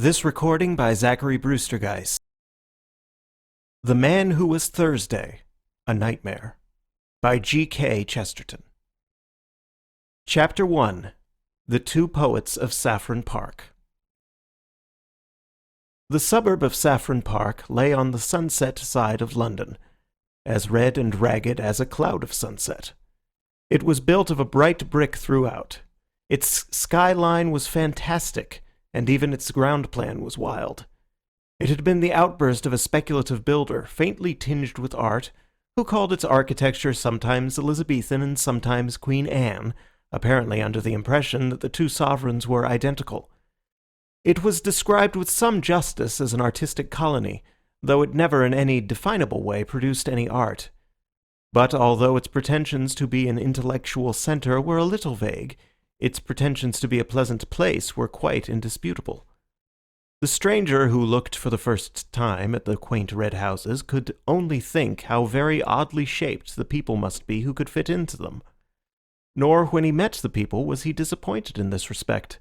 This recording by Zachary Brewstergeist. The Man Who Was Thursday, A Nightmare, by G.K. Chesterton. Chapter 1. The Two Poets of Saffron Park. The suburb of Saffron Park lay on the sunset side of London, as red and ragged as a cloud of sunset. It was built of a bright brick throughout. Its skyline was fantastic, and even its ground plan was wild. It had been the outburst of a speculative builder, faintly tinged with art, who called its architecture sometimes Elizabethan and sometimes Queen Anne, apparently under the impression that the two sovereigns were identical. It was described with some justice as an artistic colony, though it never in any definable way produced any art. But although its pretensions to be an intellectual centre were a little vague, its pretensions to be a pleasant place were quite indisputable. The stranger who looked for the first time at the quaint red houses could only think how very oddly shaped the people must be who could fit into them. Nor when he met the people was he disappointed in this respect.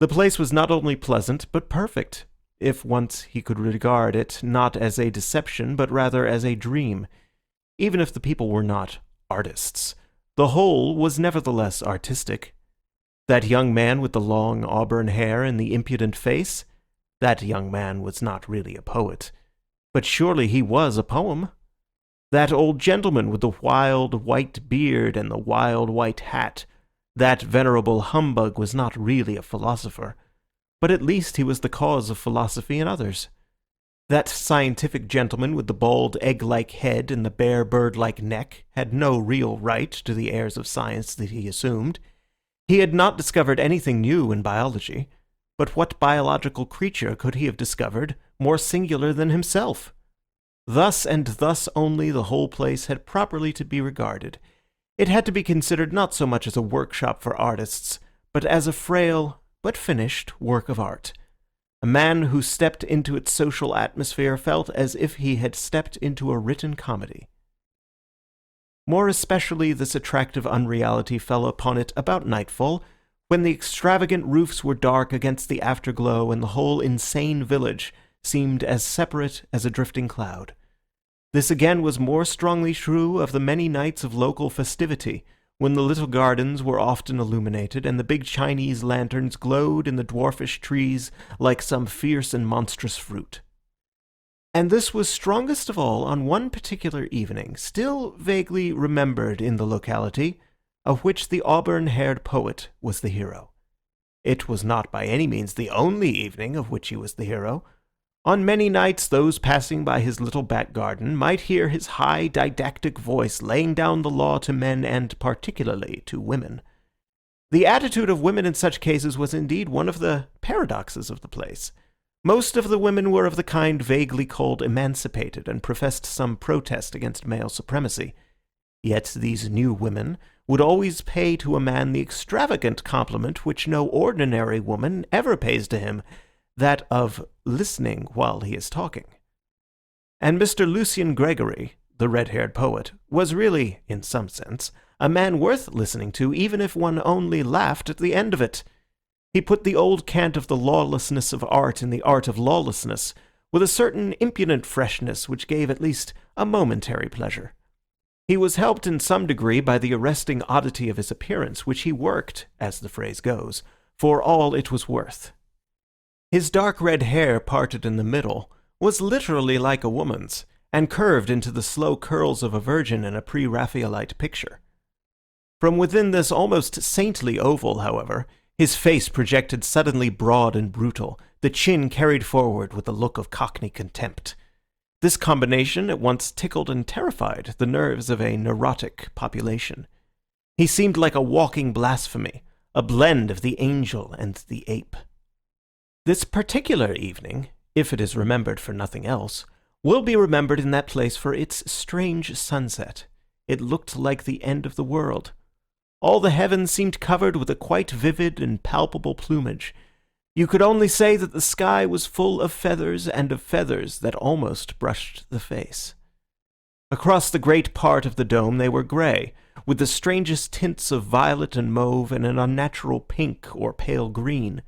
The place was not only pleasant, but perfect, if once he could regard it not as a deception, but rather as a dream. Even if the people were not artists, the whole was nevertheless artistic. That young man with the long auburn hair and the impudent face? That young man was not really a poet. But surely he was a poem. That old gentleman with the wild white beard and the wild white hat, that venerable humbug was not really a philosopher. But at least he was the cause of philosophy in others. That scientific gentleman with the bald egg-like head and the bare bird-like neck had no real right to the airs of science that he assumed. He had not discovered anything new in biology, but what biological creature could he have discovered more singular than himself? Thus and thus only the whole place had properly to be regarded. It had to be considered not so much as a workshop for artists, but as a frail, but finished, work of art. A man who stepped into its social atmosphere felt as if he had stepped into a written comedy. More especially this attractive unreality fell upon it about nightfall, when the extravagant roofs were dark against the afterglow and the whole insane village seemed as separate as a drifting cloud. This again was more strongly true of the many nights of local festivity, when the little gardens were often illuminated and the big Chinese lanterns glowed in the dwarfish trees like some fierce and monstrous fruit. And this was strongest of all on one particular evening, still vaguely remembered in the locality, of which the auburn-haired poet was the hero. It was not by any means the only evening of which he was the hero. On many nights those passing by his little back garden might hear his high didactic voice laying down the law to men and particularly to women. The attitude of women in such cases was indeed one of the paradoxes of the place. Most of the women were of the kind vaguely called emancipated and professed some protest against male supremacy. Yet these new women would always pay to a man the extravagant compliment which no ordinary woman ever pays to him, that of listening while he is talking. And Mr. Lucian Gregory, the red-haired poet, was really, in some sense, a man worth listening to even if one only laughed at the end of it. He put the old cant of the lawlessness of art in the art of lawlessness, with a certain impudent freshness which gave at least a momentary pleasure. He was helped in some degree by the arresting oddity of his appearance, which he worked, as the phrase goes, for all it was worth. His dark red hair parted in the middle was literally like a woman's, and curved into the slow curls of a virgin in a pre-Raphaelite picture. From within this almost saintly oval, however, his face projected suddenly broad and brutal, the chin carried forward with a look of cockney contempt. This combination at once tickled and terrified the nerves of a neurotic population. He seemed like a walking blasphemy, a blend of the angel and the ape. This particular evening, if it is remembered for nothing else, will be remembered in that place for its strange sunset. It looked like the end of the world. All the heavens seemed covered with a quite vivid and palpable plumage. You could only say that the sky was full of feathers and of feathers that almost brushed the face. Across the great part of the dome they were grey, with the strangest tints of violet and mauve and an unnatural pink or pale green.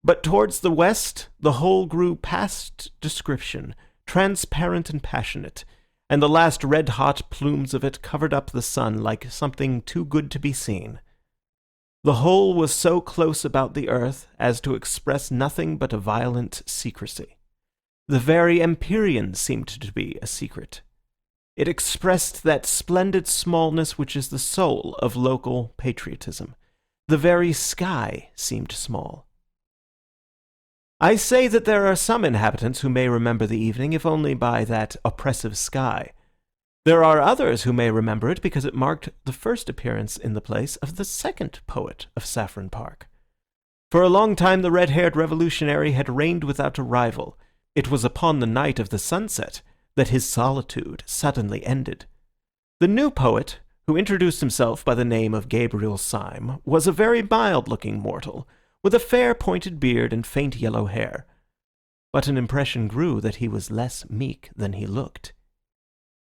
But towards the west the whole grew past description, transparent and passionate, and the last red-hot plumes of it covered up the sun like something too good to be seen. The whole was so close about the earth as to express nothing but a violent secrecy. The very empyrean seemed to be a secret. It expressed that splendid smallness which is the soul of local patriotism. The very sky seemed small. I say that there are some inhabitants who may remember the evening, if only by that oppressive sky. There are others who may remember it because it marked the first appearance in the place of the second poet of Saffron Park. For a long time the red-haired revolutionary had reigned without a rival. It was upon the night of the sunset that his solitude suddenly ended. The new poet, who introduced himself by the name of Gabriel Syme, was a very mild-looking mortal, with a fair pointed beard and faint yellow hair. But an impression grew that he was less meek than he looked.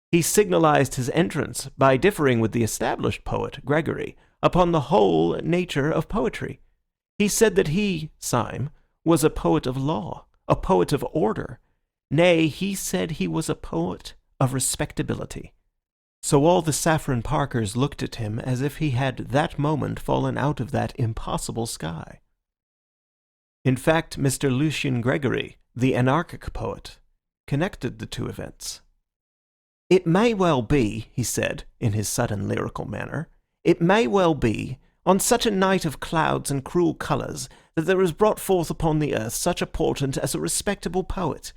He signalized his entrance by differing with the established poet, Gregory, upon the whole nature of poetry. He said that he, Syme, was a poet of law, a poet of order. Nay, he said he was a poet of respectability. So all the Saffron Parkers looked at him as if he had that moment fallen out of that impossible sky. In fact, Mr. Lucian Gregory, the anarchic poet, connected the two events. "It may well be," he said, in his sudden lyrical manner, "it may well be, on such a night of clouds and cruel colours, that there is brought forth upon the earth such a portent as a respectable poet.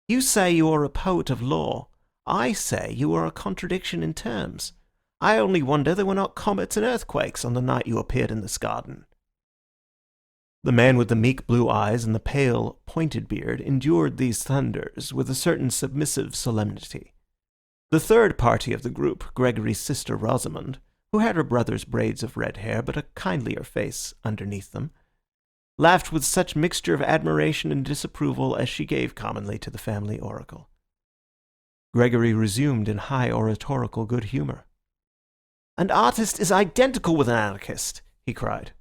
You say you are a poet of law. I say you are a contradiction in terms. I only wonder there were not comets and earthquakes on the night you appeared in this garden." The man with the meek blue eyes and the pale, pointed beard endured these thunders with a certain submissive solemnity. The third party of the group, Gregory's sister Rosamond, who had her brother's braids of red hair but a kindlier face underneath them, laughed with such mixture of admiration and disapproval as she gave commonly to the family oracle. Gregory resumed in high oratorical good humour. "An artist is identical with an anarchist," he cried.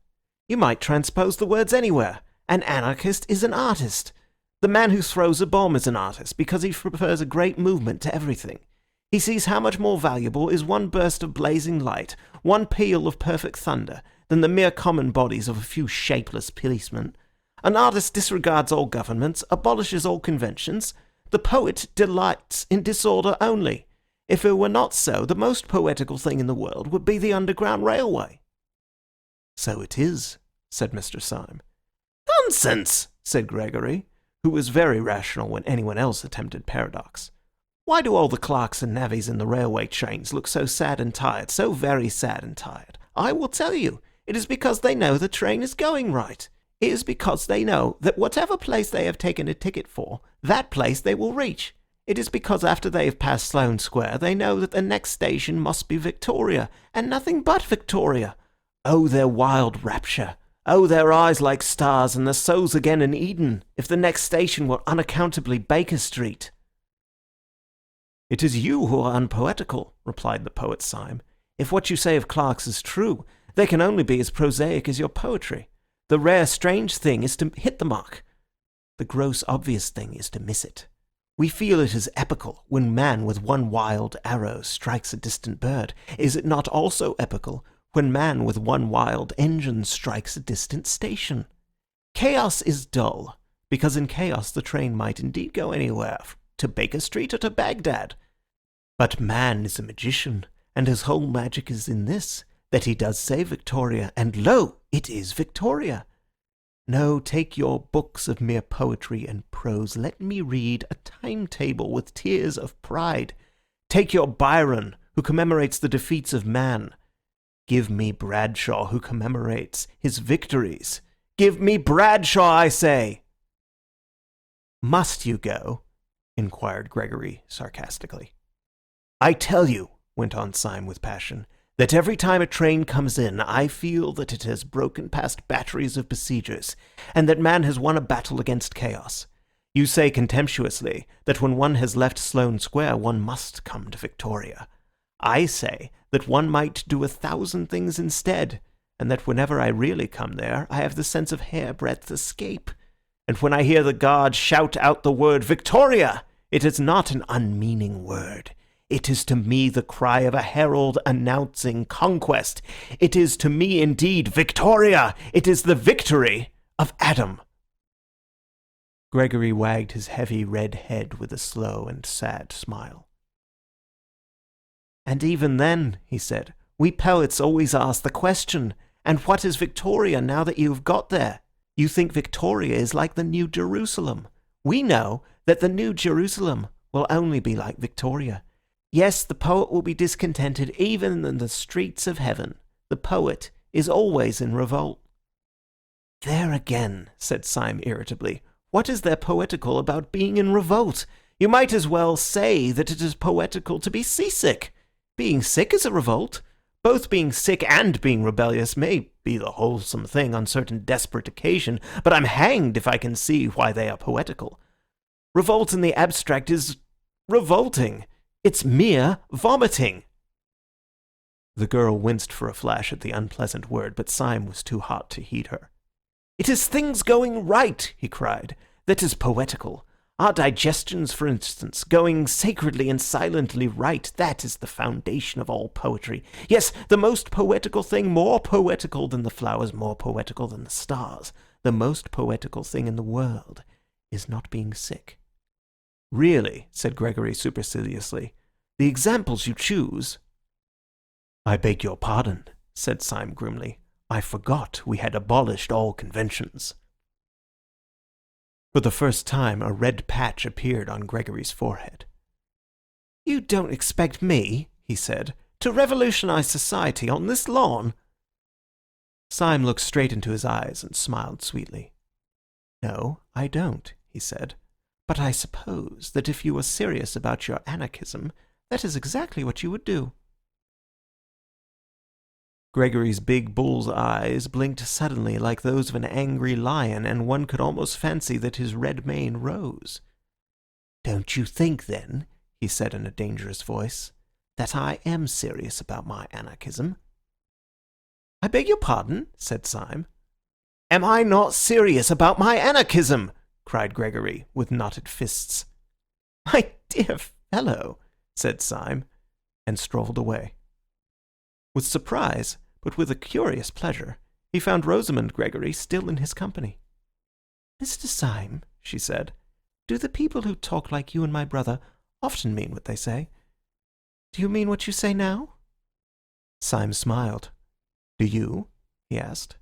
"You might transpose the words anywhere. An anarchist is an artist. The man who throws a bomb is an artist because he prefers a great movement to everything. He sees how much more valuable is one burst of blazing light, one peal of perfect thunder, than the mere common bodies of a few shapeless policemen. An artist disregards all governments, abolishes all conventions. The poet delights in disorder only. If it were not so, the most poetical thing in the world would be the Underground Railway." "So it is," said Mr. Syme. "Nonsense," said Gregory, who was very rational when anyone else attempted paradox. "Why do all the clerks and navvies in the railway trains look so sad and tired, so very sad and tired? I will tell you. It is because they know the train is going right. It is because they know that whatever place they have taken a ticket for, that place they will reach. It is because after they have passed Sloane Square, they know that the next station must be Victoria, and nothing but Victoria. Oh, their wild rapture! Oh, their eyes like stars, and their souls again in Eden, if the next station were unaccountably Baker Street." "It is you who are unpoetical," replied the poet Syme. "If what you say of clerks is true, they can only be as prosaic as your poetry. The rare, strange thing is to hit the mark. The gross, obvious thing is to miss it. We feel it is epical when man with one wild arrow strikes a distant bird. Is it not also epical when man with one wild engine strikes a distant station? Chaos is dull, because in chaos the train might indeed go anywhere, to Baker Street or to Baghdad. But man is a magician, and his whole magic is in this, that he does say Victoria, and lo, it is Victoria. No, take your books of mere poetry and prose. Let me read a timetable with tears of pride. Take your Byron, who commemorates the defeats of man. Give me Bradshaw, who commemorates his victories. Give me Bradshaw, I say." "Must you go?" inquired Gregory sarcastically. "I tell you," went on Syme with passion, "that every time a train comes in, I feel that it has broken past batteries of besiegers, and that man has won a battle against chaos. You say contemptuously that when one has left Sloane Square, one must come to Victoria. I say that one might do 1,000 things instead, and that whenever I really come there, I have the sense of hairbreadth escape. And when I hear the guards shout out the word Victoria, it is not an unmeaning word. It is to me the cry of a herald announcing conquest. It is to me indeed Victoria. It is the victory of Adam." Gregory wagged his heavy red head with a slow and sad smile. "And even then," he said, "we poets always ask the question, and what is Victoria now that you have got there? You think Victoria is like the New Jerusalem. We know that the New Jerusalem will only be like Victoria. Yes, the poet will be discontented even in the streets of heaven. The poet is always in revolt." "There again," said Syme irritably. "What is there poetical about being in revolt? You might as well say that it is poetical to be seasick. Being sick is a revolt. Both being sick and being rebellious may be the wholesome thing on certain desperate occasion, but I'm hanged if I can see why they are poetical. Revolt in the abstract is revolting. It's mere vomiting." The girl winced for a flash at the unpleasant word, but Syme was too hot to heed her. "It is things going right," he cried, "that is poetical. Our digestions, for instance, going sacredly and silently right, that is the foundation of all poetry. Yes, the most poetical thing, more poetical than the flowers, more poetical than the stars, the most poetical thing in the world is not being sick." "Really," said Gregory superciliously, "the examples you choose—" "I beg your pardon," said Syme grimly. "I forgot we had abolished all conventions." For the first time a red patch appeared on Gregory's forehead. "You don't expect me," he said, "to revolutionize society on this lawn?" Syme looked straight into his eyes and smiled sweetly. "No, I don't," he said. "But I suppose that if you were serious about your anarchism, that is exactly what you would do." Gregory's big bull's eyes blinked suddenly like those of an angry lion, and one could almost fancy that his red mane rose. "Don't you think, then," he said in a dangerous voice, "that I am serious about my anarchism?" "I beg your pardon?" said Syme. "Am I not serious about my anarchism?" cried Gregory, with knotted fists. "My dear fellow," said Syme, and strolled away. With surprise, but with a curious pleasure, he found Rosamund Gregory still in his company. "Mr. Syme," she said, "do the people who talk like you and my brother often mean what they say? Do you mean what you say now?" Syme smiled. "Do you?" he asked.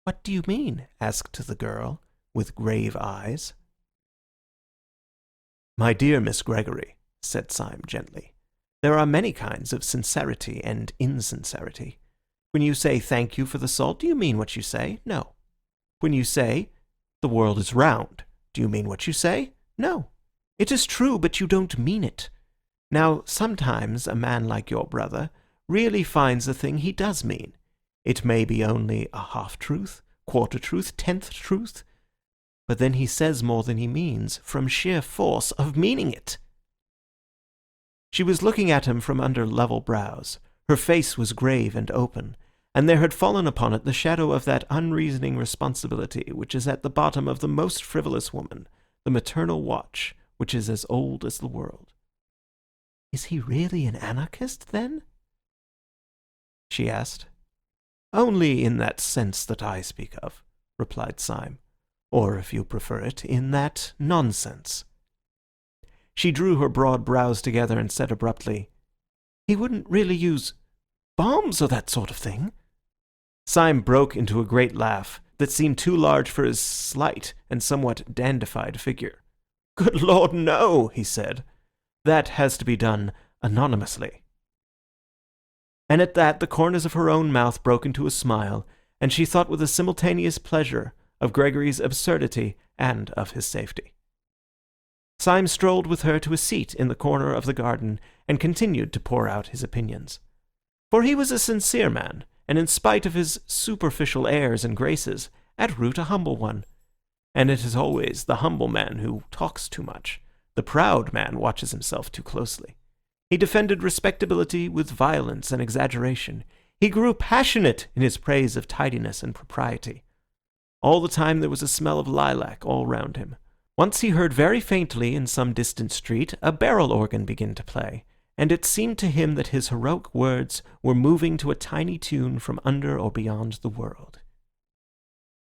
"What do you mean?" asked the girl, with grave eyes. "My dear Miss Gregory," said Syme gently, "there are many kinds of sincerity and insincerity. When you say thank you for the salt, do you mean what you say? No. When you say the world is round, do you mean what you say? No. It is true, but you don't mean it. Now, sometimes a man like your brother really finds the thing he does mean. It may be only a half-truth, quarter-truth, tenth truth, but then he says more than he means from sheer force of meaning it." She was looking at him from under level brows. Her face was grave and open, and there had fallen upon it the shadow of that unreasoning responsibility which is at the bottom of the most frivolous woman, the maternal watch which is as old as the world. "Is he really an anarchist, then?" she asked. "Only in that sense that I speak of," replied Syme, "or, if you prefer it, in that nonsense." She drew her broad brows together and said abruptly, "He wouldn't really use bombs or that sort of thing?" Syme broke into a great laugh that seemed too large for his slight and somewhat dandified figure. "Good Lord, no," he said. "That has to be done anonymously." And at that the corners of her own mouth broke into a smile, and she thought with a simultaneous pleasure of Gregory's absurdity and of his safety. Syme strolled with her to a seat in the corner of the garden and continued to pour out his opinions. For he was a sincere man, and in spite of his superficial airs and graces, at root a humble one. And it is always the humble man who talks too much. The proud man watches himself too closely. He defended respectability with violence and exaggeration. He grew passionate in his praise of tidiness and propriety. All the time there was a smell of lilac all round him. Once he heard very faintly in some distant street a barrel organ begin to play, and it seemed to him that his heroic words were moving to a tiny tune from under or beyond the world.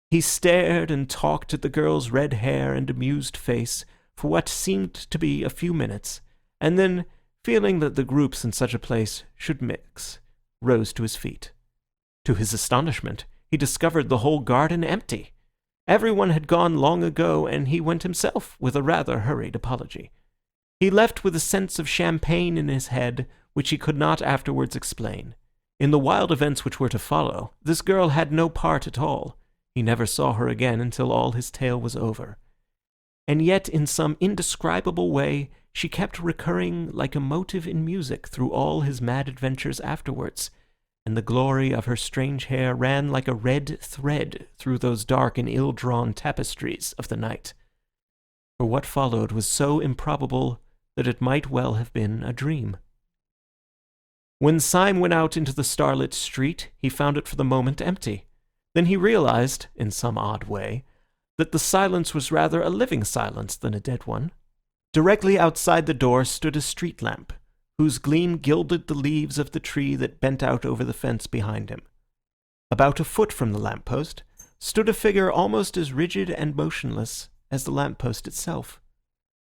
He stared and talked at the girl's red hair and amused face for what seemed to be a few minutes, and then, feeling that the groups in such a place should mix, rose to his feet. To his astonishment, he discovered the whole garden empty. Everyone had gone long ago, and he went himself with a rather hurried apology. He left with a sense of champagne in his head, which he could not afterwards explain. In the wild events which were to follow, this girl had no part at all. He never saw her again until all his tale was over. And yet, in some indescribable way, she kept recurring like a motive in music through all his mad adventures afterwards, and the glory of her strange hair ran like a red thread through those dark and ill-drawn tapestries of the night. For what followed was so improbable that it might well have been a dream. When Syme went out into the starlit street, he found it for the moment empty. Then he realized, in some odd way, that the silence was rather a living silence than a dead one. Directly outside the door stood a street lamp, whose gleam gilded the leaves of the tree that bent out over the fence behind him. About a foot from the lamp-post stood a figure almost as rigid and motionless as the lamp-post itself.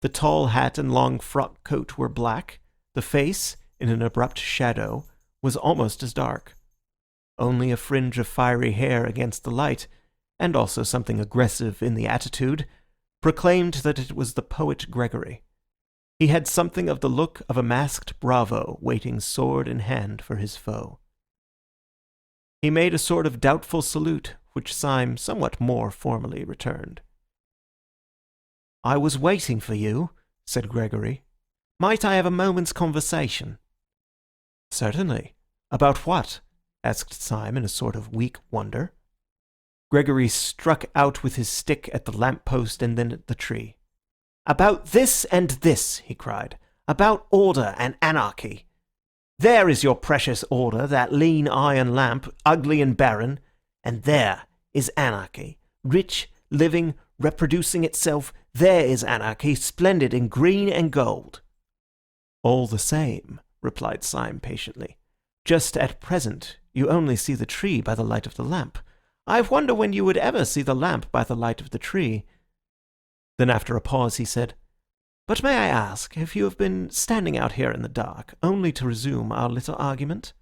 The tall hat and long frock coat were black. The face, in an abrupt shadow, was almost as dark. Only a fringe of fiery hair against the light, and also something aggressive in the attitude, proclaimed that it was the poet Gregory. He had something of the look of a masked bravo waiting sword in hand for his foe. He made a sort of doubtful salute, which Syme somewhat more formally returned. "I was waiting for you," said Gregory. "Might I have a moment's conversation?" "Certainly. About what?" asked Syme in a sort of weak wonder. Gregory struck out with his stick at the lamp-post and then at the tree. "About this and this," he cried. "About order and anarchy. There is your precious order, that lean iron lamp, ugly and barren. And there is anarchy, rich, living, reproducing itself. There is anarchy, splendid in green and gold." "All the same," replied Syme patiently. "Just at present you only see the tree by the light of the lamp. I wonder when you would ever see the lamp by the light of the tree." Then after a pause he said, "But may I ask if you have been standing out here in the dark only to resume our little argument?"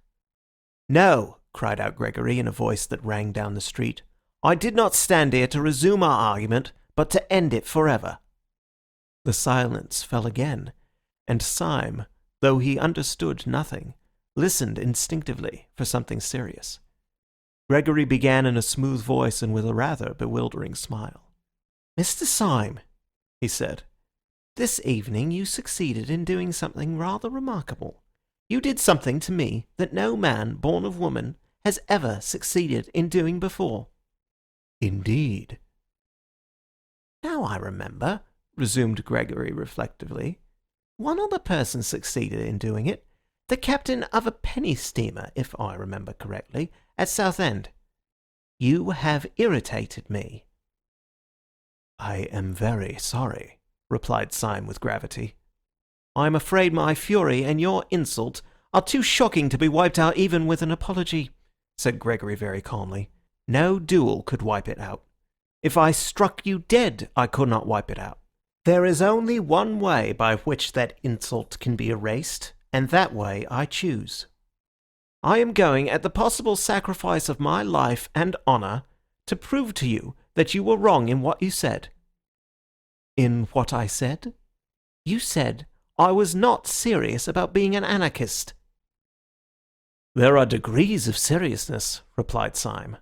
"No," cried out Gregory in a voice that rang down the street. "I did not stand here to resume our argument, but to end it forever." The silence fell again, and Syme, though he understood nothing, listened instinctively for something serious. Gregory began in a smooth voice and with a rather bewildering smile. "Mr. Syme," he said, "this evening you succeeded in doing something rather remarkable. You did something to me that no man born of woman has ever succeeded in doing before." "Indeed." "Now I remember," resumed Gregory reflectively, "one other person succeeded in doing it. The captain of a penny steamer, if I remember correctly, at Southend. You have irritated me." "I am very sorry," replied Syme with gravity. "I am afraid my fury and your insult are too shocking to be wiped out even with an apology," said Gregory very calmly. "No duel could wipe it out. If I struck you dead, I could not wipe it out. There is only one way by which that insult can be erased, and that way I choose. I am going, at the possible sacrifice of my life and honour, to prove to you that you were wrong in what you said." "In what I said?" "You said I was not serious about being an anarchist." "There are degrees of seriousness," replied Syme.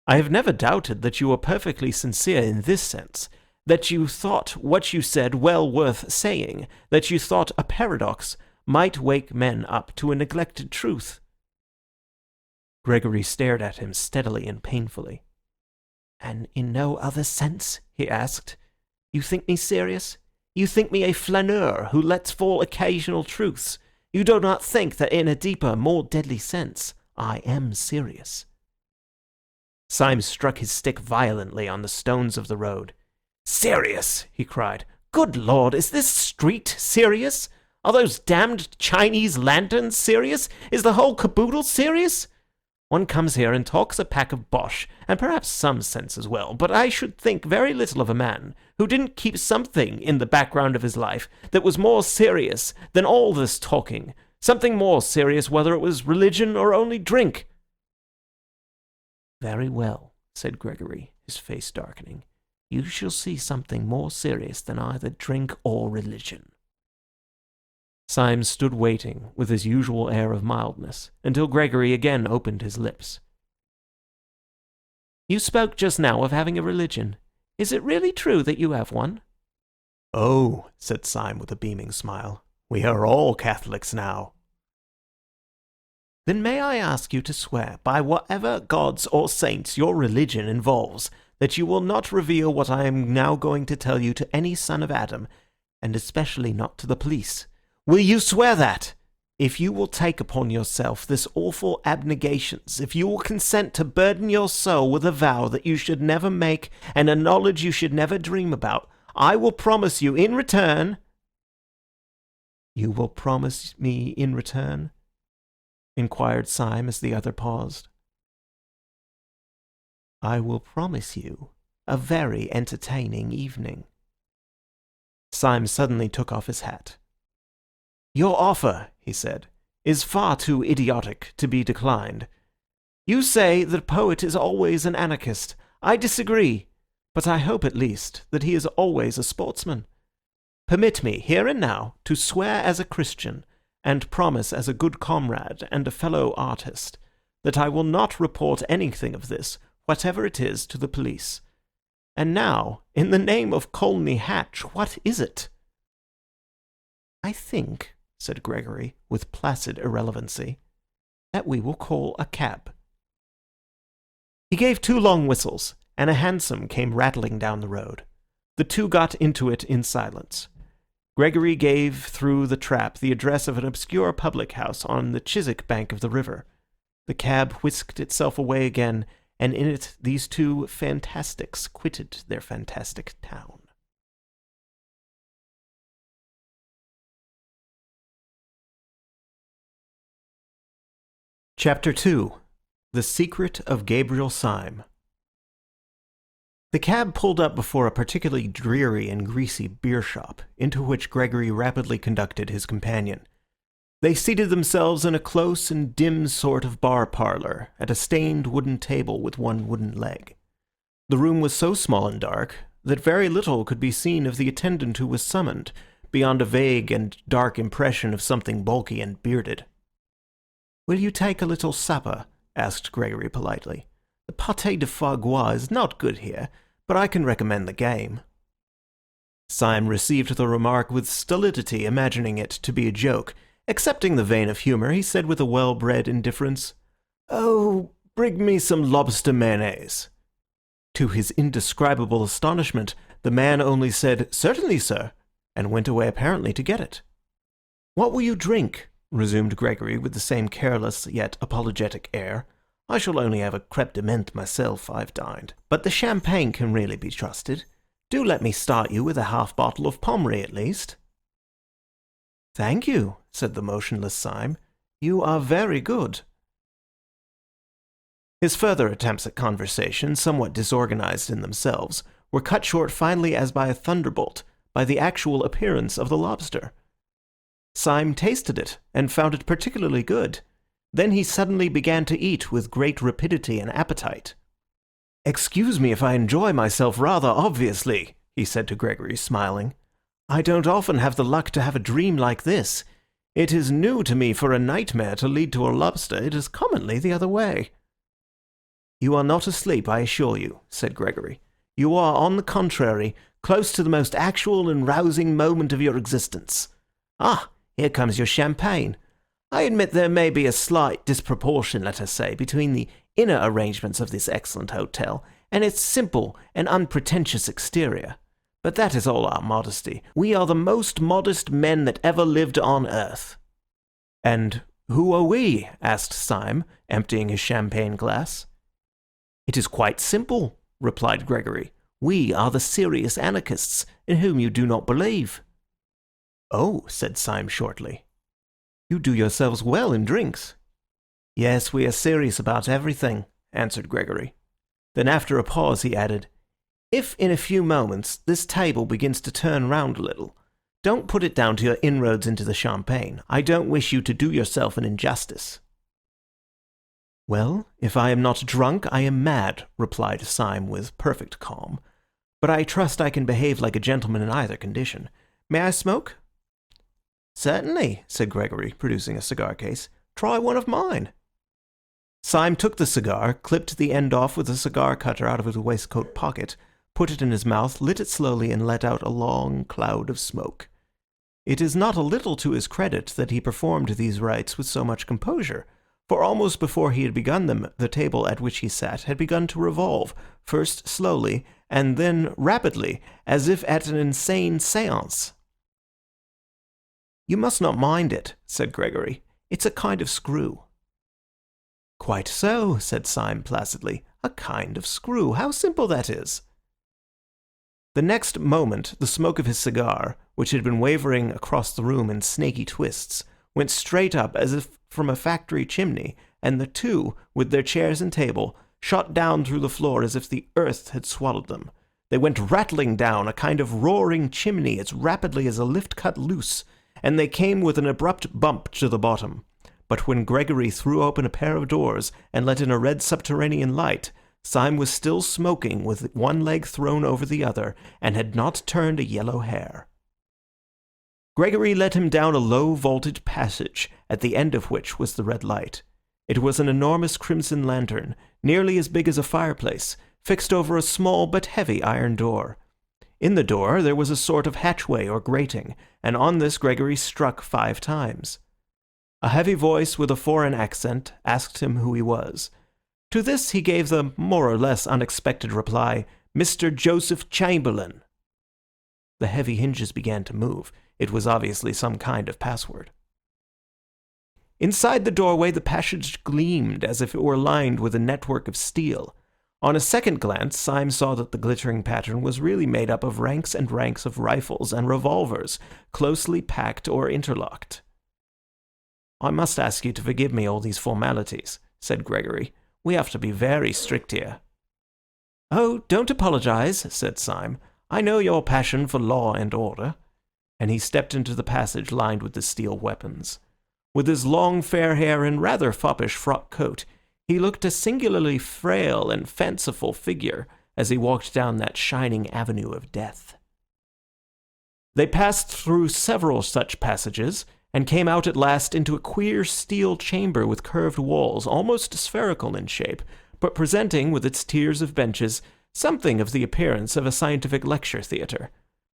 "I have never doubted that you were perfectly sincere in this sense, that you thought what you said well worth saying, that you thought a paradox might wake men up to a neglected truth." Gregory stared at him steadily and painfully. "And in no other sense?" he asked. "You think me serious? You think me a flaneur who lets fall occasional truths? You do not think that in a deeper, more deadly sense I am serious." Syme struck his stick violently on the stones of the road. "Serious!" he cried. "Good Lord, is this street serious? Are those damned Chinese lanterns serious? Is the whole caboodle serious? One comes here and talks a pack of bosh, and perhaps some sense as well, but I should think very little of a man who didn't keep something in the background of his life that was more serious than all this talking, something more serious whether it was religion or only drink." "Very well," said Gregory, his face darkening. "You shall see something more serious than either drink or religion." Syme stood waiting with his usual air of mildness until Gregory again opened his lips. "You spoke just now of having a religion. Is it really true that you have one?" "Oh," said Syme with a beaming smile, "we are all Catholics now." "Then may I ask you to swear, by whatever gods or saints your religion involves, that you will not reveal what I am now going to tell you to any son of Adam, and especially not to the police? Will you swear that? If you will take upon yourself this awful abnegations, if you will consent to burden your soul with a vow that you should never make and a knowledge you should never dream about, I will promise you in return—" "You will promise me in return?" inquired Syme as the other paused. "I will promise you a very entertaining evening." Syme suddenly took off his hat. "Your offer," he said, "is far too idiotic to be declined. You say that a poet is always an anarchist. I disagree, but I hope at least that he is always a sportsman. Permit me, here and now, to swear as a Christian, and promise as a good comrade and a fellow artist, that I will not report anything of this, whatever it is, to the police. And now, in the name of Colney Hatch, what is it?" "I think," said Gregory, with placid irrelevancy, "that we will call a cab." He gave 2 long whistles, and a hansom came rattling down the road. The two got into it in silence. Gregory gave through the trap the address of an obscure public house on the Chiswick bank of the river. The cab whisked itself away again, and in it these two fantastics quitted their fantastic town. Chapter 2. The Secret of Gabriel Syme. The cab pulled up before a particularly dreary and greasy beer shop, into which Gregory rapidly conducted his companion. They seated themselves in a close and dim sort of bar parlour, at a stained wooden table with one wooden leg. The room was so small and dark that very little could be seen of the attendant who was summoned, beyond a vague and dark impression of something bulky and bearded. "Will you take a little supper?" asked Gregory politely. "The pâté de foie gras is not good here, but I can recommend the game." Syme received the remark with stolidity, imagining it to be a joke. Accepting the vein of humour, he said with a well-bred indifference, "Oh, bring me some lobster mayonnaise." To his indescribable astonishment, the man only said, "Certainly, sir," and went away apparently to get it. "What will you drink?" resumed Gregory with the same careless yet apologetic air. "I shall only have a crêpe de menthe myself, I've dined. But the champagne can really be trusted. Do let me start you with a half bottle of Pommery at least." "Thank you," said the motionless Syme. "You are very good." His further attempts at conversation, somewhat disorganized in themselves, were cut short finally as by a thunderbolt, by the actual appearance of the lobster. Syme tasted it, and found it particularly good. Then he suddenly began to eat with great rapidity and appetite. "Excuse me if I enjoy myself rather obviously," he said to Gregory, smiling. "I don't often have the luck to have a dream like this. It is new to me for a nightmare to lead to a lobster. It is commonly the other way." "You are not asleep, I assure you," said Gregory. "You are, on the contrary, close to the most actual and rousing moment of your existence. Ah, here comes your champagne. I admit there may be a slight disproportion, let us say, between the inner arrangements of this excellent hotel and its simple and unpretentious exterior. But that is all our modesty. We are the most modest men that ever lived on earth." "And Who are we? Asked Syme, emptying his champagne glass. It is quite simple, replied Gregory. We are the serious anarchists, in whom you do not believe. Oh, said Syme shortly. You do yourselves well in drinks. Yes, we are serious about everything, answered Gregory. Then after a pause he added, If in a few moments this table begins to turn round a little, don't put it down to your inroads into the champagne. I don't wish you to do yourself an injustice. Well, if I am not drunk, I am mad, replied Syme with perfect calm. But I trust I can behave like a gentleman in either condition. May I smoke? Certainly, said Gregory, producing a cigar case. Try one of mine. Syme took the cigar, clipped the end off with a cigar cutter out of his waistcoat pocket, put it in his mouth, lit it slowly, and let out a long cloud of smoke. It is not a little to his credit that he performed these rites with so much composure, for almost before he had begun them, the table at which he sat had begun to revolve, first slowly, and then rapidly, as if at an insane séance. You must not mind it, said Gregory. It's a kind of screw. Quite so, said Syme placidly. A kind of screw. How simple that is. The next moment, the smoke of his cigar, which had been wavering across the room in snaky twists, went straight up as if from a factory chimney, and the two, with their chairs and table, shot down through the floor as if the earth had swallowed them. They went rattling down a kind of roaring chimney as rapidly as a lift cut loose, and they came with an abrupt bump to the bottom. But when Gregory threw open a pair of doors and let in a red subterranean light, Syme was still smoking with one leg thrown over the other, and had not turned a yellow hair. Gregory led him down a low-vaulted passage, at the end of which was the red light. It was an enormous crimson lantern, nearly as big as a fireplace, fixed over a small but heavy iron door. In the door there was a sort of hatchway or grating, and on this Gregory struck 5 times. A heavy voice with a foreign accent asked him who he was. To this he gave the more or less unexpected reply, Mr. Joseph Chamberlain. The heavy hinges began to move. It was obviously some kind of password. Inside the doorway the passage gleamed as if it were lined with a network of steel. On a second glance, Syme saw that the glittering pattern was really made up of ranks and ranks of rifles and revolvers, closely packed or interlocked. I must ask you to forgive me all these formalities, said Gregory. We have to be very strict here. Oh, don't apologize, said Syme. I know your passion for law and order. And he stepped into the passage lined with the steel weapons. With his long fair hair and rather foppish frock coat, he looked a singularly frail and fanciful figure as he walked down that shining avenue of death. They passed through several such passages, and came out at last into a queer steel chamber with curved walls, almost spherical in shape, but presenting, with its tiers of benches, something of the appearance of a scientific lecture theatre.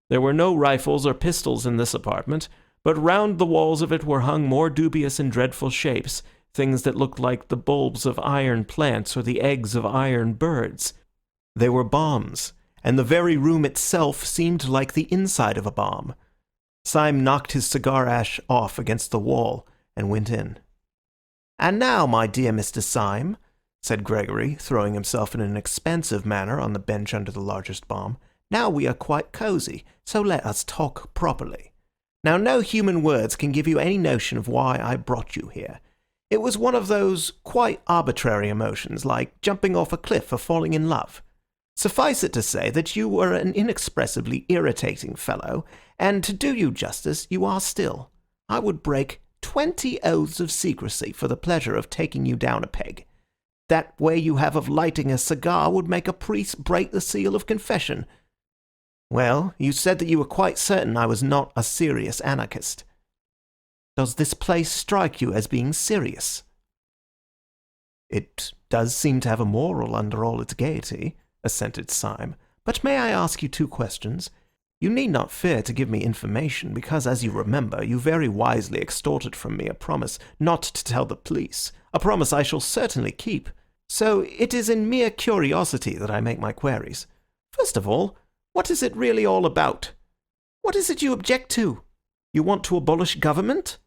There were no rifles or pistols in this apartment, but round the walls of it were hung more dubious and dreadful shapes, things that looked like the bulbs of iron plants or the eggs of iron birds. They were bombs, and the very room itself seemed like the inside of a bomb. Syme knocked his cigar ash off against the wall and went in. And now, my dear Mr. Syme, said Gregory, throwing himself in an expansive manner on the bench under the largest bomb, now we are quite cosy, so let us talk properly. Now, no human words can give you any notion of why I brought you here. It was one of those quite arbitrary emotions, like jumping off a cliff or falling in love. Suffice it to say that you were an inexpressibly irritating fellow, and to do you justice, you are still. I would break 20 oaths of secrecy for the pleasure of taking you down a peg. That way you have of lighting a cigar would make a priest break the seal of confession. Well, you said that you were quite certain I was not a serious anarchist. Does this place strike you as being serious? It does seem to have a moral under all its gaiety, assented Syme. But may I ask you 2 questions? You need not fear to give me information, because, as you remember, you very wisely extorted from me a promise not to tell the police, a promise I shall certainly keep. So it is in mere curiosity that I make my queries. First of all, what is it really all about? What is it you object to? You want to abolish government?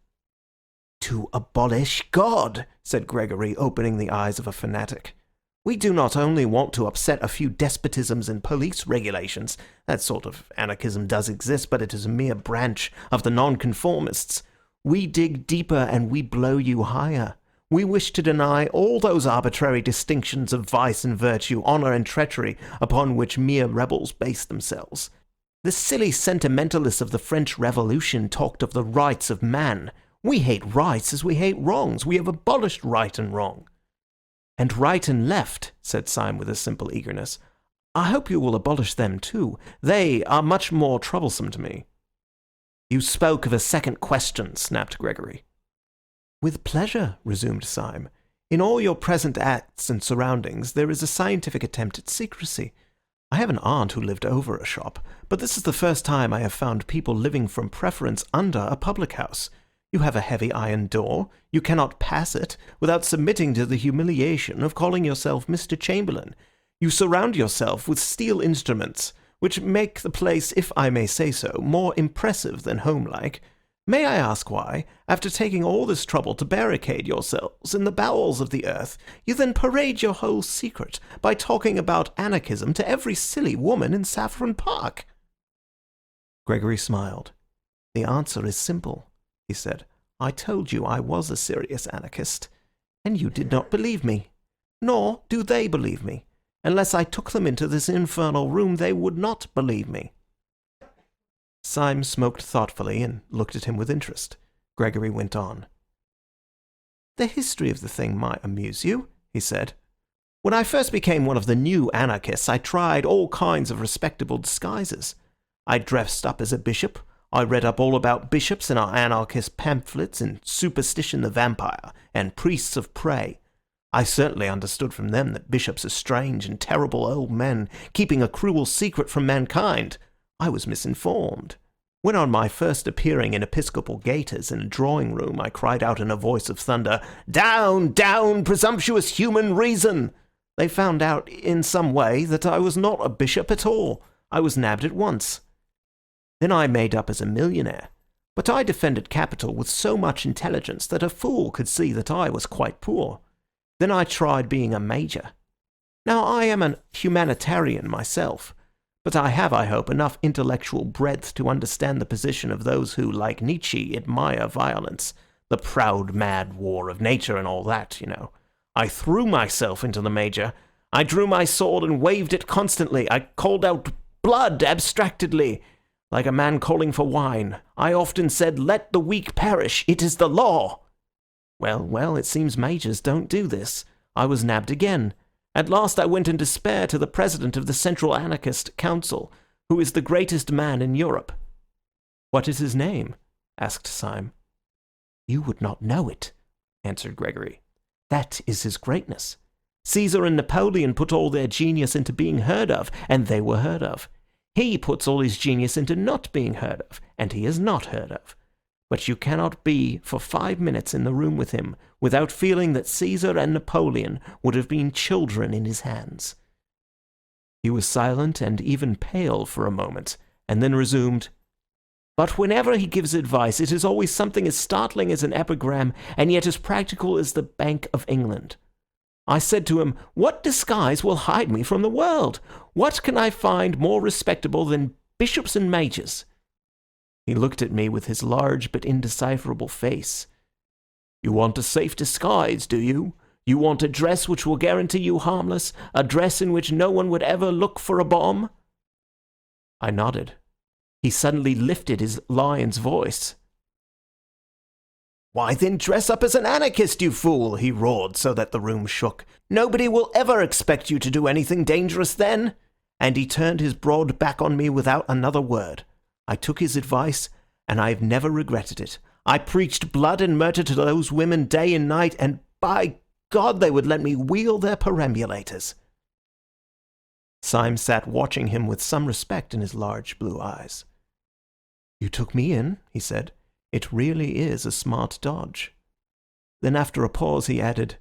To abolish God, said Gregory, opening the eyes of a fanatic. We do not only want to upset a few despotisms and police regulations. That sort of anarchism does exist, but it is a mere branch of the nonconformists. We dig deeper and we blow you higher. We wish to deny all those arbitrary distinctions of vice and virtue, honour and treachery upon which mere rebels base themselves. The silly sentimentalists of the French Revolution talked of the rights of man. We hate rights as we hate wrongs. We have abolished right and wrong. And right and left, said Syme with a simple eagerness. I hope you will abolish them too. They are much more troublesome to me. You spoke of a second question, snapped Gregory. With pleasure, resumed Syme. In all your present acts and surroundings there is a scientific attempt at secrecy. I have an aunt who lived over a shop, but this is the first time I have found people living from preference under a public house. You have a heavy iron door. You cannot pass it without submitting to the humiliation of calling yourself Mr. Chamberlain. You surround yourself with steel instruments, which make the place, if I may say so, more impressive than homelike. May I ask why, after taking all this trouble to barricade yourselves in the bowels of the earth, you then parade your whole secret by talking about anarchism to every silly woman in Saffron Park? Gregory smiled. The answer is simple, he said. I told you I was a serious anarchist, and you did not believe me. Nor do they believe me. Unless I took them into this infernal room, they would not believe me. Syme smoked thoughtfully and looked at him with interest. Gregory went on. The history of the thing might amuse you, he said. When I first became one of the new anarchists, I tried all kinds of respectable disguises. I dressed up as a bishop. I read up all about bishops in our anarchist pamphlets and Superstition the Vampire and Priests of Prey. I certainly understood from them that bishops are strange and terrible old men keeping a cruel secret from mankind. I was misinformed. When on my first appearing in episcopal gaiters in a drawing-room, I cried out in a voice of thunder, "Down, down, presumptuous human reason!" They found out in some way that I was not a bishop at all. I was nabbed at once. Then I made up as a millionaire. But I defended capital with so much intelligence that a fool could see that I was quite poor. Then I tried being a major. Now I am a humanitarian myself, but I have, I hope, enough intellectual breadth to understand the position of those who, like Nietzsche, admire violence, the proud, mad war of nature and all that, you know. I threw myself into the major. I drew my sword and waved it constantly. I called out blood abstractedly, like a man calling for wine. I often said, "Let the weak perish. It is the law." Well, it seems majors don't do this. I was nabbed again. At last I went in despair to the president of the Central Anarchist Council, who is the greatest man in Europe. What is his name? Asked Syme. You would not know it, answered Gregory. That is his greatness. Caesar and Napoleon put all their genius into being heard of, and they were heard of. He puts all his genius into not being heard of, and he is not heard of. But you cannot be for 5 minutes in the room with him without feeling that Caesar and Napoleon would have been children in his hands. He was silent and even pale for a moment, and then resumed, But whenever he gives advice, it is always something as startling as an epigram, and yet as practical as the Bank of England. I said to him, what disguise will hide me from the world? What can I find more respectable than bishops and majors? He looked at me with his large but indecipherable face. You want a safe disguise, do you? You want a dress which will guarantee you harmless, a dress in which no one would ever look for a bomb? I nodded. He suddenly lifted his lion's voice. Why then dress up as an anarchist, you fool, he roared so that the room shook. Nobody will ever expect you to do anything dangerous then. And he turned his broad back on me without another word. I took his advice, and I have never regretted it. I preached blood and murder to those women day and night, and by God they would let me wheel their perambulators. Syme sat watching him with some respect in his large blue eyes. You took me in, he said. It really is a smart dodge. Then after a pause he added,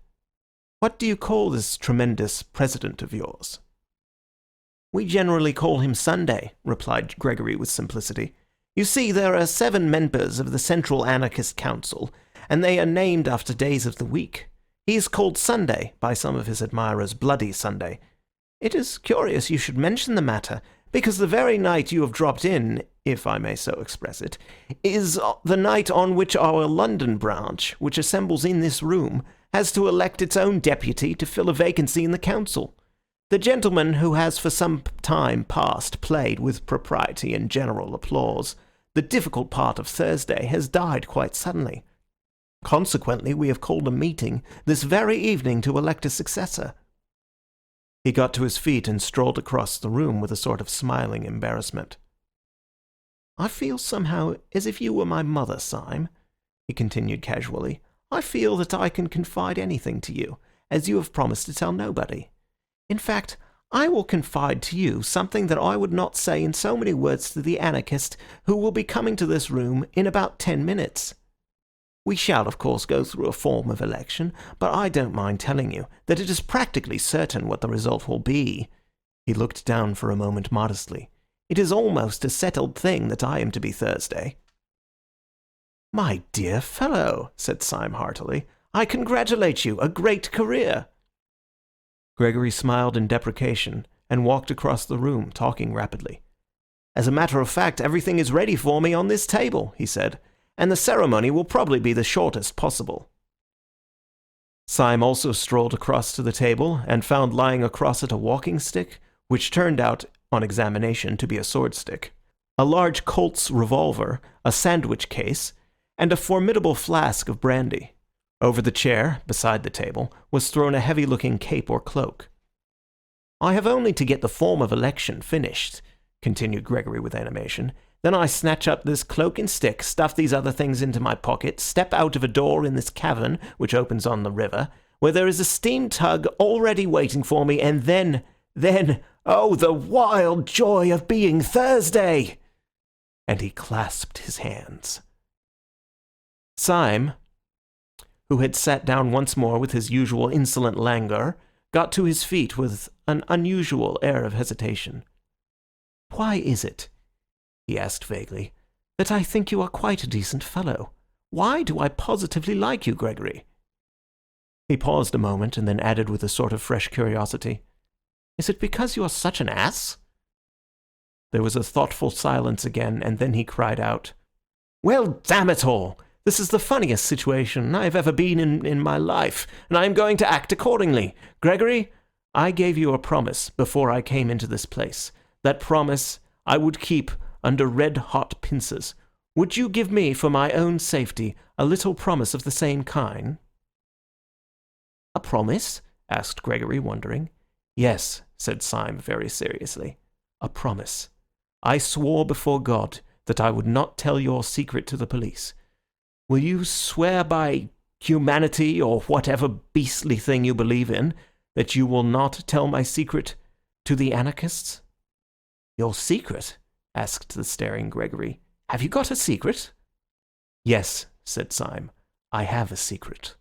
What do you call this tremendous president of yours? We generally call him Sunday, replied Gregory with simplicity. You see, there are 7 members of the Central Anarchist Council, and they are named after days of the week. He is called Sunday by some of his admirers, Bloody Sunday. It is curious you should mention the matter, because the very night you have dropped in, if I may so express it, is the night on which our London branch, which assembles in this room, has to elect its own deputy to fill a vacancy in the council. The gentleman who has for some time past played with propriety and general applause the difficult part of Thursday has died quite suddenly. Consequently, we have called a meeting this very evening to elect a successor." He got to his feet and strolled across the room with a sort of smiling embarrassment. "I feel somehow as if you were my mother, Syme," he continued casually. "I feel that I can confide anything to you, as you have promised to tell nobody. In fact, I will confide to you something that I would not say in so many words to the anarchist who will be coming to this room in about 10 minutes. We shall, of course, go through a form of election, but I don't mind telling you that it is practically certain what the result will be." He looked down for a moment modestly. "It is almost a settled thing that I am to be Thursday." "My dear fellow," said Syme heartily, "I congratulate you. A great career." Gregory smiled in deprecation and walked across the room, talking rapidly. "As a matter of fact, everything is ready for me on this table," he said, "and the ceremony will probably be the shortest possible." Syme also strolled across to the table and found lying across it a walking stick, which turned out, on examination, to be a sword stick, a large Colt's revolver, a sandwich case, and a formidable flask of brandy. Over the chair, beside the table, was thrown a heavy-looking cape or cloak. "I have only to get the form of election finished," continued Gregory with animation. "Then I snatch up this cloak and stick, stuff these other things into my pocket, step out of a door in this cavern, which opens on the river, where there is a steam tug already waiting for me, and then, oh, the wild joy of being Thursday!" And he clasped his hands. Syme, who had sat down once more with his usual insolent languor, got to his feet with an unusual air of hesitation. "Why is it," he asked vaguely, "that I think you are quite a decent fellow? Why do I positively like you, Gregory?" He paused a moment and then added with a sort of fresh curiosity, "Is it because you are such an ass?" There was a thoughtful silence again, and then he cried out, "Well, damn it all! This is the funniest situation I have ever been in my life, and I am going to act accordingly. Gregory, I gave you a promise before I came into this place. That promise I would keep under red-hot pincers. Would you give me, for my own safety, a little promise of the same kind?" "A promise?" asked Gregory, wondering. "Yes," said Syme very seriously. "A promise. I swore before God that I would not tell your secret to the police. Will you swear by humanity, or whatever beastly thing you believe in, that you will not tell my secret to the anarchists?" "Your secret?" asked the staring Gregory. "Have you got a secret?" "Yes," said Syme, "I have a secret."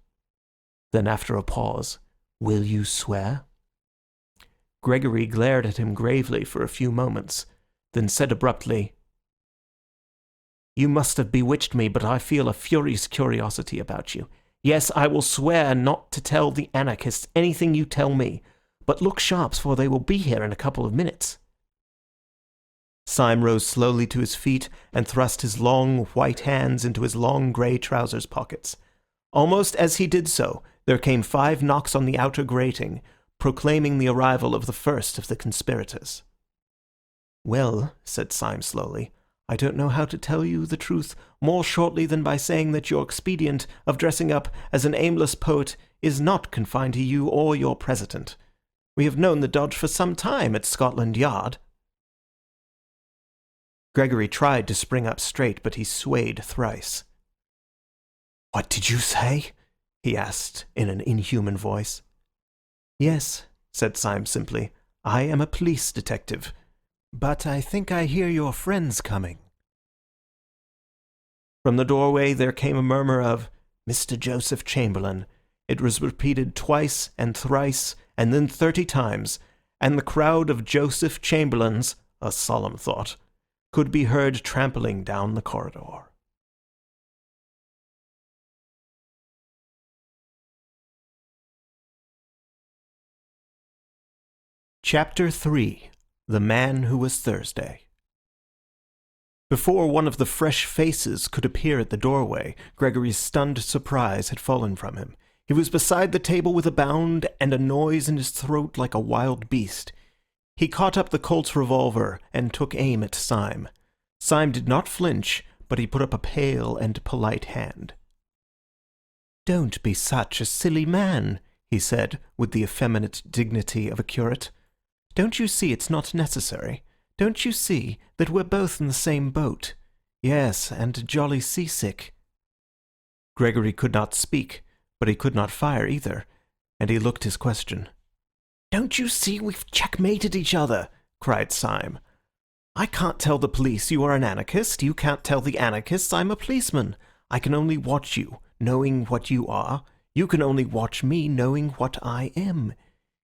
Then after a pause, "Will you swear?" Gregory glared at him gravely for a few moments, then said abruptly, "You must have bewitched me, but I feel a furious curiosity about you. Yes, I will swear not to tell the anarchists anything you tell me, but look sharp, for they will be here in a couple of minutes." Syme rose slowly to his feet and thrust his long, white hands into his long grey trousers pockets. Almost as he did so, there came 5 knocks on the outer grating, proclaiming the arrival of the first of the conspirators. "Well," said Syme slowly, "I don't know how to tell you the truth more shortly than by saying that your expedient of dressing up as an aimless poet is not confined to you or your president. We have known the dodge for some time at Scotland Yard." Gregory tried to spring up straight, but he swayed thrice. "What did you say?" he asked in an inhuman voice. "Yes," said Syme simply, "I am a police detective. But I think I hear your friends coming." From the doorway there came a murmur of "Mr. Joseph Chamberlain." It was repeated twice and thrice, and then 30 times, and the crowd of Joseph Chamberlains, a solemn thought, could be heard trampling down the corridor. Chapter 3. The Man Who Was Thursday. Before one of the fresh faces could appear at the doorway, Gregory's stunned surprise had fallen from him. He was beside the table with a bound and a noise in his throat like a wild beast. He caught up the Colt's revolver and took aim at Syme. Syme did not flinch, but he put up a pale and polite hand. "Don't be such a silly man," he said, with the effeminate dignity of a curate. "Don't you see it's not necessary? Don't you see that we're both in the same boat? Yes, and jolly seasick." Gregory could not speak, but he could not fire either, and he looked his question. "Don't you see we've checkmated each other?" cried Syme. "I can't tell the police you are an anarchist. You can't tell the anarchists I'm a policeman. I can only watch you, knowing what you are. You can only watch me, knowing what I am.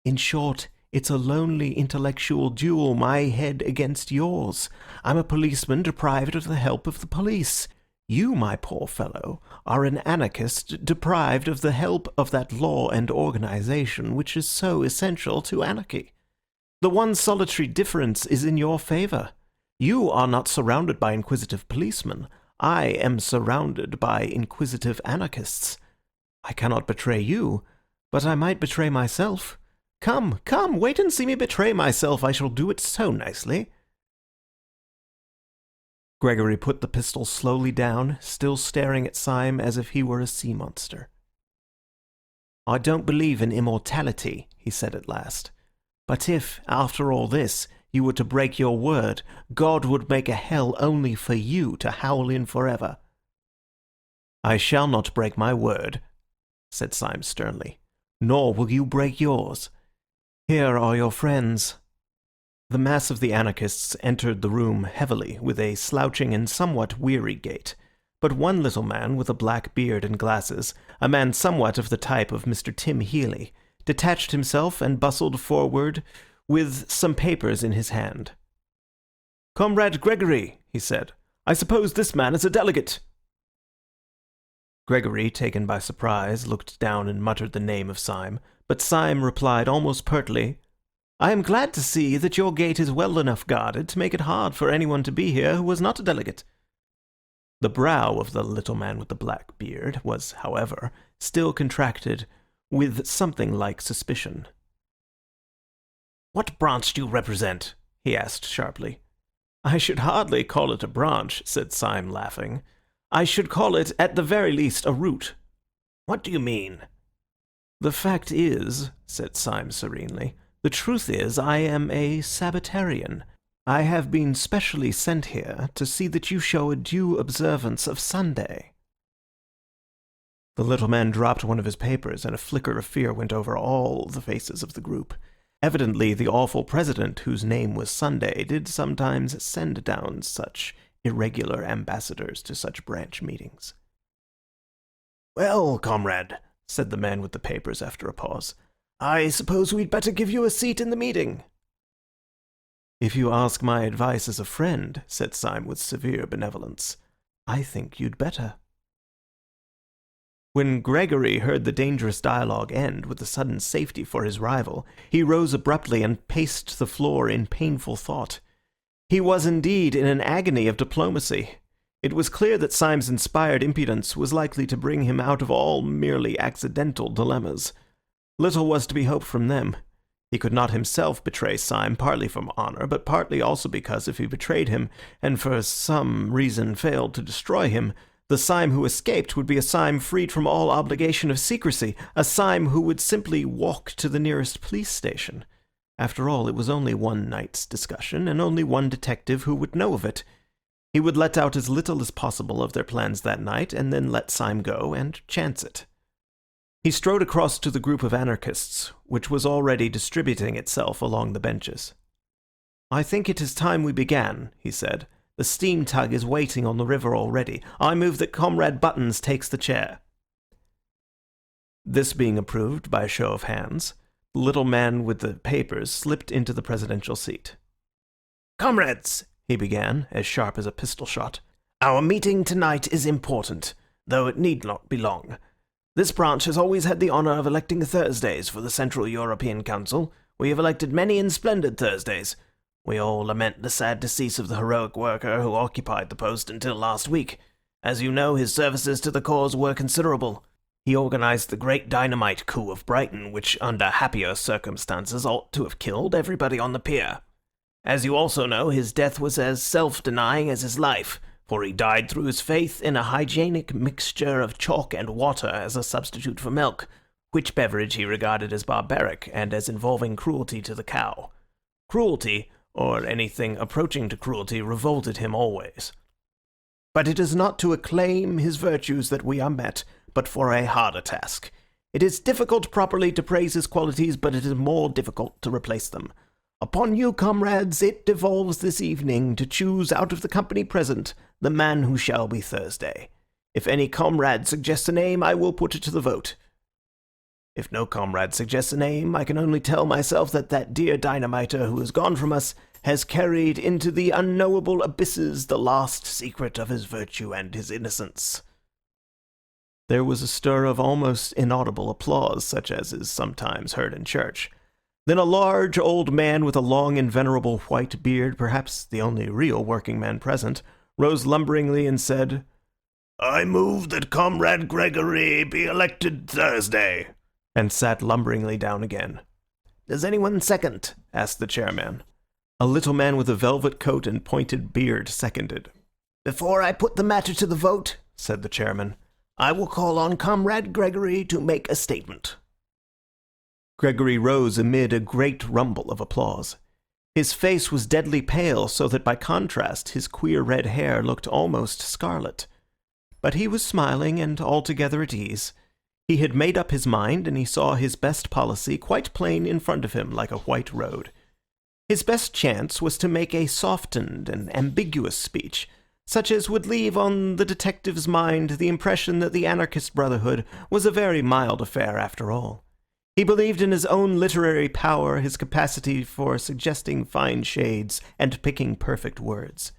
In short, it's a lonely intellectual duel, my head against yours. I'm a policeman deprived of the help of the police. You, my poor fellow, are an anarchist deprived of the help of that law and organization which is so essential to anarchy. The one solitary difference is in your favor. You are not surrounded by inquisitive policemen. I am surrounded by inquisitive anarchists. I cannot betray you, but I might betray myself. Come, come, wait and see me betray myself. I shall do it so nicely." Gregory put the pistol slowly down, still staring at Syme as if he were a sea monster. "I don't believe in immortality," he said at last. "But if, after all this, you were to break your word, God would make a hell only for you to howl in forever." "I shall not break my word," said Syme sternly, "nor will you break yours. Here are your friends." The mass of the anarchists entered the room heavily, with a slouching and somewhat weary gait. But one little man with a black beard and glasses, a man somewhat of the type of Mr. Tim Healy, detached himself and bustled forward with some papers in his hand. "Comrade Gregory," he said, "I suppose this man is a delegate." Gregory, taken by surprise, looked down and muttered the name of Syme, but Syme replied almost pertly, "I am glad to see that your gate is well enough guarded to make it hard for anyone to be here who was not a delegate." The brow of the little man with the black beard was, however, still contracted with something like suspicion. "What branch do you represent?" he asked sharply. "I should hardly call it a branch," said Syme, laughing. "I should call it, at the very least, a root." "What do you mean?" "The fact is," said Syme serenely, "the truth is I am a Sabbatarian. I have been specially sent here to see that you show a due observance of Sunday." The little man dropped one of his papers, and a flicker of fear went over all the faces of the group. Evidently the awful president, whose name was Sunday, did sometimes send down such irregular ambassadors to such branch meetings. "Well, comrade," said the man with the papers after a pause, "I suppose we'd better give you a seat in the meeting." "If you ask my advice as a friend," said Syme with severe benevolence, "I think you'd better." When Gregory heard the dangerous dialogue end with a sudden safety for his rival, he rose abruptly and paced the floor in painful thought. He was indeed in an agony of diplomacy. It was clear that Syme's inspired impudence was likely to bring him out of all merely accidental dilemmas. Little was to be hoped from them. He could not himself betray Syme, partly from honor, but partly also because if he betrayed him, and for some reason failed to destroy him, the Syme who escaped would be a Syme freed from all obligation of secrecy, a Syme who would simply walk to the nearest police station. After all, it was only one night's discussion, and only one detective who would know of it. He would let out as little as possible of their plans that night, and then let Syme go and chance it. He strode across to the group of anarchists, which was already distributing itself along the benches. "I think it is time we began," he said. "The steam tug is waiting on the river already. I move that Comrade Buttons takes the chair." This being approved by a show of hands, the little man with the papers slipped into the presidential seat. "Comrades," he began, as sharp as a pistol shot, "our meeting tonight is important, though it need not be long. This branch has always had the honour of electing Thursdays for the Central European Council. We have elected many and splendid Thursdays. We all lament the sad decease of the heroic worker who occupied the post until last week. As you know, his services to the cause were considerable. He organized the great dynamite coup of Brighton, which under happier circumstances ought to have killed everybody on the pier. As you also know, his death was as self-denying as his life, for he died through his faith in a hygienic mixture of chalk and water as a substitute for milk, which beverage he regarded as barbaric and as involving cruelty to the cow. Cruelty, or anything approaching to cruelty, revolted him always. But it is not to acclaim his virtues that we are met, but for a harder task. It is difficult properly to praise his qualities, but it is more difficult to replace them. Upon you, comrades, it devolves this evening to choose out of the company present the man who shall be Thursday. If any comrade suggests a name, I will put it to the vote. If no comrade suggests a name, I can only tell myself that that dear dynamiter who has gone from us has carried into the unknowable abysses the last secret of his virtue and his innocence." There was a stir of almost inaudible applause, such as is sometimes heard in church. Then a large old man with a long and venerable white beard, perhaps the only real working man present, rose lumberingly and said, "I move that Comrade Gregory be elected Thursday," and sat lumberingly down again. "Does anyone second?" asked the chairman. A little man with a velvet coat and pointed beard seconded. "Before I put the matter to the vote," said the chairman, "I will call on Comrade Gregory to make a statement." Gregory rose amid a great rumble of applause. His face was deadly pale, so that by contrast his queer red hair looked almost scarlet. But he was smiling and altogether at ease. He had made up his mind, and he saw his best policy quite plain in front of him like a white road. His best chance was to make a softened and ambiguous speech, such as would leave on the detective's mind the impression that the anarchist brotherhood was a very mild affair after all. He believed in his own literary power, his capacity for suggesting fine shades and picking perfect words.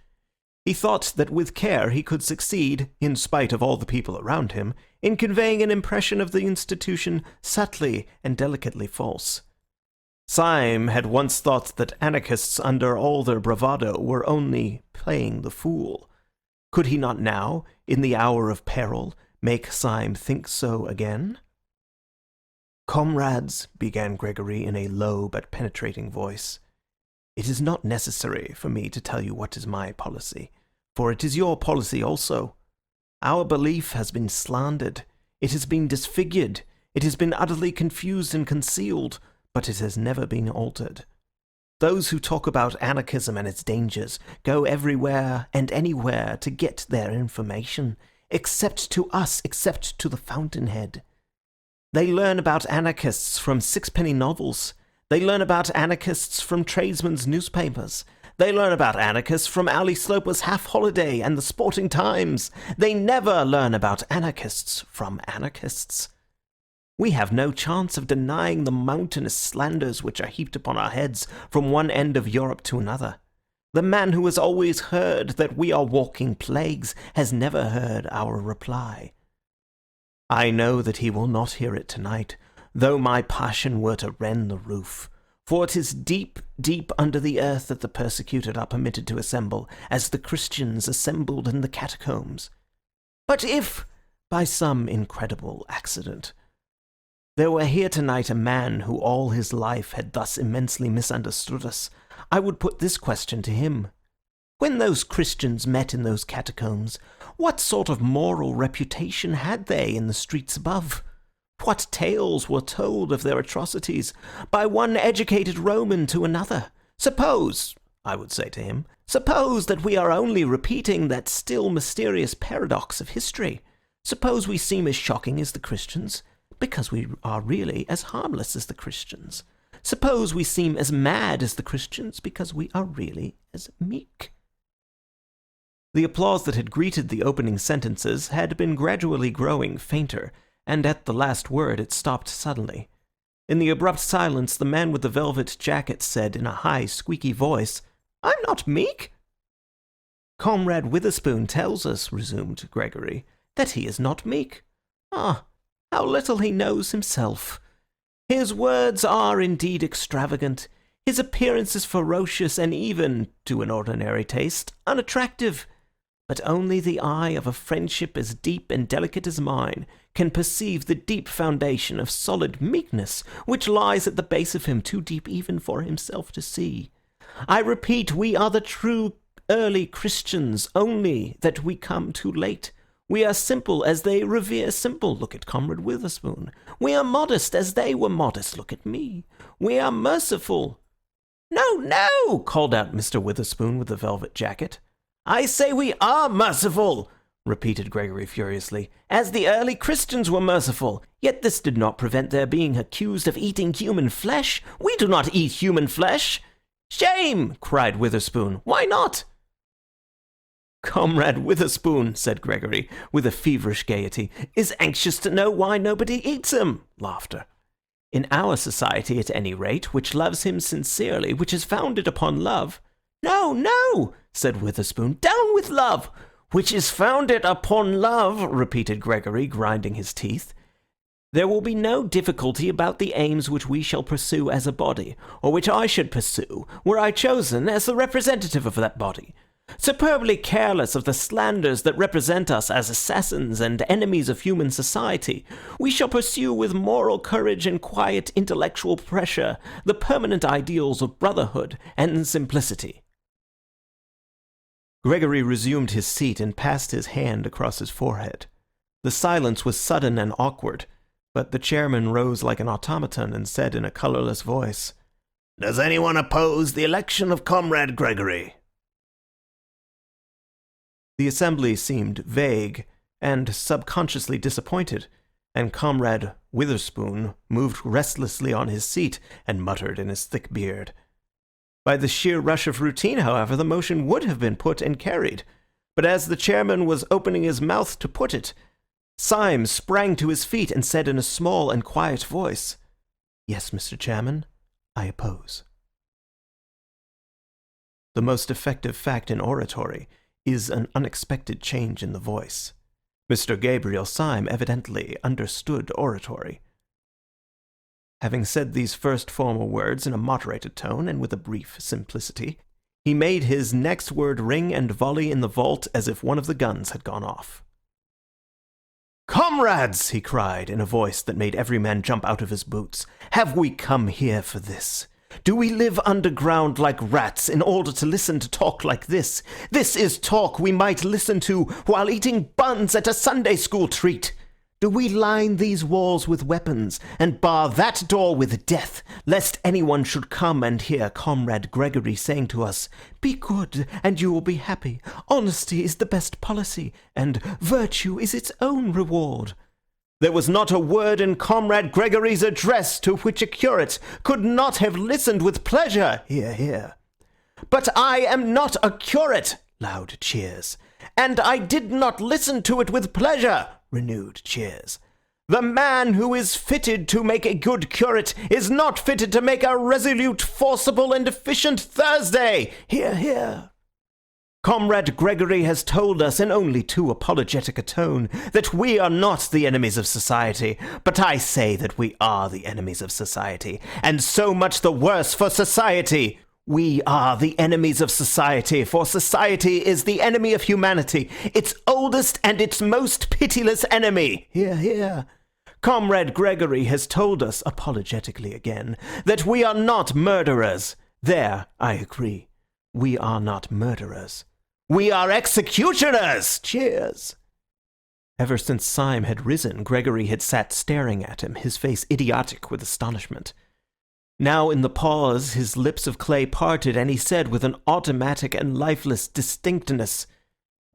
He thought that with care he could succeed, in spite of all the people around him, in conveying an impression of the institution subtly and delicately false. Syme had once thought that anarchists, under all their bravado, were only playing the fool. Could he not now, in the hour of peril, make Syme think so again? "Comrades," began Gregory in a low but penetrating voice, "it is not necessary for me to tell you what is my policy, for it is your policy also. Our belief has been slandered, it has been disfigured, it has been utterly confused and concealed, but it has never been altered. Those who talk about anarchism and its dangers go everywhere and anywhere to get their information, except to us, except to the fountainhead. They learn about anarchists from sixpenny novels. They learn about anarchists from tradesmen's newspapers. They learn about anarchists from Ali Sloper's Half Holiday and the Sporting Times. They never learn about anarchists from anarchists. We have no chance of denying the mountainous slanders which are heaped upon our heads from one end of Europe to another. The man who has always heard that we are walking plagues has never heard our reply. I know that he will not hear it tonight, though my passion were to rend the roof. For it is deep, deep under the earth that the persecuted are permitted to assemble, as the Christians assembled in the catacombs. But if, by some incredible accident, there were here tonight a man who all his life had thus immensely misunderstood us, I would put this question to him. When those Christians met in those catacombs, what sort of moral reputation had they in the streets above? What tales were told of their atrocities by one educated Roman to another? Suppose, I would say to him, suppose that we are only repeating that still mysterious paradox of history. Suppose we seem as shocking as the Christians, because we are really as harmless as the Christians. Suppose we seem as mad as the Christians, because we are really as meek. The applause that had greeted the opening sentences had been gradually growing fainter, and at the last word it stopped suddenly. In the abrupt silence, the man with the velvet jacket said in a high, squeaky voice, "I'm not meek." "Comrade Witherspoon tells us," resumed Gregory, "that he is not meek. Ah, how little he knows himself. His words are indeed extravagant. His appearance is ferocious and even, to an ordinary taste, unattractive. But only the eye of a friendship as deep and delicate as mine can perceive the deep foundation of solid meekness which lies at the base of him, too deep even for himself to see. I repeat, we are the true early Christians, only that we come too late. We are simple as they revere simple. Look at Comrade Witherspoon. We are modest as they were modest. Look at me. We are merciful. No, no, called out Mr. Witherspoon with the velvet jacket. I say we are merciful, repeated Gregory furiously, as the early Christians were merciful. Yet this did not prevent their being accused of eating human flesh. We do not eat human flesh. Shame, cried Witherspoon. Why not? Comrade Witherspoon, said Gregory, with a feverish gaiety, is anxious to know why nobody eats him. Laughter. In our society, at any rate, which loves him sincerely, which is founded upon love. No, no, said Witherspoon, down with love. Which is founded upon love, repeated Gregory, grinding his teeth. There will be no difficulty about the aims which we shall pursue as a body, or which I should pursue, were I chosen as the representative of that body. Superbly careless of the slanders that represent us as assassins and enemies of human society, we shall pursue with moral courage and quiet intellectual pressure the permanent ideals of brotherhood and simplicity. Gregory resumed his seat and passed his hand across his forehead. The silence was sudden and awkward, but the chairman rose like an automaton and said in a colourless voice, "Does anyone oppose the election of Comrade Gregory?" The assembly seemed vague and subconsciously disappointed, and Comrade Witherspoon moved restlessly on his seat and muttered in his thick beard. By the sheer rush of routine, however, the motion would have been put and carried, but as the chairman was opening his mouth to put it, Syme sprang to his feet and said in a small and quiet voice, "Yes, Mr. Chairman, I oppose." The most effective fact in oratory is an unexpected change in the voice. Mr. Gabriel Syme evidently understood oratory. Having said these first formal words in a moderated tone and with a brief simplicity, he made his next word ring and volley in the vault as if one of the guns had gone off. "Comrades," he cried in a voice that made every man jump out of his boots, "have we come here for this? Do we live underground like rats in order to listen to talk like this? This is talk we might listen to while eating buns at a Sunday school treat. Do we line these walls with weapons and bar that door with death, lest anyone should come and hear Comrade Gregory saying to us, 'Be good and you will be happy. Honesty is the best policy, and virtue is its own reward'? There was not a word in Comrade Gregory's address to which a curate could not have listened with pleasure. Hear, hear. But I am not a curate. Loud cheers. And I did not listen to it with pleasure. Renewed cheers. The man who is fitted to make a good curate is not fitted to make a resolute, forcible, and efficient Thursday. Hear, hear. Comrade Gregory has told us in only too apologetic a tone that we are not the enemies of society, but I say that we are the enemies of society, and so much the worse for society. We are the enemies of society, for society is the enemy of humanity, its oldest and its most pitiless enemy. Hear, hear. Comrade Gregory has told us, apologetically again, that we are not murderers. There, I agree. We are not murderers. We are executioners! Cheers! Ever since Syme had risen, Gregory had sat staring at him, his face idiotic with astonishment. Now in the pause, his lips of clay parted, and he said with an automatic and lifeless distinctness,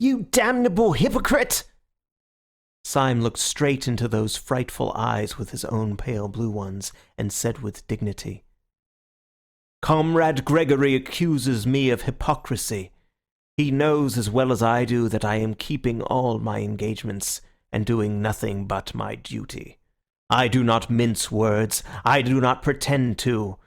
"You damnable hypocrite!" Syme looked straight into those frightful eyes with his own pale blue ones, and said with dignity, "Comrade Gregory accuses me of hypocrisy. He knows as well as I do that I am keeping all my engagements and doing nothing but my duty. I do not mince words. I do not pretend to.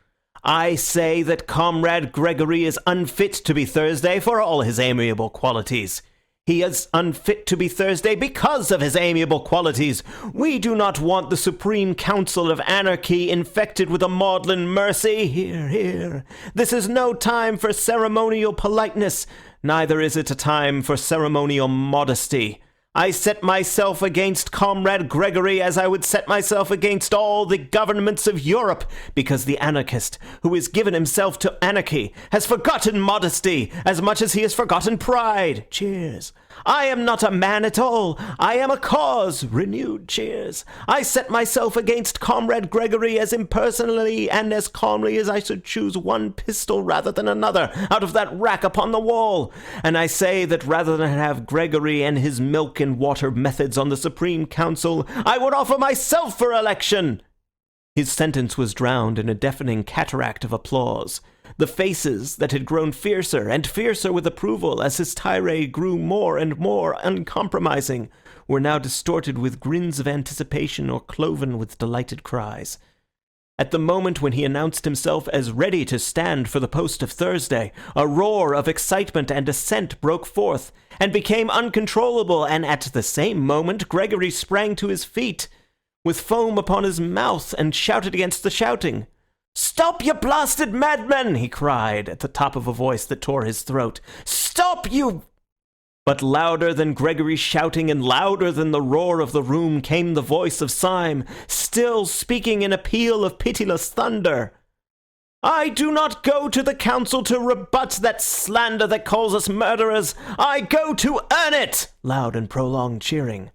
I say that Comrade Gregory is unfit to be Thursday for all his amiable qualities. He is unfit to be Thursday because of his amiable qualities. We do not want the Supreme Council of Anarchy infected with a maudlin mercy. Hear, hear. This is no time for ceremonial politeness, neither is it a time for ceremonial modesty. I set myself against Comrade Gregory as I would set myself against all the governments of Europe, because the anarchist, who has given himself to anarchy, has forgotten modesty as much as he has forgotten pride. Cheers. I am not a man at all. I am a cause. Renewed cheers. I set myself against Comrade Gregory as impersonally and as calmly as I should choose one pistol rather than another out of that rack upon the wall. And I say that rather than have Gregory and his milk and water methods on the Supreme Council, I would offer myself for election. His sentence was drowned in a deafening cataract of applause. The faces that had grown fiercer and fiercer with approval as his tirade grew more and more uncompromising were now distorted with grins of anticipation or cloven with delighted cries. At the moment when he announced himself as ready to stand for the post of Thursday, a roar of excitement and assent broke forth and became uncontrollable, and at the same moment Gregory sprang to his feet with foam upon his mouth and shouted against the shouting. "Stop, you blasted madmen!" he cried at the top of a voice that tore his throat. "Stop, you—" But louder than Gregory's shouting and louder than the roar of the room came the voice of Syme, still speaking in a peal of pitiless thunder. "I do not go to the council to rebut that slander that calls us murderers. I go to earn it!" Loud and prolonged cheering.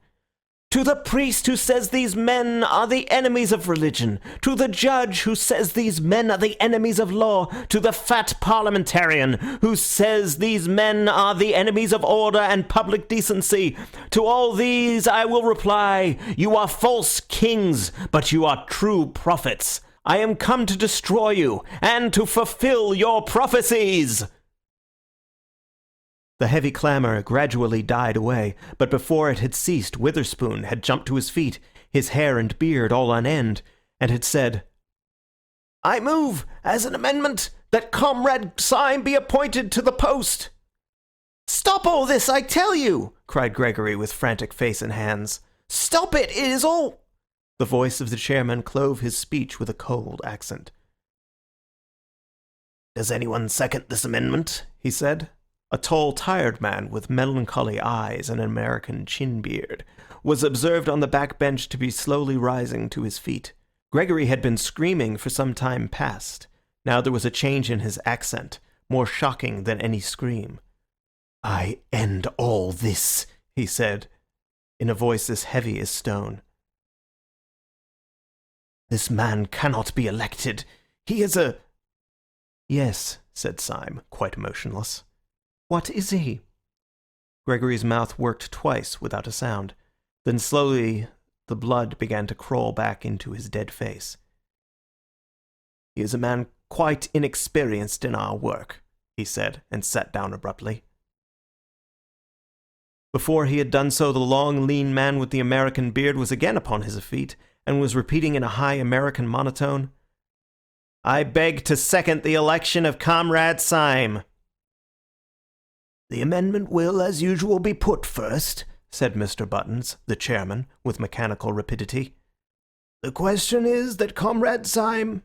"To the priest who says these men are the enemies of religion, to the judge who says these men are the enemies of law, to the fat parliamentarian who says these men are the enemies of order and public decency, to all these I will reply, you are false kings, but you are true prophets. I am come to destroy you and to fulfill your prophecies." The heavy clamour gradually died away, but before it had ceased, Witherspoon had jumped to his feet, his hair and beard all on end, and had said, "I move, as an amendment, that Comrade Syme be appointed to the post." "Stop all this, I tell you!" cried Gregory with frantic face and hands. "Stop it, it is all—" The voice of the chairman clove his speech with a cold accent. "Does anyone second this amendment?" he said. A tall, tired man with melancholy eyes and an American chin-beard was observed on the back bench to be slowly rising to his feet. Gregory had been screaming for some time past. Now there was a change in his accent, more shocking than any scream. "I end all this," he said, in a voice as heavy as stone. "This man cannot be elected. He is a—" "Yes," said Syme, quite motionless. "What is he?" Gregory's mouth worked twice without a sound. Then slowly the blood began to crawl back into his dead face. "He is a man quite inexperienced in our work," he said, and sat down abruptly. Before he had done so, the long, lean man with the American beard was again upon his feet, and was repeating in a high American monotone, "I beg to second the election of Comrade Syme." "The amendment will, as usual, be put first," said Mr. Buttons, the chairman, with mechanical rapidity. "The question is that Comrade Syme—"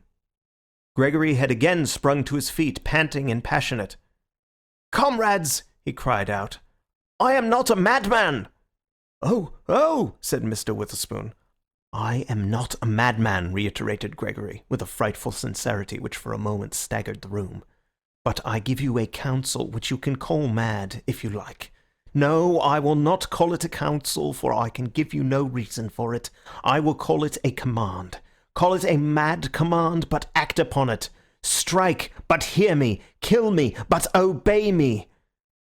Gregory had again sprung to his feet, panting and passionate. "Comrades!" he cried out. "I am not a madman!" "Oh, oh!" said Mr. Witherspoon. "I am not a madman," reiterated Gregory, with a frightful sincerity which for a moment staggered the room. "But I give you a counsel which you can call mad, if you like. No, I will not call it a counsel, for I can give you no reason for it. I will call it a command. Call it a mad command, but act upon it. Strike, but hear me. Kill me, but obey me.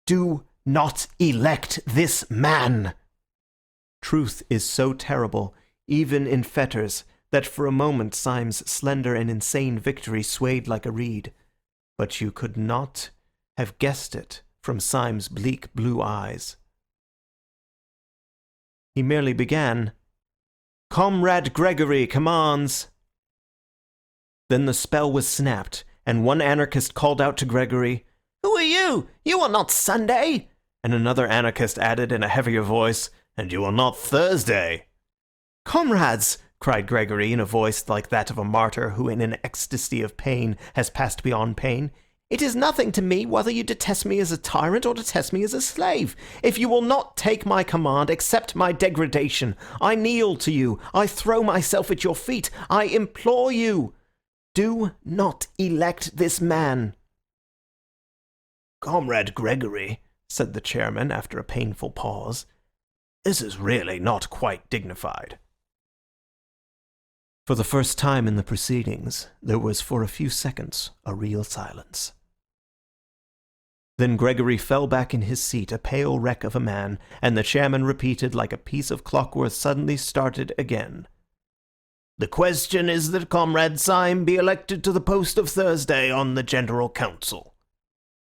Do not elect this man." Truth is so terrible, even in fetters, that for a moment Syme's slender and insane victory swayed like a reed. But you could not have guessed it from Syme's bleak blue eyes. He merely began, "Comrade Gregory commands." Then the spell was snapped, and one anarchist called out to Gregory, "Who are you? You are not Sunday." And another anarchist added in a heavier voice, "And you will not Thursday." "Comrades!" cried Gregory in a voice like that of a martyr who in an ecstasy of pain has passed beyond pain. "It is nothing to me whether you detest me as a tyrant or detest me as a slave. If you will not take my command, accept my degradation. I kneel to you. I throw myself at your feet. I implore you. Do not elect this man." "Comrade Gregory," said the chairman after a painful pause, "this is really not quite dignified." For the first time in the proceedings, there was for a few seconds a real silence. Then Gregory fell back in his seat, a pale wreck of a man, and the chairman repeated like a piece of clockwork suddenly started again. "The question is that Comrade Syme be elected to the post of Thursday on the General Council."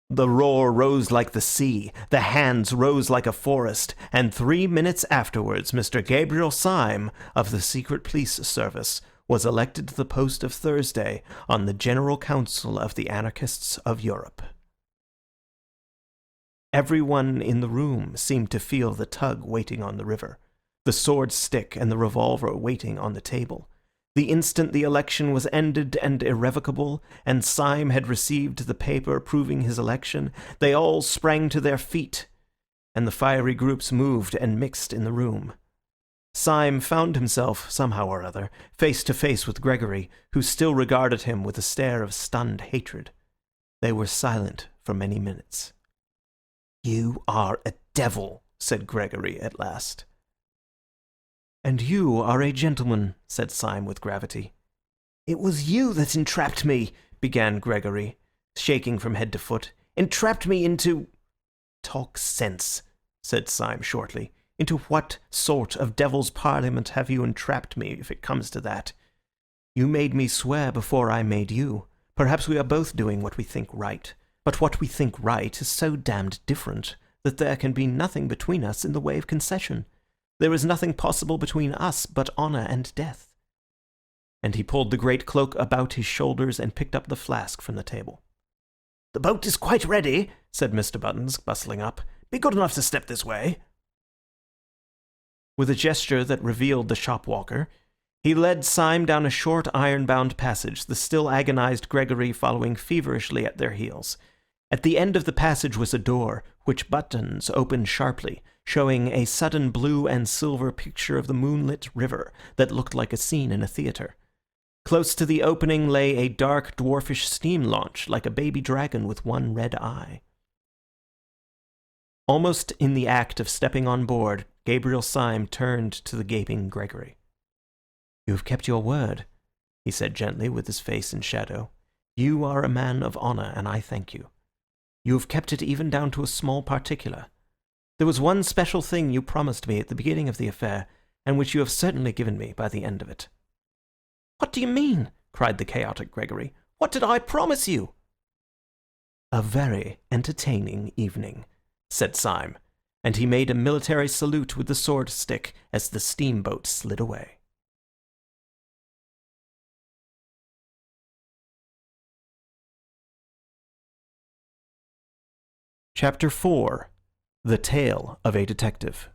The roar rose like the sea, the hands rose like a forest, and 3 minutes afterwards Mr. Gabriel Syme, of the Secret Police Service, was elected to the post of Thursday on the General Council of the Anarchists of Europe. Everyone in the room seemed to feel the tug waiting on the river, the sword stick and the revolver waiting on the table. The instant the election was ended and irrevocable, and Syme had received the paper proving his election, they all sprang to their feet, and the fiery groups moved and mixed in the room. Syme found himself, somehow or other, face to face with Gregory, who still regarded him with a stare of stunned hatred. They were silent for many minutes. "You are a devil," said Gregory at last. "And you are a gentleman," said Syme with gravity. "It was you that entrapped me," began Gregory, shaking from head to foot. "Entrapped me into—" "Talk sense," said Syme shortly. "Into what sort of devil's parliament have you entrapped me, if it comes to that? You made me swear before I made you. Perhaps we are both doing what we think right. But what we think right is so damned different that there can be nothing between us in the way of concession. There is nothing possible between us but honour and death." And he pulled the great cloak about his shoulders and picked up the flask from the table. "The boat is quite ready," said Mr. Buttons, bustling up. "Be good enough to step this way." With a gesture that revealed the shopwalker, he led Syme down a short iron-bound passage, the still agonized Gregory following feverishly at their heels. At the end of the passage was a door, which Buttons opened sharply, showing a sudden blue and silver picture of the moonlit river that looked like a scene in a theatre. Close to the opening lay a dark, dwarfish steam launch, like a baby dragon with one red eye. Almost in the act of stepping on board, Gabriel Syme turned to the gaping Gregory. "You have kept your word," he said gently, with his face in shadow. "You are a man of honour, and I thank you. You have kept it even down to a small particular. There was one special thing you promised me at the beginning of the affair, and which you have certainly given me by the end of it." "What do you mean?" cried the chaotic Gregory. "What did I promise you?" "A very entertaining evening," said Syme, and he made a military salute with the sword stick as the steamboat slid away. Chapter 4. The Tale of a Detective.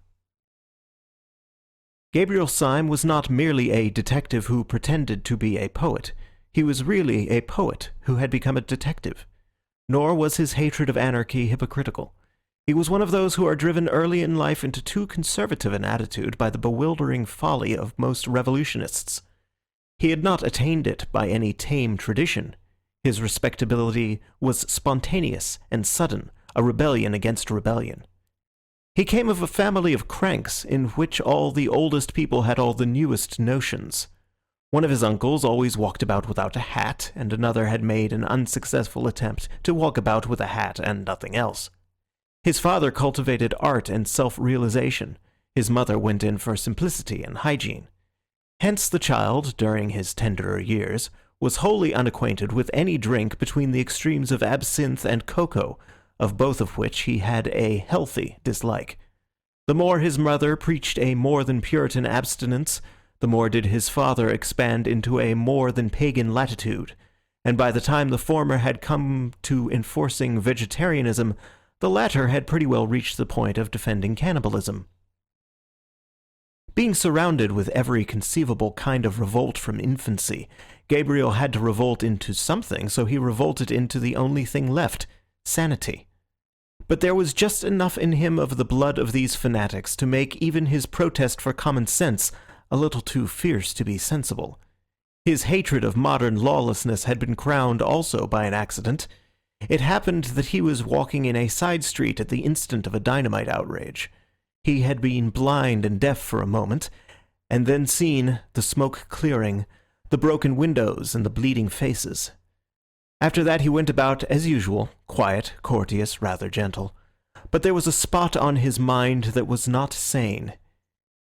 Gabriel Syme was not merely a detective who pretended to be a poet. He was really a poet who had become a detective. Nor was his hatred of anarchy hypocritical. He was one of those who are driven early in life into too conservative an attitude by the bewildering folly of most revolutionists. He had not attained it by any tame tradition. His respectability was spontaneous and sudden, a rebellion against rebellion. He came of a family of cranks in which all the oldest people had all the newest notions. One of his uncles always walked about without a hat, and another had made an unsuccessful attempt to walk about with a hat and nothing else. His father cultivated art and self-realization. His mother went in for simplicity and hygiene. Hence the child, during his tenderer years, was wholly unacquainted with any drink between the extremes of absinthe and cocoa, of both of which he had a healthy dislike. The more his mother preached a more than Puritan abstinence, the more did his father expand into a more than pagan latitude, and by the time the former had come to enforcing vegetarianism, The latter had pretty well reached the point of defending cannibalism. Being surrounded with every conceivable kind of revolt from infancy, Gabriel had to revolt into something, so he revolted into the only thing left, sanity. But there was just enough in him of the blood of these fanatics to make even his protest for common sense a little too fierce to be sensible. His hatred of modern lawlessness had been crowned also by an accident. It happened that he was walking in a side street at the instant of a dynamite outrage. He had been blind and deaf for a moment, and then seen the smoke clearing, the broken windows and the bleeding faces. After that he went about as usual, quiet, courteous, rather gentle. But there was a spot on his mind that was not sane.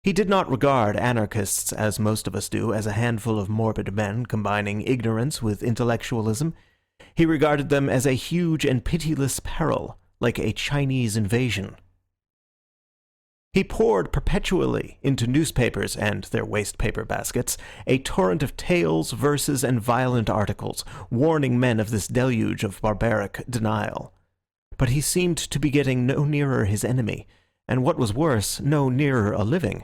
He did not regard anarchists, as most of us do, as a handful of morbid men combining ignorance with intellectualism. He regarded them as a huge and pitiless peril, like a Chinese invasion. He poured perpetually into newspapers and their waste paper baskets a torrent of tales, verses, and violent articles, warning men of this deluge of barbaric denial. But he seemed to be getting no nearer his enemy, and what was worse, no nearer a living.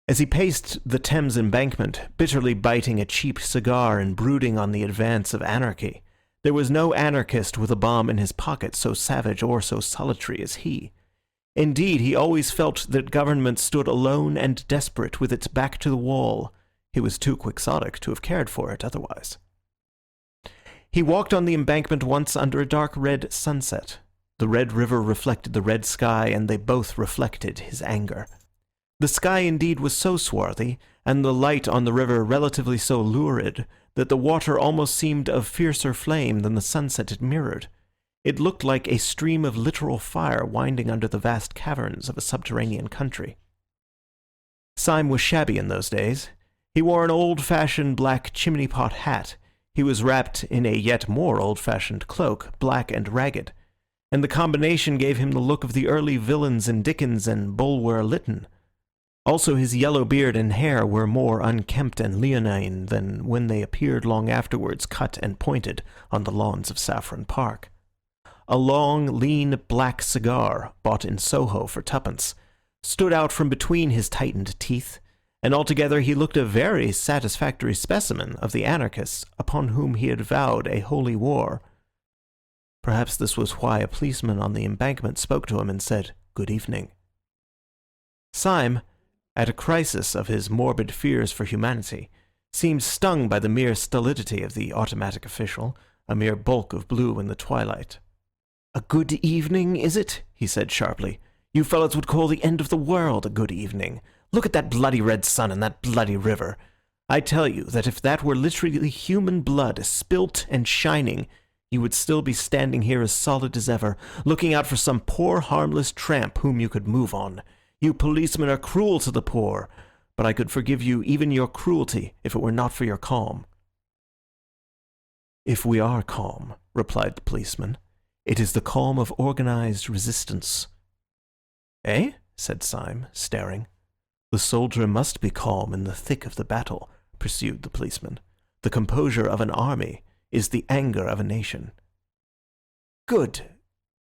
As he paced the Thames embankment, bitterly biting a cheap cigar and brooding on the advance of anarchy, there was no anarchist with a bomb in his pocket so savage or so solitary as he. Indeed, he always felt that government stood alone and desperate with its back to the wall. He was too quixotic to have cared for it otherwise. He walked on the embankment once under a dark red sunset. The red river reflected the red sky, and they both reflected his anger. The sky indeed was so swarthy, and the light on the river relatively so lurid, that the water almost seemed of fiercer flame than the sunset it mirrored. It looked like a stream of literal fire winding under the vast caverns of a subterranean country. Syme was shabby in those days. He wore an old-fashioned black chimney-pot hat. He was wrapped in a yet more old-fashioned cloak, black and ragged, and the combination gave him the look of the early villains in Dickens and Bulwer Lytton. Also his yellow beard and hair were more unkempt and leonine than when they appeared long afterwards cut and pointed on the lawns of Saffron Park. A long, lean, black cigar, bought in Soho for twopence, stood out from between his tightened teeth, and altogether he looked a very satisfactory specimen of the anarchists upon whom he had vowed a holy war. Perhaps this was why a policeman on the embankment spoke to him and said, "Good evening." Syme, at a crisis of his morbid fears for humanity, seemed stung by the mere stolidity of the automatic official, a mere bulk of blue in the twilight. "A good evening, is it?" he said sharply. "You fellows would call the end of the world a good evening. Look at that bloody red sun and that bloody river. I tell you that if that were literally human blood, spilt and shining, you would still be standing here as solid as ever, looking out for some poor harmless tramp whom you could move on. You policemen are cruel to the poor, but I could forgive you even your cruelty if it were not for your calm." "If we are calm," replied the policeman, "it is the calm of organized resistance." "Eh?" said Syme, staring. "The soldier must be calm in the thick of the battle," pursued the policeman. "The composure of an army is the anger of a nation." "Good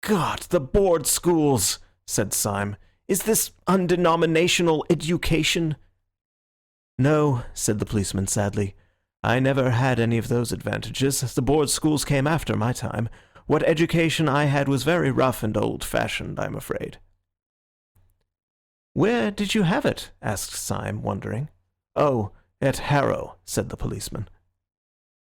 God, the board schools!" said Syme. "Is this undenominational education?" "No," said the policeman sadly. "I never had any of those advantages. The board schools came after my time. What education I had was very rough and old-fashioned, I'm afraid." "Where did you have it?" asked Syme, wondering. "Oh, at Harrow," said the policeman.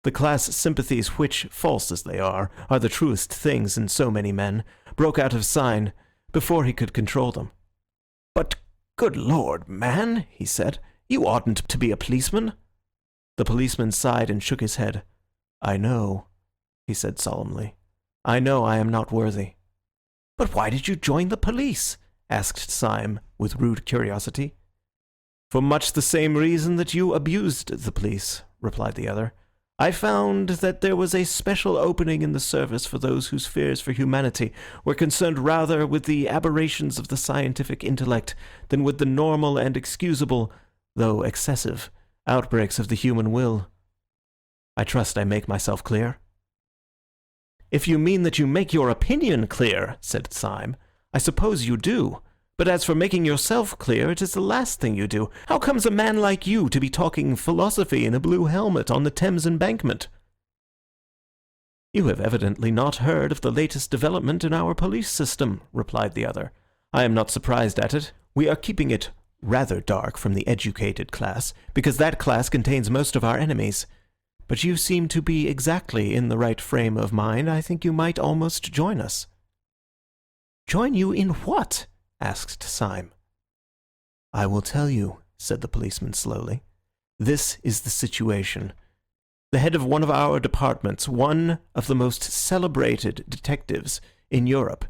The class sympathies which, false as they are the truest things in so many men, broke out of Syme before he could control them. "But, good Lord, man," he said, "you oughtn't to be a policeman." The policeman sighed and shook his head. "I know," he said solemnly. "I know I am not worthy." "But why did you join the police?" asked Syme with rude curiosity. "For much the same reason that you abused the police," replied the other. "I found that there was a special opening in the service for those whose fears for humanity were concerned rather with the aberrations of the scientific intellect than with the normal and excusable, though excessive, outbreaks of the human will. I trust I make myself clear?" If you mean that you make your opinion clear, said Syme, I suppose you do. But as for making yourself clear, it is the last thing you do. How comes a man like you to be talking philosophy in a blue helmet on the Thames Embankment? You have evidently not heard of the latest development in our police system, replied the other. I am not surprised at it. We are keeping it rather dark from the educated class, because that class contains most of our enemies. But you seem to be exactly in the right frame of mind. I think you might almost join us. Join you in what? Asked Syme. I will tell you, said the policeman slowly. This is the situation. The head of one of our departments, one of the most celebrated detectives in Europe,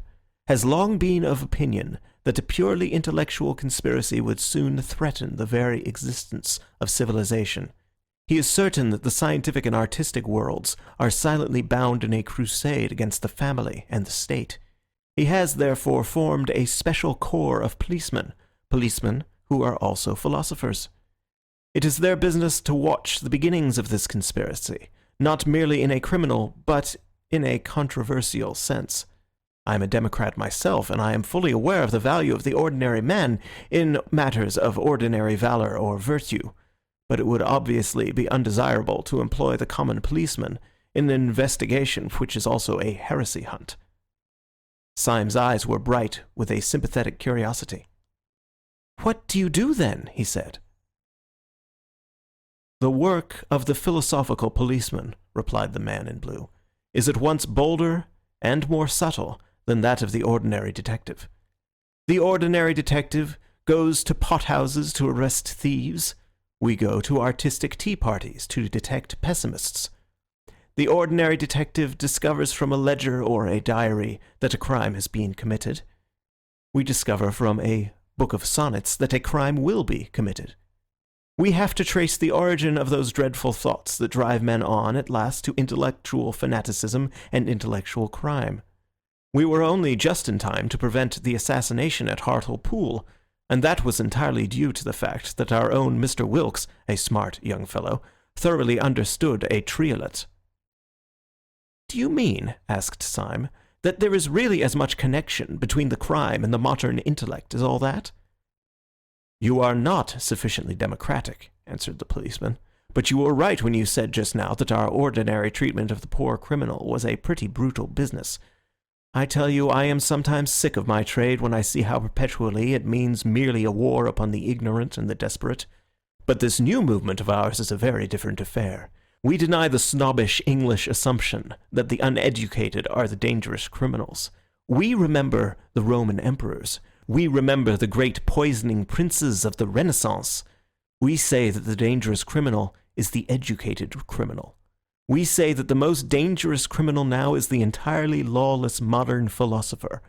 has long been of opinion that a purely intellectual conspiracy would soon threaten the very existence of civilization. He is certain that the scientific and artistic worlds are silently bound in a crusade against the family and the state. He has therefore formed a special corps of policemen who are also philosophers. It is their business to watch the beginnings of this conspiracy, not merely in a criminal, but in a controversial sense. I am a democrat myself, and I am fully aware of the value of the ordinary man in matters of ordinary valor or virtue, but it would obviously be undesirable to employ the common policeman in an investigation which is also a heresy hunt. Syme's eyes were bright with a sympathetic curiosity. What do you do then? He said. The work of the philosophical policeman, replied the man in blue, is at once bolder and more subtle than that of the ordinary detective. The ordinary detective goes to pothouses to arrest thieves. We go to artistic tea parties to detect pessimists. The ordinary detective discovers from a ledger or a diary that a crime has been committed. We discover from a book of sonnets that a crime will be committed. We have to trace the origin of those dreadful thoughts that drive men on at last to intellectual fanaticism and intellectual crime. We were only just in time to prevent the assassination at Hartlepool, and that was entirely due to the fact that our own Mr. Wilkes, a smart young fellow, thoroughly understood a triolet. Do you mean, asked Syme, that there is really as much connection between the crime and the modern intellect as all that? You are not sufficiently democratic, answered the policeman, but you were right when you said just now that our ordinary treatment of the poor criminal was a pretty brutal business. I tell you, I am sometimes sick of my trade when I see how perpetually it means merely a war upon the ignorant and the desperate. But this new movement of ours is a very different affair. We deny the snobbish English assumption that the uneducated are the dangerous criminals. We remember the Roman emperors. We remember the great poisoning princes of the Renaissance. We say that the dangerous criminal is the educated criminal. We say that the most dangerous criminal now is the entirely lawless modern philosopher.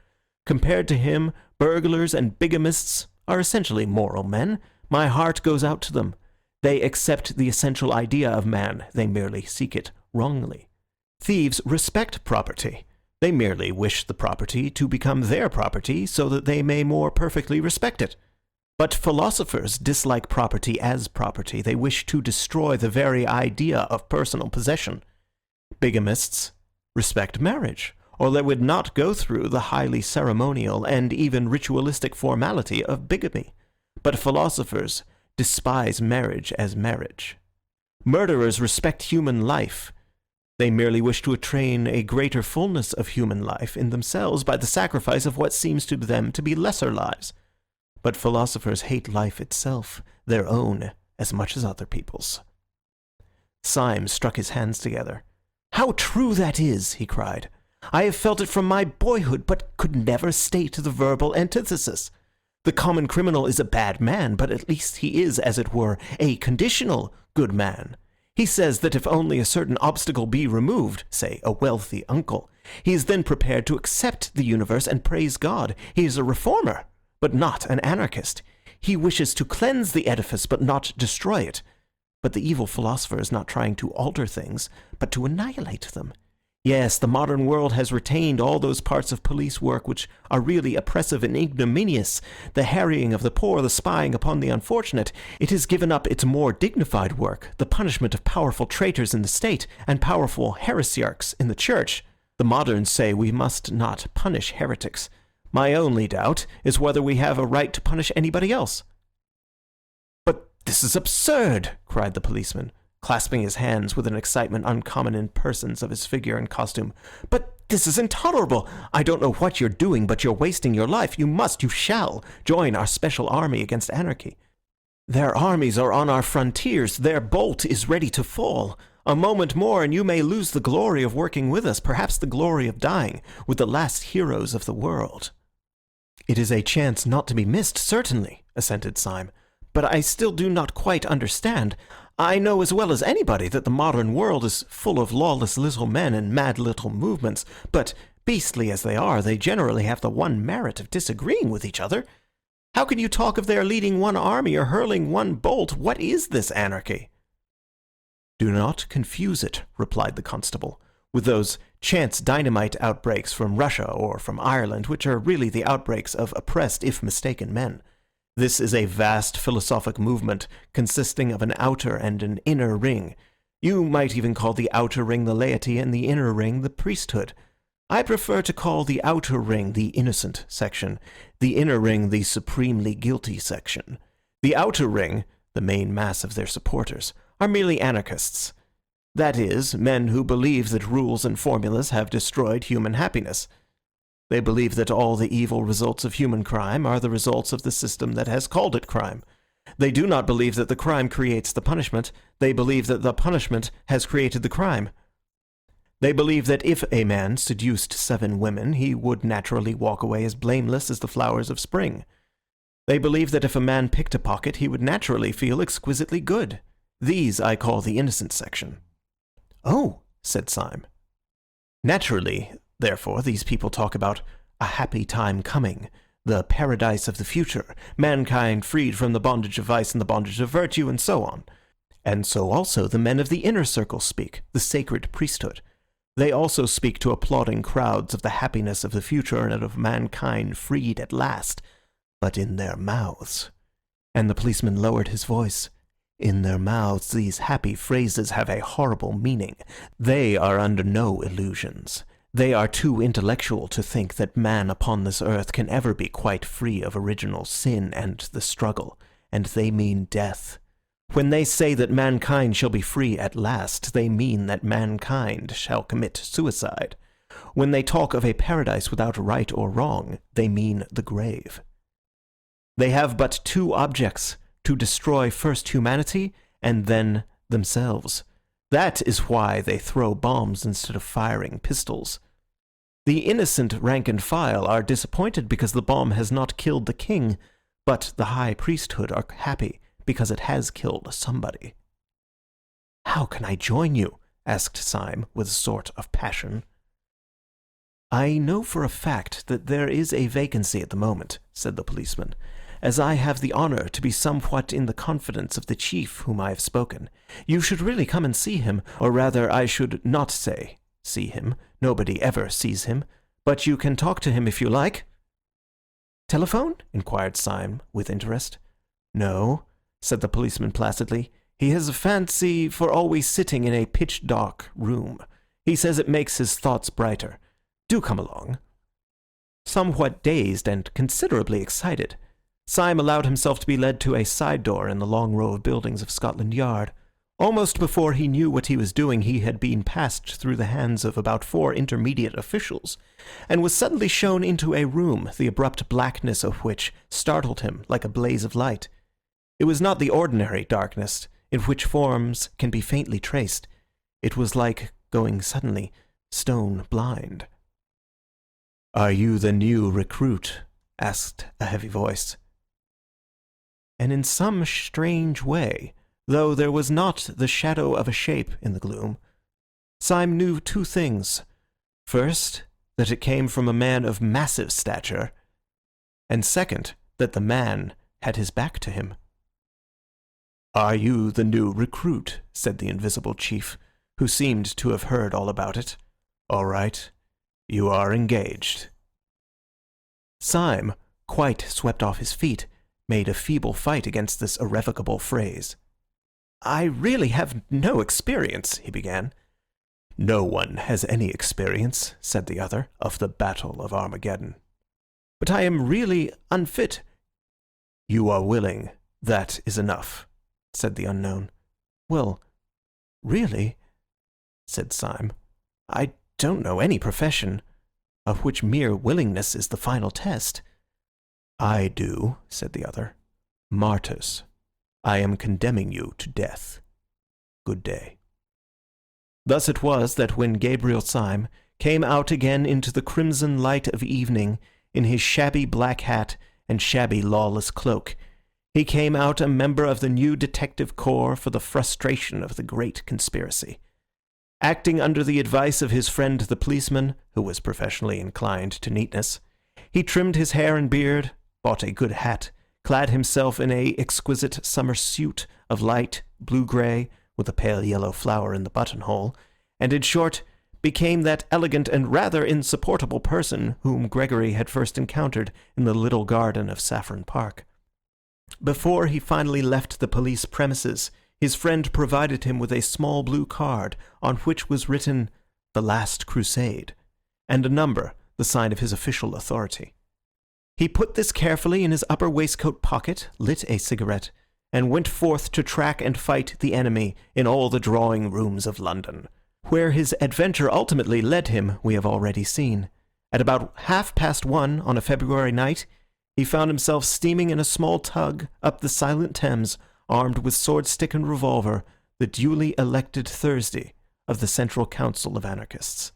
Compared to him, burglars and bigamists are essentially moral men. My heart goes out to them. They accept the essential idea of man. They merely seek it wrongly. Thieves respect property. They merely wish the property to become their property so that they may more perfectly respect it. But philosophers dislike property as property. They wish to destroy the very idea of personal possession. Bigamists respect marriage, or they would not go through the highly ceremonial and even ritualistic formality of bigamy. But philosophers despise marriage as marriage. Murderers respect human life. They merely wish to attain a greater fullness of human life in themselves by the sacrifice of what seems to them to be lesser lives. But philosophers hate life itself, their own, as much as other people's. Syme struck his hands together. How true that is, he cried. I have felt it from my boyhood, but could never state the verbal antithesis. The common criminal is a bad man, but at least he is, as it were, a conditional good man. He says that if only a certain obstacle be removed, say a wealthy uncle, he is then prepared to accept the universe and praise God. He is a reformer, but not an anarchist. He wishes to cleanse the edifice, but not destroy it. But the evil philosopher is not trying to alter things, but to annihilate them. Yes, the modern world has retained all those parts of police work which are really oppressive and ignominious, the harrying of the poor, the spying upon the unfortunate. It has given up its more dignified work, the punishment of powerful traitors in the state and powerful heresiarchs in the church. The moderns say we must not punish heretics. My only doubt is whether we have a right to punish anybody else." "But this is absurd!" cried the policeman, clasping his hands with an excitement uncommon in persons of his figure and costume. "But this is intolerable! I don't know what you're doing, but you're wasting your life. You shall join our special army against anarchy. Their armies are on our frontiers. Their bolt is ready to fall. A moment more, and you may lose the glory of working with us, perhaps the glory of dying with the last heroes of the world." "It is a chance not to be missed, certainly," assented Syme. "But I still do not quite understand. I know as well as anybody that the modern world is full of lawless little men and mad little movements, but beastly as they are, they generally have the one merit of disagreeing with each other. How can you talk of their leading one army or hurling one bolt? What is this anarchy?" "Do not confuse it," replied the constable, "with those chance dynamite outbreaks from Russia or from Ireland, which are really the outbreaks of oppressed, if mistaken, men. This is a vast philosophic movement consisting of an outer and an inner ring. You might even call the outer ring the laity and the inner ring the priesthood. I prefer to call the outer ring the innocent section, the inner ring the supremely guilty section. The outer ring, the main mass of their supporters, are merely anarchists. That is, men who believe that rules and formulas have destroyed human happiness. They believe that all the evil results of human crime are the results of the system that has called it crime. They do not believe that the crime creates the punishment. They believe that the punishment has created the crime. They believe that if a man seduced 7 women, he would naturally walk away as blameless as the flowers of spring. They believe that if a man picked a pocket, he would naturally feel exquisitely good. These I call the innocent section." "Oh," said Syme. "Naturally, therefore, these people talk about a happy time coming, the paradise of the future, mankind freed from the bondage of vice and the bondage of virtue, and so on. And so also the men of the inner circle speak, the sacred priesthood. They also speak to applauding crowds of the happiness of the future and of mankind freed at last, but in their mouths." And the policeman lowered his voice. "In their mouths these happy phrases have a horrible meaning. They are under no illusions. They are too intellectual to think that man upon this earth can ever be quite free of original sin and the struggle, and they mean death. When they say that mankind shall be free at last, they mean that mankind shall commit suicide. When they talk of a paradise without right or wrong, they mean the grave. They have but 2 objects, to destroy first humanity and then themselves. That is why they throw bombs instead of firing pistols. The innocent rank and file are disappointed because the bomb has not killed the king, but the high priesthood are happy because it has killed somebody." "How can I join you?" asked Syme with a sort of passion. "I know for a fact that there is a vacancy at the moment," said the policeman. "As I have the honor to be somewhat in the confidence of the chief whom I have spoken, you should really come and see him, or rather I should not say see him. Nobody ever sees him. But you can talk to him if you like." "Telephone?" inquired Syme with interest. "No," said the policeman placidly. "He has a fancy for always sitting in a pitch-dark room. He says it makes his thoughts brighter. Do come along." Somewhat dazed and considerably excited, Syme allowed himself to be led to a side door in the long row of buildings of Scotland Yard. Almost before he knew what he was doing, he had been passed through the hands of about 4 intermediate officials, and was suddenly shown into a room, the abrupt blackness of which startled him like a blaze of light. It was not the ordinary darkness, in which forms can be faintly traced. It was like going suddenly stone blind. "Are you the new recruit?" asked a heavy voice. And in some strange way, though there was not the shadow of a shape in the gloom, Syme knew 2 things. First, that it came from a man of massive stature, and second, that the man had his back to him. "Are you the new recruit?" said the invisible chief, who seemed to have heard all about it. "All right. You are engaged." Syme, quite swept off his feet, made a feeble fight against this irrevocable phrase. "I really have no experience," he began. "No one has any experience," said the other, "of the Battle of Armageddon." "But I am really unfit." "You are willing. That is enough," said the unknown. "Well, really," said Syme, "I don't know any profession of which mere willingness is the final test." "I do," said the other. "Martyrs. I am condemning you to death. Good day." Thus it was that when Gabriel Syme came out again into the crimson light of evening in his shabby black hat and shabby lawless cloak, he came out a member of the new detective corps for the frustration of the great conspiracy. Acting under the advice of his friend the policeman, who was professionally inclined to neatness, he trimmed his hair and beard, bought a good hat, clad himself in a exquisite summer suit of light blue-grey, with a pale yellow flower in the buttonhole, and in short, became that elegant and rather insupportable person whom Gregory had first encountered in the little garden of Saffron Park. Before he finally left the police premises, his friend provided him with a small blue card on which was written "The Last Crusade," and a number, the sign of his official authority. He put this carefully in his upper waistcoat pocket, lit a cigarette, and went forth to track and fight the enemy in all the drawing-rooms of London. Where his adventure ultimately led him, we have already seen. At about 1:30 on a February night, he found himself steaming in a small tug up the silent Thames, armed with sword stick and revolver, the duly elected Thursday of the Central Council of Anarchists.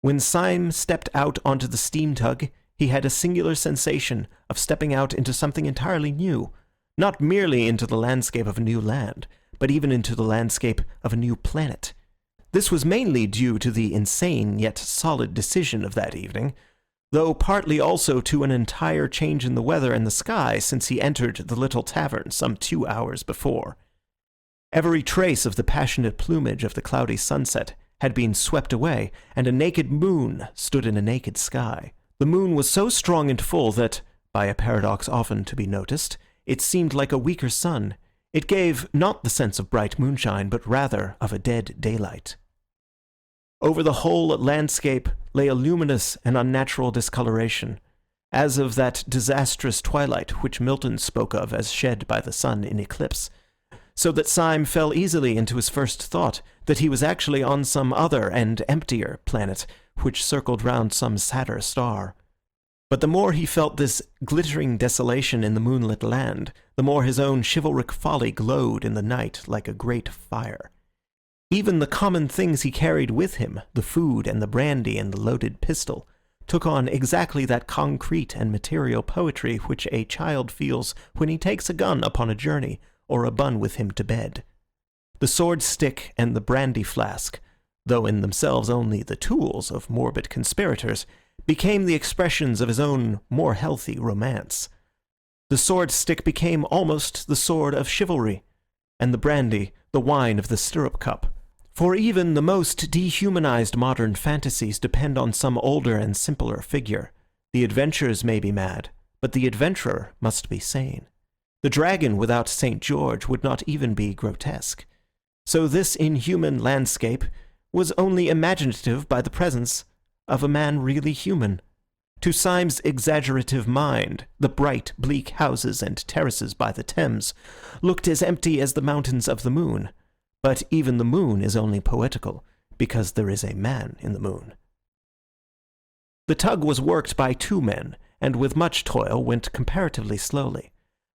When Syme stepped out onto the steam tug, he had a singular sensation of stepping out into something entirely new, not merely into the landscape of a new land, but even into the landscape of a new planet. This was mainly due to the insane yet solid decision of that evening, though partly also to an entire change in the weather and the sky since he entered the little tavern some 2 hours before. Every trace of the passionate plumage of the cloudy sunset had been swept away, and a naked moon stood in a naked sky. The moon was so strong and full that, by a paradox often to be noticed, it seemed like a weaker sun. It gave not the sense of bright moonshine, but rather of a dead daylight. Over the whole landscape lay a luminous and unnatural discoloration, as of that disastrous twilight which Milton spoke of as shed by the sun in eclipse, so that Syme fell easily into his first thought that he was actually on some other and emptier planet which circled round some sadder star. But the more he felt this glittering desolation in the moonlit land, the more his own chivalric folly glowed in the night like a great fire. Even the common things he carried with him, the food and the brandy and the loaded pistol, took on exactly that concrete and material poetry which a child feels when he takes a gun upon a journey or a bun with him to bed. The sword stick and the brandy flask, though in themselves only the tools of morbid conspirators, became the expressions of his own more healthy romance. The sword stick became almost the sword of chivalry, and the brandy the wine of the stirrup cup. For even the most dehumanized modern fantasies depend on some older and simpler figure. The adventures may be mad, but the adventurer must be sane. The dragon without St. George would not even be grotesque. So this inhuman landscape was only imaginative by the presence of a man really human. To Syme's exaggerative mind, the bright, bleak houses and terraces by the Thames looked as empty as the mountains of the moon. But even the moon is only poetical, because there is a man in the moon. The tug was worked by 2 men, and with much toil went comparatively slowly.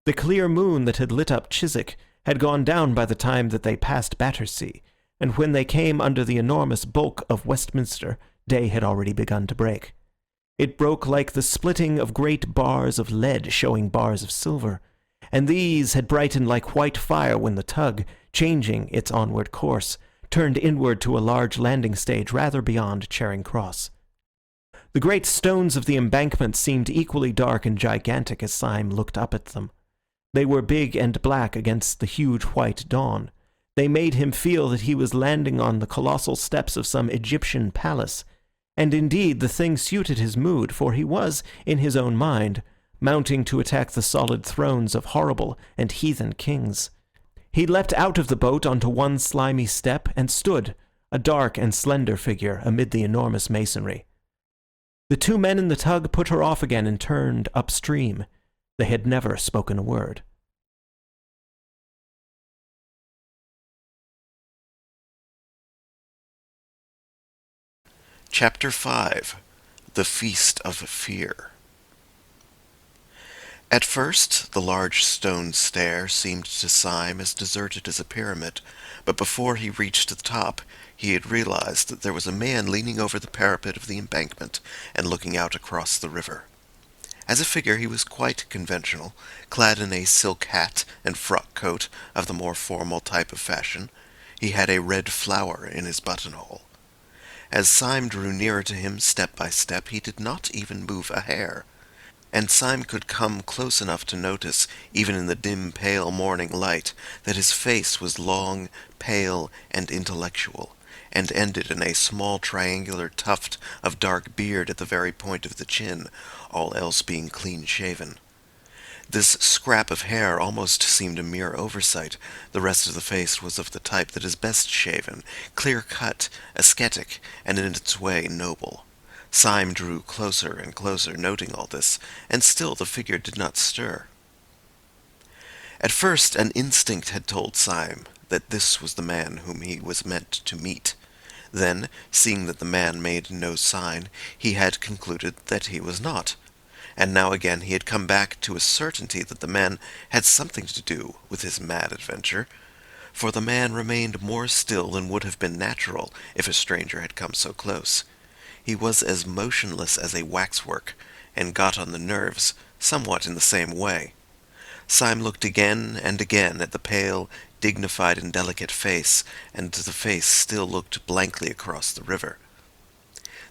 The clear moon that had lit up Chiswick had gone down by the time that they passed Battersea, and when they came under the enormous bulk of Westminster, day had already begun to break. It broke like the splitting of great bars of lead showing bars of silver, and these had brightened like white fire when the tug, changing its onward course, turned inward to a large landing stage rather beyond Charing Cross. The great stones of the embankment seemed equally dark and gigantic as Syme looked up at them. They were big and black against the huge white dawn. They made him feel that he was landing on the colossal steps of some Egyptian palace, and indeed the thing suited his mood, for he was, in his own mind, mounting to attack the solid thrones of horrible and heathen kings. He leapt out of the boat onto one slimy step and stood, a dark and slender figure amid the enormous masonry. The two men in the tug put her off again and turned upstream. They had never spoken a word. Chapter 5. The Feast of Fear. At first, the large stone stair seemed to Syme as deserted as a pyramid, but before he reached the top, he had realized that there was a man leaning over the parapet of the embankment and looking out across the river. As a figure, he was quite conventional, clad in a silk hat and frock coat of the more formal type of fashion. He had a red flower in his buttonhole. As Syme drew nearer to him step by step, he did not even move a hair. And Syme could come close enough to notice, even in the dim, pale morning light, that his face was long, pale, and intellectual, and ended in a small triangular tuft of dark beard at the very point of the chin, all else being clean-shaven. This scrap of hair almost seemed a mere oversight. The rest of the face was of the type that is best shaven, clear-cut, ascetic, and in its way noble. Syme drew closer and closer, noting all this, and still the figure did not stir. At first an instinct had told Syme that this was the man whom he was meant to meet. Then, seeing that the man made no sign, he had concluded that he was not. And now again he had come back to a certainty that the man had something to do with his mad adventure, for the man remained more still than would have been natural if a stranger had come so close. He was as motionless as a waxwork, and got on the nerves, somewhat in the same way. Syme looked again and again at the pale, dignified and delicate face, and the face still looked blankly across the river.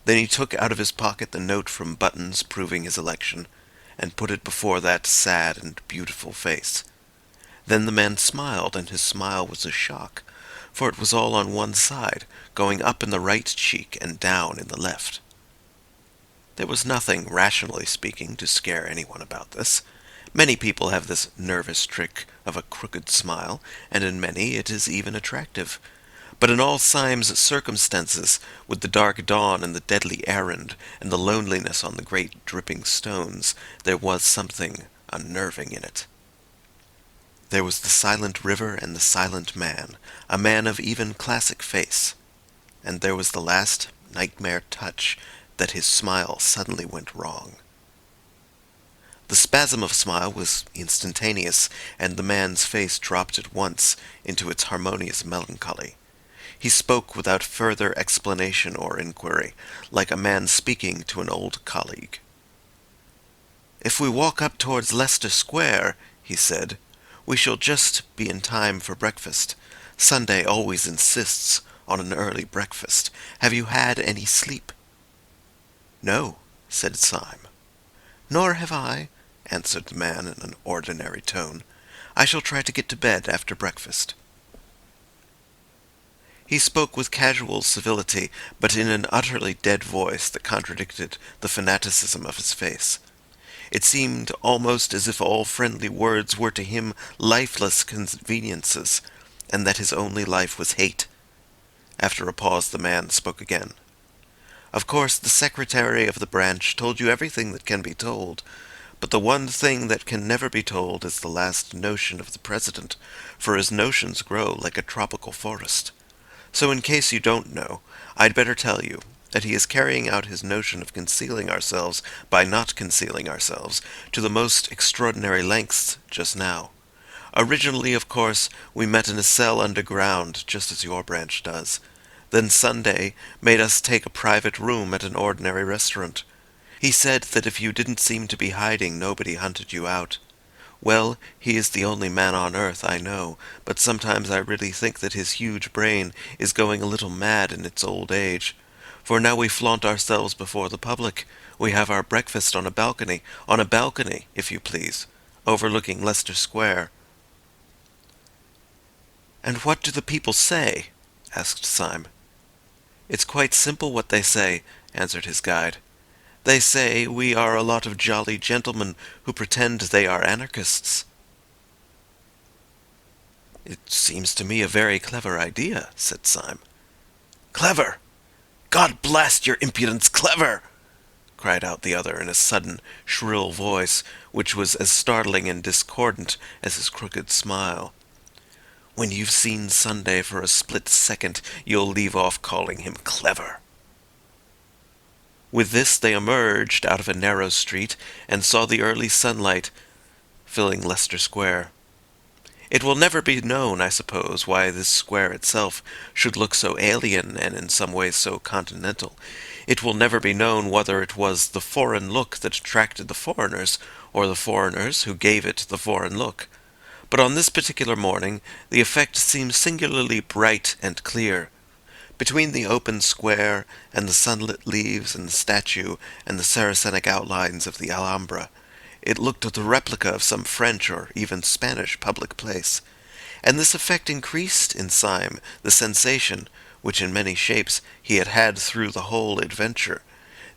Then he took out of his pocket the note from Buttons proving his election, and put it before that sad and beautiful face. Then the man smiled, and his smile was a shock, for it was all on one side, going up in the right cheek and down in the left. There was nothing, rationally speaking, to scare anyone about this. Many people have this nervous trick of a crooked smile, and in many it is even attractive. But in all Syme's circumstances, with the dark dawn and the deadly errand, and the loneliness on the great dripping stones, there was something unnerving in it. There was the silent river and the silent man, a man of even classic face. And there was the last nightmare touch that his smile suddenly went wrong. The spasm of smile was instantaneous, and the man's face dropped at once into its harmonious melancholy. He spoke without further explanation or inquiry, like a man speaking to an old colleague. "If we walk up towards Leicester Square," he said, "we shall just be in time for breakfast. Sunday always insists on an early breakfast. Have you had any sleep?" "No," said Syme. "Nor have I," answered the man in an ordinary tone. "I shall try to get to bed after breakfast." He spoke with casual civility, but in an utterly dead voice that contradicted the fanaticism of his face. It seemed almost as if all friendly words were to him lifeless conveniences, and that his only life was hate. After a pause the man spoke again. "Of course, the secretary of the branch told you everything that can be told, but the one thing that can never be told is the last notion of the president, for his notions grow like a tropical forest. So in case you don't know, I'd better tell you that he is carrying out his notion of concealing ourselves by not concealing ourselves to the most extraordinary lengths just now. Originally, of course, we met in a cell underground, just as your branch does. Then Sunday made us take a private room at an ordinary restaurant. He said that if you didn't seem to be hiding, nobody hunted you out. Well, he is the only man on earth, I know, but sometimes I really think that his huge brain is going a little mad in its old age. For now we flaunt ourselves before the public. We have our breakfast on a balcony, if you please, overlooking Leicester Square." "And what do the people say?" asked Syme. "It's quite simple what they say," answered his guide. "They say we are a lot of jolly gentlemen who pretend they are anarchists." "It seems to me a very clever idea," said Syme. "Clever! God blast your impudence, clever!" cried out the other in a sudden, shrill voice, which was as startling and discordant as his crooked smile. "When you've seen Sunday for a split second, you'll leave off calling him clever." With this they emerged out of a narrow street and saw the early sunlight filling Leicester Square. It will never be known, I suppose, why this square itself should look so alien and in some ways so continental. It will never be known whether it was the foreign look that attracted the foreigners, or the foreigners who gave it the foreign look. But on this particular morning the effect seemed singularly bright and clear. Between the open square and the sunlit leaves and the statue and the Saracenic outlines of the Alhambra, it looked the replica of some French or even Spanish public place. And this effect increased in Syme the sensation, which in many shapes he had had through the whole adventure,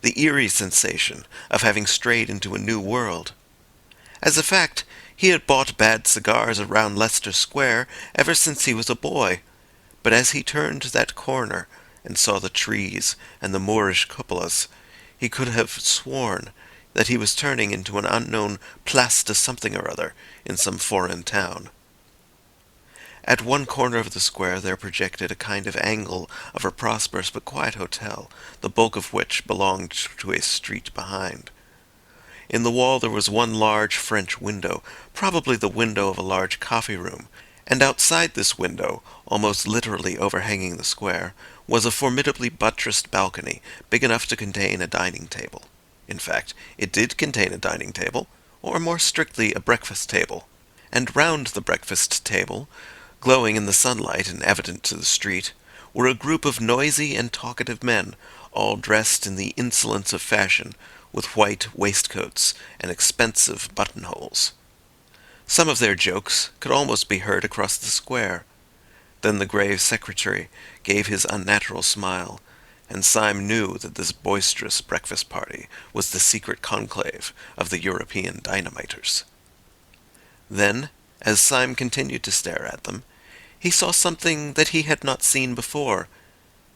the eerie sensation of having strayed into a new world. As a fact, he had bought bad cigars around Leicester Square ever since he was a boy, but as he turned that corner and saw the trees and the Moorish cupolas, he could have sworn that he was turning into an unknown place de something or other in some foreign town. At one corner of the square there projected a kind of angle of a prosperous but quiet hotel, the bulk of which belonged to a street behind. In the wall there was one large French window, probably the window of a large coffee-room, and outside this window, almost literally overhanging the square, was a formidably buttressed balcony, big enough to contain a dining table. In fact, it did contain a dining table, or more strictly a breakfast table, and round the breakfast table, glowing in the sunlight and evident to the street, were a group of noisy and talkative men, all dressed in the insolence of fashion, with white waistcoats and expensive buttonholes. Some of their jokes could almost be heard across the square. Then the grave secretary gave his unnatural smile, and Syme knew that this boisterous breakfast party was the secret conclave of the European dynamiters. Then, as Syme continued to stare at them, he saw something that he had not seen before.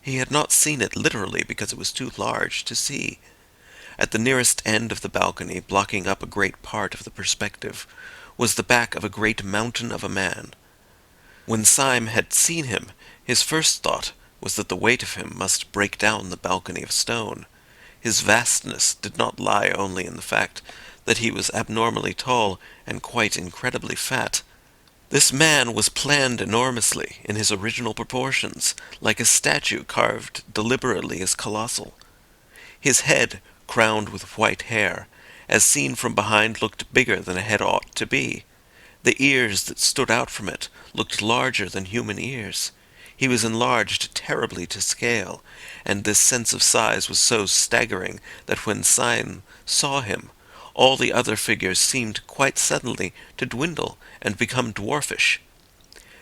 He had not seen it literally because it was too large to see. At the nearest end of the balcony, blocking up a great part of the perspective, was the back of a great mountain of a man. When Syme had seen him, his first thought was that the weight of him must break down the balcony of stone. His vastness did not lie only in the fact that he was abnormally tall and quite incredibly fat. This man was planned enormously in his original proportions, like a statue carved deliberately as colossal. His head, crowned with white hair, as seen from behind, looked bigger than a head ought to be. The ears that stood out from it looked larger than human ears. He was enlarged terribly to scale, and this sense of size was so staggering that when Syme saw him, all the other figures seemed quite suddenly to dwindle and become dwarfish.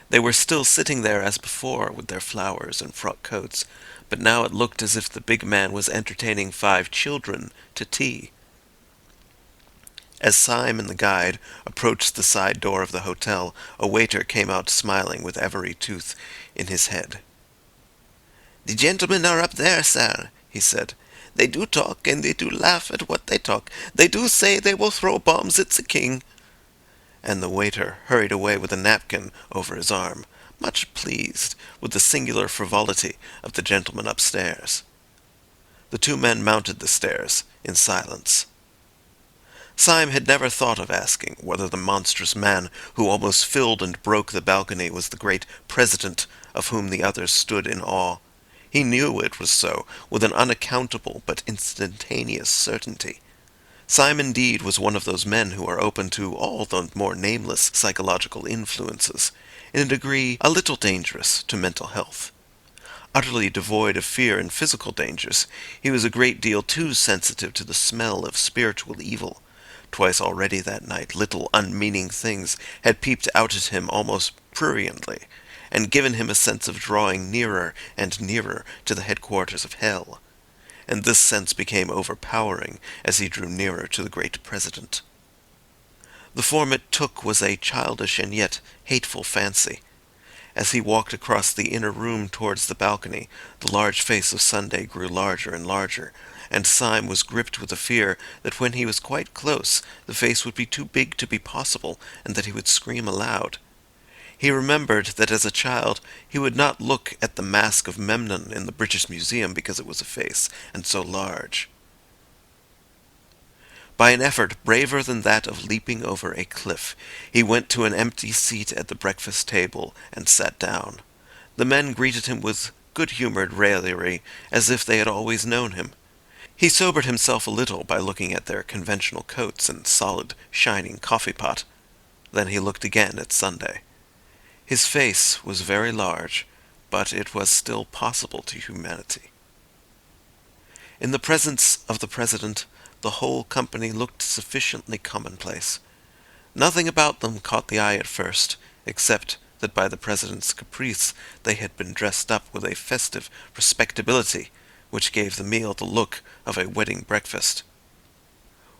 They were still sitting there as before with their flowers and frock coats, but now it looked as if the big man was entertaining 5 children to tea. As Syme and the guide approached the side door of the hotel, a waiter came out smiling with every tooth in his head. "The gentlemen are up there, sir," he said. "They do talk, and they do laugh at what they talk. They do say they will throw bombs at the king." And the waiter hurried away with a napkin over his arm, much pleased with the singular frivolity of the gentleman upstairs. The 2 men mounted the stairs in silence. Syme had never thought of asking whether the monstrous man who almost filled and broke the balcony was the great president of whom the others stood in awe. He knew it was so, with an unaccountable but instantaneous certainty. Syme indeed was one of those men who are open to all the more nameless psychological influences, in a degree a little dangerous to mental health. Utterly devoid of fear and physical dangers, he was a great deal too sensitive to the smell of spiritual evil. Twice already that night little unmeaning things had peeped out at him almost pruriently, and given him a sense of drawing nearer and nearer to the headquarters of hell. And this sense became overpowering as he drew nearer to the great president. The form it took was a childish and yet hateful fancy. As he walked across the inner room towards the balcony, the large face of Sunday grew larger and larger, and Syme was gripped with a fear that when he was quite close, the face would be too big to be possible, and that he would scream aloud. He remembered that as a child he would not look at the mask of Memnon in the British Museum because it was a face, and so large. By an effort braver than that of leaping over a cliff, he went to an empty seat at the breakfast table and sat down. The men greeted him with good-humoured raillery, as if they had always known him. He sobered himself a little by looking at their conventional coats and solid, shining coffee-pot. Then he looked again at Sunday. His face was very large, but it was still possible to humanity. In the presence of the President, the whole company looked sufficiently commonplace. Nothing about them caught the eye at first, except that by the President's caprice they had been dressed up with a festive respectability which gave the meal the look of a wedding breakfast.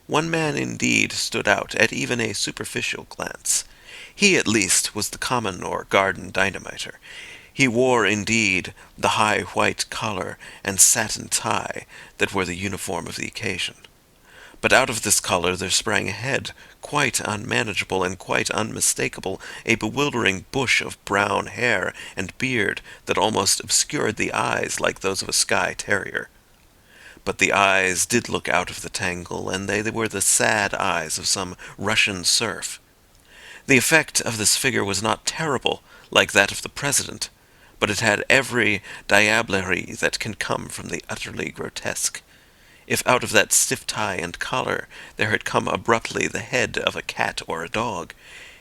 One man indeed stood out at even a superficial glance. He at least was the common or garden dynamiter. He wore indeed the high white collar and satin tie that were the uniform of the occasion. But out of this collar there sprang ahead, quite unmanageable and quite unmistakable, a bewildering bush of brown hair and beard that almost obscured the eyes like those of a Skye terrier. But the eyes did look out of the tangle, and they were the sad eyes of some Russian serf. The effect of this figure was not terrible, like that of the President, but it had every diablerie that can come from the utterly grotesque. If out of that stiff tie and collar there had come abruptly the head of a cat or a dog,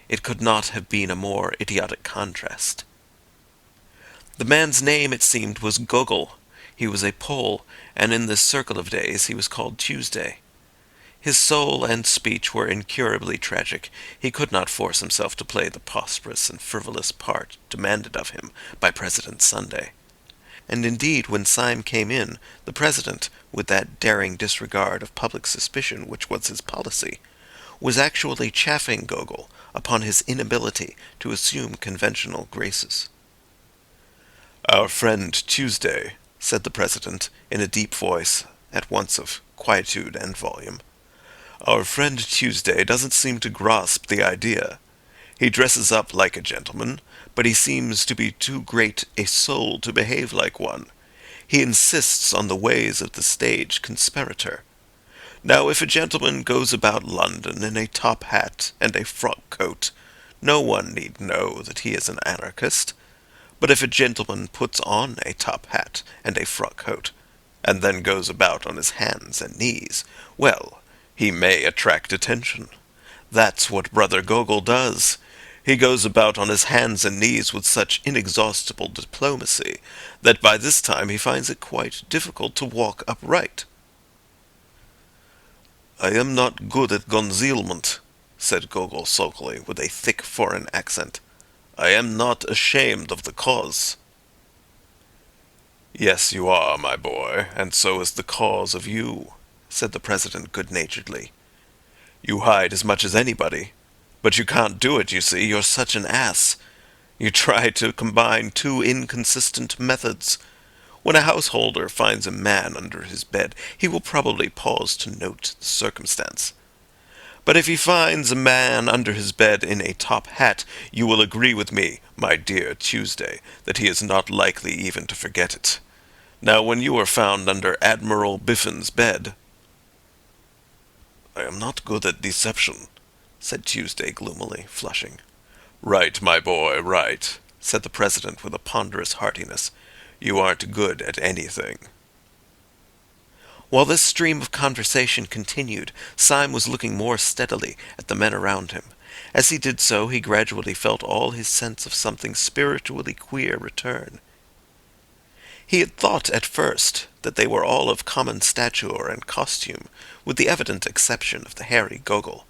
it could not have been a more idiotic contrast. The man's name, it seemed, was Gogol. He was a Pole, and in this circle of days he was called Tuesday. His soul and speech were incurably tragic. He could not force himself to play the prosperous and frivolous part demanded of him by President Sunday. And indeed, when Syme came in, the President, with that daring disregard of public suspicion which was his policy, was actually chaffing Gogol upon his inability to assume conventional graces. "Our friend Tuesday," said the President, in a deep voice, at once of quietude and volume, "our friend Tuesday doesn't seem to grasp the idea. He dresses up like a gentleman, but he seems to be too great a soul to behave like one. He insists on the ways of the stage conspirator. Now, if a gentleman goes about London in a top hat and a frock coat, no one need know that he is an anarchist. But if a gentleman puts on a top hat and a frock coat, and then goes about on his hands and knees, well, he may attract attention. That's what Brother Gogol does. He goes about on his hands and knees with such inexhaustible diplomacy that by this time he finds it quite difficult to walk upright." "I am not good at concealment," said Gogol sulkily, with a thick foreign accent. "I am not ashamed of the cause." "Yes, you are, my boy, and so is the cause of you," said the President good-naturedly. "You hide as much as anybody. But you can't do it, you see. You're such an ass. You try to combine two inconsistent methods. When a householder finds a man under his bed, he will probably pause to note the circumstance. But if he finds a man under his bed in a top hat, you will agree with me, my dear Tuesday, that he is not likely even to forget it. Now, when you are found under Admiral Biffin's bed—" "I am not good at deception," said Tuesday gloomily, flushing. "Right, my boy, right," said the President with a ponderous heartiness. "You aren't good at anything." While this stream of conversation continued, Syme was looking more steadily at the men around him. As he did so, he gradually felt all his sense of something spiritually queer return. He had thought at first that they were all of common stature and costume, with the evident exception of the hairy Gogol.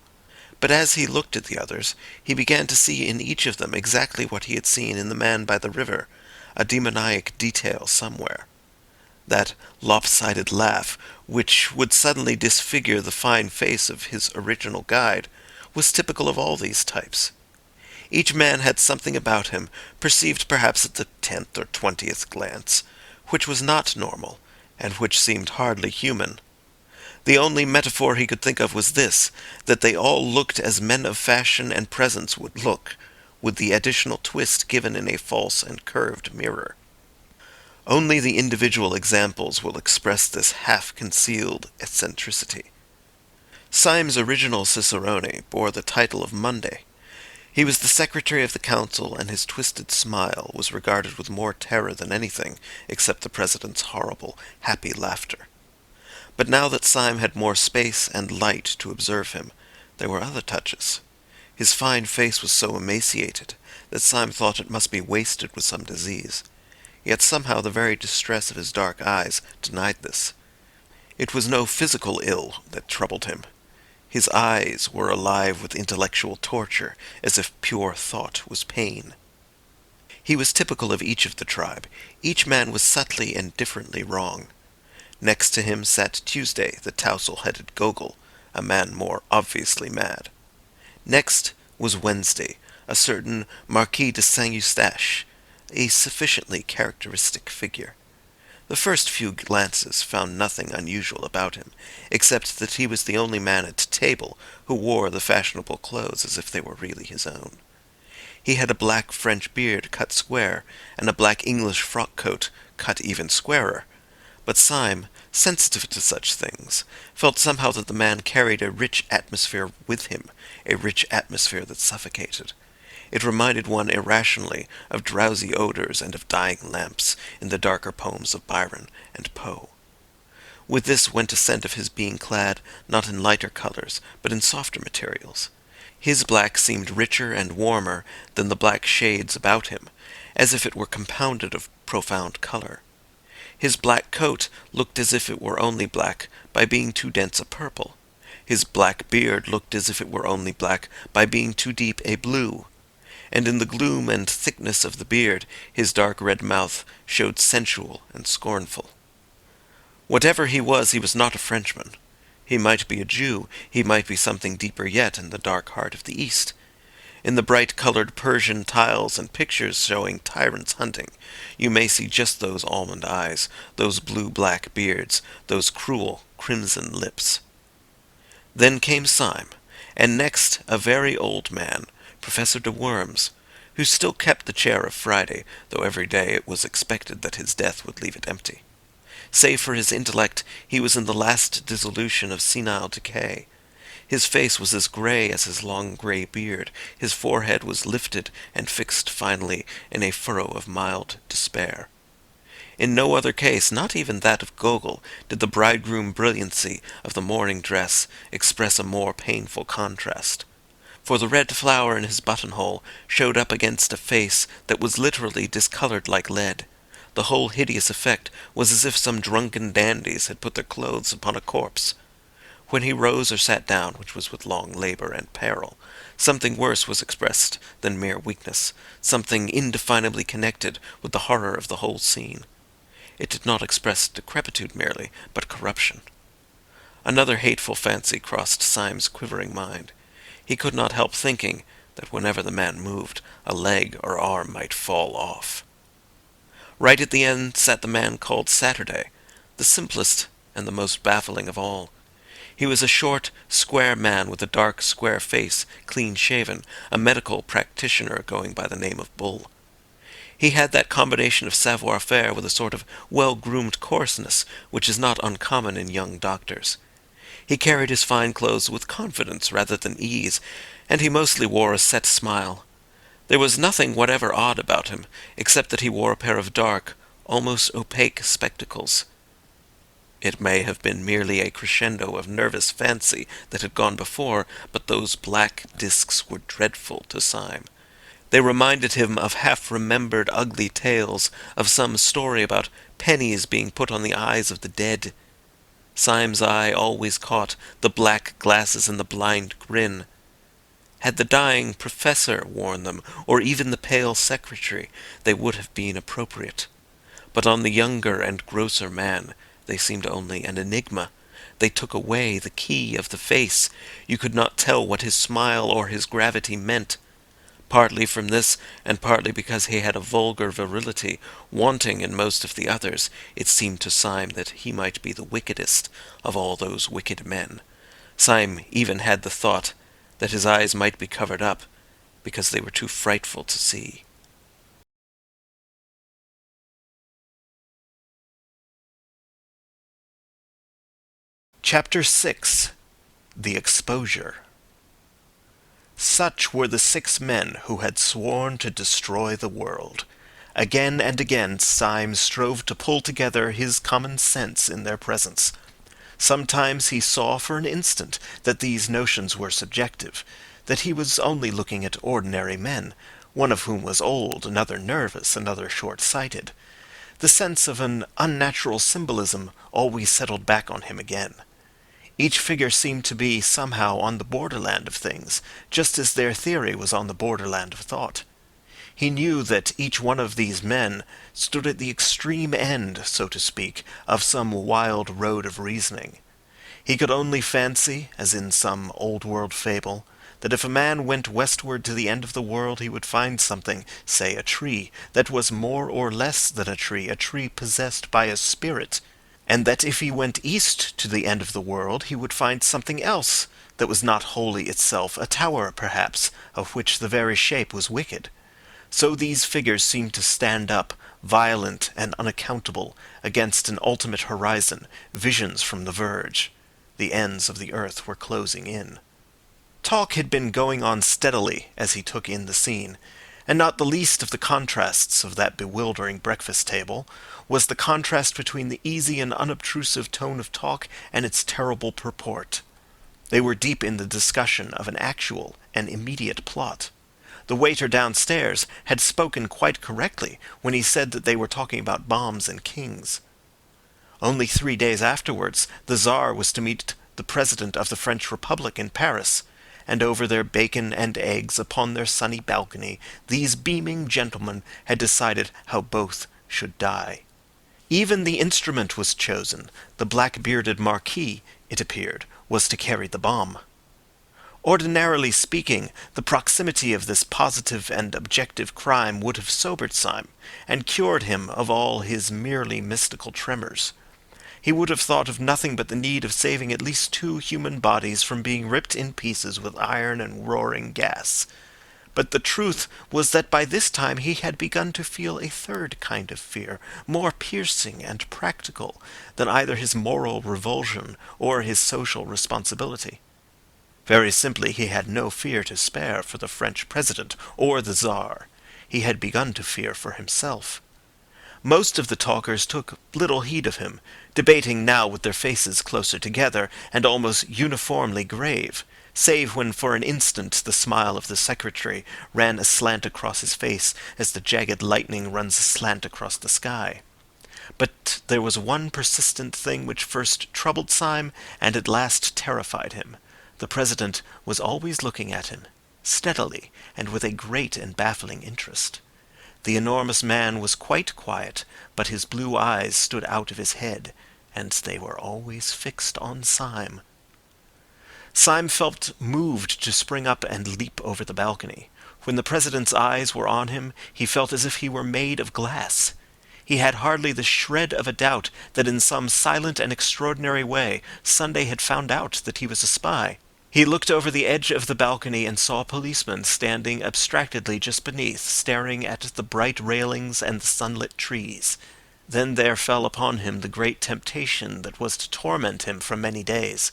But as he looked at the others, he began to see in each of them exactly what he had seen in the man by the river, a demoniac detail somewhere. That lopsided laugh, which would suddenly disfigure the fine face of his original guide, was typical of all these types. Each man had something about him, perceived perhaps at the 10th or 20th glance, which was not normal, and which seemed hardly human. The only metaphor he could think of was this, that they all looked as men of fashion and presence would look, with the additional twist given in a false and curved mirror. Only the individual examples will express this half-concealed eccentricity. Syme's original cicerone bore the title of Monday. He was the secretary of the council, and his twisted smile was regarded with more terror than anything, except the president's horrible, happy laughter. But now that Syme had more space and light to observe him, there were other touches. His fine face was so emaciated that Syme thought it must be wasted with some disease. Yet somehow the very distress of his dark eyes denied this. It was no physical ill that troubled him. His eyes were alive with intellectual torture, as if pure thought was pain. He was typical of each of the tribe. Each man was subtly and differently wrong. Next to him sat Tuesday, the tousle-headed Gogol, a man more obviously mad. Next was Wednesday, a certain Marquis de Saint-Eustache, a sufficiently characteristic figure. The first few glances found nothing unusual about him, except that he was the only man at table who wore the fashionable clothes as if they were really his own. He had a black French beard cut square, and a black English frock-coat cut even squarer. But Syme, sensitive to such things, felt somehow that the man carried a rich atmosphere with him, a rich atmosphere that suffocated. It reminded one irrationally of drowsy odors and of dying lamps in the darker poems of Byron and Poe. With this went a scent of his being clad not in lighter colors, but in softer materials. His black seemed richer and warmer than the black shades about him, as if it were compounded of profound color. His black coat looked as if it were only black by being too dense a purple. His black beard looked as if it were only black by being too deep a blue. And in the gloom and thickness of the beard, his dark red mouth showed sensual and scornful. Whatever he was not a Frenchman. He might be a Jew, he might be something deeper yet in the dark heart of the East. In the bright-colored Persian tiles and pictures showing tyrants hunting, you may see just those almond eyes, those blue-black beards, those cruel crimson lips. Then came Syme, and next a very old man, Professor de Worms, who still kept the chair of Friday, though every day it was expected that his death would leave it empty. Save for his intellect, he was in the last dissolution of senile decay. His face was as grey as his long grey beard, his forehead was lifted and fixed finally in a furrow of mild despair. In no other case, not even that of Gogol, did the bridegroom brilliancy of the morning dress express a more painful contrast. For the red flower in his buttonhole showed up against a face that was literally discolored like lead. The whole hideous effect was as if some drunken dandies had put their clothes upon a corpse. When he rose or sat down, which was with long labor and peril, something worse was expressed than mere weakness, something indefinably connected with the horror of the whole scene. It did not express decrepitude merely, but corruption. Another hateful fancy crossed Syme's quivering mind. He could not help thinking that whenever the man moved, a leg or arm might fall off. Right at the end sat the man called Saturday, the simplest and the most baffling of all. He was a short, square man with a dark, square face, clean-shaven, a medical practitioner going by the name of Bull. He had that combination of savoir-faire with a sort of well-groomed coarseness which is not uncommon in young doctors. He carried his fine clothes with confidence rather than ease, and he mostly wore a set smile. There was nothing whatever odd about him, except that he wore a pair of dark, almost opaque spectacles. It may have been merely a crescendo of nervous fancy that had gone before, but those black discs were dreadful to Syme. They reminded him of half-remembered ugly tales, of some story about pennies being put on the eyes of the dead. Syme's eye always caught the black glasses and the blind grin. Had the dying professor worn them, or even the pale secretary, they would have been appropriate. But on the younger and grosser man, they seemed only an enigma. They took away the key of the face. You could not tell what his smile or his gravity meant. Partly from this, and partly because he had a vulgar virility wanting in most of the others, it seemed to Syme that he might be the wickedest of all those wicked men. Syme even had the thought that his eyes might be covered up, because they were too frightful to see. Chapter 6. The Exposure. Such were the 6 men who had sworn to destroy the world. Again and again Syme strove to pull together his common sense in their presence. Sometimes he saw for an instant that these notions were subjective, that he was only looking at ordinary men, one of whom was old, another nervous, another short-sighted. The sense of an unnatural symbolism always settled back on him again. Each figure seemed to be somehow on the borderland of things, just as their theory was on the borderland of thought. He knew that each one of these men stood at the extreme end, so to speak, of some wild road of reasoning. He could only fancy, as in some old-world fable, that if a man went westward to the end of the world he would find something, say a tree, that was more or less than a tree possessed by a spirit, and that if he went east to the end of the world he would find something else that was not wholly itself, a tower, perhaps, of which the very shape was wicked. So these figures seemed to stand up, violent and unaccountable, against an ultimate horizon, visions from the verge. The ends of the earth were closing in. Talk had been going on steadily as he took in the scene, and not the least of the contrasts of that bewildering breakfast table was the contrast between the easy and unobtrusive tone of talk and its terrible purport. They were deep in the discussion of an actual and immediate plot. The waiter downstairs had spoken quite correctly when he said that they were talking about bombs and kings. Only 3 days afterwards, the Tsar was to meet the President of the French Republic in Paris, and over their bacon and eggs upon their sunny balcony, these beaming gentlemen had decided how both should die. Even the instrument was chosen. The black-bearded Marquis, it appeared, was to carry the bomb. Ordinarily speaking, the proximity of this positive and objective crime would have sobered Syme, and cured him of all his merely mystical tremors. He would have thought of nothing but the need of saving at least 2 human bodies from being ripped in pieces with iron and roaring gas. But the truth was that by this time he had begun to feel a third kind of fear, more piercing and practical than either his moral revulsion or his social responsibility. Very simply, he had no fear to spare for the French president or the Tsar. He had begun to fear for himself. Most of the talkers took little heed of him, debating now with their faces closer together and almost uniformly grave, save when for an instant the smile of the secretary ran aslant across his face as the jagged lightning runs aslant across the sky. But there was one persistent thing which first troubled Syme and at last terrified him. The president was always looking at him, steadily and with a great and baffling interest. The enormous man was quite quiet, but his blue eyes stood out of his head, and they were always fixed on Syme. Syme felt moved to spring up and leap over the balcony. When the president's eyes were on him, he felt as if he were made of glass. He had hardly the shred of a doubt that in some silent and extraordinary way Sunday had found out that he was a spy. He looked over the edge of the balcony and saw policemen standing abstractedly just beneath, staring at the bright railings and the sunlit trees. Then there fell upon him the great temptation that was to torment him for many days.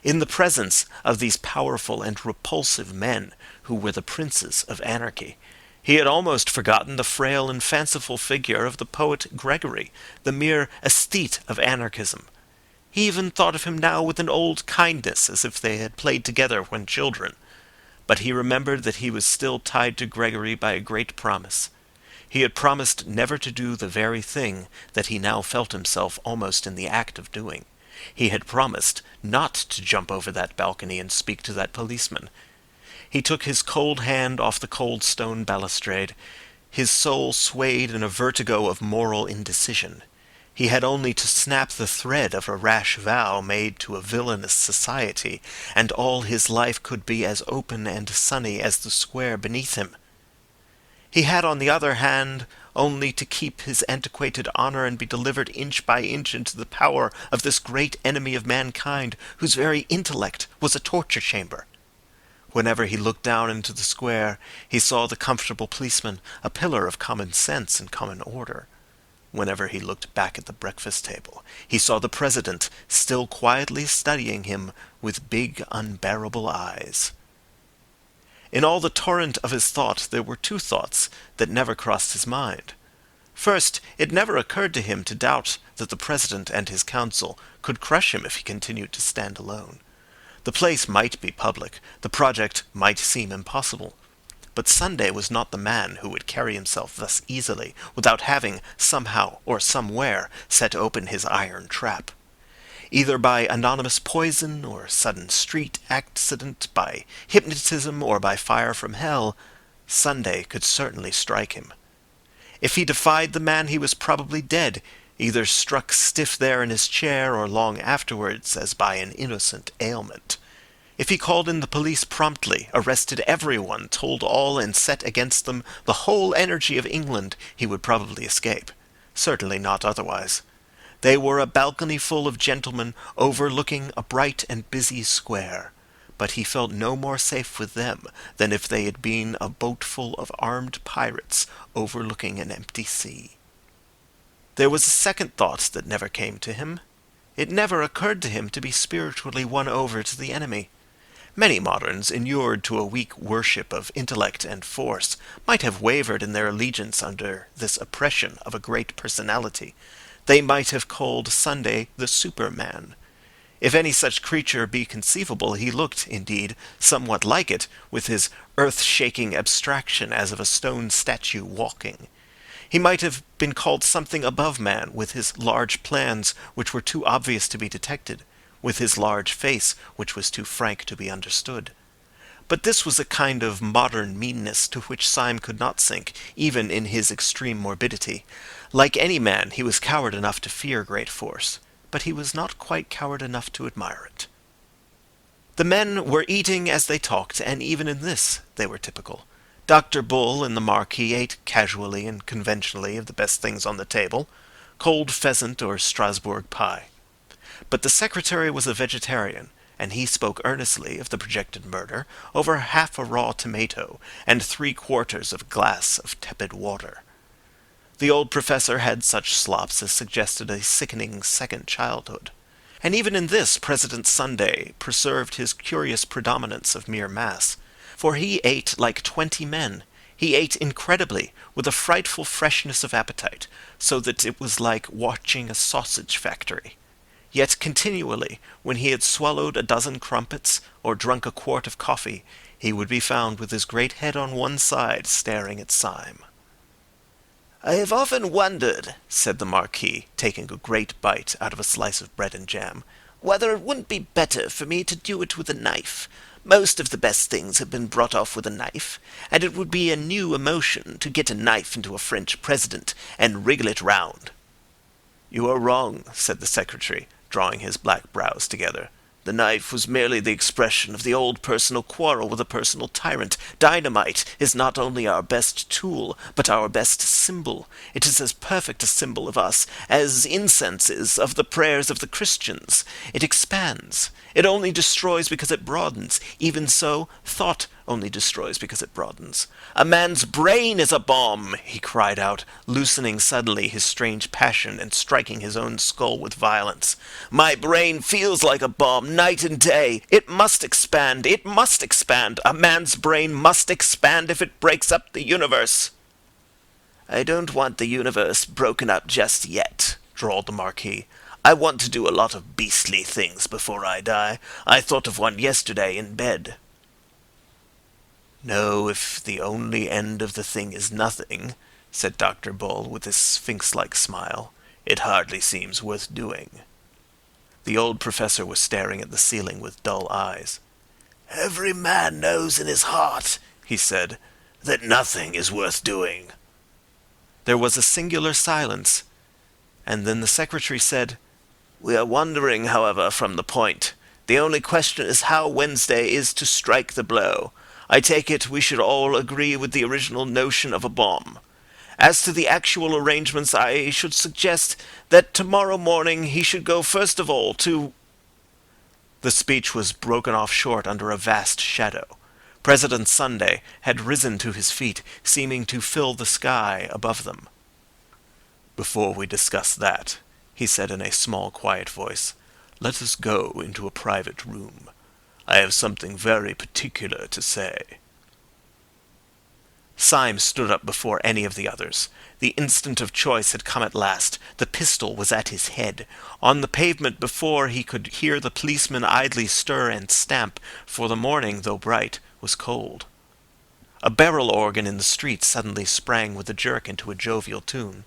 In the presence of these powerful and repulsive men, who were the princes of anarchy, he had almost forgotten the frail and fanciful figure of the poet Gregory, the mere aesthete of anarchism. He even thought of him now with an old kindness, as if they had played together when children. But he remembered that he was still tied to Gregory by a great promise. He had promised never to do the very thing that he now felt himself almost in the act of doing. He had promised not to jump over that balcony and speak to that policeman. He took his cold hand off the cold stone balustrade. His soul swayed in a vertigo of moral indecision. He had only to snap the thread of a rash vow made to a villainous society, and all his life could be as open and sunny as the square beneath him. He had, on the other hand, only to keep his antiquated honour and be delivered inch by inch into the power of this great enemy of mankind, whose very intellect was a torture chamber. Whenever he looked down into the square, he saw the comfortable policeman, a pillar of common sense and common order. Whenever he looked back at the breakfast table, he saw the president still quietly studying him with big, unbearable eyes. In all the torrent of his thought there were two thoughts that never crossed his mind. First, it never occurred to him to doubt that the president and his council could crush him if he continued to stand alone. The place might be public, the project might seem impossible, but Sunday was not the man who would carry himself thus easily without having, somehow or somewhere, set open his iron trap. Either by anonymous poison or sudden street accident, by hypnotism or by fire from hell, Sunday could certainly strike him. If he defied the man, he was probably dead, either struck stiff there in his chair or long afterwards as by an innocent ailment. If he called in the police promptly, arrested everyone, told all and set against them the whole energy of England, he would probably escape. Certainly not otherwise. They were a balcony full of gentlemen overlooking a bright and busy square, but he felt no more safe with them than if they had been a boatful of armed pirates overlooking an empty sea. There was a second thought that never came to him. It never occurred to him to be spiritually won over to the enemy. Many moderns, inured to a weak worship of intellect and force, might have wavered in their allegiance under this oppression of a great personality. They might have called Sunday the Superman. If any such creature be conceivable, he looked, indeed, somewhat like it, with his earth-shaking abstraction as of a stone statue walking. He might have been called something above man, with his large plans, which were too obvious to be detected, with his large face, which was too frank to be understood. But this was a kind of modern meanness to which Syme could not sink, even in his extreme morbidity. Like any man, he was coward enough to fear great force, but he was not quite coward enough to admire it. The men were eating as they talked, and even in this they were typical. Dr. Bull and the Marquis ate casually and conventionally of the best things on the table, cold pheasant or Strasbourg pie. But the secretary was a vegetarian, and he spoke earnestly of the projected murder over half a raw tomato and 3/4 of a glass of tepid water. The old professor had such slops as suggested a sickening second childhood. And even in this, President Sunday preserved his curious predominance of mere mass, for he ate like 20 men. He ate incredibly, with a frightful freshness of appetite, so that it was like watching a sausage factory. Yet continually, when he had swallowed a dozen crumpets or drunk a quart of coffee, he would be found with his great head on one side staring at Syme. "I have often wondered," said the Marquis, taking a great bite out of a slice of bread and jam, "whether it wouldn't be better for me to do it with a knife. Most of the best things have been brought off with a knife, and it would be a new emotion to get a knife into a French president and wriggle it round." "You are wrong," said the secretary, drawing his black brows together. "The knife was merely the expression of the old personal quarrel with a personal tyrant. Dynamite is not only our best tool, but our best symbol. It is as perfect a symbol of us as incense is of the prayers of the Christians. It expands. It only destroys because it broadens. Even so, thought only destroys because it broadens. A man's brain is a bomb," he cried out, loosening suddenly his strange passion and striking his own skull with violence. "My brain feels like a bomb night and day. It must expand. It must expand. A man's brain must expand if it breaks up the universe." "I don't want the universe broken up just yet," drawled the Marquis. "I want to do a lot of beastly things before I die. I thought of one yesterday in bed." "No, if the only end of the thing is nothing," said Dr. Bull with his sphinx-like smile, "it hardly seems worth doing." The old professor was staring at the ceiling with dull eyes. "Every man knows in his heart," he said, "that nothing is worth doing." There was a singular silence, and then the secretary said, "We are wandering, however, from the point. The only question is how Wednesday is to strike the blow. I take it we should all agree with the original notion of a bomb. As to the actual arrangements, I should suggest that tomorrow morning he should go first of all to—" The speech was broken off short under a vast shadow. President Sunday had risen to his feet, seeming to fill the sky above them. "Before we discuss that," he said in a small, quiet voice, "let us go into a private room. I have something very particular to say." Syme stood up before any of the others. The instant of choice had come at last. The pistol was at his head. On the pavement before he could hear the policeman idly stir and stamp, for the morning, though bright, was cold. A barrel organ in the street suddenly sprang with a jerk into a jovial tune.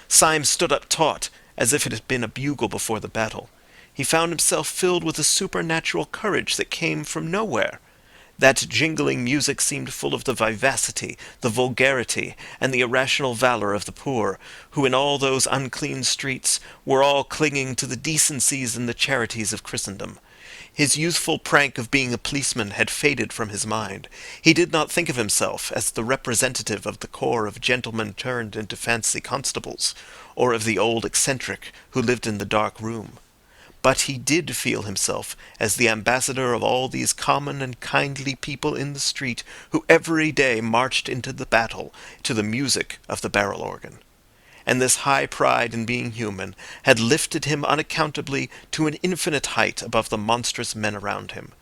Syme stood up taut, as if it had been a bugle before the battle. He found himself filled with a supernatural courage that came from nowhere. That jingling music seemed full of the vivacity, the vulgarity, and the irrational valour of the poor, who in all those unclean streets were all clinging to the decencies and the charities of Christendom. His youthful prank of being a policeman had faded from his mind. He did not think of himself as the representative of the corps of gentlemen turned into fancy constables, or of the old eccentric who lived in the dark room. But he did feel himself as the ambassador of all these common and kindly people in the street who every day marched into the battle to the music of the barrel organ. And this high pride in being human had lifted him unaccountably to an infinite height above the monstrous men around him.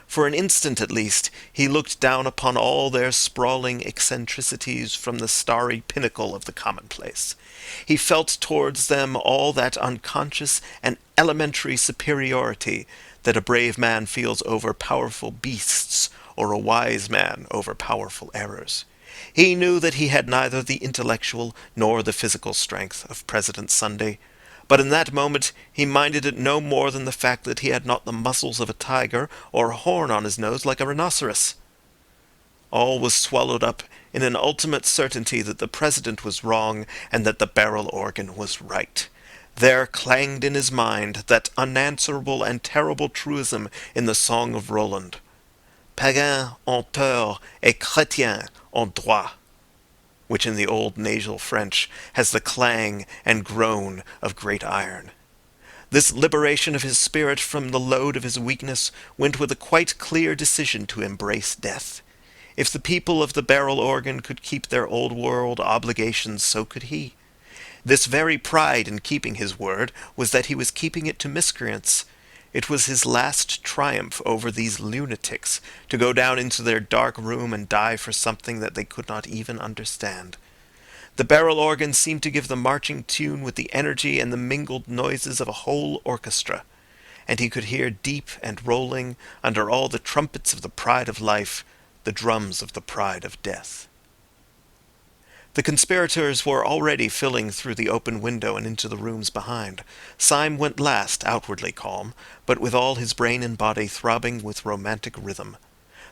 For an instant at least he looked down upon all their sprawling eccentricities from the starry pinnacle of the commonplace. He felt towards them all that unconscious and elementary superiority that a brave man feels over powerful beasts, or a wise man over powerful errors. He knew that he had neither the intellectual nor the physical strength of President Sunday, but in that moment he minded it no more than the fact that he had not the muscles of a tiger or a horn on his nose like a rhinoceros. All was swallowed up in an ultimate certainty that the President was wrong and that the barrel organ was right. There clanged in his mind that unanswerable and terrible truism in the Song of Roland: "Païen en tort et chrétien en droit," which in the old nasal French has the clang and groan of great iron. This liberation of his spirit from the load of his weakness went with a quite clear decision to embrace death. If the people of the barrel organ could keep their old world obligations, so could he. This very pride in keeping his word was that he was keeping it to miscreants. It was his last triumph over these lunatics, to go down into their dark room and die for something that they could not even understand. The barrel organ seemed to give the marching tune with the energy and the mingled noises of a whole orchestra, and he could hear deep and rolling, under all the trumpets of the pride of life, the drums of the pride of death. The conspirators were already filling through the open window and into the rooms behind. Syme went last, outwardly calm, but with all his brain and body throbbing with romantic rhythm.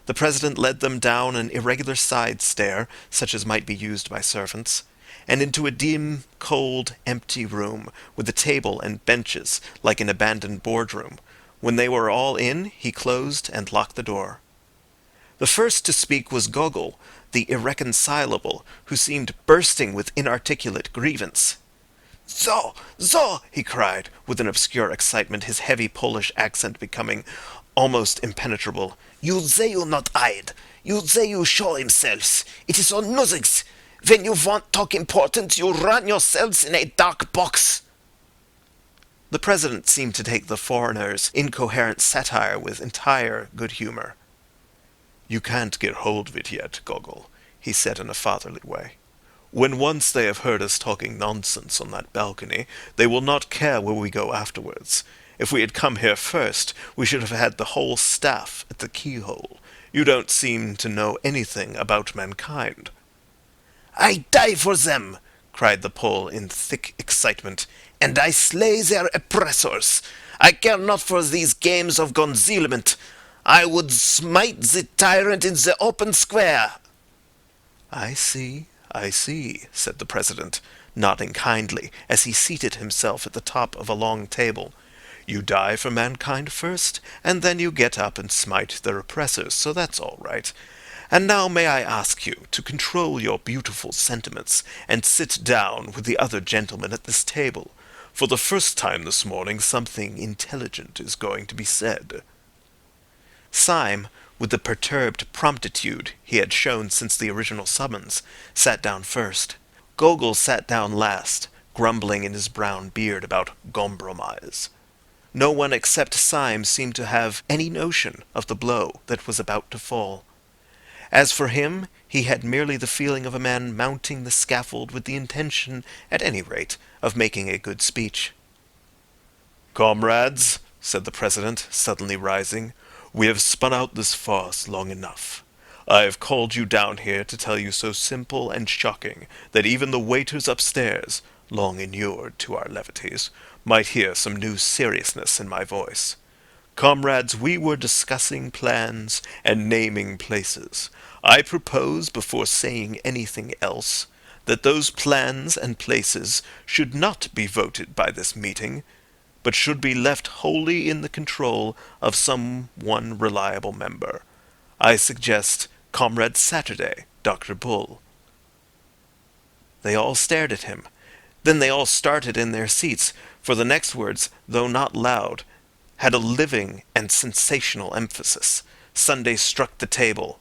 The President led them down an irregular side stair, such as might be used by servants, and into a dim, cold, empty room, with a table and benches, like an abandoned boardroom. When they were all in, he closed and locked the door. The first to speak was Gogol, the irreconcilable, who seemed bursting with inarticulate grievance. "So, he cried, with an obscure excitement, his heavy Polish accent becoming almost impenetrable. "You say you not hide. You say you show himself. It is on nothings. When you want talk important, you run yourselves in a dark box." The President seemed to take the foreigner's incoherent satire with entire good humour. "You can't get hold of it yet, Gogol," he said in a fatherly way. "When once they have heard us talking nonsense on that balcony, they will not care where we go afterwards. If we had come here first, we should have had the whole staff at the keyhole. You don't seem to know anything about mankind." "I die for them," cried the Pole in thick excitement, "and I slay their oppressors. I care not for these games of concealment. I would smite the tyrant in the open square." I see, said the President, nodding kindly as he seated himself at the top of a long table. "You die for mankind first, and then you get up and smite their oppressors, so that's all right. And now may I ask you to control your beautiful sentiments and sit down with the other gentlemen at this table. For the first time this morning something intelligent is going to be said." Syme, with the perturbed promptitude he had shown since the original summons, sat down first. Gogol sat down last, grumbling in his brown beard about compromise. No one except Syme seemed to have any notion of the blow that was about to fall. As for him, he had merely the feeling of a man mounting the scaffold with the intention, at any rate, of making a good speech. "Comrades," said the President, suddenly rising, "we have spun out this farce long enough. I have called you down here to tell you so simple and shocking that even the waiters upstairs, long inured to our levities, might hear some new seriousness in my voice. Comrades, we were discussing plans and naming places. I propose, before saying anything else, that those plans and places should not be voted by this meeting, but should be left wholly in the control of some one reliable member. I suggest Comrade Saturday, Dr. Bull." They all stared at him. Then they all started in their seats, for the next words, though not loud, had a living and sensational emphasis. Sunday struck the table.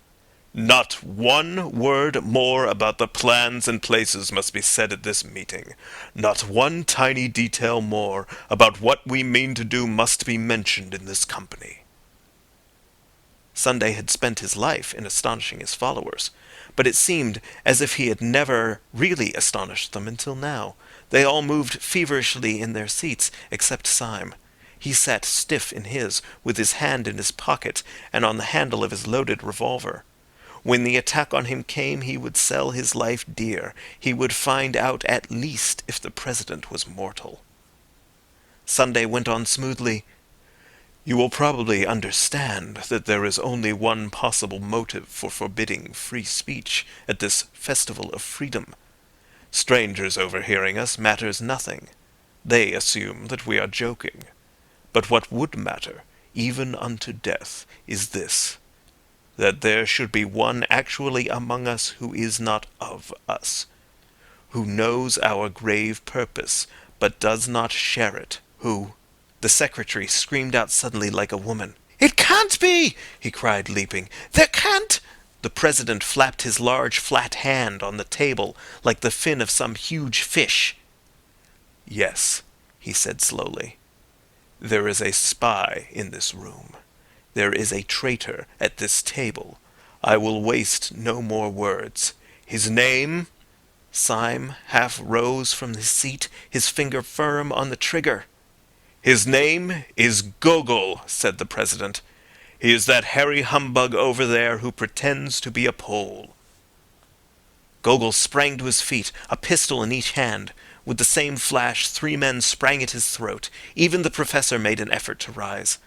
"Not one word more about the plans and places must be said at this meeting. Not one tiny detail more about what we mean to do must be mentioned in this company." Sunday had spent his life in astonishing his followers, but it seemed as if he had never really astonished them until now. They all moved feverishly in their seats, except Syme. He sat stiff in his, with his hand in his pocket and on the handle of his loaded revolver. When the attack on him came, he would sell his life dear. He would find out at least if the President was mortal. Sunday went on smoothly. "You will probably understand that there is only one possible motive for forbidding free speech at this festival of freedom. Strangers overhearing us matters nothing. They assume that we are joking. But what would matter, even unto death, is this, that there should be one actually among us who is not of us, who knows our grave purpose, but does not share it, who—" The secretary screamed out suddenly like a woman. "It can't be!" he cried, leaping. "There can't—" The President flapped his large flat hand on the table like the fin of some huge fish. "Yes," he said slowly. "There is a spy in this room. There is a traitor at this table. I will waste no more words. His name—" Syme half rose from his seat, his finger firm on the trigger. "His name is Gogol," said the President. "He is that hairy humbug over there who pretends to be a Pole." Gogol sprang to his feet, a pistol in each hand. With the same flash, 3 men sprang at his throat. Even the Professor made an effort to rise.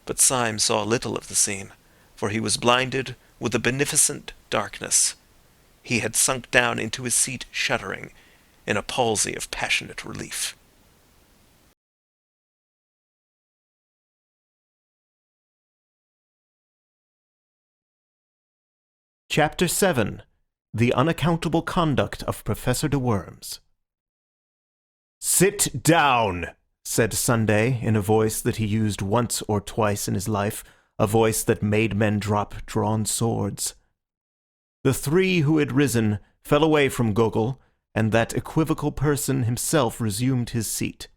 But Syme saw little of the scene, for he was blinded with a beneficent darkness. He had sunk down into his seat shuddering, in a palsy of passionate relief. Chapter 7. The Unaccountable Conduct of Professor de Worms. "Sit down," said Sunday in a voice that he used once or twice in his life, a voice that made men drop drawn swords. The 3 who had risen fell away from Gogol, and that equivocal person himself resumed his seat.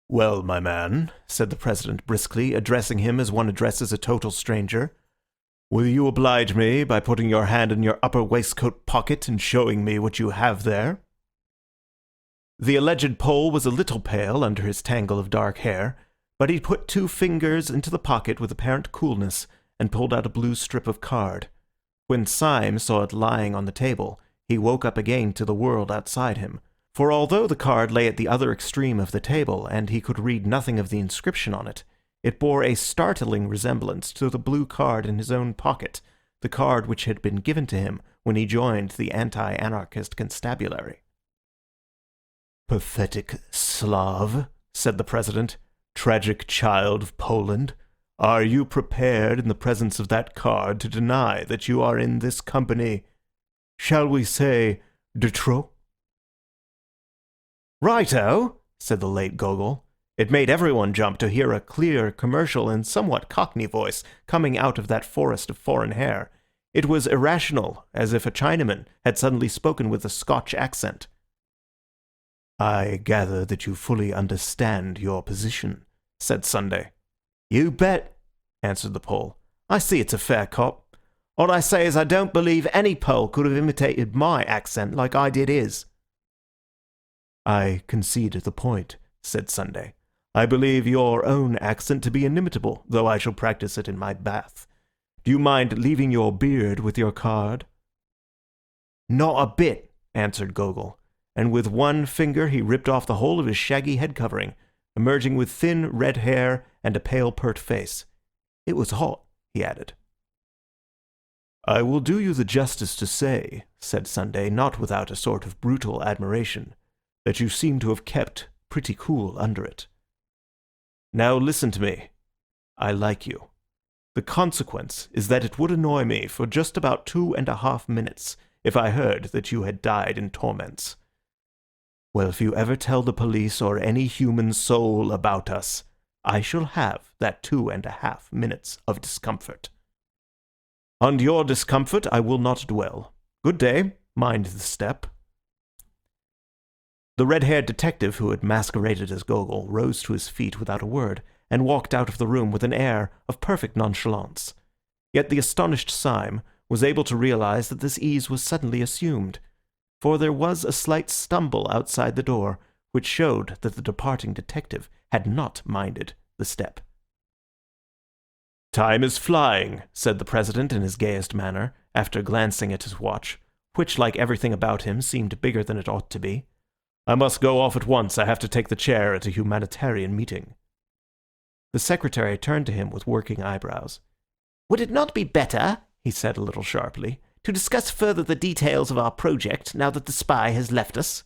"Well, my man," said the President briskly, addressing him as one addresses a total stranger, "will you oblige me by putting your hand in your upper waistcoat pocket and showing me what you have there?" The alleged Pole was a little pale under his tangle of dark hair, but he put 2 fingers into the pocket with apparent coolness and pulled out a blue strip of card. When Syme saw it lying on the table, he woke up again to the world outside him, for although the card lay at the other extreme of the table and he could read nothing of the inscription on it, it bore a startling resemblance to the blue card in his own pocket, the card which had been given to him when he joined the anti-anarchist constabulary. "Pathetic Slav," said the President, "tragic child of Poland, Are you prepared in the presence of that card to deny that you are in this company, shall we say, de trop? Righto, said the late Gogol. It made everyone jump to hear a clear, commercial, and somewhat cockney voice coming out of that forest of foreign hair. It was irrational, as if a Chinaman had suddenly spoken with a Scotch accent. I gather that you fully understand your position, said Sunday. You bet, answered the Pole. I see it's a fair cop. All I say is I don't believe any Pole could have imitated my accent like I did his. I concede the point, said Sunday. I believe your own accent to be inimitable, though I shall practice it in my bath. Do you mind leaving your beard with your card? Not a bit, answered Gogol, and with one finger he ripped off the whole of his shaggy head covering, emerging with thin red hair and a pale pert face. It was hot, he added. I will do you the justice to say, said Sunday, not without a sort of brutal admiration, that you seem to have kept pretty cool under it. Now listen to me. I like you. The consequence is that it would annoy me for just about 2.5 minutes if I heard that you had died in torments. Well, if you ever tell the police or any human soul about us, I shall have that 2.5 minutes of discomfort. On your discomfort I will not dwell. Good day. Mind the step. The red-haired detective who had masqueraded as Gogol rose to his feet without a word, and walked out of the room with an air of perfect nonchalance. Yet the astonished Syme was able to realize that this ease was suddenly assumed, for there was a slight stumble outside the door, which showed that the departing detective had not minded the step. Time is flying, said the President in his gayest manner, after glancing at his watch, which, like everything about him, seemed bigger than it ought to be. I must go off at once. I have to take the chair at a humanitarian meeting. The secretary turned to him with working eyebrows. Would it not be better, he said a little sharply, to discuss further the details of our project now that the spy has left us?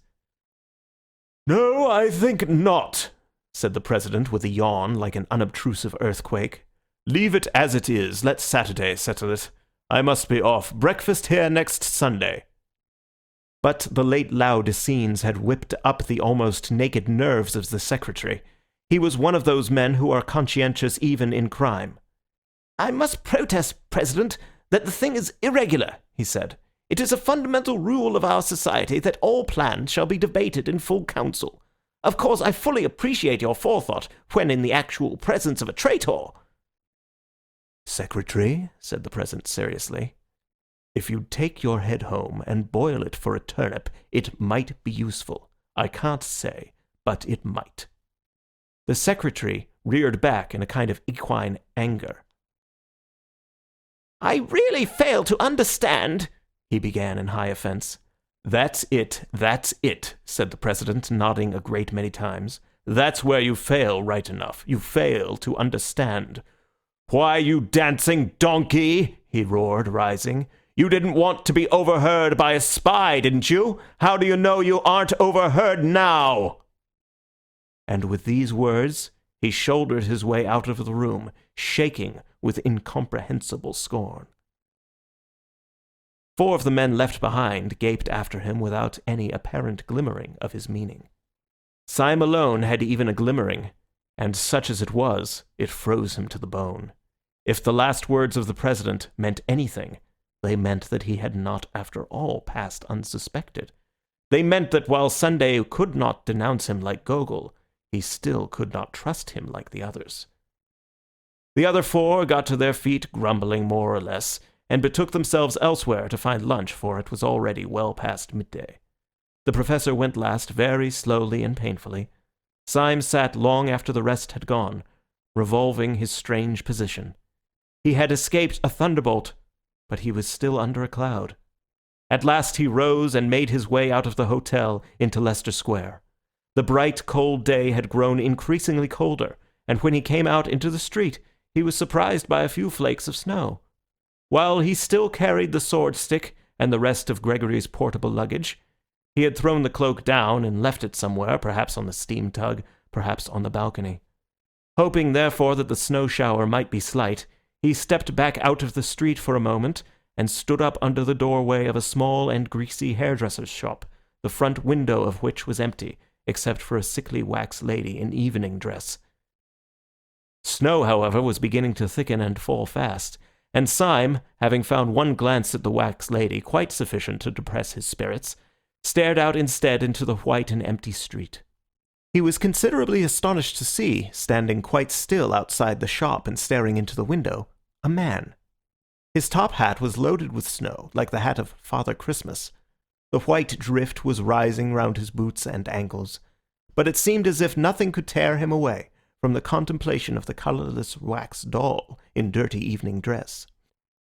No, I think not, said the President with a yawn like an unobtrusive earthquake. Leave it as it is. Let Saturday settle it. I must be off. Breakfast here next Sunday. But the late Laodiceans had whipped up the almost naked nerves of the secretary. He was one of those men who are conscientious even in crime. I must protest, President, that the thing is irregular, he said. It is a fundamental rule of our society that all plans shall be debated in full council. Of course, I fully appreciate your forethought when in the actual presence of a traitor. Secretary, said the President seriously, if you'd take your head home and boil it for a turnip, it might be useful. I can't say, but it might. The secretary reared back in a kind of equine anger. I really fail to understand, he began in high offence. That's it, said the President, nodding a great many times. That's where you fail right enough. You fail to understand. Why, you dancing donkey, he roared, rising. You didn't want to be overheard by a spy, didn't you? How do you know you aren't overheard now? And with these words, he shouldered his way out of the room, shaking with incomprehensible scorn. 4 of the men left behind gaped after him without any apparent glimmering of his meaning. Syme alone had even a glimmering, and such as it was, it froze him to the bone. If the last words of the President meant anything, they meant that he had not, after all, passed unsuspected. They meant that while Sunday could not denounce him like Gogol, he still could not trust him like the others. The other 4 got to their feet, grumbling more or less, and betook themselves elsewhere to find lunch, for it was already well past midday. The Professor went last, very slowly and painfully. Syme sat long after the rest had gone, revolving his strange position. He had escaped a thunderbolt, but he was still under a cloud. At last he rose and made his way out of the hotel into Leicester Square. The bright, cold day had grown increasingly colder, and when he came out into the street, he was surprised by a few flakes of snow. While he still carried the sword stick and the rest of Gregory's portable luggage, he had thrown the cloak down and left it somewhere, perhaps on the steam tug, perhaps on the balcony. Hoping, therefore, that the snow shower might be slight, he stepped back out of the street for a moment and stood up under the doorway of a small and greasy hairdresser's shop, the front window of which was empty, except for a sickly wax lady in evening dress. Snow, however, was beginning to thicken and fall fast, and Syme, having found one glance at the wax lady quite sufficient to depress his spirits, stared out instead into the white and empty street. He was considerably astonished to see, standing quite still outside the shop and staring into the window, a man. His top hat was loaded with snow, like the hat of Father Christmas. The white drift was rising round his boots and ankles, but it seemed as if nothing could tear him away from the contemplation of the colourless wax doll in dirty evening dress.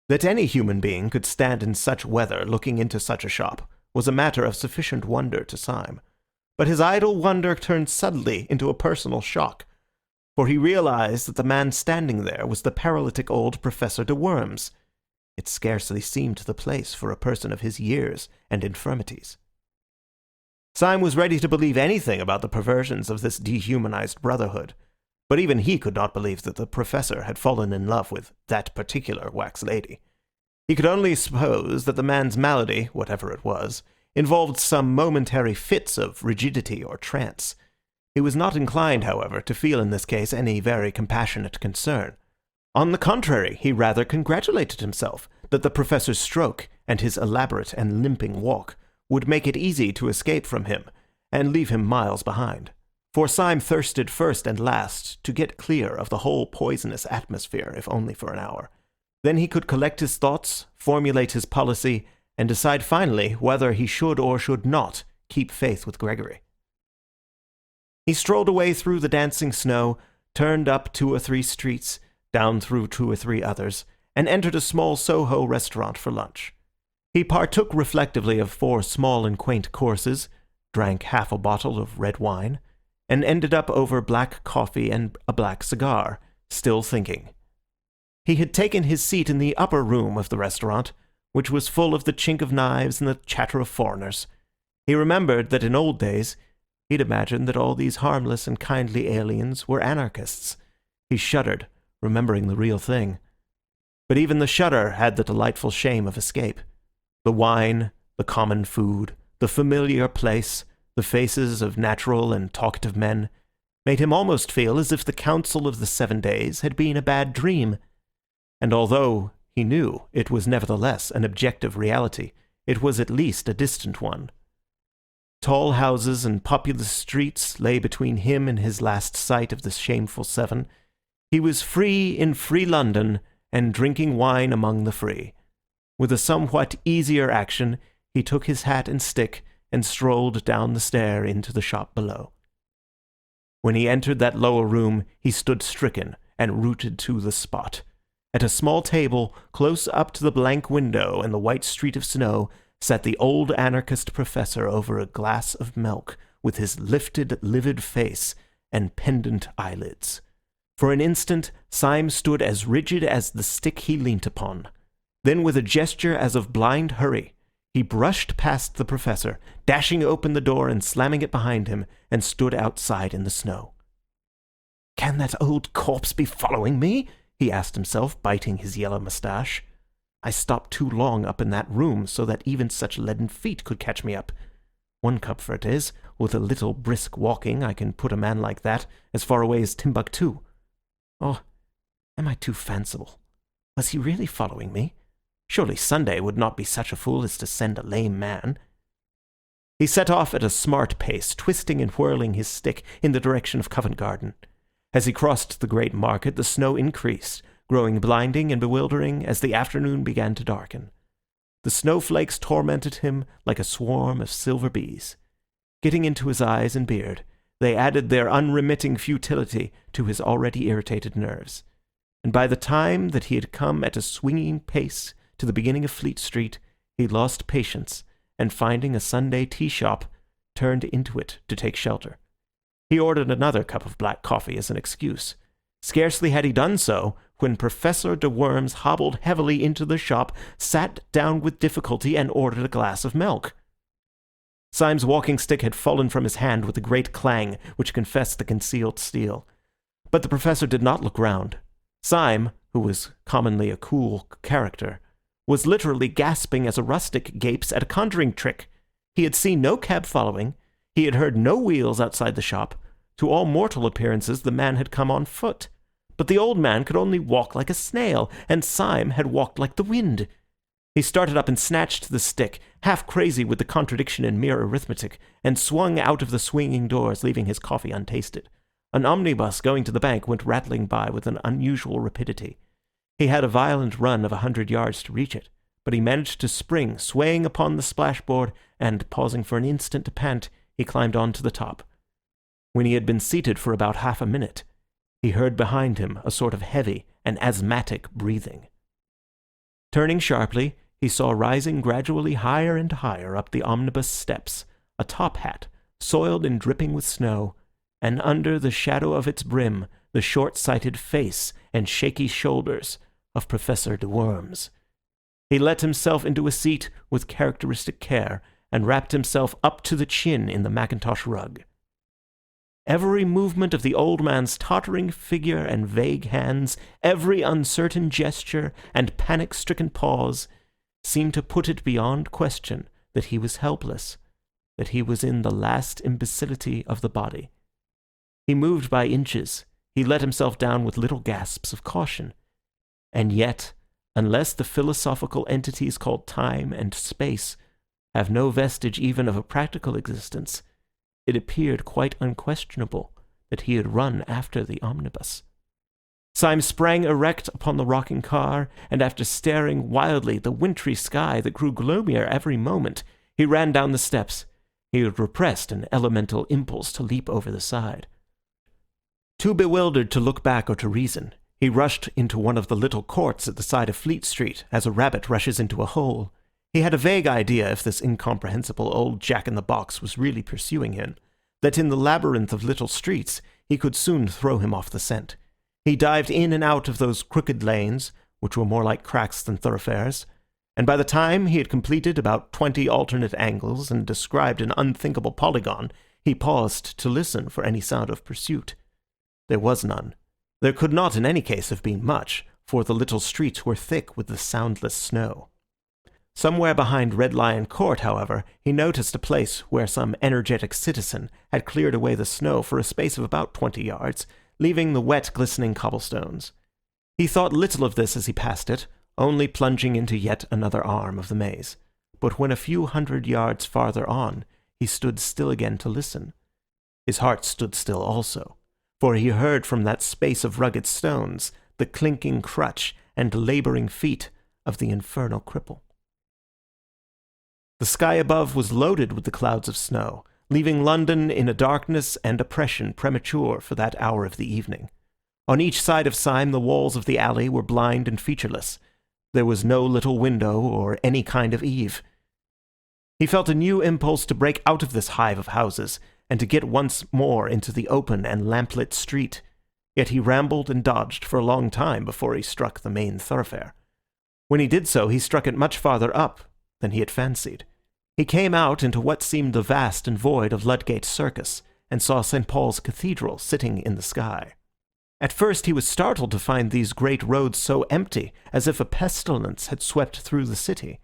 That any human being could stand in such weather looking into such a shop was a matter of sufficient wonder to Syme, but his idle wonder turned suddenly into a personal shock, for he realized that the man standing there was the paralytic old Professor de Worms. It scarcely seemed the place for a person of his years and infirmities. Syme was ready to believe anything about the perversions of this dehumanized brotherhood, but even he could not believe that the professor had fallen in love with that particular wax lady. He could only suppose that the man's malady, whatever it was, involved some momentary fits of rigidity or trance. He was not inclined, however, to feel in this case any very compassionate concern. On the contrary, he rather congratulated himself that the professor's stroke and his elaborate and limping walk would make it easy to escape from him and leave him miles behind. For Syme thirsted first and last to get clear of the whole poisonous atmosphere, if only for an hour. Then he could collect his thoughts, formulate his policy, and decide finally whether he should or should not keep faith with Gregory. He strolled away through the dancing snow, turned up 2 or 3 streets, down through 2 or 3 others, and entered a small Soho restaurant for lunch. He partook reflectively of 4 small and quaint courses, drank half a bottle of red wine, and ended up over black coffee and a black cigar, still thinking. He had taken his seat in the upper room of the restaurant, which was full of the chink of knives and the chatter of foreigners. He remembered that in old days he'd imagined that all these harmless and kindly aliens were anarchists. He shuddered, remembering the real thing. But even the shudder had the delightful shame of escape. The wine, the common food, the familiar place, the faces of natural and talkative men, made him almost feel as if the Council of the 7 Days had been a bad dream. And although he knew it was nevertheless an objective reality, it was at least a distant one. Tall houses and populous streets lay between him and his last sight of the shameful 7. He was free in free London and drinking wine among the free. With a somewhat easier action, he took his hat and stick and strolled down the stair into the shop below. When he entered that lower room, he stood stricken and rooted to the spot. At a small table, close up to the blank window and the white street of snow, sat the old anarchist professor over a glass of milk, with his lifted, livid face and pendant eyelids. For an instant, Syme stood as rigid as the stick he leant upon. Then, with a gesture as of blind hurry, he brushed past the professor, dashing open the door and slamming it behind him, and stood outside in the snow. "Can that old corpse be following me?" he asked himself, biting his yellow moustache. "I stopped too long up in that room so that even such leaden feet could catch me up. One comfort is, with a little brisk walking I can put a man like that as far away as Timbuktu. Oh, am I too fanciful? Was he really following me? Surely Sunday would not be such a fool as to send a lame man." He set off at a smart pace, twisting and whirling his stick in the direction of Covent Garden. As he crossed the great market, the snow increased, growing blinding and bewildering as the afternoon began to darken. The snowflakes tormented him like a swarm of silver bees. Getting into his eyes and beard, they added their unremitting futility to his already irritated nerves. And by the time that he had come at a swinging pace to the beginning of Fleet Street, he lost patience, and finding a Sunday tea shop, turned into it to take shelter. He ordered another cup of black coffee as an excuse. Scarcely had he done so when Professor de Worms hobbled heavily into the shop, sat down with difficulty, and ordered a glass of milk. Syme's walking stick had fallen from his hand with a great clang which confessed the concealed steel. But the professor did not look round. Syme, who was commonly a cool character, was literally gasping as a rustic gapes at a conjuring trick. He had seen no cab following. He had heard no wheels outside the shop. To all mortal appearances, the man had come on foot. But the old man could only walk like a snail, and Syme had walked like the wind. He started up and snatched the stick, half crazy with the contradiction in mere arithmetic, and swung out of the swinging doors, leaving his coffee untasted. An omnibus going to the bank went rattling by with an unusual rapidity. He had a violent run of 100 yards to reach it, but he managed to spring, swaying upon the splashboard, and, pausing for an instant to pant, he climbed on to the top. When he had been seated for about half a minute, he heard behind him a sort of heavy and asthmatic breathing. Turning sharply, he saw rising gradually higher and higher up the omnibus steps a top hat, soiled and dripping with snow, and under the shadow of its brim the short-sighted face and shaky shoulders of Professor de Worms. He let himself into a seat with characteristic care, and wrapped himself up to the chin in the mackintosh rug. Every movement of the old man's tottering figure and vague hands, every uncertain gesture and panic-stricken pause, seemed to put it beyond question that he was helpless, that he was in the last imbecility of the body. He moved by inches. He let himself down with little gasps of caution. And yet, unless the philosophical entities called time and space have no vestige even of a practical existence, it appeared quite unquestionable that he had run after the omnibus. Syme sprang erect upon the rocking car, and after staring wildly at the wintry sky that grew gloomier every moment, he ran down the steps. He had repressed an elemental impulse to leap over the side. Too bewildered to look back or to reason, he rushed into one of the little courts at the side of Fleet Street, as a rabbit rushes into a hole. He had a vague idea, if this incomprehensible old jack-in-the-box was really pursuing him, that in the labyrinth of little streets he could soon throw him off the scent. He dived in and out of those crooked lanes, which were more like cracks than thoroughfares, and by the time he had completed about 20 alternate angles and described an unthinkable polygon, he paused to listen for any sound of pursuit. There was none. There could not in any case have been much, for the little streets were thick with the soundless snow. Somewhere behind Red Lion Court, however, he noticed a place where some energetic citizen had cleared away the snow for a space of about 20 yards, leaving the wet, glistening cobblestones. He thought little of this as he passed it, only plunging into yet another arm of the maze. But when a few 100 yards farther on, he stood still again to listen. His heart stood still also, for he heard from that space of rugged stones the clinking crutch and labouring feet of the infernal cripple. The sky above was loaded with the clouds of snow, leaving London in a darkness and oppression premature for that hour of the evening. On each side of Syme the walls of the alley were blind and featureless. There was no little window or any kind of eave. He felt a new impulse to break out of this hive of houses, and to get once more into the open and lamplit street. Yet he rambled and dodged for a long time before he struck the main thoroughfare. When he did so, he struck it much farther up than he had fancied. He came out into what seemed the vast and void of Ludgate Circus, and saw St. Paul's Cathedral sitting in the sky. At first he was startled to find these great roads so empty, as if a pestilence had swept through the city.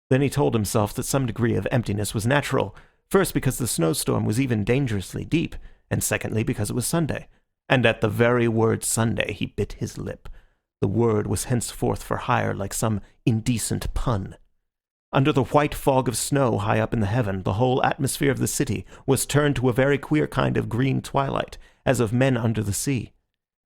Then he told himself that some degree of emptiness was natural, first because the snowstorm was even dangerously deep, and secondly because it was Sunday. And at the very word Sunday he bit his lip. The word was henceforth for hire like some indecent pun. Under the white fog of snow high up in the heaven, the whole atmosphere of the city was turned to a very queer kind of green twilight, as of men under the sea.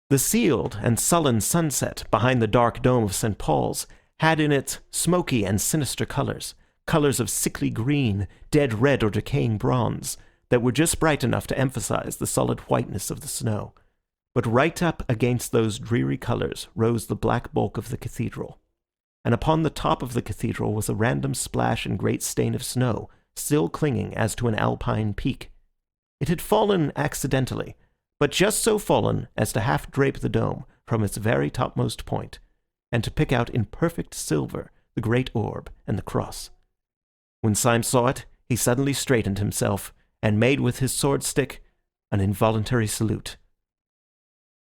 The sealed and sullen sunset behind the dark dome of St. Paul's had in it smoky and sinister colours, colours of sickly green, dead red or decaying bronze, that were just bright enough to emphasize the solid whiteness of the snow. But right up against those dreary colours rose the black bulk of the cathedral, and upon the top of the cathedral was a random splash and great stain of snow, still clinging as to an alpine peak. It had fallen accidentally, but just so fallen as to half drape the dome from its very topmost point, and to pick out in perfect silver the great orb and the cross. When Syme saw it, he suddenly straightened himself, and made with his sword stick an involuntary salute.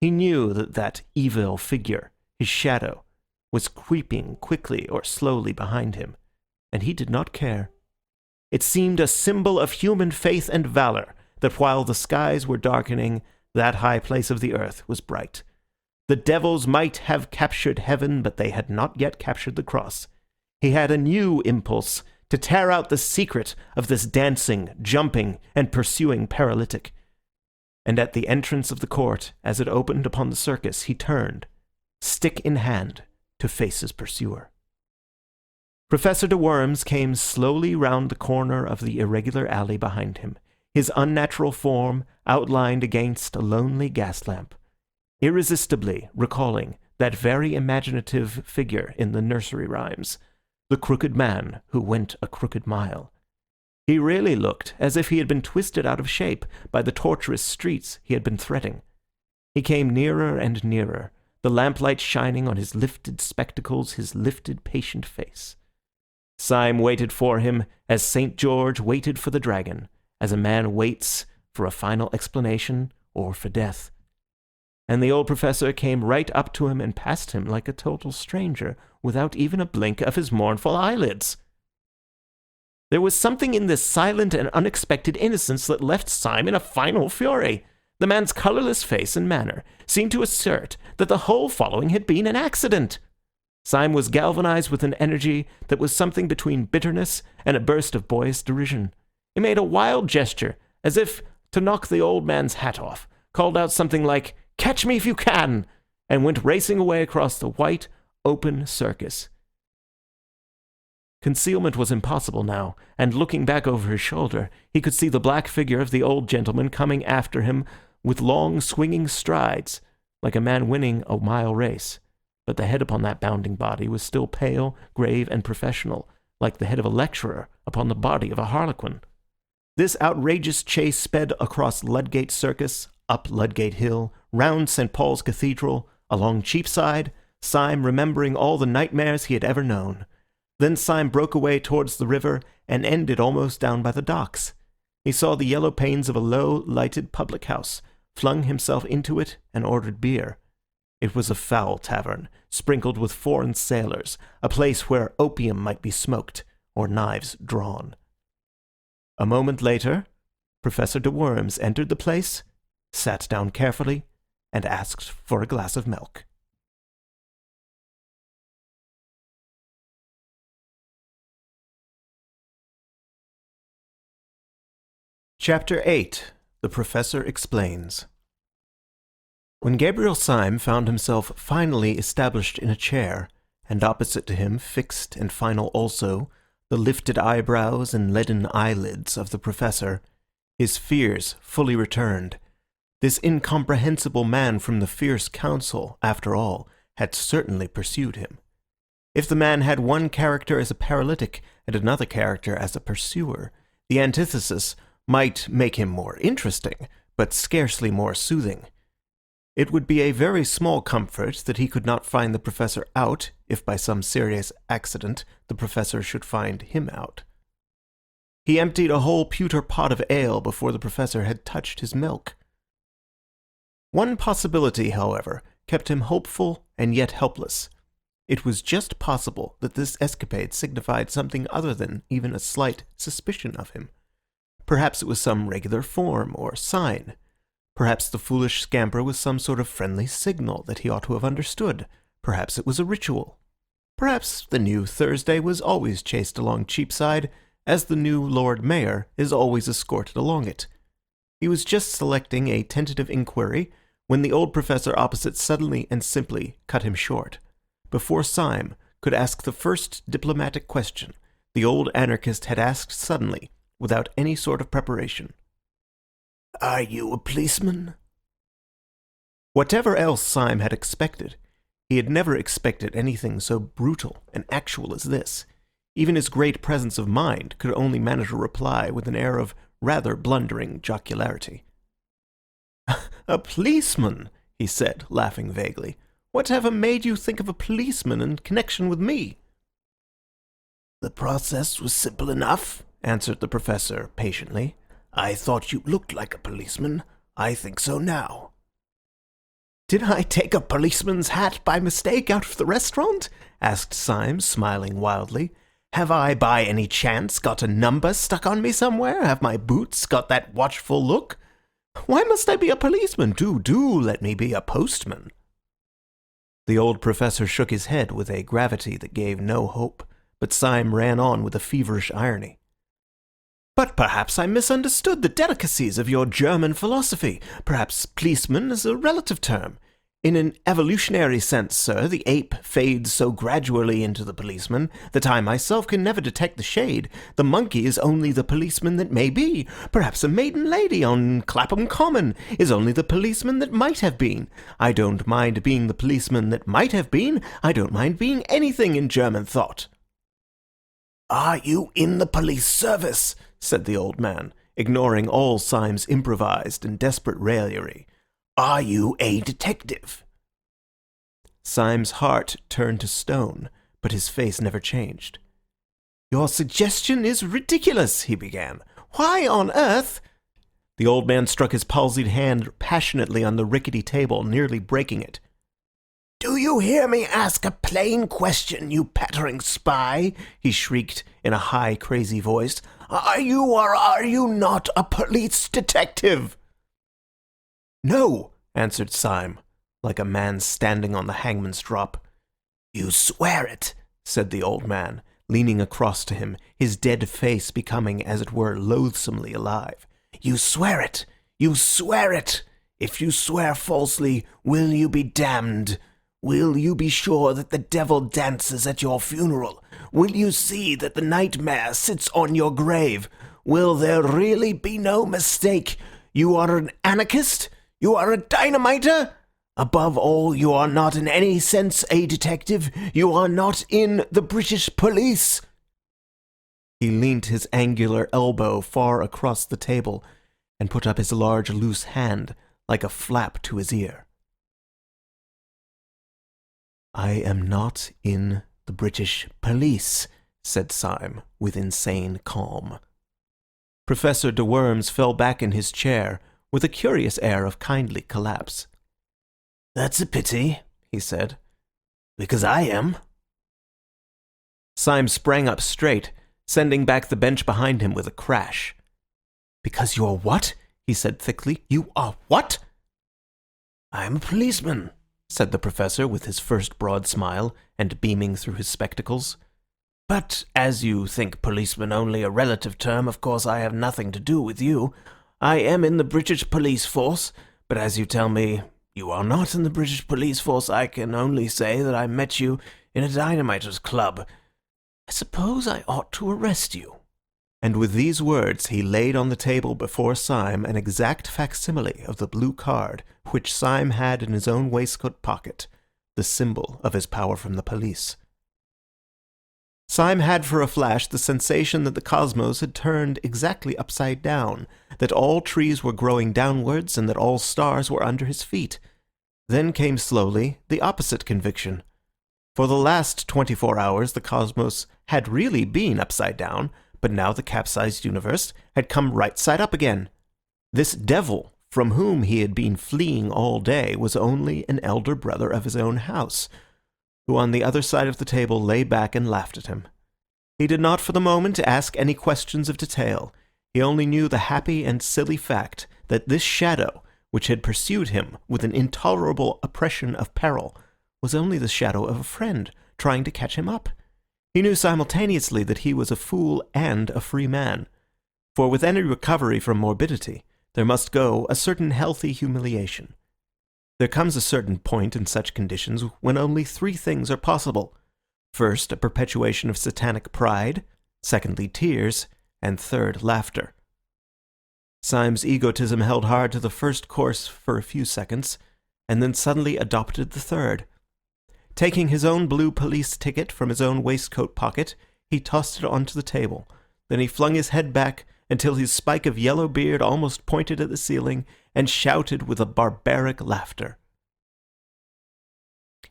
He knew that that evil figure, his shadow, was creeping quickly or slowly behind him, and he did not care. It seemed a symbol of human faith and valor that while the skies were darkening, that high place of the earth was bright. The devils might have captured heaven, but they had not yet captured the cross. He had a new impulse to tear out the secret of this dancing, jumping, and pursuing paralytic. And at the entrance of the court, as it opened upon the circus, he turned, stick in hand, to face his pursuer. Professor de Worms came slowly round the corner of the irregular alley behind him, his unnatural form outlined against a lonely gas lamp, irresistibly recalling that very imaginative figure in the nursery rhymes, the crooked man who went a crooked mile. He really looked as if he had been twisted out of shape by the tortuous streets he had been threading. He came nearer and nearer, the lamplight shining on his lifted spectacles, his lifted patient face. Syme waited for him as St. George waited for the dragon, as a man waits for a final explanation or for death. And the old professor came right up to him and passed him like a total stranger, without even a blink of his mournful eyelids. There was something in this silent and unexpected innocence that left Syme in a final fury. The man's colourless face and manner seemed to assert that the whole following had been an accident. Syme was galvanized with an energy that was something between bitterness and a burst of boyish derision. He made a wild gesture, as if to knock the old man's hat off, called out something like, "Catch me if you can!" and went racing away across the white, open circus. Concealment was impossible now, and looking back over his shoulder, he could see the black figure of the old gentleman coming after him with long, swinging strides, like a man winning a mile race. But the head upon that bounding body was still pale, grave, and professional, like the head of a lecturer upon the body of a harlequin. This outrageous chase sped across Ludgate Circus, up Ludgate Hill, round St. Paul's Cathedral, along Cheapside, Syme remembering all the nightmares he had ever known. Then Syme broke away towards the river and ended almost down by the docks. He saw the yellow panes of a low-lighted public house, flung himself into it, and ordered beer. It was a foul tavern, sprinkled with foreign sailors, a place where opium might be smoked or knives drawn. A moment later, Professor de Worms entered the place, sat down carefully, and asked for a glass of milk. Chapter 8. The Professor Explains. When Gabriel Syme found himself finally established in a chair, and opposite to him, fixed and final also, the lifted eyebrows and leaden eyelids of the professor, his fears fully returned. This incomprehensible man from the fierce council, after all, had certainly pursued him. If the man had one character as a paralytic and another character as a pursuer, the antithesis might make him more interesting, but scarcely more soothing. It would be a very small comfort that he could not find the professor out, if by some serious accident the professor should find him out. He emptied a whole pewter pot of ale before the professor had touched his milk. One possibility, however, kept him hopeful and yet helpless. It was just possible that this escapade signified something other than even a slight suspicion of him. Perhaps it was some regular form or sign. Perhaps the foolish scamper was some sort of friendly signal that he ought to have understood. Perhaps it was a ritual. Perhaps the new Thursday was always chased along Cheapside, as the new Lord Mayor is always escorted along it. He was just selecting a tentative inquiry when the old professor opposite suddenly and simply cut him short. Before Syme could ask the first diplomatic question, the old anarchist had asked suddenly, without any sort of preparation, "Are you a policeman?" Whatever else Syme had expected, he had never expected anything so brutal and actual as this. Even his great presence of mind could only manage a reply with an air of rather blundering jocularity. "A policeman?" he said, laughing vaguely. "Whatever made you think of a policeman in connection with me?" "The process was simple enough," answered the professor patiently. "I thought you looked like a policeman. I think so now." "Did I take a policeman's hat by mistake out of the restaurant?" asked Syme, smiling wildly. "Have I by any chance got a number stuck on me somewhere? Have my boots got that watchful look? Why must I be a policeman? Do let me be a postman." The old professor shook his head with a gravity that gave no hope, but Syme ran on with a feverish irony. "But perhaps I misunderstood the delicacies of your German philosophy. Perhaps policeman is a relative term. In an evolutionary sense, sir, the ape fades so gradually into the policeman that I myself can never detect the shade. The monkey is only the policeman that may be. Perhaps a maiden lady on Clapham Common is only the policeman that might have been. I don't mind being the policeman that might have been. I don't mind being anything in German thought." "Are you in the police service?" said the old man, ignoring all Syme's improvised and desperate raillery. "Are you a detective?" Syme's heart turned to stone, but his face never changed. "Your suggestion is ridiculous," he began. "Why on earth—" The old man struck his palsied hand passionately on the rickety table, nearly breaking it. "Do you hear me ask a plain question, you pattering spy?" he shrieked in a high, crazy voice. "Are you or are you not a police detective?" "No," answered Syme, like a man standing on the hangman's drop. "You swear it," said the old man, leaning across to him, his dead face becoming, as it were, loathsomely alive. "You swear it! You swear it! If you swear falsely, will you be damned? Will you be sure that the devil dances at your funeral? Will you see that the nightmare sits on your grave? Will there really be no mistake? You are an anarchist? You are a dynamiter? Above all, you are not in any sense a detective. You are not in the British police." He leant his angular elbow far across the table and put up his large loose hand like a flap to his ear. "I am not in the British police," said Syme with insane calm. Professor de Worms fell back in his chair with a curious air of kindly collapse. "That's a pity," he said, "because I am." Syme sprang up straight, sending back the bench behind him with a crash. "Because you're what?" he said thickly. "You are what?" "I'm a policeman," said the professor with his first broad smile, and beaming through his spectacles. "But as you think policeman only a relative term, of course I have nothing to do with you. I am in the British police force, but as you tell me you are not in the British police force, I can only say that I met you in a dynamiters club. I suppose I ought to arrest you." And with these words he laid on the table before Syme an exact facsimile of the blue card which Syme had in his own waistcoat pocket, the symbol of his power from the police. Syme had for a flash the sensation that the cosmos had turned exactly upside down, that all trees were growing downwards and that all stars were under his feet. Then came slowly the opposite conviction. For the last 24 hours the cosmos had really been upside down, but now the capsized universe had come right side up again. This devil from whom he had been fleeing all day was only an elder brother of his own house, who on the other side of the table lay back and laughed at him. He did not for the moment ask any questions of detail. He only knew the happy and silly fact that this shadow, which had pursued him with an intolerable oppression of peril, was only the shadow of a friend trying to catch him up. He knew simultaneously that he was a fool and a free man. For with any recovery from morbidity, there must go a certain healthy humiliation. There comes a certain point in such conditions when only three things are possible. First, a perpetuation of satanic pride, secondly, tears, and third, laughter. Syme's egotism held hard to the first course for a few seconds, and then suddenly adopted the third. Taking his own blue police ticket from his own waistcoat pocket, he tossed it onto the table. Then he flung his head back until his spike of yellow beard almost pointed at the ceiling, and shouted with a barbaric laughter.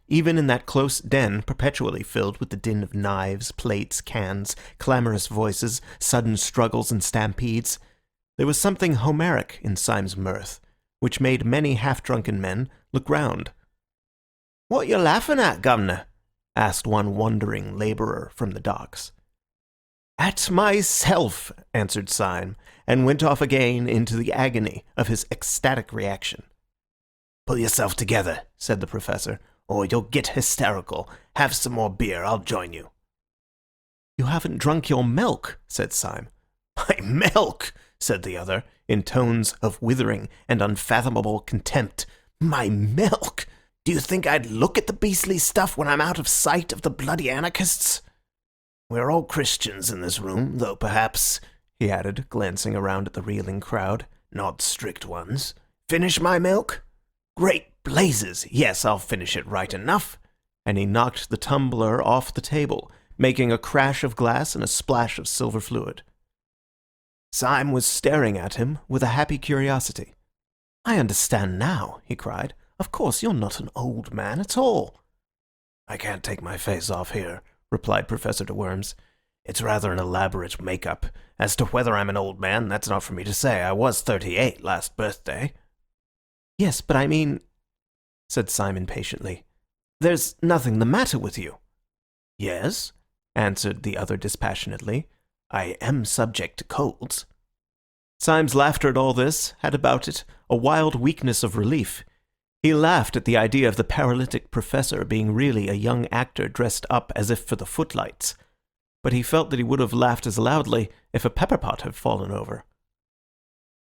Even in that close den, perpetually filled with the din of knives, plates, cans, clamorous voices, sudden struggles and stampedes, there was something Homeric in Syme's mirth, which made many half-drunken men look round. "What you laughing at, governor?" asked one wondering labourer from the docks. "At myself," answered Syme, and went off again into the agony of his ecstatic reaction. "Pull yourself together," said the Professor, "or you'll get hysterical. Have some more beer. I'll join you." "You haven't drunk your milk," said Syme. "My milk!" said the other, in tones of withering and unfathomable contempt. "My milk! Do you think I'd look at the beastly stuff when I'm out of sight of the bloody anarchists? We're all Christians in this room, though perhaps," he added, glancing around at the reeling crowd, "not strict ones. Finish my milk? Great blazes! Yes, I'll finish it right enough." And he knocked the tumbler off the table, making a crash of glass and a splash of silver fluid. Syme was staring at him with a happy curiosity. "I understand now," he cried. "Of course, you're not an old man at all." "I can't take my face off here," replied Professor de Worms. "It's rather an elaborate make-up. As to whether I'm an old man, that's not for me to say. I was 38 last birthday." "Yes, but I mean," said Syme impatiently, "there's nothing the matter with you." "Yes," answered the other dispassionately. "I am subject to colds." Syme's laughter at all this had about it a wild weakness of relief. He laughed at the idea of the paralytic professor being really a young actor dressed up as if for the footlights, but he felt that he would have laughed as loudly if a pepper pot had fallen over.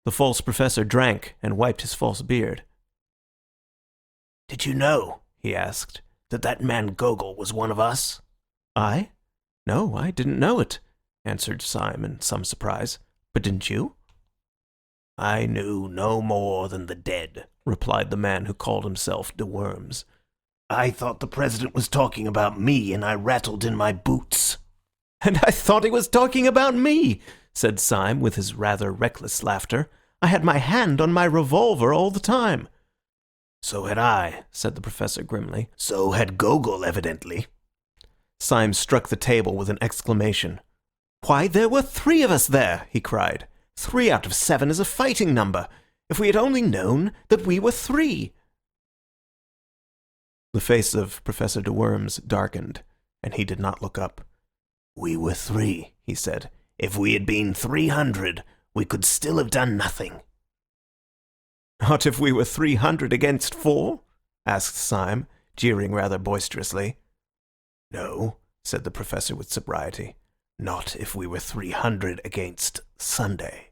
The false professor drank and wiped his false beard. "Did you know," he asked, "that man Gogol was one of us?" "I? No, I didn't know it," answered Syme in some surprise. "But didn't you?" "I knew no more than the dead," replied the man who called himself de Worms. "I thought the president was talking about me, and I rattled in my boots." "And I thought he was talking about me," said Syme with his rather reckless laughter. "I had my hand on my revolver all the time." "So had I," said the professor grimly. "So had Gogol, evidently." Syme struck the table with an exclamation. "Why, there were 3 of us there!" he cried. 3 out of 7 is a fighting number. If we had only known that we were 3. The face of Professor de Worms darkened, and he did not look up. "We were 3, he said. "If we had been 300, we could still have done nothing." "Not if we were 300 against 4? asked Syme, jeering rather boisterously. "No," said the professor with sobriety. "Not if we were 300 against Sunday."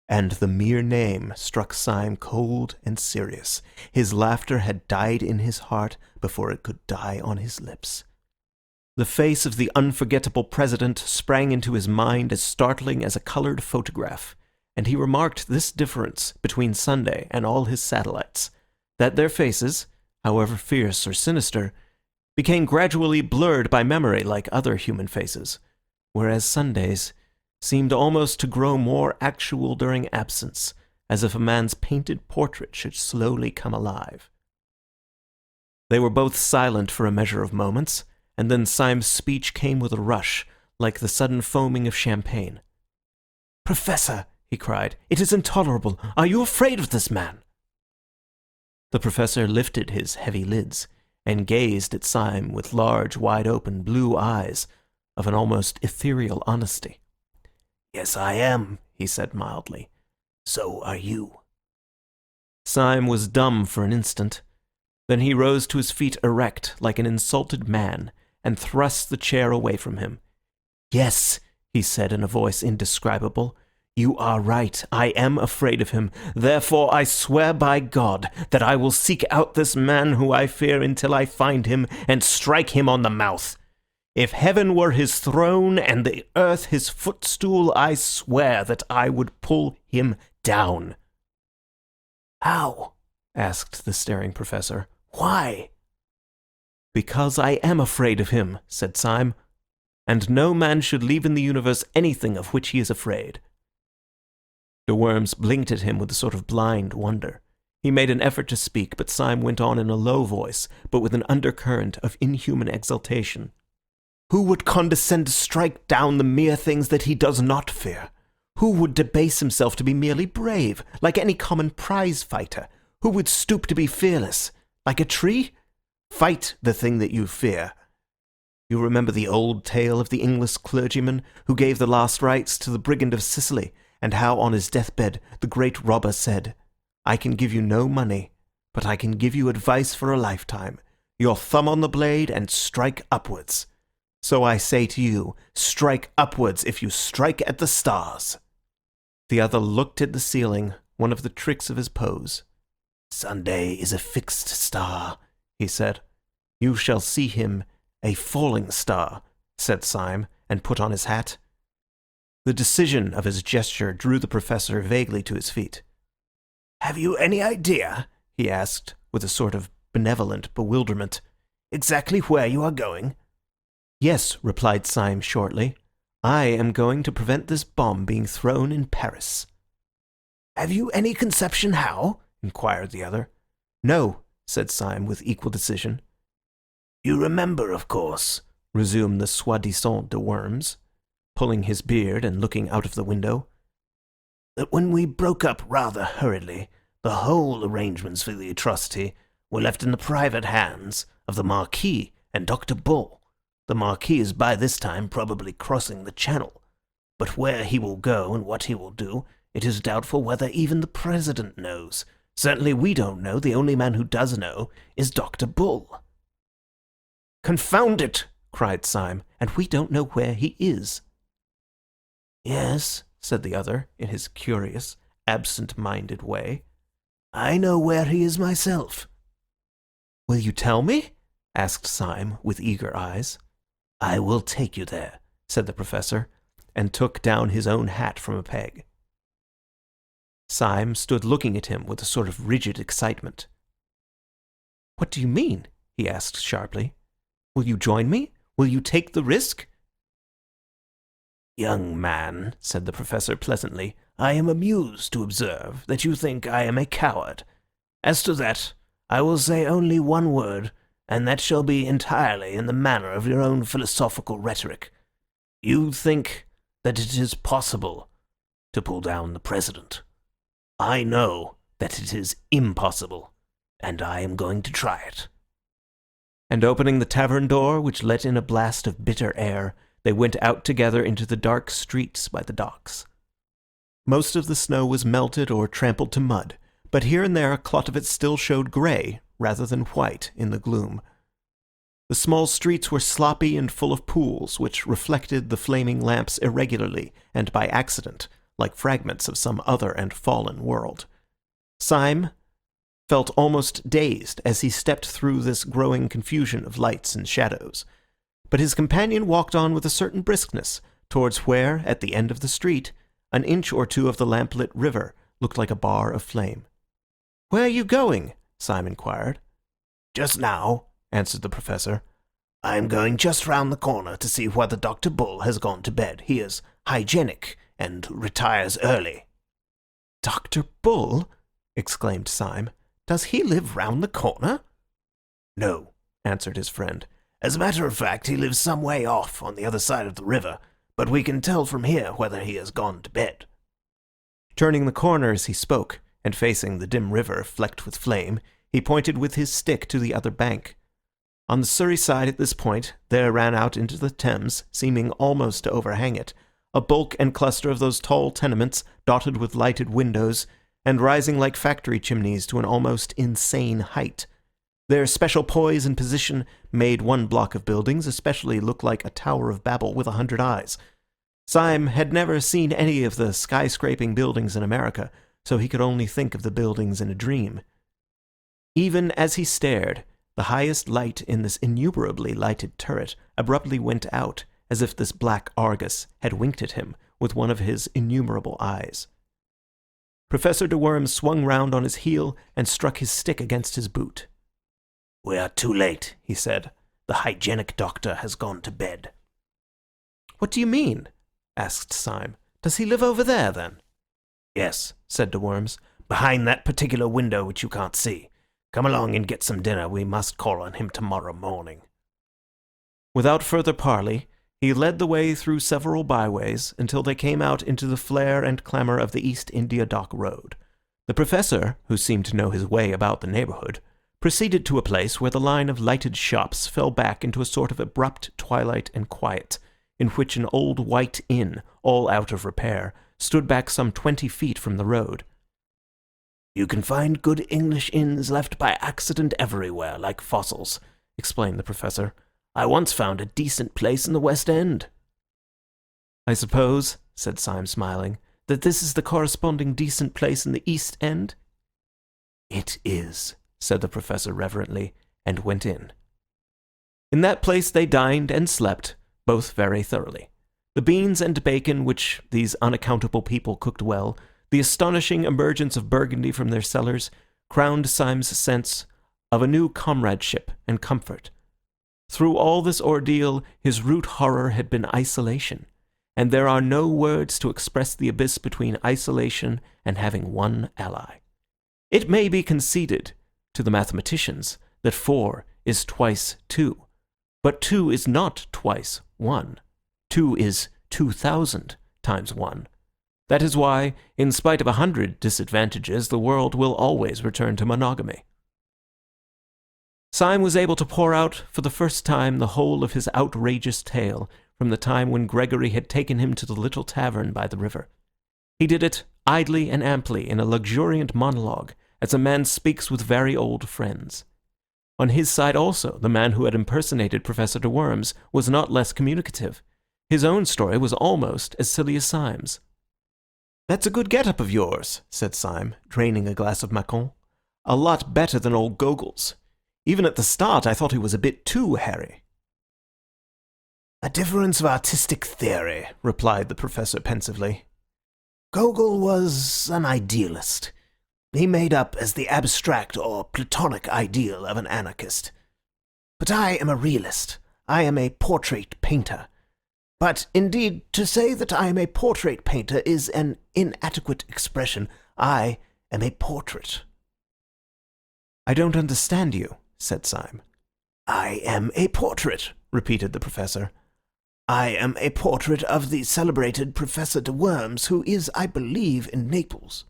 And the mere name struck Syme cold and serious. His laughter had died in his heart before it could die on his lips. The face of the unforgettable president sprang into his mind as startling as a coloured photograph, and he remarked this difference between Sunday and all his satellites, that their faces, however fierce or sinister, became gradually blurred by memory like other human faces, whereas Sunday's seemed almost to grow more actual during absence, as if a man's painted portrait should slowly come alive. They were both silent for a measure of moments, and then Syme's speech came with a rush, like the sudden foaming of champagne. "Professor," he cried, "it is intolerable. Are you afraid of this man?" The professor lifted his heavy lids and gazed at Syme with large, wide-open blue eyes of an almost ethereal honesty. "Yes, I am," he said mildly. "So are you." Syme was dumb for an instant. Then he rose to his feet erect, like an insulted man, and thrust the chair away from him. "Yes," he said in a voice indescribable, "you are right. I am afraid of him. Therefore I swear by God that I will seek out this man who I fear until I find him and strike him on the mouth. If heaven were his throne and the earth his footstool, I swear that I would pull him down." "How?" asked the staring professor. "Why?" "Because I am afraid of him," said Syme, "and no man should leave in the universe anything of which he is afraid." De Worms blinked at him with a sort of blind wonder. He made an effort to speak, but Syme went on in a low voice, but with an undercurrent of inhuman exultation. "Who would condescend to strike down the mere things that he does not fear? Who would debase himself to be merely brave, like any common prize fighter? Who would stoop to be fearless, like a tree? Fight the thing that you fear. You remember the old tale of the English clergyman who gave the last rites to the brigand of Sicily, and how on his deathbed the great robber said, "I can give you no money, but I can give you advice for a lifetime. Your thumb on the blade and strike upwards. So I say to you, strike upwards if you strike at the stars." The other looked at the ceiling, one of the tricks of his pose. "Sunday is a fixed star," he said. "You shall see him a falling star," said Syme, and put on his hat. The decision of his gesture drew the professor vaguely to his feet. "Have you any idea," he asked, with a sort of benevolent bewilderment, "exactly where you are going?" "Yes," replied Syme shortly. "I am going to prevent this bomb being thrown in Paris." "Have you any conception how?" inquired the other. "No," said Syme with equal decision. "You remember, of course," resumed the soi-disant de Worms, pulling his beard and looking out of the window, "that when we broke up rather hurriedly, the whole arrangements for the atrocity were left in the private hands of the Marquis and Dr. Bull. The Marquis is by this time probably crossing the Channel, but where he will go and what he will do, it is doubtful whether even the President knows. Certainly we don't know. The only man who does know is Dr. Bull." "Confound it!" cried Syme, "and we don't know where he is." "Yes," said the other, in his curious, absent-minded way. "I know where he is myself." "Will you tell me?" asked Syme, with eager eyes. "I will take you there," said the professor, and took down his own hat from a peg. Syme stood looking at him with a sort of rigid excitement. "What do you mean?" he asked sharply. "Will you join me? Will you take the risk?" "Young man," said the professor pleasantly, "I am amused to observe that you think I am a coward. As to that, I will say only one word, and that shall be entirely in the manner of your own philosophical rhetoric. You think that it is possible to pull down the President. I know that it is impossible, and I am going to try it." And opening the tavern door, which let in a blast of bitter air, they went out together into the dark streets by the docks. Most of the snow was melted or trampled to mud, but here and there a clot of it still showed grey, rather than white, in the gloom. The small streets were sloppy and full of pools, which reflected the flaming lamps irregularly and by accident, like fragments of some other and fallen world. Syme felt almost dazed as he stepped through this growing confusion of lights and shadows. But his companion walked on with a certain briskness, towards where, at the end of the street, an inch or two of the lamplit river looked like a bar of flame. "Where are you going?" Syme inquired. "Just now," answered the professor, "I am going just round the corner to see whether Dr. Bull has gone to bed. He is hygienic and retires early." "Dr. Bull?" exclaimed Syme. "Does he live round the corner?" "No," answered his friend. "As a matter of fact, he lives some way off on the other side of the river, but we can tell from here whether he has gone to bed." Turning the corner as he spoke, and facing the dim river flecked with flame, he pointed with his stick to the other bank. On the Surrey side at this point, there ran out into the Thames, seeming almost to overhang it, a bulk and cluster of those tall tenements dotted with lighted windows, and rising like factory chimneys to an almost insane height. Their special poise and position made one block of buildings especially look like a Tower of Babel with 100 eyes. Syme had never seen any of the skyscraping buildings in America, so he could only think of the buildings in a dream. Even as he stared, the highest light in this innumerably lighted turret abruptly went out, as if this black Argus had winked at him with one of his innumerable eyes. Professor de Worms swung round on his heel and struck his stick against his boot. "We are too late," he said. "The hygienic doctor has gone to bed." "What do you mean?" asked Syme. "Does he live over there, then?" "Yes," said de Worms, "behind that particular window which you can't see. Come along and get some dinner. We must call on him tomorrow morning." Without further parley, He led the way through several byways until they came out into the flare and clamour of the East India Dock Road. The Professor, who seemed to know his way about the neighbourhood, proceeded to a place where the line of lighted shops fell back into a sort of abrupt twilight and quiet, in which an old white inn, all out of repair, stood back some 20 feet from the road. "You can find good English inns left by accident everywhere, like fossils," explained the Professor. "I once found a decent place in the West End." "I suppose," said Syme, smiling, "that this is the corresponding decent place in the East End?" "It is," said the Professor reverently, and went in. In that place they dined and slept, both very thoroughly. The beans and bacon which these unaccountable people cooked well, the astonishing emergence of Burgundy from their cellars, crowned Syme's sense of a new comradeship and comfort. Through all this ordeal his root horror had been isolation, and there are no words to express the abyss between isolation and having one ally. It may be conceded to the mathematicians that 4 is twice 2, but 2 is not twice 1. 2 is 2,000 times 1. That is why, in spite of 100 disadvantages, the world will always return to monogamy. Syme was able to pour out for the first time the whole of his outrageous tale from the time when Gregory had taken him to the little tavern by the river. He did it idly and amply in a luxuriant monologue, as a man speaks with very old friends. On his side also, the man who had impersonated Professor de Worms was not less communicative. His own story was almost as silly as Syme's. "That's a good get-up of yours," said Syme, draining a glass of Macon. "A lot better than old Gogol's. Even at the start I thought he was a bit too hairy." "A difference of artistic theory," replied the Professor pensively. "Gogol was an idealist. He made up as the abstract or platonic ideal of an anarchist. But I am a realist. I am a portrait painter. But, indeed, to say that I am a portrait painter is an inadequate expression. I am a portrait." "I don't understand you," said Syme. "I am a portrait," repeated the Professor. "I am a portrait of the celebrated Professor de Worms, who is, I believe, in Naples."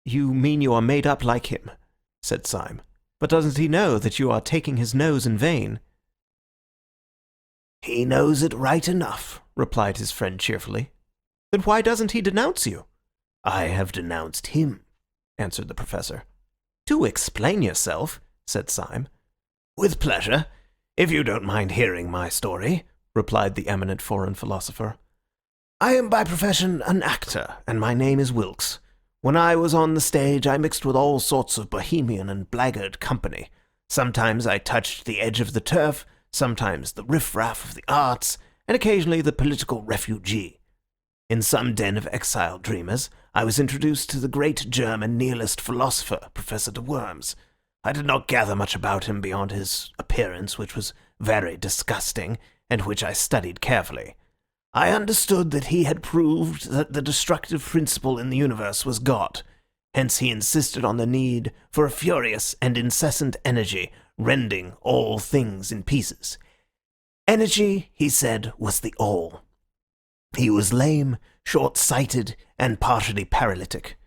"You mean you are made up like him," said Syme. "But doesn't he know that you are taking his nose in vain?" "He knows it right enough," replied his friend cheerfully. "Then why doesn't he denounce you?" "I have denounced him," answered the Professor. "Do explain yourself," said Syme. "With pleasure, if you don't mind hearing my story," replied the eminent foreign philosopher. "I am by profession an actor, and my name is Wilkes. When I was on the stage, I mixed with all sorts of bohemian and blackguard company. Sometimes I touched the edge of the turf, sometimes the riff-raff of the arts, and occasionally the political refugee. In some den of exiled dreamers, I was introduced to the great German nihilist philosopher, Professor de Worms. I did not gather much about him beyond his appearance, which was very disgusting, and which I studied carefully. I understood that he had proved that the destructive principle in the universe was God. Hence he insisted on the need for a furious and incessant energy, rending all things in pieces. Energy, he said, was the all. He was lame, short-sighted, and partially paralytic.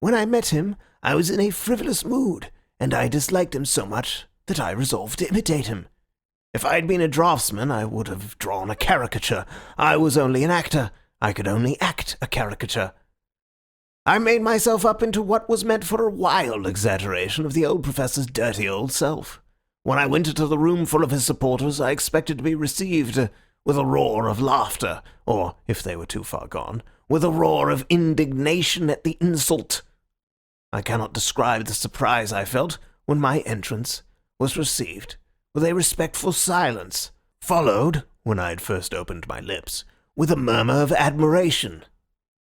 When I met him, I was in a frivolous mood, and I disliked him so much that I resolved to imitate him. If I had been a draftsman, I would have drawn a caricature. I was only an actor. I could only act a caricature. I made myself up into what was meant for a wild exaggeration of the old professor's dirty old self. When I went into the room full of his supporters, I expected to be received with a roar of laughter, or, if they were too far gone, with a roar of indignation at the insult. I cannot describe the surprise I felt when my entrance was received with a respectful silence, followed, when I had first opened my lips, with a murmur of admiration.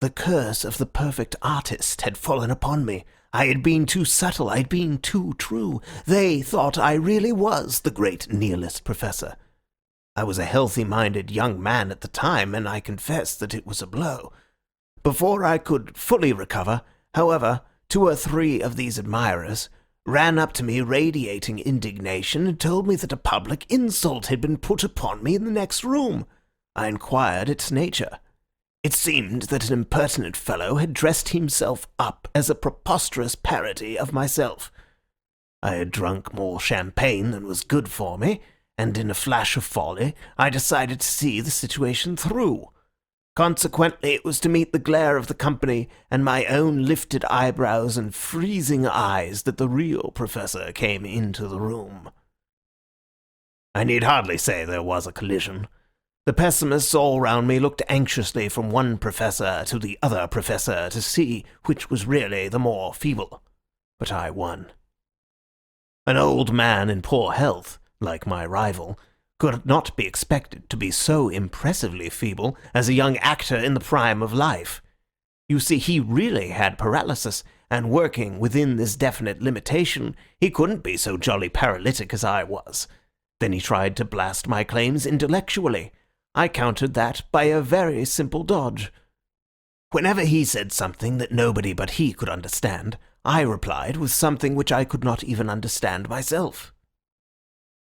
The curse of the perfect artist had fallen upon me. I had been too subtle, I had been too true. They thought I really was the great nihilist professor. I was a healthy-minded young man at the time, and I confess that it was a blow. Before I could fully recover, however, 2 or 3 of these admirers ran up to me radiating indignation and told me that a public insult had been put upon me in the next room. I inquired its nature. It seemed that an impertinent fellow had dressed himself up as a preposterous parody of myself. I had drunk more champagne than was good for me, and in a flash of folly I decided to see the situation through. Consequently, it was to meet the glare of the company and my own lifted eyebrows and freezing eyes that the real professor came into the room. I need hardly say there was a collision. The pessimists all round me looked anxiously from one professor to the other professor to see which was really the more feeble. But I won. An old man in poor health, like my rival, could not be expected to be so impressively feeble as a young actor in the prime of life. You see, he really had paralysis, and working within this definite limitation, he couldn't be so jolly paralytic as I was. Then he tried to blast my claims intellectually. I countered that by a very simple dodge. Whenever he said something that nobody but he could understand, I replied with something which I could not even understand myself.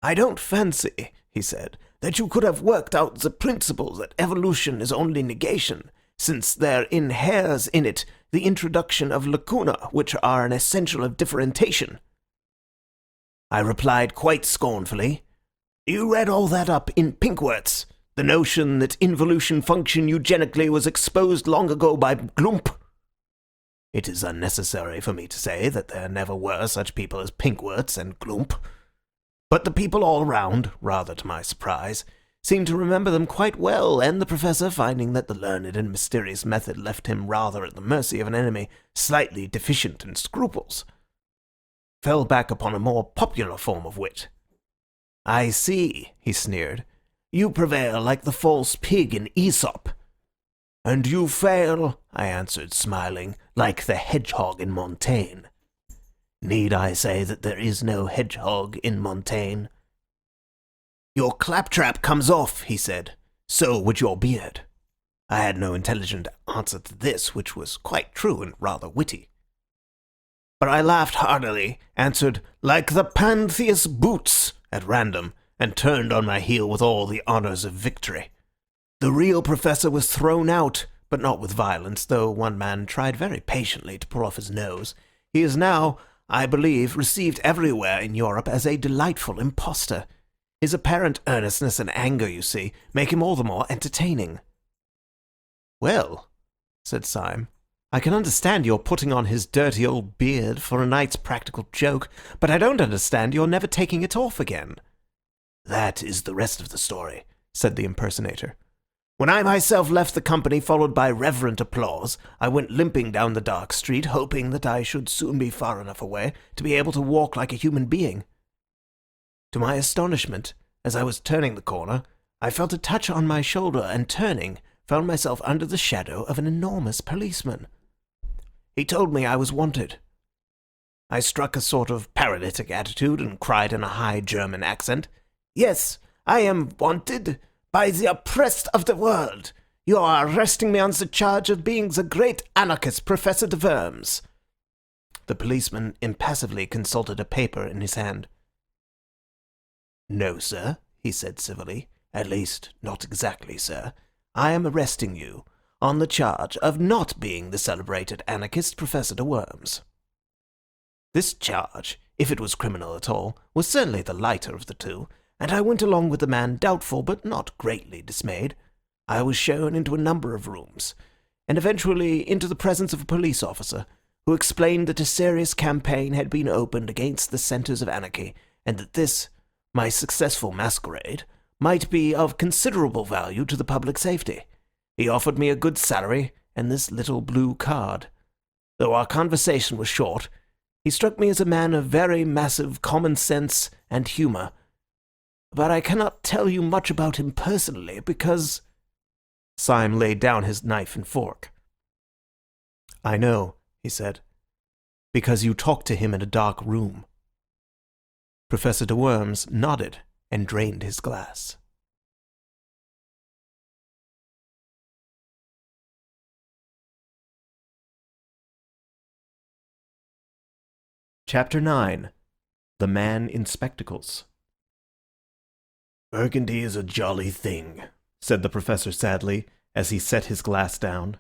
"I don't fancy," he said, "that you could have worked out the principle that evolution is only negation, since there inheres in it the introduction of lacuna, which are an essential of differentiation." I replied quite scornfully, "You read all that up in Pinkworts. The notion that involution function eugenically was exposed long ago by Glump. It is unnecessary for me to say that there never were such people as Pinkworts and Glump. But the people all round, rather to my surprise, seemed to remember them quite well, and the professor, finding that the learned and mysterious method left him rather at the mercy of an enemy slightly deficient in scruples, fell back upon a more popular form of wit. "I see," he sneered. "You prevail like the false pig in Aesop." "And you fail," I answered, smiling, "like the hedgehog in Montaigne." Need I say that there is no hedgehog in Montaigne? "Your claptrap comes off," he said. "So would your beard." I had no intelligent answer to this, which was quite true and rather witty. But I laughed heartily, answered, "Like the Pantheus boots," at random, and turned on my heel with all the honours of victory. The real professor was thrown out, but not with violence, though one man tried very patiently to pull off his nose. He is now, I believe, received everywhere in Europe as a delightful impostor. His apparent earnestness and anger, you see, make him all the more entertaining. "Well," said Syme, "I can understand your putting on his dirty old beard for a night's practical joke, but I don't understand your never taking it off again." "That is the rest of the story," said the impersonator. "When I myself left the company, followed by reverent applause, I went limping down the dark street, hoping that I should soon be far enough away to be able to walk like a human being. To my astonishment, as I was turning the corner, I felt a touch on my shoulder, and turning, found myself under the shadow of an enormous policeman. He told me I was wanted. I struck a sort of paralytic attitude and cried in a high German accent, "Yes, I am wanted by the oppressed of the world. You are arresting me on the charge of being the great anarchist Professor de Worms." The policeman impassively consulted a paper in his hand. "No, sir," he said civilly. "At least, not exactly, sir. I am arresting you on the charge of not being the celebrated anarchist Professor de Worms." This charge, if it was criminal at all, was certainly the lighter of the two, and I went along with the man doubtful but not greatly dismayed. I was shown into a number of rooms, and eventually into the presence of a police officer, who explained that a serious campaign had been opened against the centres of anarchy, and that this, my successful masquerade, might be of considerable value to the public safety. He offered me a good salary and this little blue card. Though our conversation was short, he struck me as a man of very massive common sense and humour. But I cannot tell you much about him personally, because... Syme laid down his knife and fork. "I know," he said, "because you talked to him in a dark room." Professor de Worms nodded and drained his glass. Chapter 9. The Man in Spectacles. "Burgundy is a jolly thing," said the Professor sadly, as he set his glass down.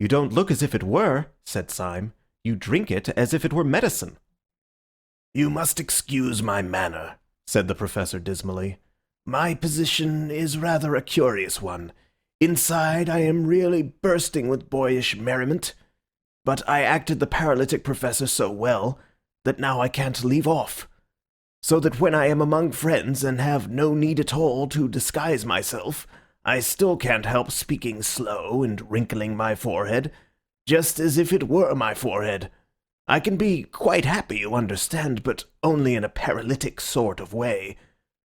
"You don't look as if it were," said Syme. "You drink it as if it were medicine." "You must excuse my manner," said the Professor dismally. "My position is rather a curious one. Inside I am really bursting with boyish merriment, but I acted the paralytic professor so well that now I can't leave off. So that when I am among friends and have no need at all to disguise myself, I still can't help speaking slow and wrinkling my forehead, just as if it were my forehead. I can be quite happy, you understand, but only in a paralytic sort of way.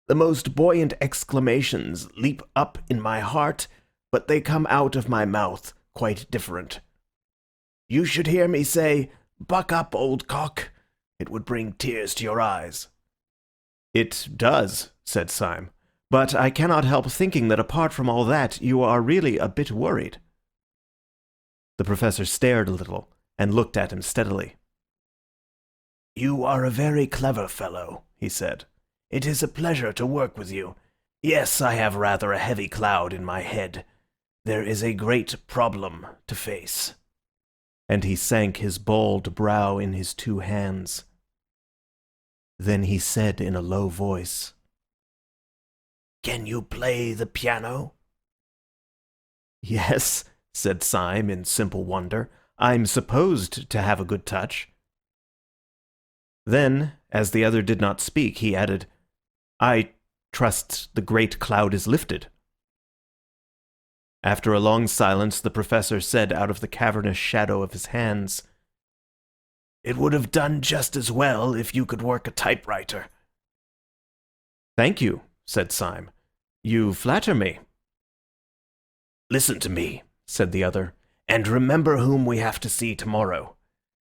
The most buoyant exclamations leap up in my heart, but they come out of my mouth quite different. You should hear me say, 'Buck up, old cock.' It would bring tears to your eyes." "It does," said Syme. "But I cannot help thinking that apart from all that, you are really a bit worried." The Professor stared a little and looked at him steadily. "You are a very clever fellow," he said. "It is a pleasure to work with you. Yes, I have rather a heavy cloud in my head. There is a great problem to face." And he sank his bald brow in his two hands. Then he said in a low voice, "Can you play the piano?" "Yes," said Syme in simple wonder. "I'm supposed to have a good touch." Then, as the other did not speak, he added, "I trust the great cloud is lifted." After a long silence, the Professor said out of the cavernous shadow of his hands, "It would have done just as well if you could work a typewriter." "Thank you," said Syme. "You flatter me." "Listen to me," said the other, "and remember whom we have to see tomorrow.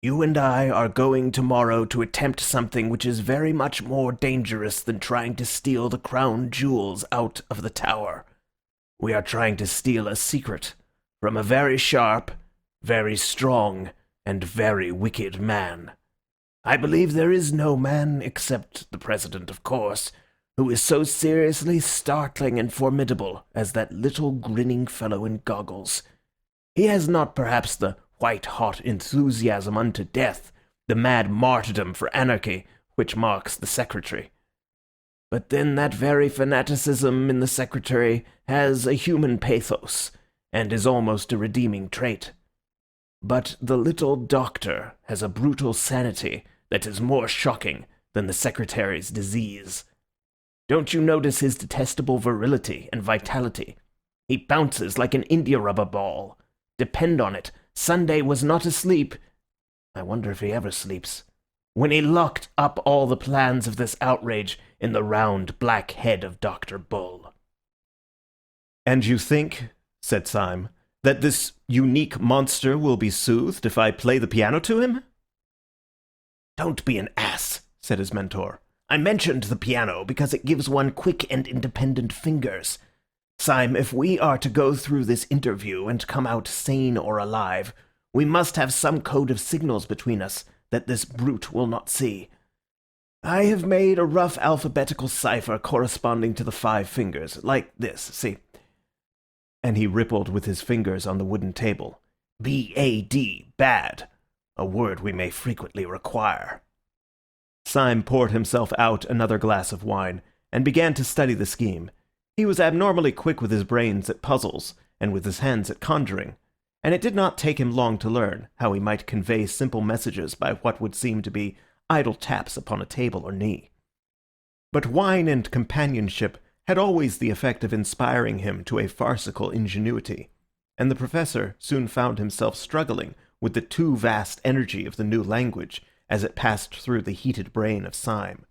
You and I are going tomorrow to attempt something which is very much more dangerous than trying to steal the crown jewels out of the tower. We are trying to steal a secret from a very sharp, very strong, and very wicked man. I believe there is no man, except the President, of course, who is so seriously startling and formidable as that little grinning fellow in goggles. He has not perhaps the white-hot enthusiasm unto death, the mad martyrdom for anarchy, which marks the Secretary. But then that very fanaticism in the Secretary has a human pathos, and is almost a redeeming trait. But the little doctor has a brutal sanity that is more shocking than the Secretary's disease. Don't you notice his detestable virility and vitality? He bounces like an india-rubber ball. Depend on it, Sunday was not asleep. I wonder if he ever sleeps. When he locked up all the plans of this outrage in the round black head of Dr. Bull." "And you think," said Syme, "that this unique monster will be soothed if I play the piano to him?" "Don't be an ass," said his mentor. "I mentioned the piano because it gives one quick and independent fingers. Syme, if we are to go through this interview and come out sane or alive, we must have some code of signals between us that this brute will not see. I have made a rough alphabetical cipher corresponding to the 5 fingers, like this, see?" And he rippled with his fingers on the wooden table. "B-A-D, bad, a word we may frequently require." Syme poured himself out another glass of wine, and began to study the scheme. He was abnormally quick with his brains at puzzles, and with his hands at conjuring, and it did not take him long to learn how he might convey simple messages by what would seem to be idle taps upon a table or knee. But wine and companionship had always the effect of inspiring him to a farcical ingenuity, and the Professor soon found himself struggling with the too vast energy of the new language as it passed through the heated brain of Syme.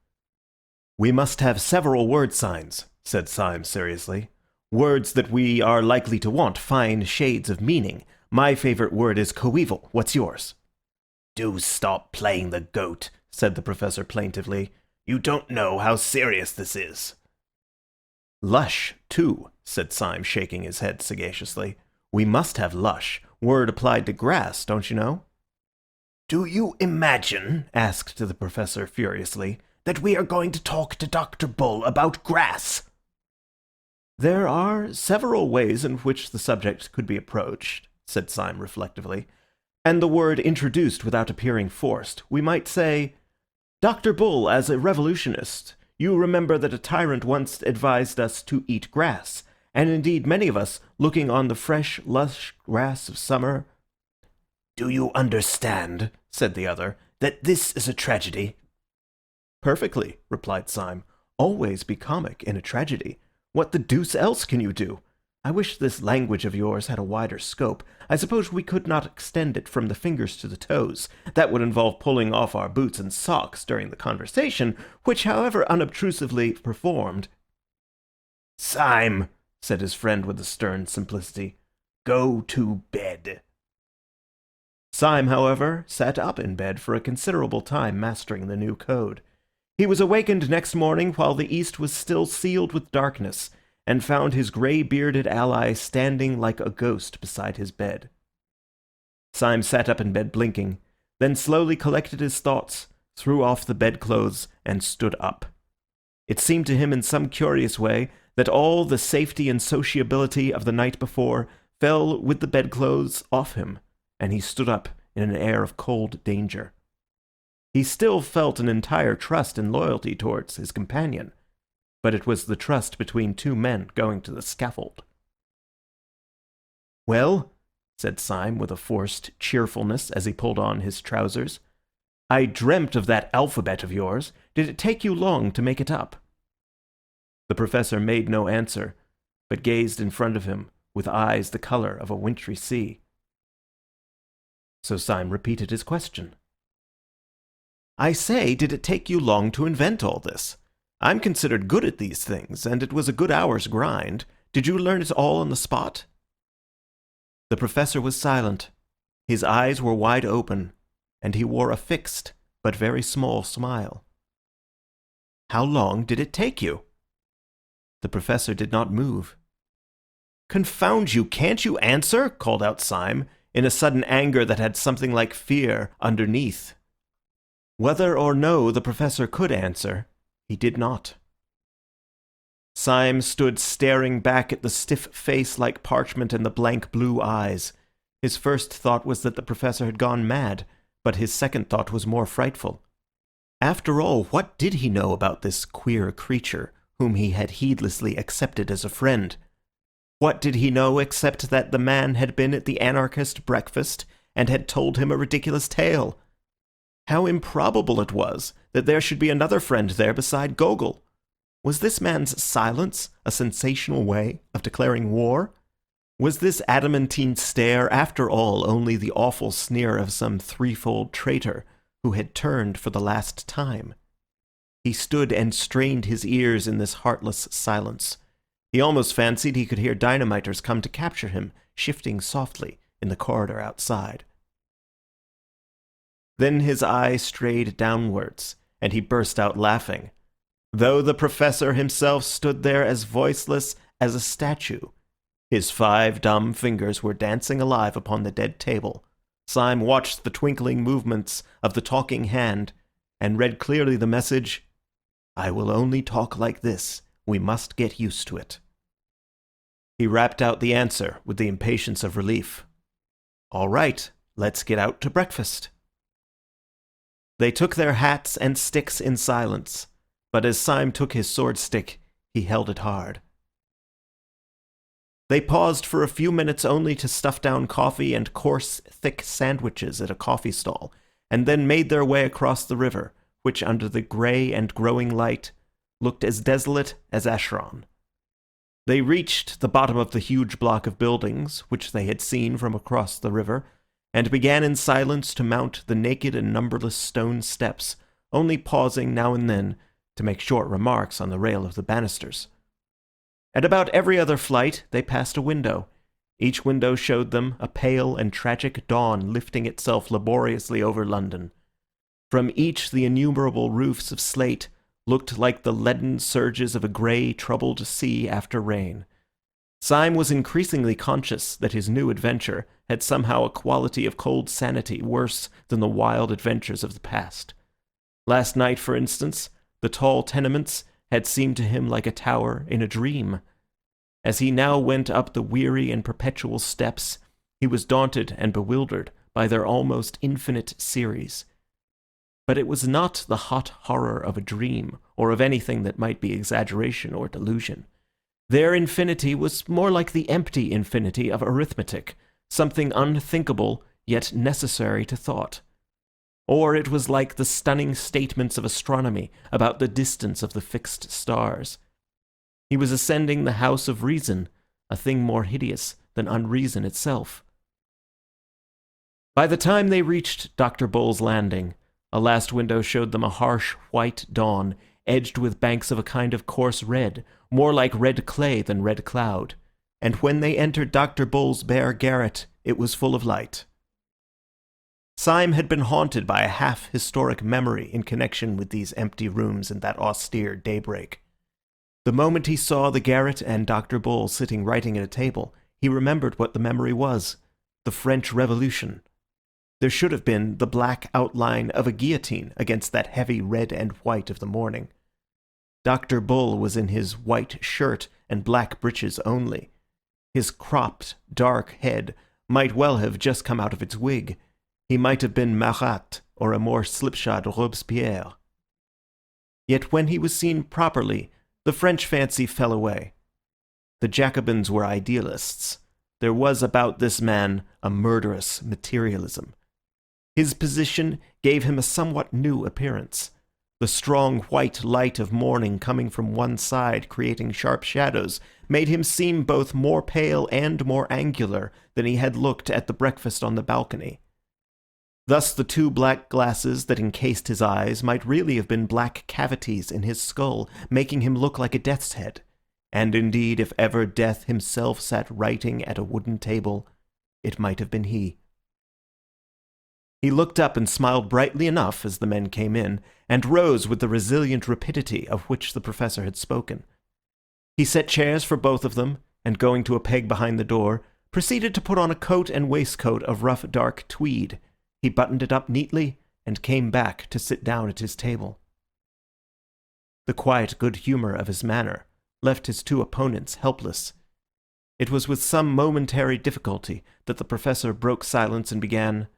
"We must have several word signs," said Syme seriously. "Words that we are likely to want, fine shades of meaning. My favorite word is coeval. What's yours?" "Do stop playing the goat," said the Professor plaintively. "You don't know how serious this is." "Lush, too," said Syme, shaking his head sagaciously. "We must have lush. Word applied to grass, don't you know?" "Do you imagine," asked the Professor furiously, "that we are going to talk to Dr. Bull about grass?" "There are several ways in which the subject could be approached," said Syme reflectively, "and the word introduced without appearing forced. We might say, 'Dr. Bull, as a revolutionist, you remember that a tyrant once advised us to eat grass, and indeed many of us, looking on the fresh, lush grass of summer—'" "Do you understand," said the other, "that this is a tragedy?" "Perfectly," replied Syme. "Always be comic in a tragedy. What the deuce else can you do? I wish this language of yours had a wider scope. I suppose we could not extend it from the fingers to the toes. That would involve pulling off our boots and socks during the conversation, which, however unobtrusively performed—" "Syme," said his friend with a stern simplicity, "go to bed." Syme, however, sat up in bed for a considerable time mastering the new code. He was awakened next morning while the east was still sealed with darkness, and found his grey-bearded ally standing like a ghost beside his bed. Syme sat up in bed blinking, then slowly collected his thoughts, threw off the bedclothes, and stood up. It seemed to him in some curious way that all the safety and sociability of the night before fell with the bedclothes off him, and he stood up in an air of cold danger. He still felt an entire trust and loyalty towards his companion, but it was the trust between two men going to the scaffold. "Well," said Syme with a forced cheerfulness as he pulled on his trousers, "I dreamt of that alphabet of yours. Did it take you long to make it up?" The Professor made no answer, but gazed in front of him with eyes the colour of a wintry sea. So Syme repeated his question. "I say, did it take you long to invent all this? I'm considered good at these things, and it was a good hour's grind. Did you learn it all on the spot?" The Professor was silent. His eyes were wide open, and he wore a fixed but very small smile. "How long did it take you?" The Professor did not move. "Confound you, can't you answer?" called out Syme, in a sudden anger that had something like fear underneath. Whether or no the Professor could answer, he did not. Syme stood staring back at the stiff face like parchment and the blank blue eyes. His first thought was that the Professor had gone mad, but his second thought was more frightful. After all, what did he know about this queer creature, whom he had heedlessly accepted as a friend? What did he know except that the man had been at the anarchist breakfast and had told him a ridiculous tale? How improbable it was that there should be another friend there beside Gogol. Was this man's silence a sensational way of declaring war? Was this adamantine stare, after all, only the awful sneer of some threefold traitor who had turned for the last time? He stood and strained his ears in this heartless silence. He almost fancied he could hear dynamiters come to capture him, shifting softly in the corridor outside. Then his eye strayed downwards, and he burst out laughing, though the Professor himself stood there as voiceless as a statue. His 5 dumb fingers were dancing alive upon the dead table. Syme watched the twinkling movements of the talking hand, and read clearly the message, "I will only talk like this. We must get used to it." He rapped out the answer with the impatience of relief. "All right, let's get out to breakfast." They took their hats and sticks in silence, but as Syme took his sword stick, he held it hard. They paused for a few minutes only to stuff down coffee and coarse, thick sandwiches at a coffee stall, and then made their way across the river, which under the grey and growing light looked as desolate as Acheron. They reached the bottom of the huge block of buildings, which they had seen from across the river, and began in silence to mount the naked and numberless stone steps, only pausing now and then to make short remarks on the rail of the banisters. At about every other flight they passed a window. Each window showed them a pale and tragic dawn lifting itself laboriously over London. From each the innumerable roofs of slate looked like the leaden surges of a grey, troubled sea after rain. Syme was increasingly conscious that his new adventure had somehow a quality of cold sanity worse than the wild adventures of the past. Last night, for instance, the tall tenements had seemed to him like a tower in a dream. As he now went up the weary and perpetual steps, he was daunted and bewildered by their almost infinite series. But it was not the hot horror of a dream, or of anything that might be exaggeration or delusion. Their infinity was more like the empty infinity of arithmetic, something unthinkable yet necessary to thought. Or it was like the stunning statements of astronomy about the distance of the fixed stars. He was ascending the house of reason, a thing more hideous than unreason itself. By the time they reached Dr. Bull's landing, a last window showed them a harsh white dawn, edged with banks of a kind of coarse red, more like red clay than red cloud, and when they entered Dr. Bull's bare garret, it was full of light. Syme had been haunted by a half-historic memory in connection with these empty rooms and that austere daybreak. The moment he saw the garret and Dr. Bull sitting writing at a table, he remembered what the memory was: the French Revolution. There should have been the black outline of a guillotine against that heavy red and white of the morning. Dr. Bull was in his white shirt and black breeches only. His cropped, dark head might well have just come out of its wig. He might have been Marat or a more slipshod Robespierre. Yet when he was seen properly, the French fancy fell away. The Jacobins were idealists. There was about this man a murderous materialism. His position gave him a somewhat new appearance. The strong white light of morning coming from one side, creating sharp shadows, made him seem both more pale and more angular than he had looked at the breakfast on the balcony. Thus the two black glasses that encased his eyes might really have been black cavities in his skull, making him look like a death's head. And indeed, if ever Death himself sat writing at a wooden table, it might have been he. He looked up and smiled brightly enough as the men came in, and rose with the resilient rapidity of which the professor had spoken. He set chairs for both of them, and going to a peg behind the door, proceeded to put on a coat and waistcoat of rough dark tweed. He buttoned it up neatly, and came back to sit down at his table. The quiet good humour of his manner left his two opponents helpless. It was with some momentary difficulty that the professor broke silence and began,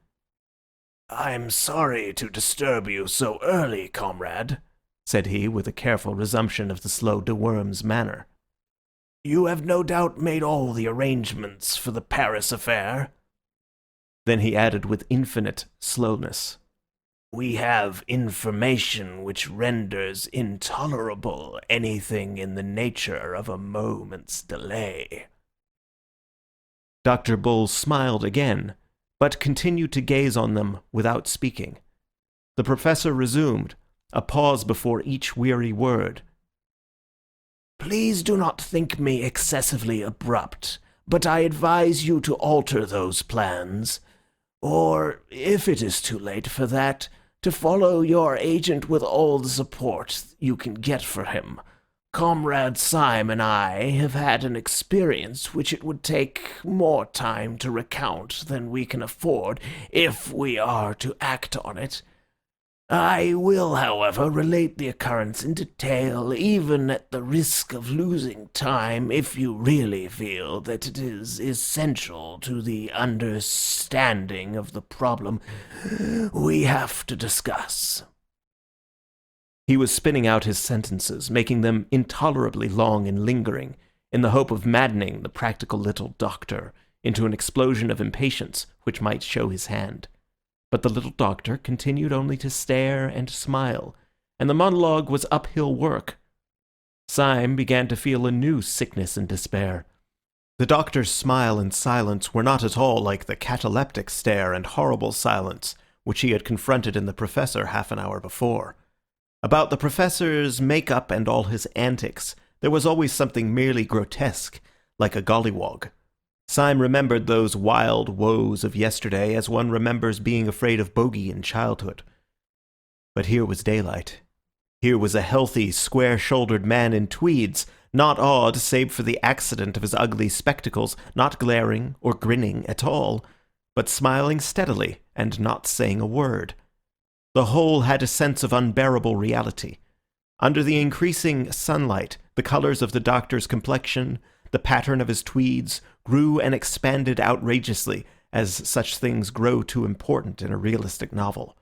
"I'm sorry to disturb you so early, comrade," said he, with a careful resumption of the slow de Worms manner. "You have no doubt made all the arrangements for the Paris affair?" Then he added with infinite slowness, "We have information which renders intolerable anything in the nature of a moment's delay." Dr. Bull smiled again, but continued to gaze on them without speaking. The professor resumed, a pause before each weary word. "Please do not think me excessively abrupt, but I advise you to alter those plans, or, if it is too late for that, to follow your agent with all the support you can get for him. Comrade Syme and I have had an experience which it would take more time to recount than we can afford if we are to act on it. I will, however, relate the occurrence in detail, even at the risk of losing time, if you really feel that it is essential to the understanding of the problem we have to discuss." He was spinning out his sentences, making them intolerably long and lingering, in the hope of maddening the practical little doctor into an explosion of impatience which might show his hand. But the little doctor continued only to stare and smile, and the monologue was uphill work. Syme began to feel a new sickness and despair. The doctor's smile and silence were not at all like the cataleptic stare and horrible silence which he had confronted in the professor half an hour before. About the professor's make-up and all his antics, there was always something merely grotesque, like a gollywog. Syme remembered those wild woes of yesterday as one remembers being afraid of bogey in childhood. But here was daylight. Here was a healthy, square-shouldered man in tweeds, Not awed, save for the accident of his ugly spectacles, not glaring or grinning at all, but smiling steadily and not saying a word. The whole had a sense of unbearable reality. Under the increasing sunlight, the colors of the doctor's complexion, the pattern of his tweeds, grew and expanded outrageously, as such things grow too important in a realistic novel.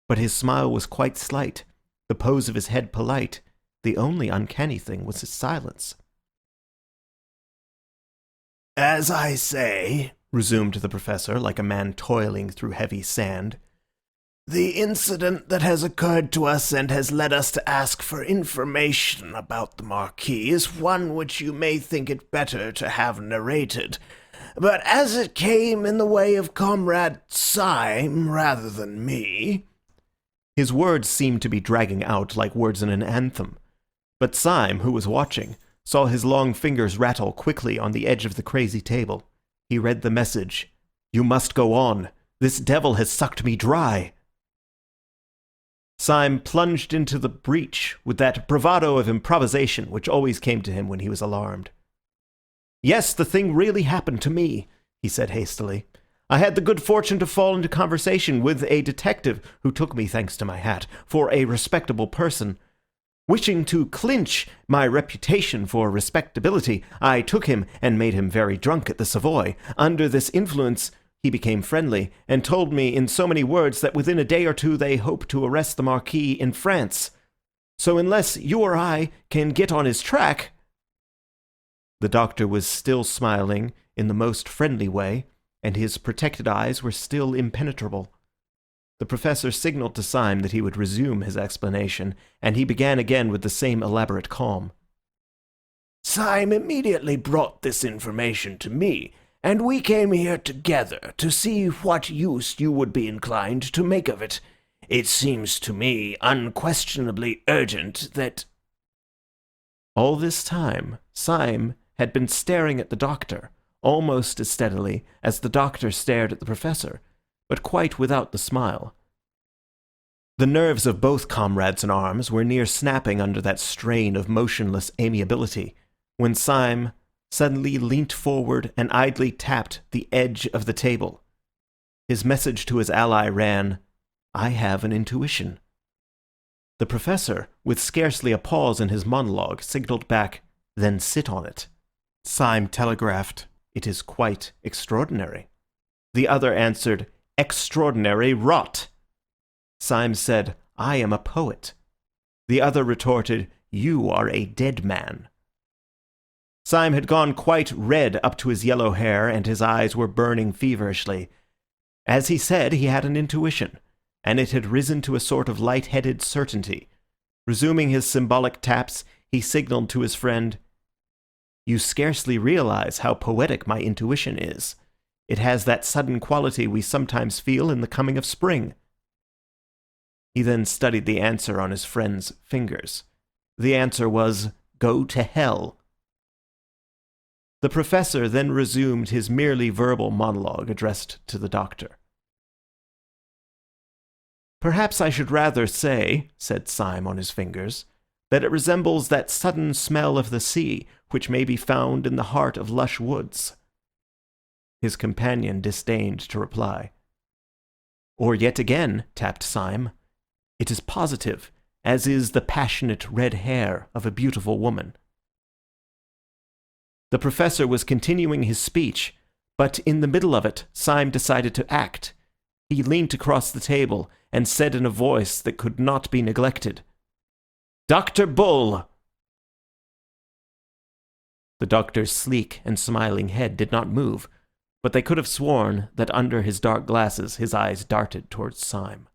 But his smile was quite slight, the pose of his head polite. The only uncanny thing was his silence. "As I say," resumed the professor, like a man toiling through heavy sand, "the incident that has occurred to us and has led us to ask for information about the Marquis is one which you may think it better to have narrated. But as it came in the way of Comrade Syme rather than me—" His words seemed to be dragging out like words in an anthem. But Syme, who was watching, saw his long fingers rattle quickly on the edge of the crazy table. He read the message. "You must go on. This devil has sucked me dry." Syme plunged into the breach with that bravado of improvisation which always came to him when he was alarmed. "Yes, the thing really happened to me," he said hastily. "I had the good fortune to fall into conversation with a detective who took me, thanks to my hat, for a respectable person. Wishing to clinch my reputation for respectability, I took him and made him very drunk at the Savoy. Under this influence he became friendly, and told me in so many words that within a day or two they hope to arrest the Marquis in France. So unless you or I can get on his track—" The doctor was still smiling in the most friendly way, and his protected eyes were still impenetrable. The professor signalled to Syme that he would resume his explanation, and he began again with the same elaborate calm. "Syme immediately brought this information to me, and we came here together to see what use you would be inclined to make of it. It seems to me unquestionably urgent that—" All this time, Syme had been staring at the doctor, almost as steadily as the doctor stared at the professor, but quite without the smile. The nerves of both comrades in arms were near snapping under that strain of motionless amiability, when Syme suddenly leant forward and idly tapped the edge of the table. His message to his ally ran, "I have an intuition." The professor, with scarcely a pause in his monologue, signalled back, "Then sit on it." Syme telegraphed, "It is quite extraordinary." The other answered, "Extraordinary rot." Syme said, "I am a poet." The other retorted, "You are a dead man." Syme had gone quite red up to his yellow hair, and his eyes were burning feverishly. As he said, he had an intuition, and it had risen to a sort of light-headed certainty. Resuming his symbolic taps, he signalled to his friend, "You scarcely realize how poetic my intuition is. It has that sudden quality we sometimes feel in the coming of spring." He then studied the answer on his friend's fingers. The answer was, "Go to hell." The professor then resumed his merely verbal monologue addressed to the doctor. "Perhaps I should rather say," said Syme on his fingers, "that it resembles that sudden smell of the sea which may be found in the heart of lush woods." His companion disdained to reply. "Or yet again," tapped Syme, "it is positive, as is the passionate red hair of a beautiful woman." The professor was continuing his speech, but in the middle of it, Syme decided to act. He leant across the table and said in a voice that could not be neglected, "Dr. Bull!" The doctor's sleek and smiling head did not move, but they could have sworn that under his dark glasses his eyes darted towards Syme.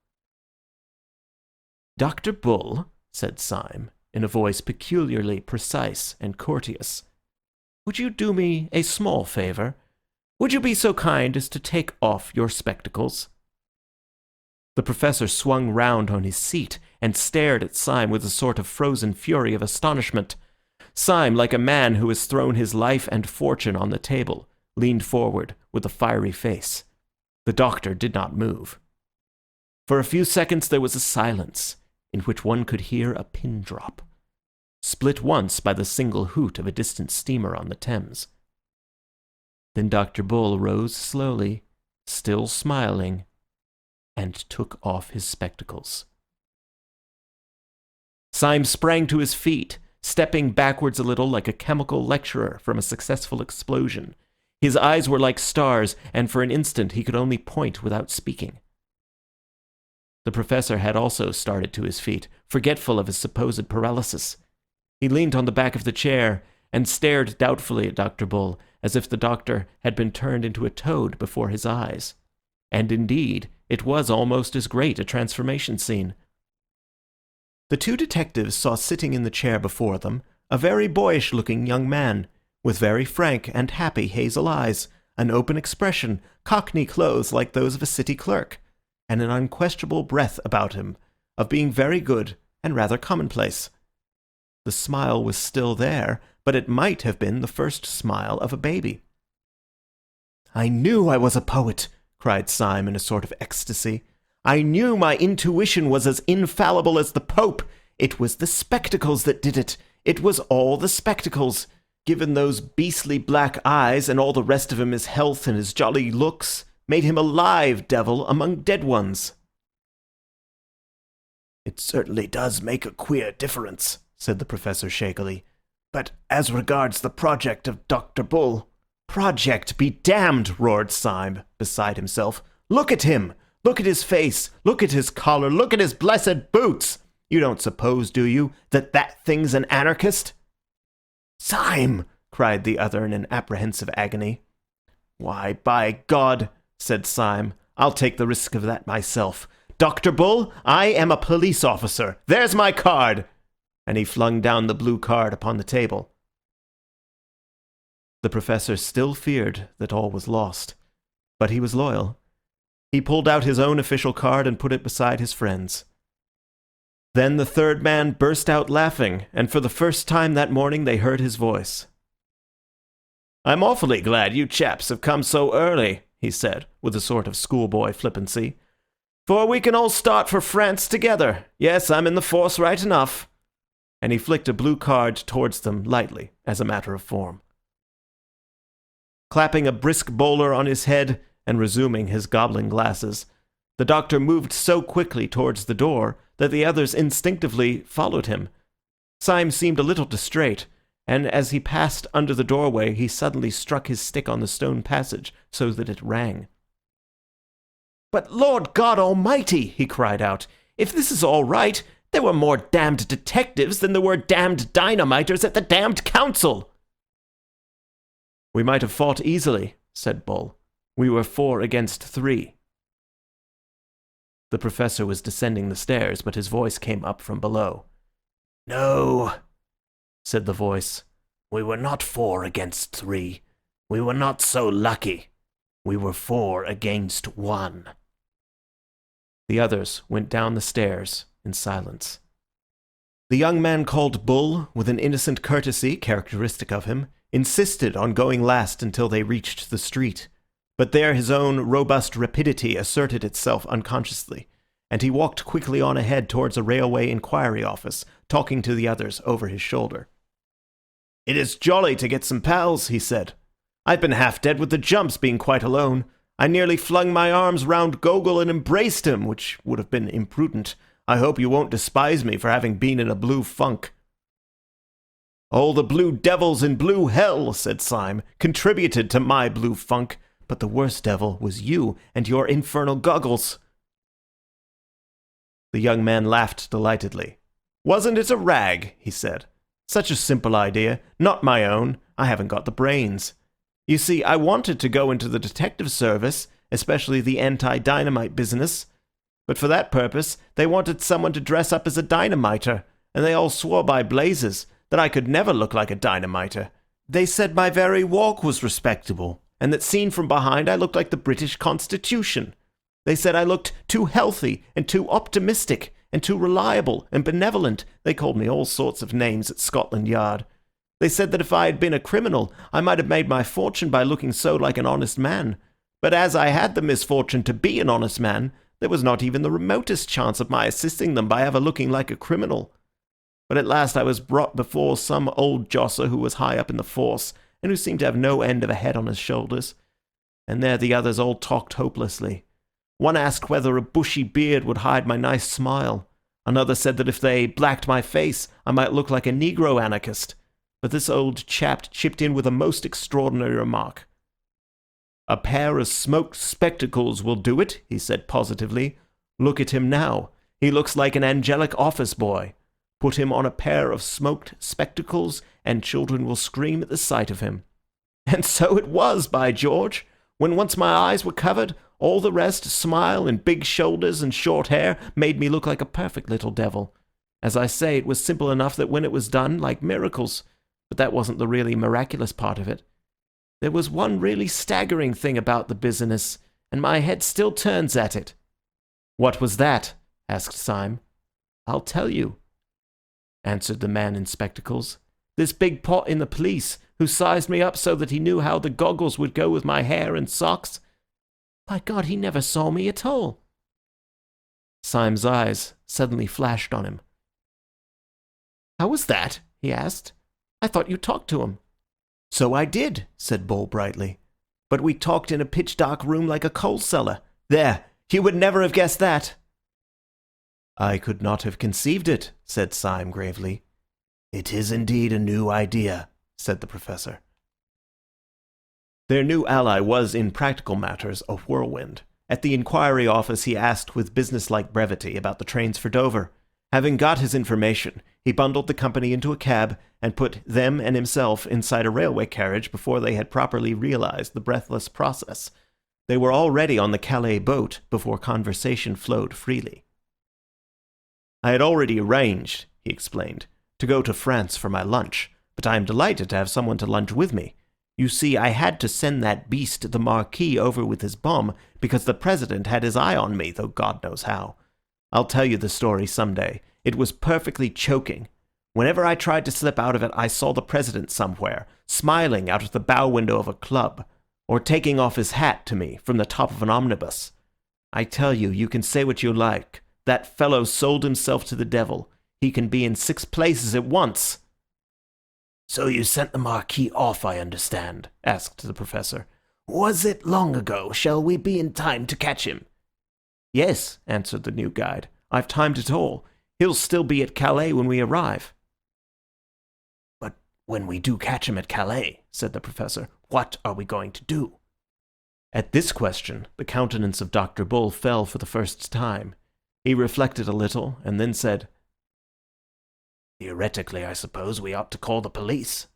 "Dr. Bull," said Syme, in a voice peculiarly precise and courteous, "would you do me a small favour? Would you be so kind as to take off your spectacles?" The professor swung round on his seat and stared at Syme with a sort of frozen fury of astonishment. Syme, like a man who has thrown his life and fortune on the table, leaned forward with a fiery face. The doctor did not move. For a few seconds there was a silence in which one could hear a pin drop. split once by the single hoot of a distant steamer on the Thames. Then Dr. Bull rose slowly, still smiling, and took off his spectacles. Syme sprang to his feet, stepping backwards a little like a chemical lecturer from a successful explosion. His eyes were like stars, and for an instant he could only point without speaking. The professor had also started to his feet, forgetful of his supposed paralysis. He leaned on the back of the chair and stared doubtfully at Dr. Bull, as if the doctor had been turned into a toad before his eyes. And indeed, it was almost as great a transformation scene. The two detectives saw sitting in the chair before them a very boyish-looking young man, with very frank and happy hazel eyes, an open expression, cockney clothes like those of a city clerk, and an unquestionable breath about him of being very good and rather commonplace. The smile was still there, but it might have been the first smile of a baby. "I knew I was a poet," cried Syme in a sort of ecstasy. "I knew my intuition was as infallible as the Pope. It was the spectacles that did it. It was all the spectacles. Given those beastly black eyes and all the rest of him his health and his jolly looks, made him a live devil among dead ones." "It certainly does make a queer difference," said the professor shakily. "But as regards the project of Dr. Bull—" "Project be damned!" roared Syme, beside himself. "Look at him! Look at his face! Look at his collar! Look at his blessed boots! You don't suppose, do you, that that thing's an anarchist?" "Syme!" cried the other in an apprehensive agony. "Why, by God," said Syme, "I'll take the risk of that myself. Dr. Bull, I am a police officer. There's my card!" And he flung down the blue card upon the table. The professor still feared that all was lost, but he was loyal. He pulled out his own official card and put it beside his friend's. Then the third man burst out laughing, and for the first time that morning they heard his voice. "I'm awfully glad you chaps have come so early," he said, with a sort of schoolboy flippancy, "for we can all start for France together. Yes, I'm in the force right enough." And he flicked a blue card towards them lightly, as a matter of form. Clapping a brisk bowler on his head and resuming his goblin glasses, the doctor moved so quickly towards the door that the others instinctively followed him. Syme seemed a little distrait, and as he passed under the doorway he suddenly struck his stick on the stone passage so that it rang. "But Lord God Almighty!" he cried out. "If this is all right, there were more damned detectives than there were damned dynamiters at the damned council!" "We might have fought easily," said Bull. "We were 4 against 3. The professor was descending the stairs, but his voice came up from below. "No," said the voice. "We were not 4 against 3. We were not so lucky. We were 4 against 1. The others went down the stairs in silence. The young man called Bull, with an innocent courtesy characteristic of him, insisted on going last until they reached the street, but there his own robust rapidity asserted itself unconsciously, and he walked quickly on ahead towards a railway inquiry office, talking to the others over his shoulder. "It is jolly to get some pals," he said. "I've been half dead with the jumps being quite alone. I nearly flung my arms round Gogol and embraced him, which would have been imprudent. I hope you won't despise me for having been in a blue funk." "All the blue devils in blue hell," said Syme, "contributed to my blue funk, but the worst devil was you and your infernal goggles." The young man laughed delightedly. "Wasn't it a rag?" he said. "Such a simple idea. Not my own. I haven't got the brains. You see, I wanted to go into the detective service, especially the anti-dynamite business. But for that purpose, they wanted someone to dress up as a dynamiter, and they all swore by blazes that I could never look like a dynamiter. They said my very walk was respectable, and that seen from behind I looked like the British Constitution. They said I looked too healthy and too optimistic and too reliable and benevolent. They called me all sorts of names at Scotland Yard. They said that if I had been a criminal, I might have made my fortune by looking so like an honest man. But as I had the misfortune to be an honest man, there was not even the remotest chance of my assisting them by ever looking like a criminal. But at last I was brought before some old josser who was high up in the force, and who seemed to have no end of a head on his shoulders. And there the others all talked hopelessly. One asked whether a bushy beard would hide my nice smile. Another said that if they blacked my face, I might look like a Negro anarchist. But this old chap chipped in with a most extraordinary remark. "A pair of smoked spectacles will do it," he said positively. "Look at him now. He looks like an angelic office boy. Put him on a pair of smoked spectacles, and children will scream at the sight of him." And so it was, by George! When once my eyes were covered, all the rest, smile and big shoulders and short hair, made me look like a perfect little devil. As I say, it was simple enough that when it was done, like miracles. But that wasn't the really miraculous part of it. There was one really staggering thing about the business, and my head still turns at it. "What was that?" asked Syme. "I'll tell you," answered the man in spectacles. "This big pot in the police, who sized me up so that he knew how the goggles would go with my hair and socks. By God, he never saw me at all." Syme's eyes suddenly flashed on him. "How was that?" he asked. "I thought you talked to him." "So I did," said Bull brightly. "But we talked in a pitch-dark room like a coal cellar. There, you would never have guessed that." "I could not have conceived it," said Syme gravely. "It is indeed a new idea," said the Professor. Their new ally was, in practical matters, a whirlwind. At the inquiry office he asked with businesslike brevity about the trains for Dover. Having got his information, he bundled the company into a cab and put them and himself inside a railway carriage before they had properly realized the breathless process. They were already on the Calais boat before conversation flowed freely. "I had already arranged," he explained, "to go to France for my lunch, but I am delighted to have someone to lunch with me. You see, I had to send that beast the Marquis over with his bomb because the President had his eye on me, though God knows how. I'll tell you the story some day. It was perfectly choking. Whenever I tried to slip out of it, I saw the President somewhere, smiling out of the bow window of a club, or taking off his hat to me from the top of an omnibus. I tell you, you can say what you like. That fellow sold himself to the devil. He can be in 6 places at once." "So you sent the Marquis off, I understand?" asked the Professor. "Was it long ago? Shall we be in time to catch him?" "Yes," answered the new guide. "I've timed it all. He'll still be at Calais when we arrive." "But when we do catch him at Calais," said the Professor, "what are we going to do?" At this question, the countenance of Dr. Bull fell for the first time. He reflected a little, and then said, "Theoretically, I suppose we ought to call the police."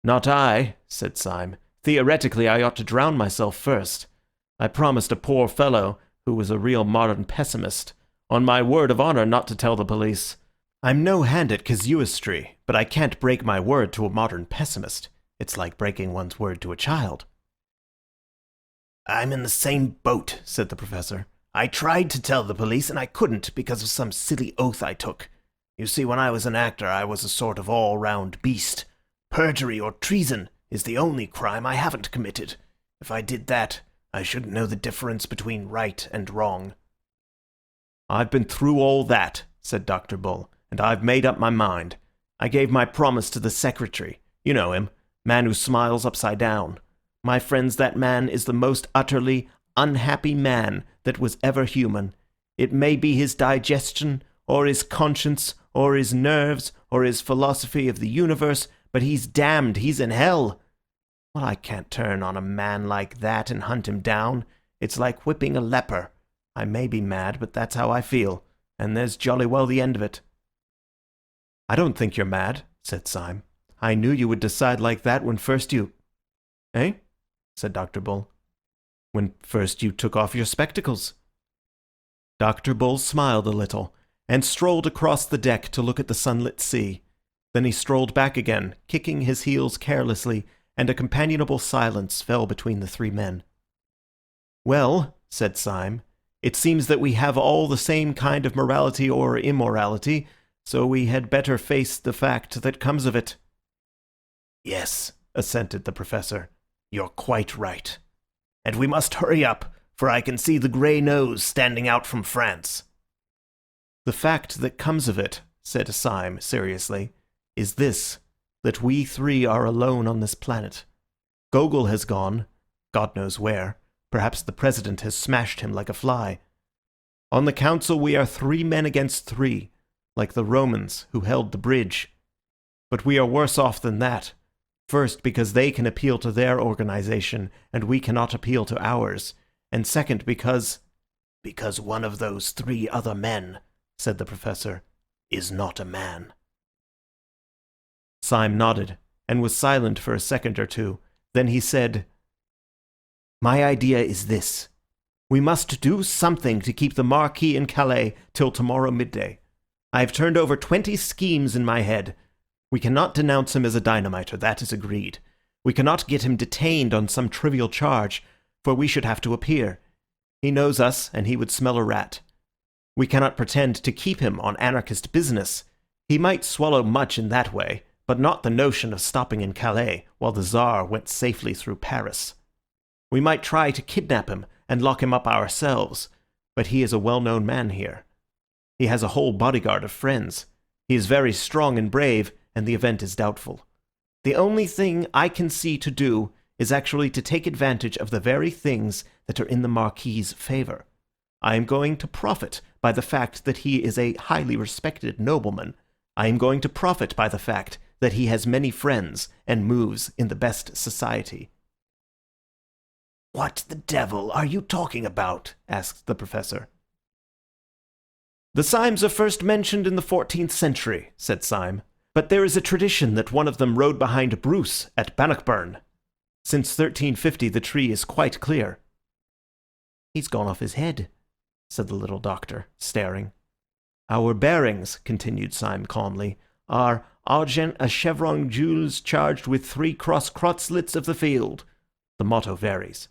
"Not I," said Syme. "Theoretically, I ought to drown myself first. I promised a poor fellow, who was a real modern pessimist, on my word of honour not to tell the police. I'm no hand at casuistry, but I can't break my word to a modern pessimist. It's like breaking one's word to a child." "I'm in the same boat," said the Professor. "I tried to tell the police, and I couldn't because of some silly oath I took. You see, when I was an actor, I was a sort of all-round beast. Perjury or treason is the only crime I haven't committed. If I did that, I shouldn't know the difference between right and wrong." "I've been through all that," said Dr. Bull, "and I've made up my mind. I gave my promise to the secretary. You know him, man who smiles upside down. My friends, that man is the most utterly unhappy man that was ever human. It may be his digestion, or his conscience, or his nerves, or his philosophy of the universe, but he's damned, he's in hell. Well, I can't turn on a man like that and hunt him down. It's like whipping a leper. I may be mad, but that's how I feel, and there's jolly well the end of it." "I don't think you're mad," said Syme. "I knew you would decide like that when first you—" "Eh?" said Dr. Bull. "When first you took off your spectacles." Dr. Bull smiled a little, and strolled across the deck to look at the sunlit sea. Then he strolled back again, kicking his heels carelessly, and a companionable silence fell between the 3 men. "Well," said Syme, "it seems that we have all the same kind of morality or immorality, so we had better face the fact that comes of it." "Yes," assented the Professor, "you're quite right. And we must hurry up, for I can see the grey nose standing out from France." "The fact that comes of it," said Syme seriously, is this, that we three are alone on this planet. Gogol has gone, God knows where. Perhaps the President has smashed him like a fly. On the council we are 3 men against 3, like the Romans who held the bridge. But we are worse off than that. First, because they can appeal to their organization, and we cannot appeal to ours. And second, because one of those 3 other men, said the Professor, is not a man. Syme nodded, and was silent for a second or two. Then he said, "My idea is this. We must do something to keep the Marquis in Calais till tomorrow midday. I have turned over 20 schemes in my head. We cannot denounce him as a dynamiter, that is agreed. We cannot get him detained on some trivial charge, for we should have to appear. He knows us, and he would smell a rat. We cannot pretend to keep him on anarchist business. He might swallow much in that way, but not the notion of stopping in Calais while the Tsar went safely through Paris. We might try to kidnap him and lock him up ourselves, but he is a well-known man here. He has a whole bodyguard of friends. He is very strong and brave, and the event is doubtful. The only thing I can see to do is actually to take advantage of the very things that are in the Marquis's favour. I am going to profit by the fact that he is a highly respected nobleman. I am going to profit by the fact that he has many friends and moves in the best society." "What the devil are you talking about?" asked the Professor. "The Symes are first mentioned in the 14th century," said Syme, "but there is a tradition that one of them rode behind Bruce at Bannockburn. Since 1350 the tree is quite clear." "He's gone off his head," said the little doctor, staring. "Our bearings," continued Syme calmly, "are argent a chevron gules charged with 3 cross crosslets of the field. The motto varies."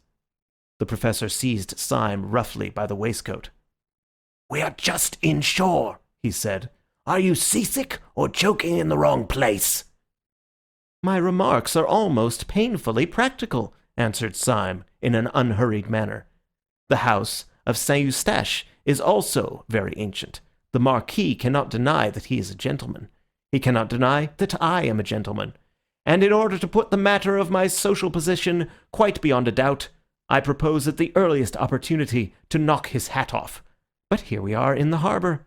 The Professor seized Syme roughly by the waistcoat. "We are just inshore," he said. "Are you seasick or joking in the wrong place?" "My remarks are almost painfully practical," answered Syme in an unhurried manner. "The house of Saint-Eustache is also very ancient. The Marquis cannot deny that he is a gentleman. He cannot deny that I am a gentleman. And in order to put the matter of my social position quite beyond a doubt, I propose at the earliest opportunity to knock his hat off. But here we are in the harbour."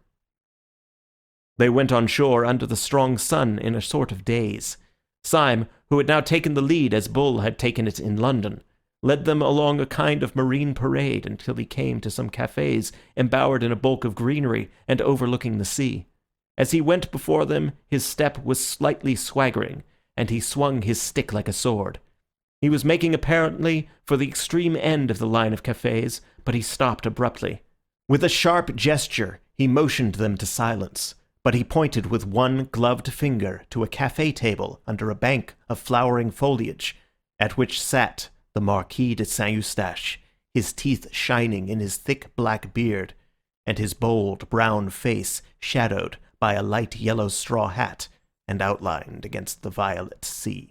They went on shore under the strong sun in a sort of daze. Syme, who had now taken the lead as Bull had taken it in London, led them along a kind of marine parade until he came to some cafes embowered in a bulk of greenery and overlooking the sea. As he went before them, his step was slightly swaggering, and he swung his stick like a sword. He was making apparently for the extreme end of the line of cafes, but he stopped abruptly. With a sharp gesture, he motioned them to silence, but he pointed with one gloved finger to a café table under a bank of flowering foliage, at which sat the Marquis de Saint-Eustache, his teeth shining in his thick black beard, and his bold brown face shadowed by a light yellow straw hat and outlined against the violet sea.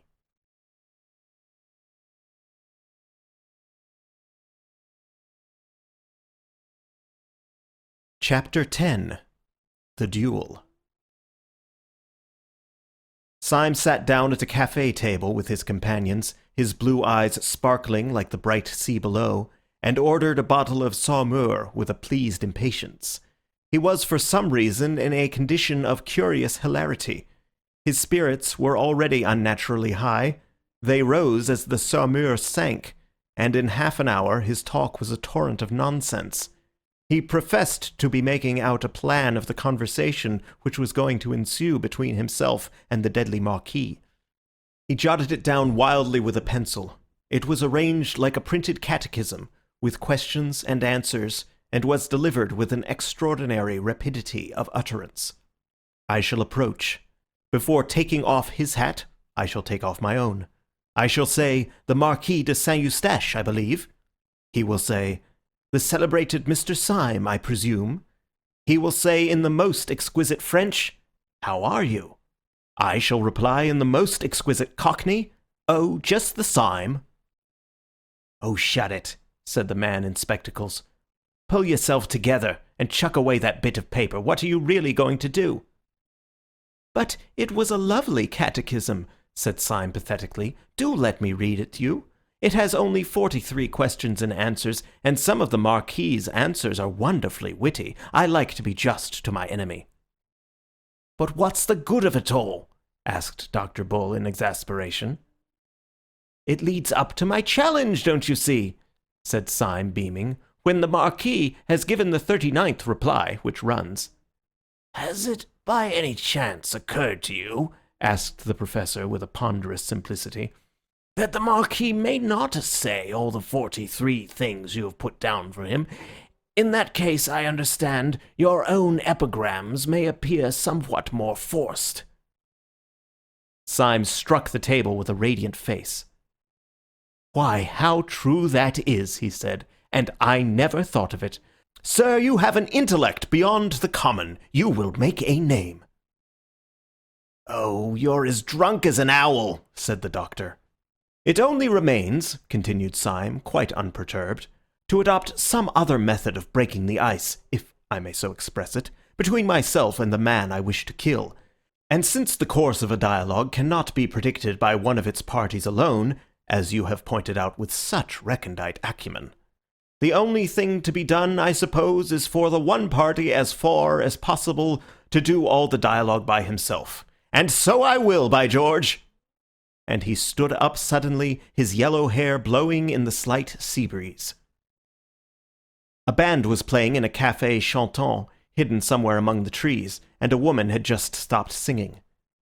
Chapter 10. The Duel. Syme sat down at a café table with his companions, his blue eyes sparkling like the bright sea below, and ordered a bottle of Saumur with a pleased impatience. He was for some reason in a condition of curious hilarity. His spirits were already unnaturally high. They rose as the Saumur sank, and in half an hour his talk was a torrent of nonsense. He professed to be making out a plan of the conversation which was going to ensue between himself and the deadly Marquis. He jotted it down wildly with a pencil. It was arranged like a printed catechism, with questions and answers, and was delivered with an extraordinary rapidity of utterance. I shall approach. Before taking off his hat, I shall take off my own. I shall say, "The Marquis de Saint-Eustache, I believe." He will say, "The celebrated Mr. Syme, I presume." He will say in the most exquisite French, "How are you?" I shall reply in the most exquisite Cockney, "Oh, just the Syme." "Oh, shut it," said the man in spectacles. "Pull yourself together and chuck away that bit of paper. What are you really going to do?" "But it was a lovely catechism," said Syme pathetically. "Do let me read it to you. It has only 43 questions and answers, and some of the Marquis's answers are wonderfully witty. I like to be just to my enemy." "But what's the good of it all?" asked Dr. Bull in exasperation. "It leads up to my challenge, don't you see?" said Syme, beaming, "when the Marquis has given the 39th reply, which runs." "Has it by any chance occurred to you," asked the Professor with a ponderous simplicity, "that the Marquis may not say all the 43 things you have put down for him? In that case, I understand, your own epigrams may appear somewhat more forced." Syme struck the table with a radiant face. "Why, how true that is," he said, "and I never thought of it. Sir, you have an intellect beyond the common. You will make a name." "Oh, you're as drunk as an owl," said the doctor. "It only remains," continued Syme, quite unperturbed, "to adopt some other method of breaking the ice, if I may so express it, between myself and the man I wish to kill. And since the course of a dialogue cannot be predicted by one of its parties alone, as you have pointed out with such recondite acumen, the only thing to be done, I suppose, is for the one party as far as possible to do all the dialogue by himself. And so I will, by George!" And he stood up suddenly, his yellow hair blowing in the slight sea breeze. A band was playing in a café chantant, hidden somewhere among the trees, and a woman had just stopped singing.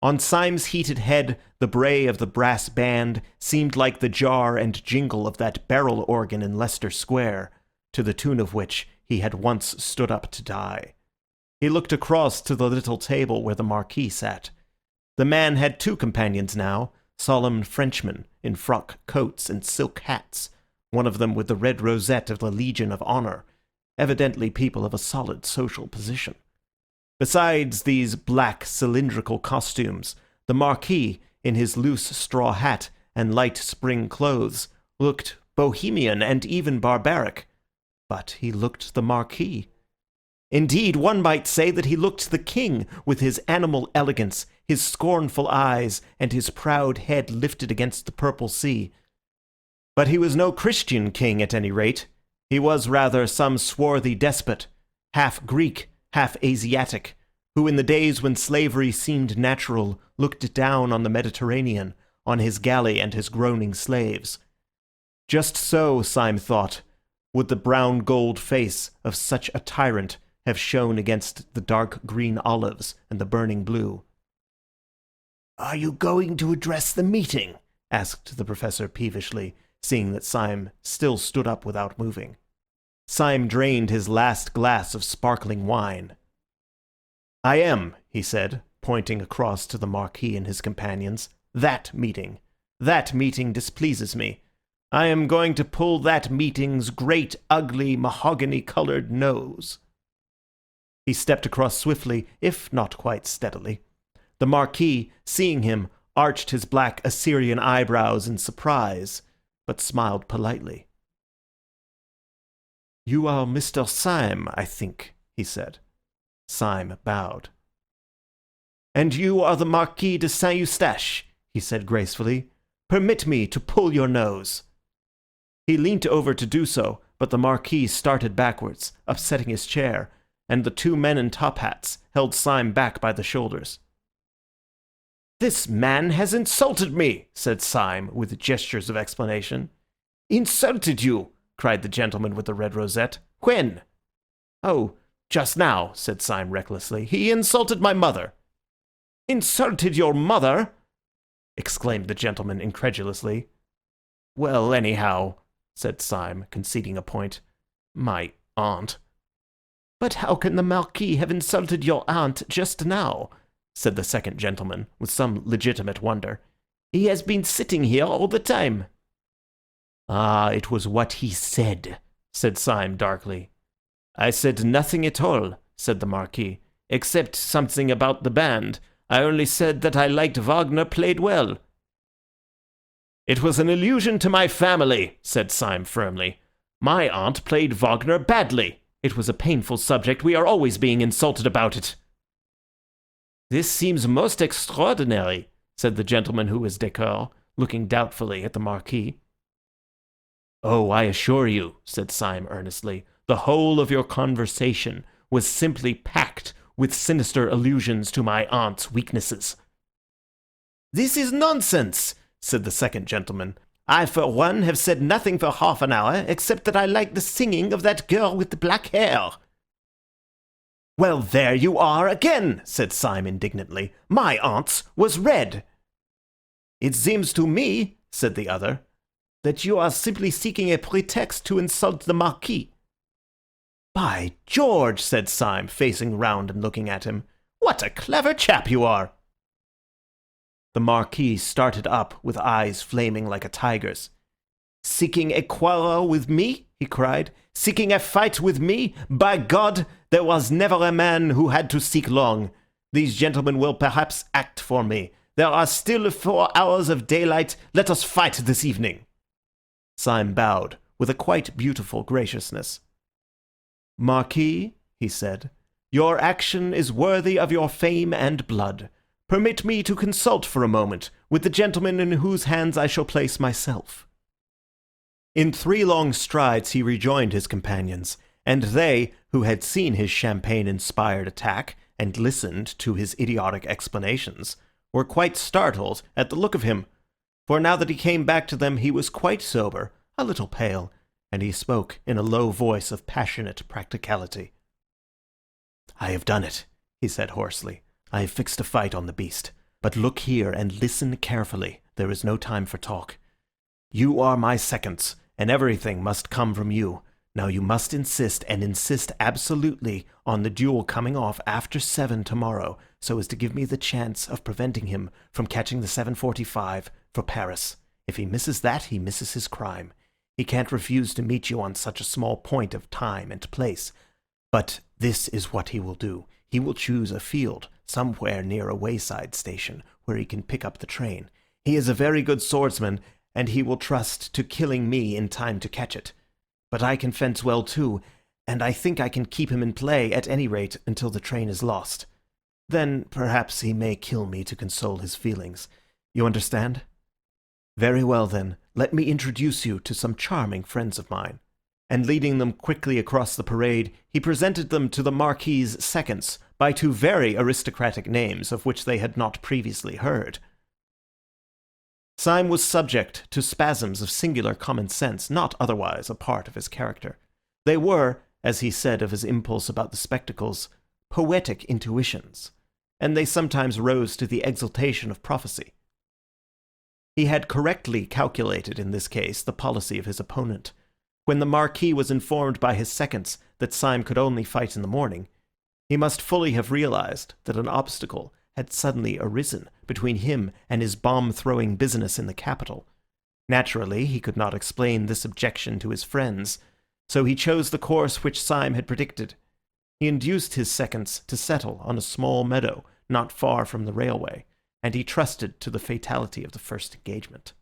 On Syme's heated head, the bray of the brass band seemed like the jar and jingle of that barrel organ in Leicester Square, to the tune of which he had once stood up to die. He looked across to the little table where the Marquis sat. The man had two companions now, solemn Frenchmen in frock coats and silk hats, one of them with the red rosette of the Legion of Honour, evidently people of a solid social position. Besides these black cylindrical costumes, the Marquis, in his loose straw hat and light spring clothes, looked bohemian and even barbaric. But he looked the Marquis. Indeed, one might say that he looked the king, with his animal elegance, his scornful eyes, and his proud head lifted against the purple sea. But he was no Christian king, at any rate. He was rather some swarthy despot, half Greek, half Asiatic, who in the days when slavery seemed natural looked down on the Mediterranean, on his galley and his groaning slaves. Just so, Syme thought, would the brown gold face of such a tyrant have shone against the dark green olives and the burning blue. "Are you going to address the meeting?" asked the Professor peevishly, seeing that Syme still stood up without moving. Syme drained his last glass of sparkling wine. "I am," he said, pointing across to the Marquis and his companions. That meeting displeases me. I am going to pull that meeting's great, ugly, mahogany-coloured nose." He stepped across swiftly, if not quite steadily. The Marquis, seeing him, arched his black Assyrian eyebrows in surprise, but smiled politely. "You are Mr. Syme, I think," he said. Syme bowed. "And you are the Marquis de Saint-Eustache," he said gracefully. "Permit me to pull your nose." He leant over to do so, but the Marquis started backwards, upsetting his chair, and the two men in top hats held Syme back by the shoulders. "This man has insulted me," said Syme, with gestures of explanation. "Insulted you!" cried the gentleman with the red rosette. "When?" "Oh, just now," said Syme recklessly. "He insulted my mother." "Insulted your mother?" exclaimed the gentleman incredulously. "Well, anyhow," said Syme, conceding a point, "my aunt." "But how can the Marquis have insulted your aunt just now?" said the second gentleman, with some legitimate wonder. "He has been sitting here all the time." "Ah, it was what he said," said Syme darkly. "I said nothing at all," said the Marquis, "except something about the band. I only said that I liked Wagner played well." "It was an allusion to my family," said Syme firmly. "My aunt played Wagner badly. It was a painful subject. We are always being insulted about it." "This seems most extraordinary," said the gentleman who was Decoud, looking doubtfully at the Marquis. "Oh, I assure you," said Syme earnestly, "the whole of your conversation was simply packed with sinister allusions to my aunt's weaknesses." "This is nonsense," said the second gentleman. "I, for one, have said nothing for half an hour, except that I like the singing of that girl with the black hair." "Well, there you are again," said Syme indignantly. "My aunt's was red." "It seems to me," said the other, "that you are simply seeking a pretext to insult the Marquis." "By George," said Syme, facing round and looking at him, "what a clever chap you are!" The Marquis started up with eyes flaming like a tiger's. "Seeking a quarrel with me?" he cried. "Seeking a fight with me? By God, there was never a man who had to seek long. These gentlemen will perhaps act for me. There are still 4 hours of daylight. Let us fight this evening." Syme bowed with a quite beautiful graciousness. "Marquis," he said, "your action is worthy of your fame and blood. Permit me to consult for a moment with the gentleman in whose hands I shall place myself." In 3 long strides he rejoined his companions, and they, who had seen his champagne-inspired attack and listened to his idiotic explanations, were quite startled at the look of him, for now that he came back to them he was quite sober, a little pale, and he spoke in a low voice of passionate practicality. "I have done it," he said hoarsely. "I have fixed a fight on the beast. But look here and listen carefully. There is no time for talk. You are my seconds, and everything must come from you. Now you must insist, and insist absolutely, on the duel coming off after 7 tomorrow, so as to give me the chance of preventing him from catching the 7:45 for Paris. If he misses that, he misses his crime. He can't refuse to meet you on such a small point of time and place. But this is what he will do. He will choose a field somewhere near a wayside station where he can pick up the train. He is a very good swordsman, and he will trust to killing me in time to catch it. But I can fence well too, and I think I can keep him in play at any rate until the train is lost. Then perhaps he may kill me to console his feelings. You understand? Very well then, let me introduce you to some charming friends of mine." And leading them quickly across the parade, he presented them to the Marquis's seconds by 2 very aristocratic names of which they had not previously heard. Syme was subject to spasms of singular common sense, not otherwise a part of his character. They were, as he said of his impulse about the spectacles, poetic intuitions, and they sometimes rose to the exaltation of prophecy. He had correctly calculated in this case the policy of his opponent. When the Marquis was informed by his seconds that Syme could only fight in the morning, he must fully have realized that an obstacle had suddenly arisen between him and his bomb-throwing business in the capital. Naturally, he could not explain this objection to his friends, so he chose the course which Syme had predicted. He induced his seconds to settle on a small meadow not far from the railway, and he trusted to the fatality of the first engagement.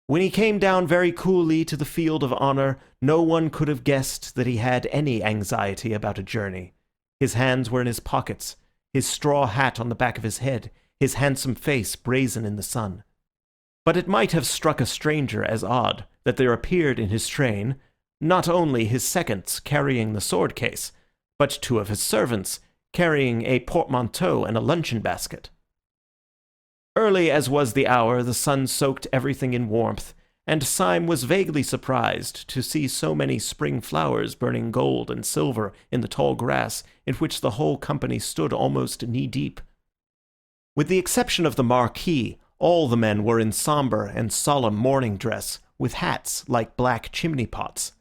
When he came down very coolly to the field of honour, no one could have guessed that he had any anxiety about a journey. His hands were in his pockets, his straw hat on the back of his head, his handsome face brazen in the sun. But it might have struck a stranger as odd that there appeared in his train not only his seconds carrying the sword case, but 2 of his servants carrying a portmanteau and a luncheon basket. Early as was the hour, the sun soaked everything in warmth, and Syme was vaguely surprised to see so many spring flowers burning gold and silver in the tall grass in which the whole company stood almost knee-deep. With the exception of the Marquis, all the men were in sombre and solemn morning dress, with hats like black chimney-pots.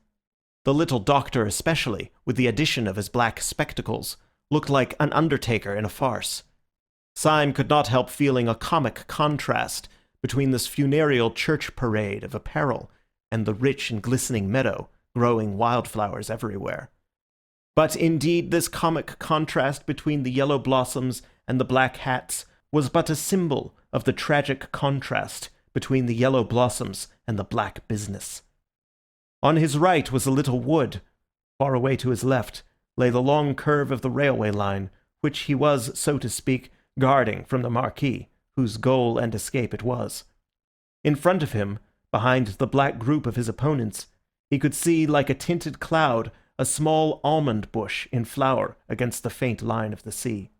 The little doctor especially, with the addition of his black spectacles, looked like an undertaker in a farce. Syme could not help feeling a comic contrast between this funereal church parade of apparel and the rich and glistening meadow, growing wildflowers everywhere. But indeed this comic contrast between the yellow blossoms and the black hats was but a symbol of the tragic contrast between the yellow blossoms and the black business. On his right was a little wood. Far away to his left lay the long curve of the railway line, which he was, so to speak, guarding from the Marquis, whose goal and escape it was. In front of him, behind the black group of his opponents, he could see, like a tinted cloud, a small almond bush in flower against the faint line of the sea.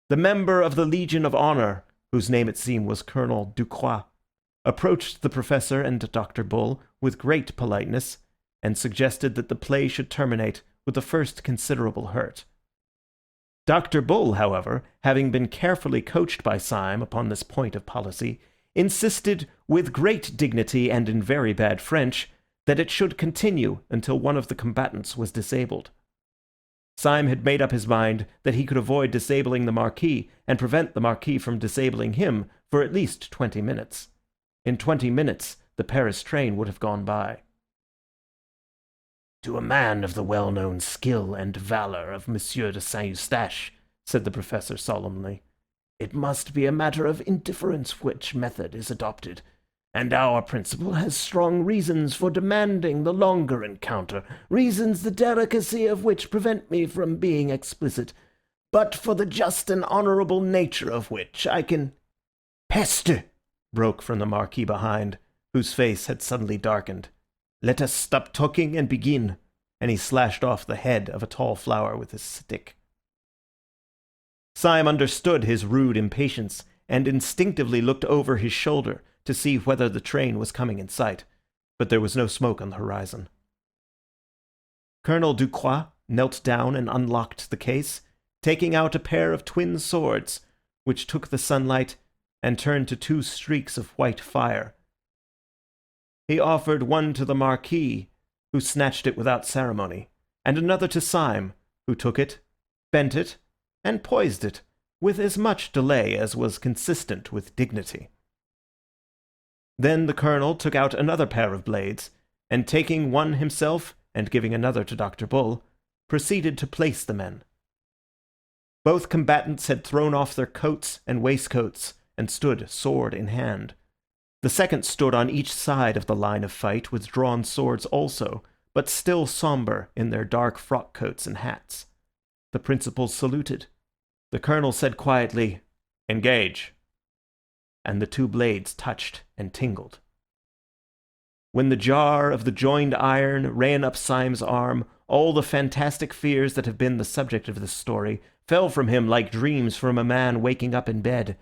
The member of the Legion of Honour, whose name it seemed was Colonel Ducroix, approached the Professor and Dr. Bull with great politeness, and suggested that the play should terminate with the first considerable hurt. Dr. Bull, however, having been carefully coached by Syme upon this point of policy, insisted with great dignity and in very bad French that it should continue until one of the combatants was disabled. Syme had made up his mind that he could avoid disabling the Marquis and prevent the Marquis from disabling him for at least 20 minutes. In 20 minutes, the Paris train would have gone by. "To a man of the well-known skill and valour of Monsieur de Saint-Eustache," said the Professor solemnly, "it must be a matter of indifference which method is adopted, and our principal has strong reasons for demanding the longer encounter, reasons the delicacy of which prevent me from being explicit, but for the just and honourable nature of which I can—" "Peste!" broke from the Marquis behind, whose face had suddenly darkened. "Let us stop talking and begin," and he slashed off the head of a tall flower with his stick. Syme understood his rude impatience, and instinctively looked over his shoulder to see whether the train was coming in sight, but there was no smoke on the horizon. Colonel Ducroix knelt down and unlocked the case, taking out a pair of twin swords, which took the sunlight and turned to two streaks of white fire. He offered one to the Marquis, who snatched it without ceremony, and another to Syme, who took it, bent it, and poised it, with as much delay as was consistent with dignity. Then the colonel took out another pair of blades, and taking one himself and giving another to Dr. Bull, proceeded to place the men. Both combatants had thrown off their coats and waistcoats, and stood sword in hand. The second stood on each side of the line of fight with drawn swords also, but still sombre in their dark frock coats and hats. The principals saluted. The colonel said quietly, "Engage," and the two blades touched and tingled. When the jar of the joined iron ran up Syme's arm, all the fantastic fears that have been the subject of this story fell from him like dreams from a man waking up in bed.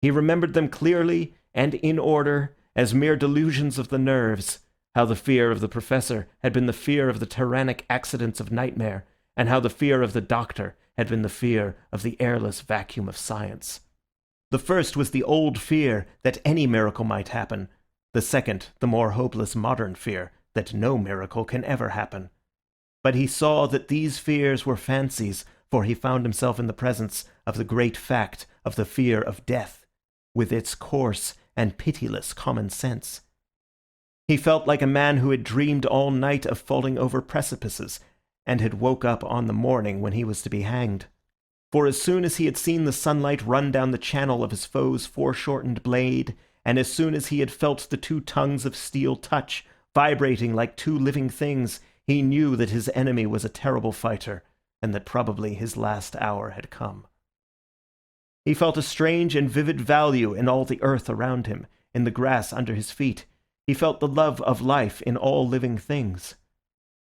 He remembered them clearly and in order as mere delusions of the nerves, how the fear of the Professor had been the fear of the tyrannic accidents of nightmare, and how the fear of the doctor had been the fear of the airless vacuum of science. The first was the old fear that any miracle might happen, the second the more hopeless modern fear that no miracle can ever happen. But he saw that these fears were fancies, for he found himself in the presence of the great fact of the fear of death, with its coarse and pitiless common sense. He felt like a man who had dreamed all night of falling over precipices, and had woke up on the morning when he was to be hanged. For as soon as he had seen the sunlight run down the channel of his foe's foreshortened blade, and as soon as he had felt the two tongues of steel touch, vibrating like two living things, he knew that his enemy was a terrible fighter, and that probably his last hour had come. He felt a strange and vivid value in all the earth around him, in the grass under his feet. He felt the love of life in all living things.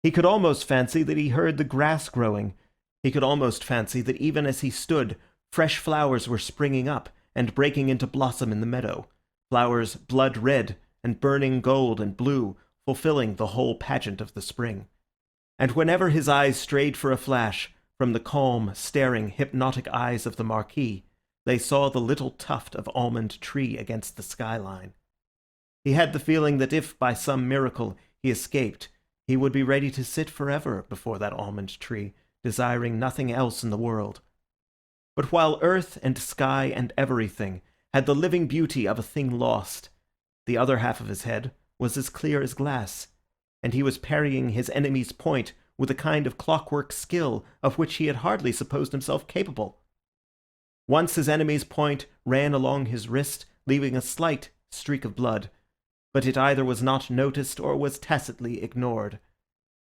He could almost fancy that he heard the grass growing. He could almost fancy that even as he stood, fresh flowers were springing up and breaking into blossom in the meadow, flowers blood red and burning gold and blue, fulfilling the whole pageant of the spring. And whenever his eyes strayed for a flash from the calm, staring, hypnotic eyes of the Marquis, they saw the little tuft of almond tree against the skyline. He had the feeling that if, by some miracle, he escaped, he would be ready to sit forever before that almond tree, desiring nothing else in the world. But while earth and sky and everything had the living beauty of a thing lost, the other half of his head was as clear as glass, and he was parrying his enemy's point with a kind of clockwork skill of which he had hardly supposed himself capable. Once his enemy's point ran along his wrist, leaving a slight streak of blood, but it either was not noticed or was tacitly ignored.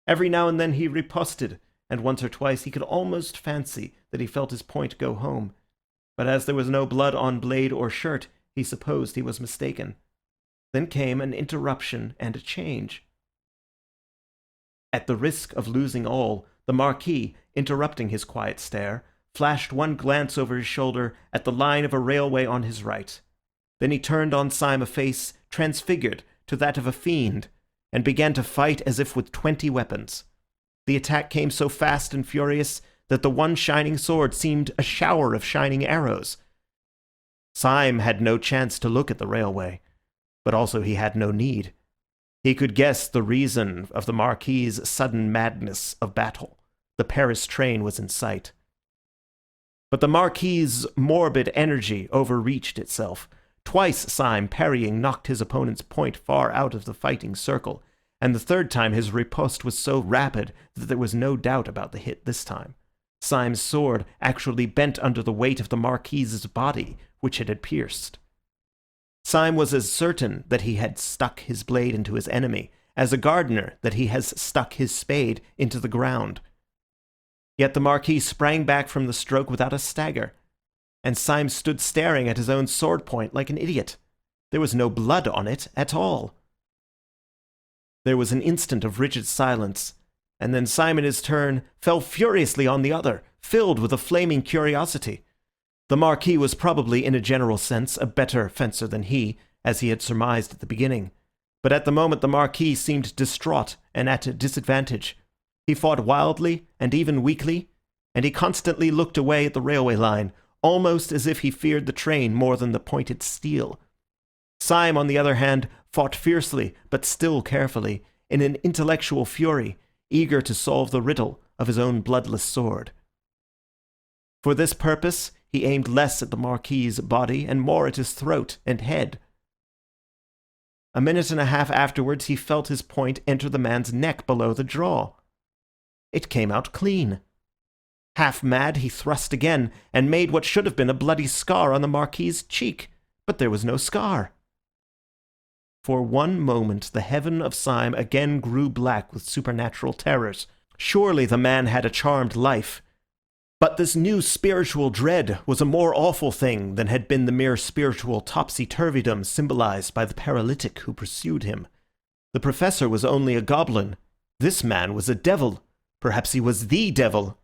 Every now and then he riposted, and once or twice he could almost fancy that he felt his point go home, but as there was no blood on blade or shirt, he supposed he was mistaken. Then came an interruption and a change. At the risk of losing all, the Marquis, interrupting his quiet stare, flashed one glance over his shoulder at the line of a railway on his right. Then he turned on Syme a face transfigured to that of a fiend, and began to fight as if with 20 weapons. The attack came so fast and furious that the one shining sword seemed a shower of shining arrows. Syme had no chance to look at the railway, but also he had no need. He could guess the reason of the Marquis's sudden madness of battle. The Paris train was in sight. But the Marquis's morbid energy overreached itself. Twice Syme, parrying, knocked his opponent's point far out of the fighting circle, and the third time his riposte was so rapid that there was no doubt about the hit this time. Syme's sword actually bent under the weight of the Marquis's body, which it had pierced. Syme was as certain that he had stuck his blade into his enemy as a gardener that he has stuck his spade into the ground. Yet the Marquis sprang back from the stroke without a stagger, and Syme stood staring at his own sword point like an idiot. There was no blood on it at all. There was an instant of rigid silence, and then Syme in his turn fell furiously on the other, filled with a flaming curiosity. The Marquis was probably, in a general sense, a better fencer than he, as he had surmised at the beginning. But at the moment the Marquis seemed distraught and at a disadvantage. He fought wildly and even weakly, and he constantly looked away at the railway line, almost as if he feared the train more than the pointed steel. Syme, on the other hand, fought fiercely, but still carefully, in an intellectual fury, eager to solve the riddle of his own bloodless sword. For this purpose, he aimed less at the Marquis's body and more at his throat and head. A minute and a half afterwards, he felt his point enter the man's neck below the jaw. It came out clean. Half mad, he thrust again, and made what should have been a bloody scar on the Marquis's cheek, but there was no scar. For one moment the heaven of Syme again grew black with supernatural terrors. Surely the man had a charmed life. But this new spiritual dread was a more awful thing than had been the mere spiritual topsy-turvydom symbolized by the paralytic who pursued him. The professor was only a goblin. This man was a devil. Perhaps he was the devil.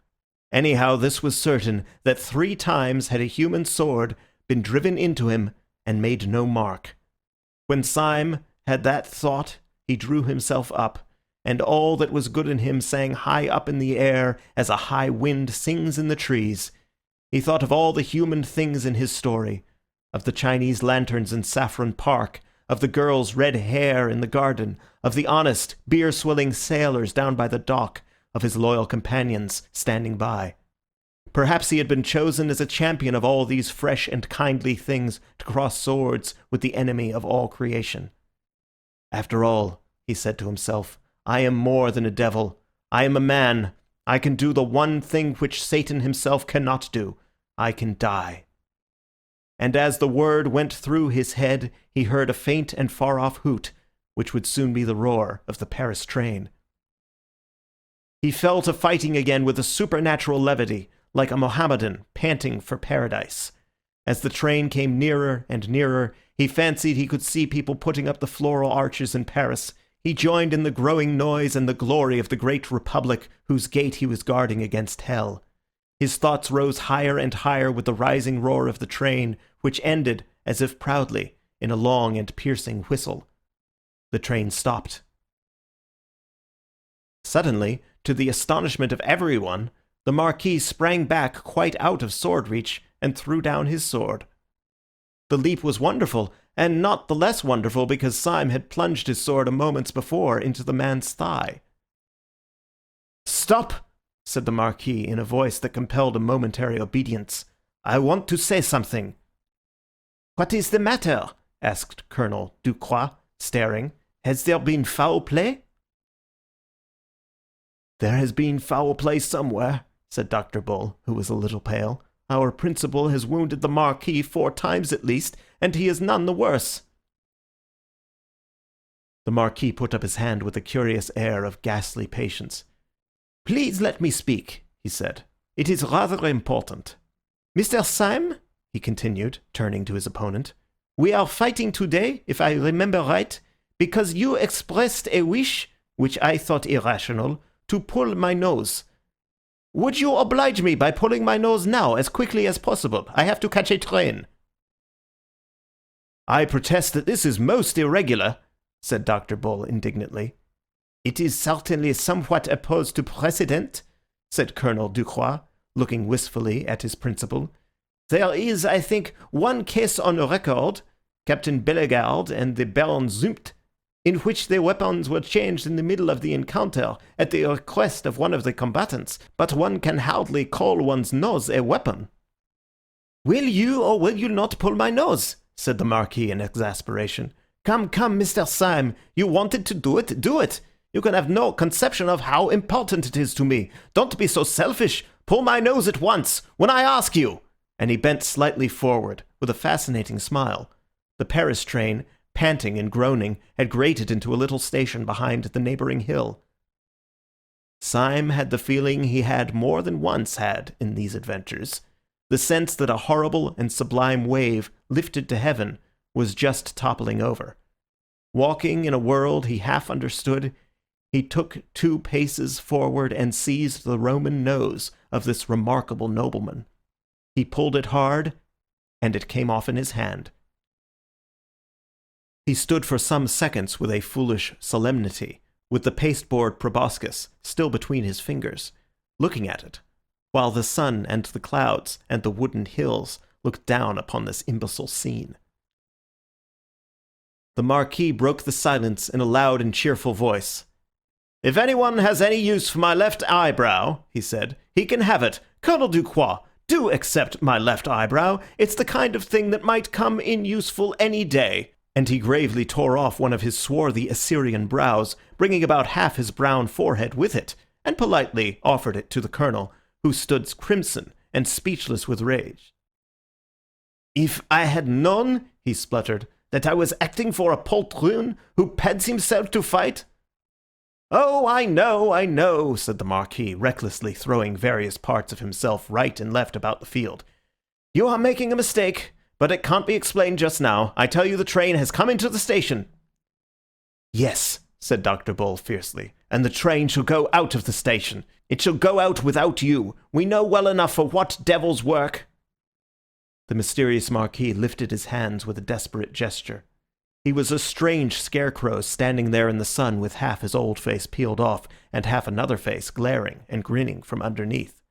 Anyhow, this was certain, that 3 times had a human sword been driven into him and made no mark. When Syme had that thought, he drew himself up, and all that was good in him sang high up in the air as a high wind sings in the trees. He thought of all the human things in his story, of the Chinese lanterns in Saffron Park, of the girl's red hair in the garden, of the honest, beer-swilling sailors down by the dock, of his loyal companions standing by. Perhaps he had been chosen as a champion of all these fresh and kindly things to cross swords with the enemy of all creation. After all, he said to himself, I am more than a devil. I am a man. I can do the one thing which Satan himself cannot do. I can die. And as the word went through his head, he heard a faint and far-off hoot, which would soon be the roar of the Paris train. He fell to fighting again with a supernatural levity, like a Mohammedan panting for paradise. As the train came nearer and nearer, he fancied he could see people putting up the floral arches in Paris. He joined in the growing noise and the glory of the great republic whose gate he was guarding against hell. His thoughts rose higher and higher with the rising roar of the train, which ended, as if proudly, in a long and piercing whistle. The train stopped. Suddenly, to the astonishment of everyone, the Marquis sprang back quite out of sword reach and threw down his sword. The leap was wonderful, and not the less wonderful because Syme had plunged his sword a moment before into the man's thigh. "Stop!" said the Marquis in a voice that compelled a momentary obedience. "I want to say something." "What is the matter?" asked Colonel Ducroix, staring. "Has there been foul play?" "There has been foul play somewhere," said Dr. Bull, who was a little pale. "Our principal has wounded the Marquis 4 times at least, and he is none the worse." The Marquis put up his hand with a curious air of ghastly patience. "Please let me speak," he said, It is rather important. Mr. Syme, he continued, turning to his opponent, we are fighting today, if I remember right, because you expressed a wish, which I thought irrational, to pull my nose. Would you oblige me by pulling my nose now, as quickly as possible? I have to catch a train. I protest that this is most irregular, said Dr. Bull indignantly. It is certainly somewhat opposed to precedent, said Colonel Ducroix, looking wistfully at his principal. There is, I think, one case on record, Captain Bellegarde and the Baron Zumpt, in which the weapons were changed in the middle of the encounter at the request of one of the combatants, but one can hardly call one's nose a weapon. Will you or will you not pull my nose? Said the Marquis in exasperation. Come, Mr. Syme, you wanted to do it, do it. You can have no conception of how important it is to me. Don't be so selfish. Pull my nose at once, when I ask you. And he bent slightly forward, with a fascinating smile. The Paris train, panting and groaning, had grated into a little station behind the neighbouring hill. Syme had the feeling he had more than once had in these adventures, the sense that a horrible and sublime wave lifted to heaven was just toppling over. Walking in a world he half understood, he took 2 paces forward and seized the Roman nose of this remarkable nobleman. He pulled it hard, and it came off in his hand. He stood for some seconds with a foolish solemnity, with the pasteboard proboscis still between his fingers, looking at it, while the sun and the clouds and the wooden hills looked down upon this imbecile scene. The Marquis broke the silence in a loud and cheerful voice. "If anyone has any use for my left eyebrow," he said, "he can have it. Colonel Ducroix, do accept my left eyebrow. It's the kind of thing that might come in useful any day." And he gravely tore off one of his swarthy Assyrian brows, bringing about half his brown forehead with it, and politely offered it to the colonel, who stood crimson and speechless with rage. "If I had known," he spluttered, "that I was acting for a poltroon who pads himself to fight—" "Oh, I know," said the Marquis, recklessly throwing various parts of himself right and left about the field. "You are making a mistake, but it can't be explained just now. I tell you the train has come into the station." "Yes," said Dr. Bull fiercely, "and the train shall go out of the station. It shall go out without you. We know well enough for what devil's work." The mysterious Marquis lifted his hands with a desperate gesture. He was a strange scarecrow standing there in the sun with half his old face peeled off and half another face glaring and grinning from underneath.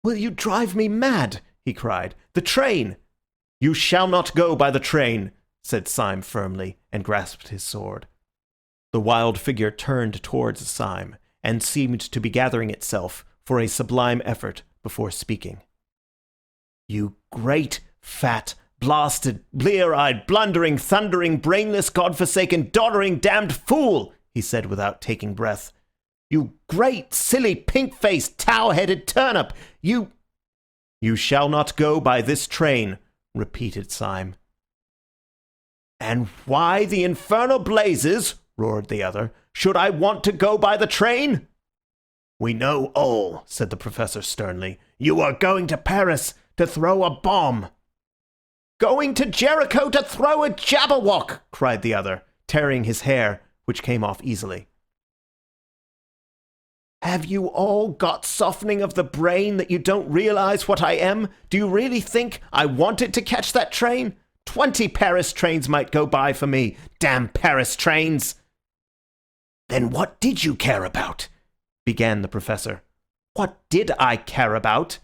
"Will you drive me mad?" he cried. "The train!" "You shall not go by the train," said Syme firmly, and grasped his sword. The wild figure turned towards Syme, and seemed to be gathering itself for a sublime effort before speaking. "You great, fat, blasted, blear-eyed, blundering, thundering, brainless, god-forsaken, doddering, damned fool!" he said without taking breath. "You great, silly, pink-faced, tow-headed turnip! You shall not go by this train," repeated Syme. "And why the infernal blazes," roared the other, "should I want to go by the train?" "We know all," said the Professor sternly. "You are going to Paris to throw a bomb." "Going to Jericho to throw a Jabberwock!" cried the other, tearing his hair, which came off easily. "Have you all got softening of the brain that you don't realize what I am? Do you really think I wanted to catch that train? 20 Paris trains might go by for me. Damn Paris trains!" "Then what did you care about?" began the Professor. "What did I care about?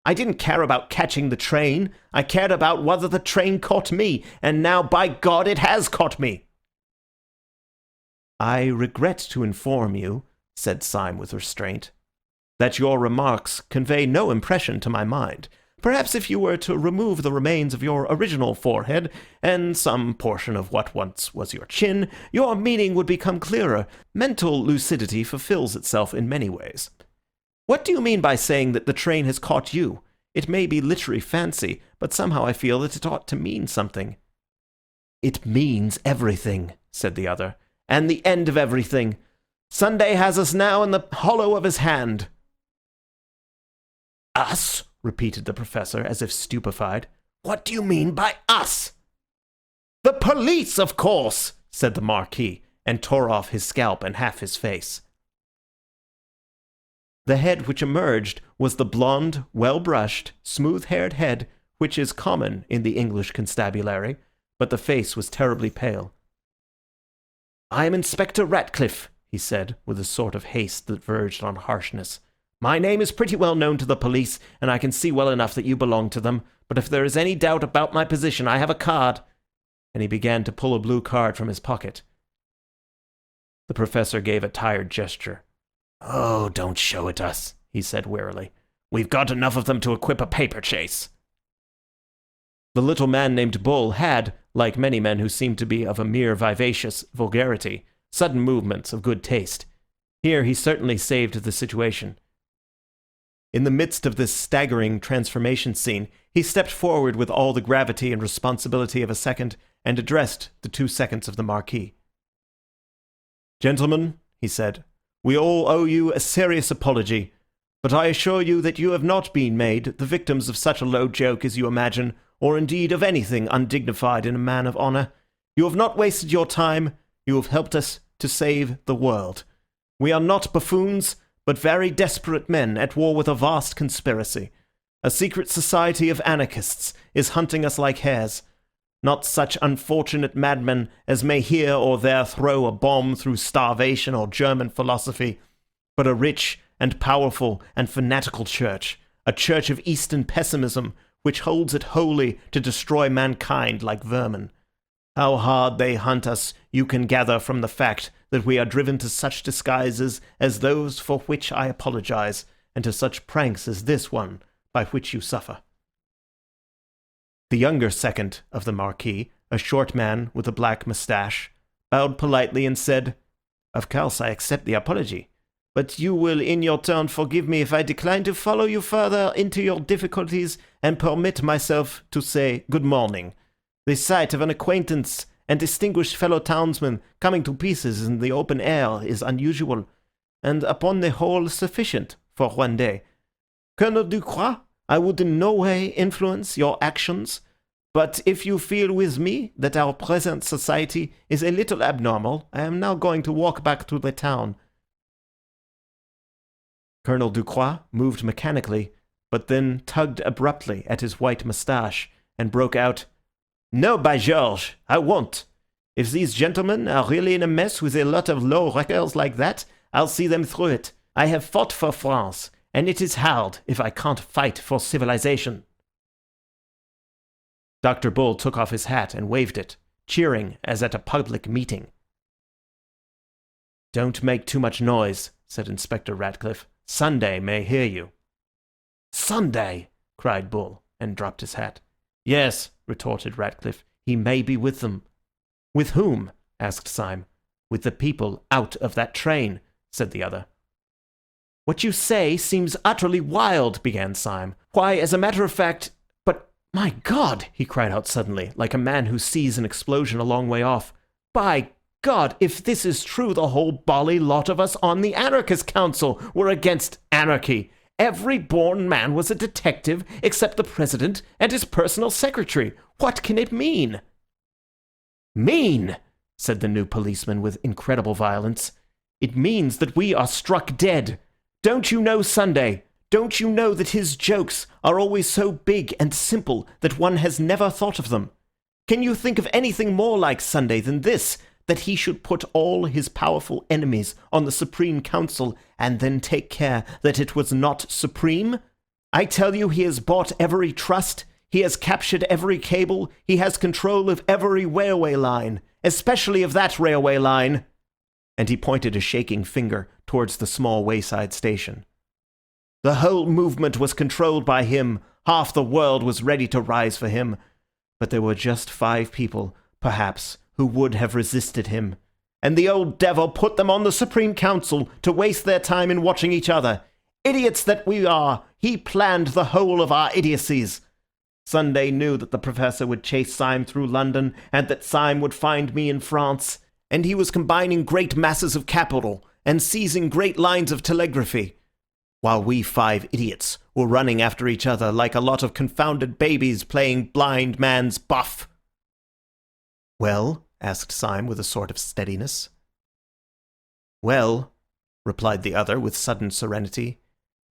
I didn't care about catching the train. I cared about whether the train caught me, and now, by God, it has caught me." "I regret to inform you," said Syme with restraint, "that your remarks convey no impression to my mind. Perhaps if you were to remove the remains of your original forehead, and some portion of what once was your chin, your meaning would become clearer. Mental lucidity fulfills itself in many ways. What do you mean by saying that the train has caught you? It may be literary fancy, but somehow I feel that it ought to mean something." "It means everything," said the other, "and the end of everything. Sunday has us now in the hollow of his hand." Us? Repeated the professor, as if stupefied. What do you mean by us? The police, of course, said the Marquis, and tore off his scalp and half his face. The head which emerged was the blonde, well-brushed, smooth-haired head which is common in the English constabulary, but the face was terribly pale. I am Inspector Ratcliffe, he said, with a sort of haste that verged on harshness. My name is pretty well known to the police, and I can see well enough that you belong to them, but if there is any doubt about my position, I have a card. And he began to pull a blue card from his pocket. The professor gave a tired gesture. Oh, don't show it us, he said wearily. We've got enough of them to equip a paper chase. The little man named Bull had, like many men who seemed to be of a mere vivacious vulgarity, sudden movements of good taste. Here he certainly saved the situation. In the midst of this staggering transformation scene, he stepped forward with all the gravity and responsibility of a second, and addressed the 2 seconds of the Marquis. Gentlemen, he said, we all owe you a serious apology, but I assure you that you have not been made the victims of such a low joke as you imagine, or indeed of anything undignified in a man of honour. You have not wasted your time, you have helped us to save the world. We are not buffoons, but very desperate men at war with a vast conspiracy. A secret society of anarchists is hunting us like hares. Not such unfortunate madmen as may here or there throw a bomb through starvation or German philosophy, but a rich and powerful and fanatical church, a church of Eastern pessimism, which holds it holy to destroy mankind like vermin. How hard they hunt us you can gather from the fact that we are driven to such disguises as those for which I apologize, and to such pranks as this one by which you suffer. The younger second of the Marquis, a short man with a black moustache, bowed politely and said, Of course I accept the apology, but you will in your turn forgive me if I decline to follow you further into your difficulties and permit myself to say good morning. The sight of an acquaintance and distinguished fellow townsman coming to pieces in the open air is unusual, and upon the whole sufficient for one day. Colonel Ducroix, I would in no way influence your actions, but if you feel with me that our present society is a little abnormal, I am now going to walk back to the town. Colonel Ducroix moved mechanically, but then tugged abruptly at his white moustache, and broke out, No, by George, I won't. If these gentlemen are really in a mess with a lot of low wreckers like that, I'll see them through it. I have fought for France, and it is hard if I can't fight for civilization. Dr. Bull took off his hat and waved it, cheering as at a public meeting. Don't make too much noise, said Inspector Ratcliffe. Sunday may hear you. Sunday, cried Bull, and dropped his hat. Yes, retorted Ratcliffe, he may be with them. With whom? Asked Syme. With the people out of that train, said the other. What you say seems utterly wild, began Syme. Why, as a matter of fact... But, my God, he cried out suddenly, like a man who sees an explosion a long way off. By God, if this is true, the whole bally lot of us on the Anarchist Council were against anarchy. Every born man was a detective except the president and his personal secretary. What can it mean? Mean, said the new policeman with incredible violence. It means that we are struck dead. Don't you know Sunday? Don't you know that his jokes are always so big and simple that one has never thought of them? Can you think of anything more like Sunday than this, that he should put all his powerful enemies on the Supreme Council and then take care that it was not supreme? I tell you, he has bought every trust, he has captured every cable, he has control of every railway line, especially of that railway line. And he pointed a shaking finger towards the small wayside station. The whole movement was controlled by him, half the world was ready to rise for him, but there were just 5 people, perhaps, who would have resisted him. And the old devil put them on the Supreme Council to waste their time in watching each other. Idiots that we are, he planned the whole of our idiocies. Sunday knew that the professor would chase Syme through London, and that Syme would find me in France, and he was combining great masses of capital and seizing great lines of telegraphy. while we 5 idiots were running after each other like a lot of confounded babies playing blind man's buff." "Well?" asked Syme with a sort of steadiness. "Well," replied the other with sudden serenity,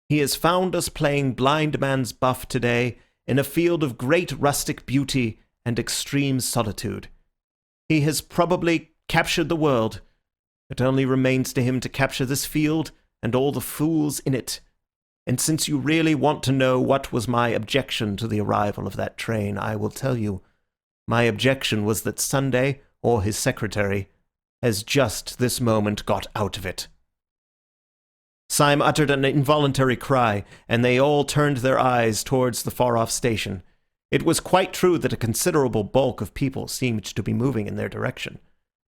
"he has found us playing blind man's buff today in a field of great rustic beauty and extreme solitude. He has probably captured the world. It only remains to him to capture this field and all the fools in it. And since you really want to know what was my objection to the arrival of that train, I will tell you. My objection was that Sunday, or his secretary, has just this moment got out of it." Syme uttered an involuntary cry, and they all turned their eyes towards the far-off station. It was quite true that a considerable bulk of people seemed to be moving in their direction,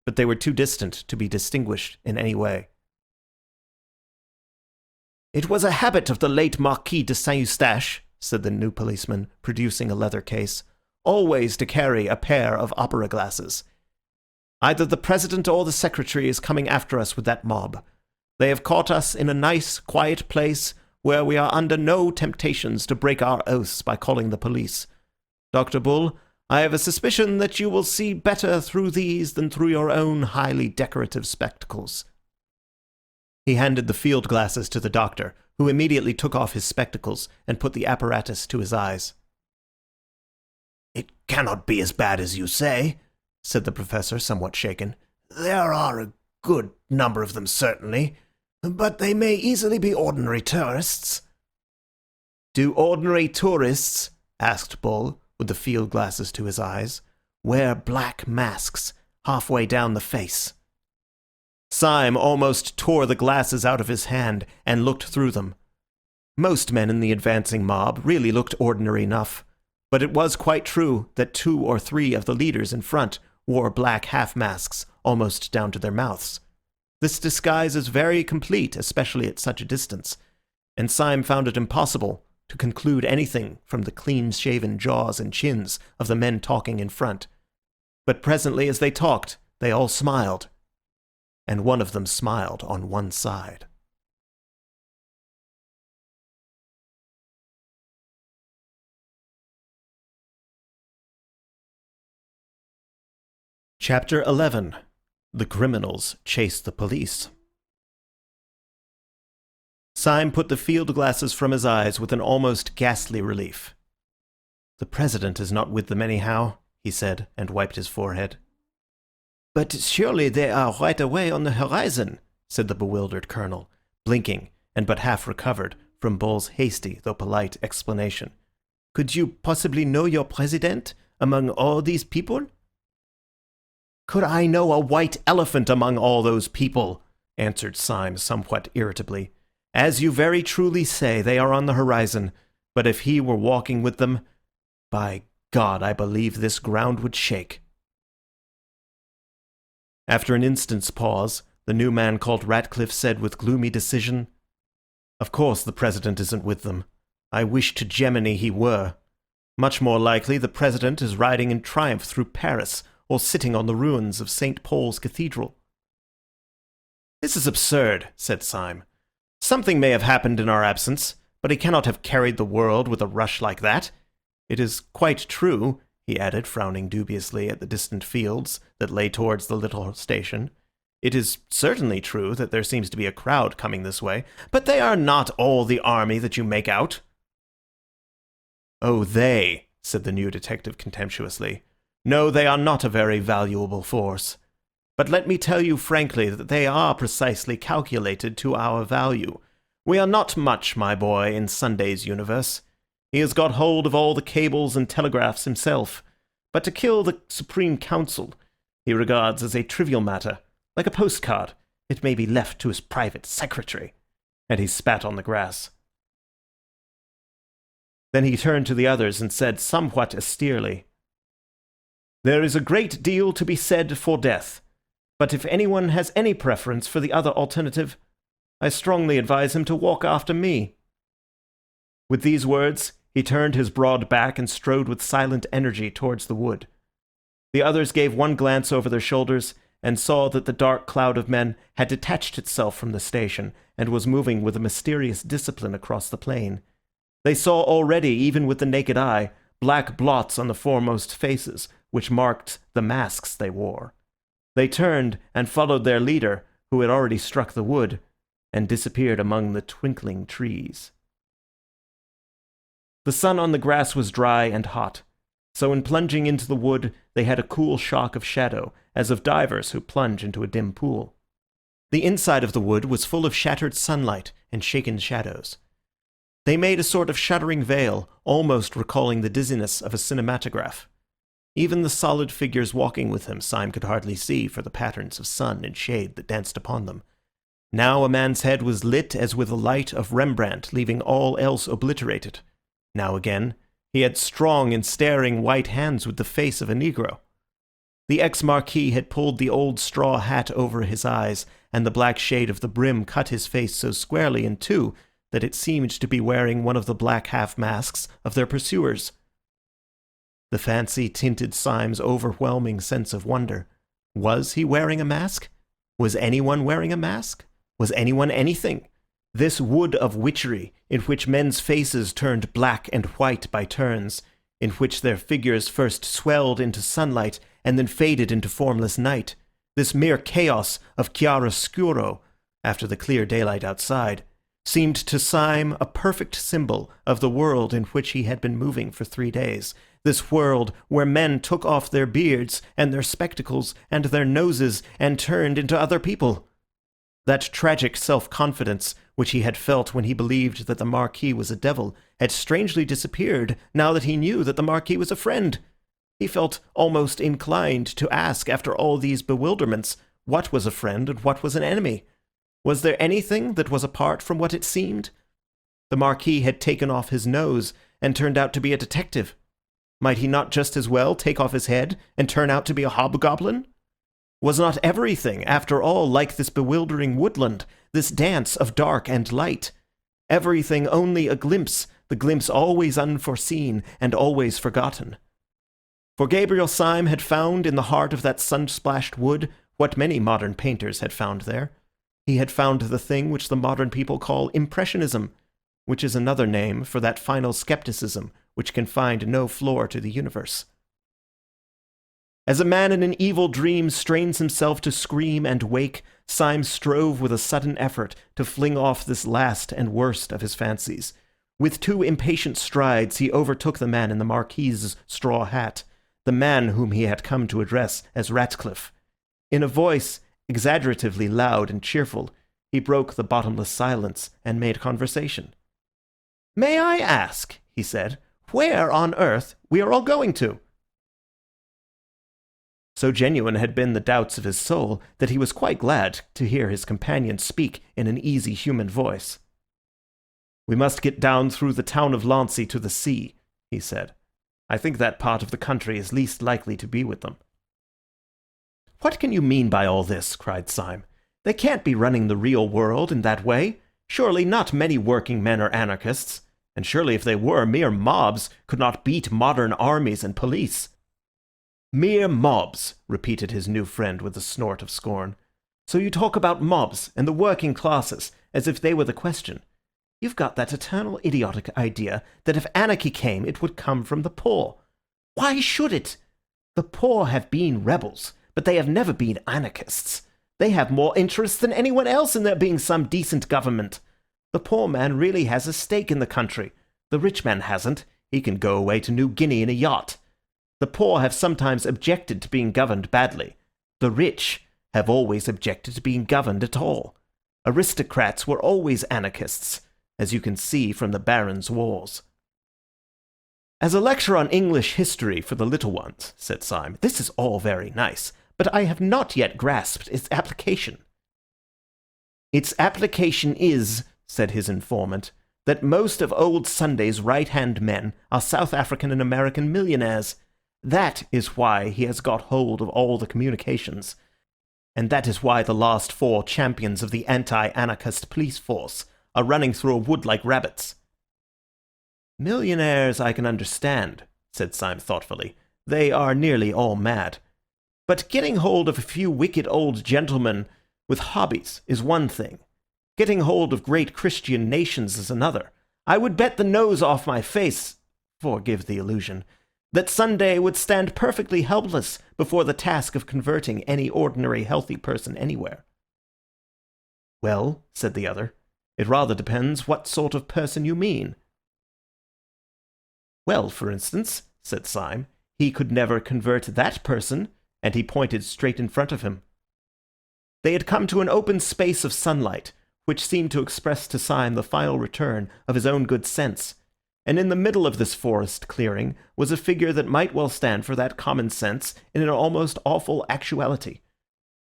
but they were too distant to be distinguished in any way. "It was a habit of the late Marquis de Saint-Eustache," said the new policeman, producing a leather case, "always to carry a pair of opera glasses. Either the President or the Secretary is coming after us with that mob. They have caught us in a nice, quiet place where we are under no temptations to break our oaths by calling the police. Dr. Bull, I have a suspicion that you will see better through these than through your own highly decorative spectacles." He handed the field glasses to the doctor, who immediately took off his spectacles and put the apparatus to his eyes. "It cannot be as bad as you say," said the professor, somewhat shaken. "There are a good number of them, certainly, but they may easily be ordinary tourists." "Do ordinary tourists," asked Bull, with the field glasses to his eyes, "wear black masks halfway down the face?" Syme almost tore the glasses out of his hand and looked through them. Most men in the advancing mob really looked ordinary enough, but it was quite true that 2 or 3 of the leaders in front wore black half-masks almost down to their mouths. This disguise is very complete, especially at such a distance, and Syme found it impossible to conclude anything from the clean-shaven jaws and chins of the men talking in front. But presently, as they talked, they all smiled, and one of them smiled on one side. Chapter 11. The criminals chase the police. Syme put the field glasses from his eyes with an almost ghastly relief. "The President is not with them anyhow," he said, and wiped his forehead. "But surely they are right away on the horizon," said the bewildered colonel, blinking and but half recovered from Bull's hasty though polite explanation. "Could you possibly know your President among all these people?" "Could I know a white elephant among all those people?" answered Syme somewhat irritably. "As you very truly say, they are on the horizon, but if he were walking with them, by God, I believe this ground would shake." After an instant's pause, the new man called Ratcliffe said with gloomy decision, "Of course the President isn't with them. I wish to Gemini he were. Much more likely the President is riding in triumph through Paris, or sitting on the ruins of St. Paul's Cathedral." "This is absurd," said Syme. "Something may have happened in our absence, but he cannot have carried the world with a rush like that. It is quite true," he added, frowning dubiously at the distant fields that lay towards the little station. "It is certainly true that there seems to be a crowd coming this way, but they are not all the army that you make out." "Oh, they," said the new detective contemptuously. "No, they are not a very valuable force. But let me tell you frankly that they are precisely calculated to our value. We are not much, my boy, in Sunday's universe. He has got hold of all the cables and telegraphs himself, but to kill the Supreme Council he regards as a trivial matter. Like a postcard, it may be left to his private secretary." And he spat on the grass. Then he turned to the others and said somewhat austerely, "There is a great deal to be said for death, but if anyone has any preference for the other alternative, I strongly advise him to walk after me." With these words, he turned his broad back and strode with silent energy towards the wood. The others gave one glance over their shoulders, and saw that the dark cloud of men had detached itself from the station and was moving with a mysterious discipline across the plain. They saw already, even with the naked eye, black blots on the foremost faces, which marked the masks they wore. They turned and followed their leader, who had already struck the wood, and disappeared among the twinkling trees. The sun on the grass was dry and hot, so in plunging into the wood they had a cool shock of shadow, as of divers who plunge into a dim pool. The inside of the wood was full of shattered sunlight and shaken shadows. They made a sort of shuddering veil, almost recalling the dizziness of a cinematograph. Even the solid figures walking with him Syme could hardly see for the patterns of sun and shade that danced upon them. Now a man's head was lit as with the light of Rembrandt, leaving all else obliterated. Now again, he had strong and staring white hands with the face of a negro. The ex-marquis had pulled the old straw hat over his eyes, and the black shade of the brim cut his face so squarely in two that it seemed to be wearing one of the black half-masks of their pursuers. The fancy tinted Syme's overwhelming sense of wonder. Was he wearing a mask? Was anyone wearing a mask? Was anyone anything? This wood of witchery, in which men's faces turned black and white by turns, in which their figures first swelled into sunlight and then faded into formless night, this mere chaos of chiaroscuro, after the clear daylight outside, seemed to Syme a perfect symbol of the world in which he had been moving for 3 days, this world where men took off their beards and their spectacles and their noses and turned into other people. That tragic self-confidence which he had felt when he believed that the Marquis was a devil had strangely disappeared now that he knew that the Marquis was a friend. He felt almost inclined to ask, after all these bewilderments, what was a friend and what was an enemy. Was there anything that was apart from what it seemed? The Marquis had taken off his nose and turned out to be a detective. Might he not just as well take off his head and turn out to be a hobgoblin? Was not everything, after all, like this bewildering woodland, this dance of dark and light? Everything only a glimpse, the glimpse always unforeseen and always forgotten. For Gabriel Syme had found in the heart of that sun-splashed wood what many modern painters had found there. He had found the thing which the modern people call impressionism, which is another name for that final skepticism which can find no floor to the universe. As a man in an evil dream strains himself to scream and wake, Syme strove with a sudden effort to fling off this last and worst of his fancies. With 2 impatient strides he overtook the man in the Marquis's straw hat, the man whom he had come to address as Ratcliffe. In a voice exaggeratively loud and cheerful, he broke the bottomless silence and made conversation. "May I ask," he said, "where on earth we are all going to?" So genuine had been the doubts of his soul that he was quite glad to hear his companion speak in an easy human voice. "We must get down through the town of Launcey to the sea," he said. "I think that part of the country is least likely to be with them." "What can you mean by all this?" cried Syme. "They can't be running the real world in that way. Surely not many working men are anarchists, and surely if they were, mere mobs could not beat modern armies and police." "Mere mobs," repeated his new friend with a snort of scorn. "So you talk about mobs and the working classes as if they were the question. You've got that eternal idiotic idea that if anarchy came, it would come from the poor. Why should it? The poor have been rebels, but they have never been anarchists. They have more interest than anyone else in there being some decent government. The poor man really has a stake in the country. The rich man hasn't. He can go away to New Guinea in a yacht. The poor have sometimes objected to being governed badly. The rich have always objected to being governed at all. Aristocrats were always anarchists, as you can see from the Barons' Wars." "As a lecture on English history for the little ones," said Syme, "this is all very nice, but I have not yet grasped its application." "Its application is," said his informant, "that most of old Sunday's right-hand men are South African and American millionaires. That is why he has got hold of all the communications. And that is why the last 4 champions of the anti-anarchist police force are running through a wood like rabbits." "Millionaires I can understand," said Syme thoughtfully. "They are nearly all mad. But getting hold of a few wicked old gentlemen with hobbies is one thing. Getting hold of great Christian nations is another. I would bet the nose off my face, forgive the illusion, that Sunday would stand perfectly helpless before the task of converting any ordinary healthy person anywhere." "Well," said the other, "it rather depends what sort of person you mean." "Well, for instance," said Syme, "he could never convert that person," and he pointed straight in front of him. They had come to an open space of sunlight, which seemed to express to Syme the final return of his own good sense, and in the middle of this forest clearing was a figure that might well stand for that common sense in an almost awful actuality.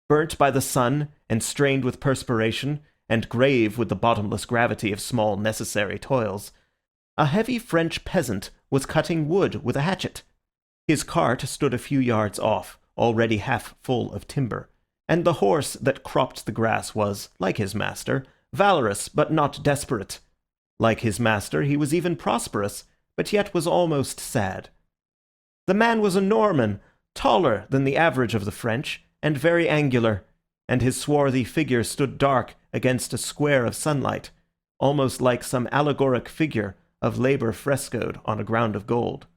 Burnt by the sun, and strained with perspiration, and grave with the bottomless gravity of small necessary toils, a heavy French peasant was cutting wood with a hatchet. His cart stood a few yards off, already half full of timber, and the horse that cropped the grass was, like his master, valorous but not desperate. Like his master, he was even prosperous, but yet was almost sad. The man was a Norman, taller than the average of the French, and very angular, and his swarthy figure stood dark against a square of sunlight, almost like some allegoric figure of labour frescoed on a ground of gold.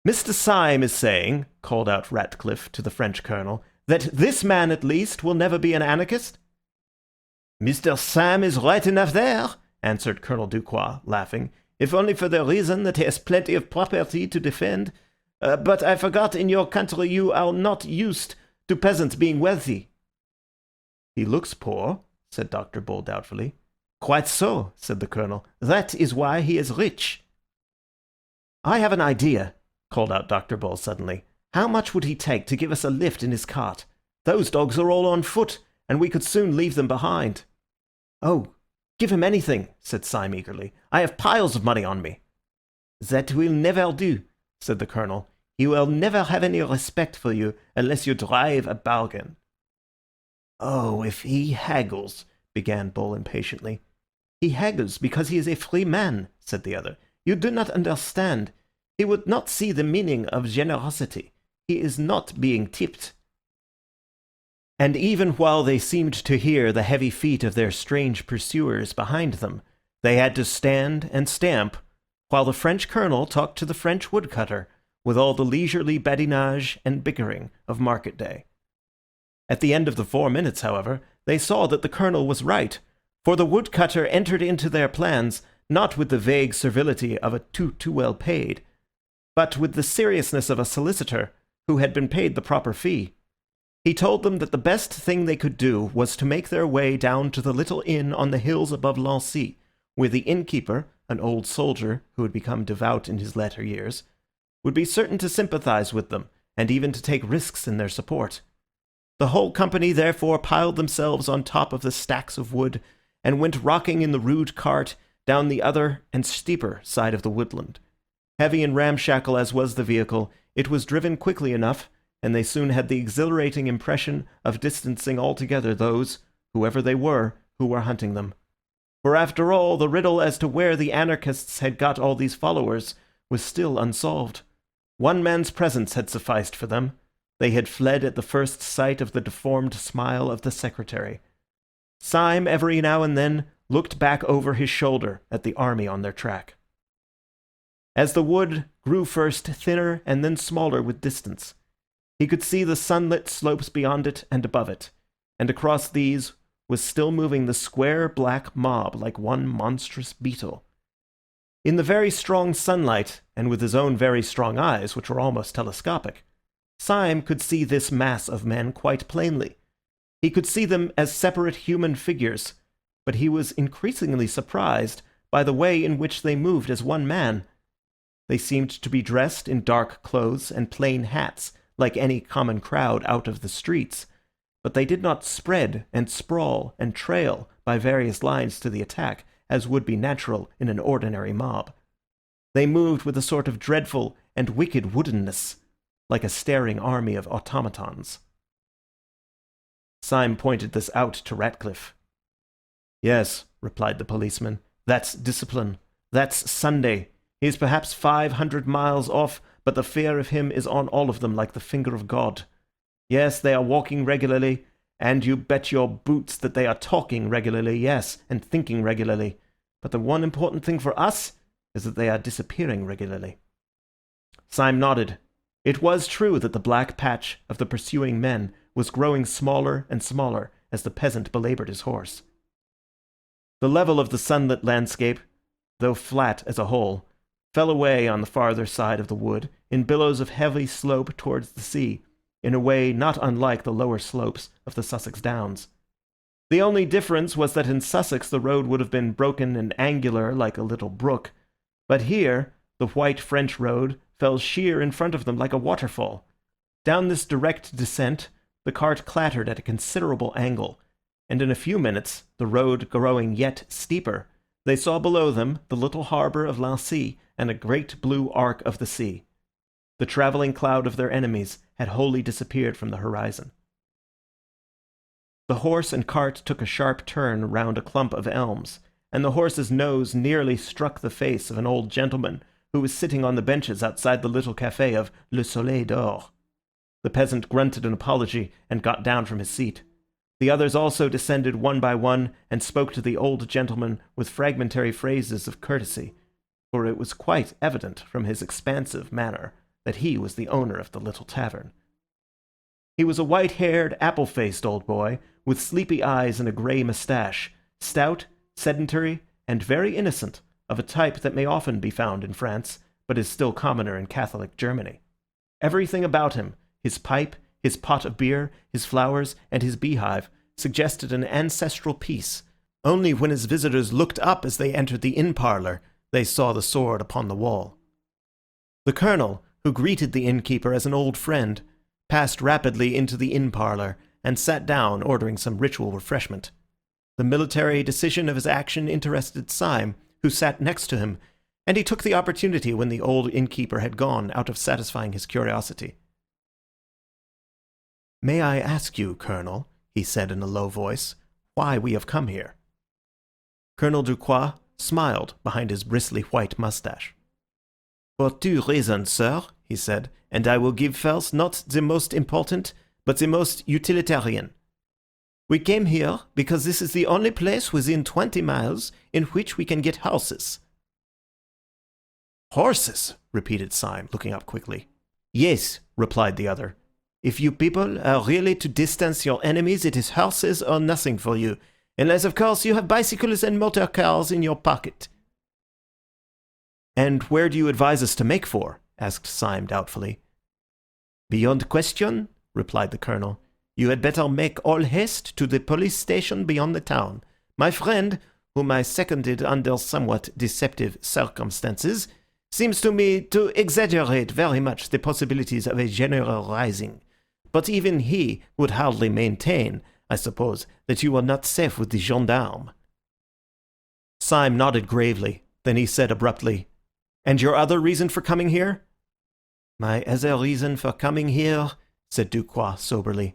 "Mr. Syme is saying," called out Ratcliffe to the French colonel, "that this man at least will never be an anarchist?" "Mr. Syme is right enough there," answered Colonel Ducroix, laughing, "if only for the reason that he has plenty of property to defend. But I forgot in your country you are not used to peasants being wealthy." "He looks poor," said Dr. Bull doubtfully. "Quite so," said the colonel. "That is why he is rich." "I have an idea," called out Dr. Bull suddenly. "How much would he take to give us a lift in his cart? Those dogs are all on foot, and we could soon leave them behind." "Oh, give him anything," said Syme eagerly. "I have piles of money on me." "That will never do," said the colonel. "He will never have any respect for you unless you drive a bargain." "Oh, if he haggles," began Bull impatiently. "He haggles because he is a free man," said the other. "You do not understand. He would not see the meaning of generosity. He is not being tipped." And even while they seemed to hear the heavy feet of their strange pursuers behind them, they had to stand and stamp, while the French colonel talked to the French woodcutter with all the leisurely badinage and bickering of market day. At the end of the 4 minutes, however, they saw that the colonel was right, for the woodcutter entered into their plans not with the vague servility of a too well paid, but with the seriousness of a solicitor who had been paid the proper fee. He told them that the best thing they could do was to make their way down to the little inn on the hills above Lancy, where the innkeeper, an old soldier who had become devout in his latter years, would be certain to sympathize with them, and even to take risks in their support. The whole company therefore piled themselves on top of the stacks of wood, and went rocking in the rude cart down the other and steeper side of the woodland. Heavy and ramshackle as was the vehicle, it was driven quickly enough, and they soon had the exhilarating impression of distancing altogether those, whoever they were, who were hunting them. For after all, the riddle as to where the anarchists had got all these followers was still unsolved. One man's presence had sufficed for them. They had fled at the first sight of the deformed smile of the secretary. Syme, every now and then, looked back over his shoulder at the army on their track. As the wood grew first thinner and then smaller with distance, he could see the sunlit slopes beyond it and above it, and across these was still moving the square black mob like one monstrous beetle. In the very strong sunlight, and with his own very strong eyes, which were almost telescopic, Syme could see this mass of men quite plainly. He could see them as separate human figures, but he was increasingly surprised by the way in which they moved as one man. They seemed to be dressed in dark clothes and plain hats, like any common crowd out of the streets, but they did not spread and sprawl and trail by various lines to the attack, as would be natural in an ordinary mob. They moved with a sort of dreadful and wicked woodenness, like a staring army of automatons. Syme pointed this out to Ratcliffe. "Yes," replied the policeman, "that's discipline. That's Sunday. He's perhaps 500 miles off, but the fear of him is on all of them like the finger of God. Yes, they are walking regularly, and you bet your boots that they are talking regularly, yes, and thinking regularly. But the one important thing for us is that they are disappearing regularly." Syme nodded. It was true that the black patch of the pursuing men was growing smaller and smaller as the peasant belaboured his horse. The level of the sunlit landscape, though flat as a whole, fell away on the farther side of the wood in billows of heavy slope towards the sea, in a way not unlike the lower slopes of the Sussex Downs. The only difference was that in Sussex the road would have been broken and angular like a little brook, but here the white French road fell sheer in front of them like a waterfall. Down this direct descent the cart clattered at a considerable angle, and in a few minutes, the road growing yet steeper, they saw below them the little harbour of Lancy and a great blue arc of the sea. The travelling cloud of their enemies had wholly disappeared from the horizon. The horse and cart took a sharp turn round a clump of elms, and the horse's nose nearly struck the face of an old gentleman who was sitting on the benches outside the little café of Le Soleil d'Or. The peasant grunted an apology and got down from his seat. The others also descended one by one and spoke to the old gentleman with fragmentary phrases of courtesy, for it was quite evident from his expansive manner that he was the owner of the little tavern. He was a white-haired, apple-faced old boy, with sleepy eyes and a grey moustache, stout, sedentary, and very innocent, of a type that may often be found in France, but is still commoner in Catholic Germany. Everything about him, his pipe, his pot of beer, his flowers, and his beehive, suggested an ancestral peace. Only when his visitors looked up as they entered the inn parlour, they saw the sword upon the wall. The colonel, who greeted the innkeeper as an old friend, passed rapidly into the inn parlour and sat down, ordering some ritual refreshment. The military decision of his action interested Syme, who sat next to him, and he took the opportunity when the old innkeeper had gone out of satisfying his curiosity. "May I ask you, Colonel," he said in a low voice, "why we have come here?" Colonel Ducroix smiled behind his bristly white moustache. "For two reasons, sir," he said, "and I will give first not the most important, but the most utilitarian. We came here because this is the only place within 20 miles in which we can get horses." "Horses?" repeated Syme, looking up quickly. "Yes," replied the other. "If you people are really to distance your enemies, it is horses or nothing for you, unless, of course, you have bicycles and motor cars in your pocket." "And where do you advise us to make for?" asked Syme doubtfully. "Beyond question," replied the colonel. "You had better make all haste to the police station beyond the town. My friend, whom I seconded under somewhat deceptive circumstances, seems to me to exaggerate very much the possibilities of a general rising. But even he would hardly maintain, I suppose, that you are not safe with the gendarmes." Syme nodded gravely. Then he said abruptly, "And your other reason for coming here?" "My other reason for coming here," said Ducroix soberly,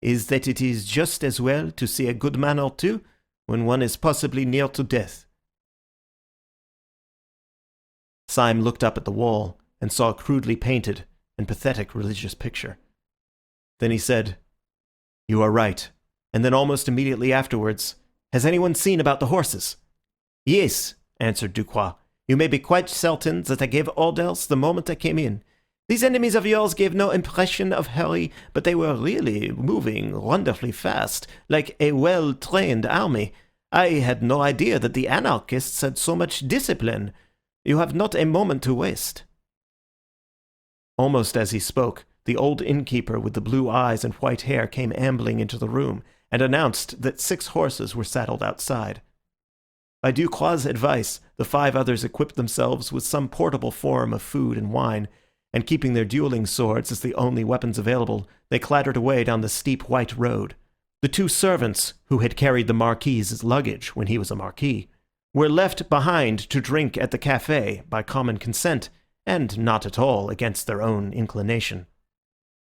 "is that it is just as well to see a good man or two when one is possibly near to death." Syme looked up at the wall and saw a crudely painted and pathetic religious picture. Then he said, "You are right." And then almost immediately afterwards, "Has anyone seen about the horses?" "Yes," answered Ducroix. "You may be quite certain that I gave orders the moment I came in. These enemies of yours gave no impression of hurry, but they were really moving wonderfully fast, like a well-trained army. I had no idea that the anarchists had so much discipline. You have not a moment to waste." Almost as he spoke, the old innkeeper with the blue eyes and white hair came ambling into the room and announced that 6 horses were saddled outside. By Ducroix's advice, the 5 others equipped themselves with some portable form of food and wine, and keeping their dueling swords as the only weapons available, they clattered away down the steep white road. The 2 servants, who had carried the Marquis's luggage when he was a marquis, were left behind to drink at the café by common consent, and not at all against their own inclination.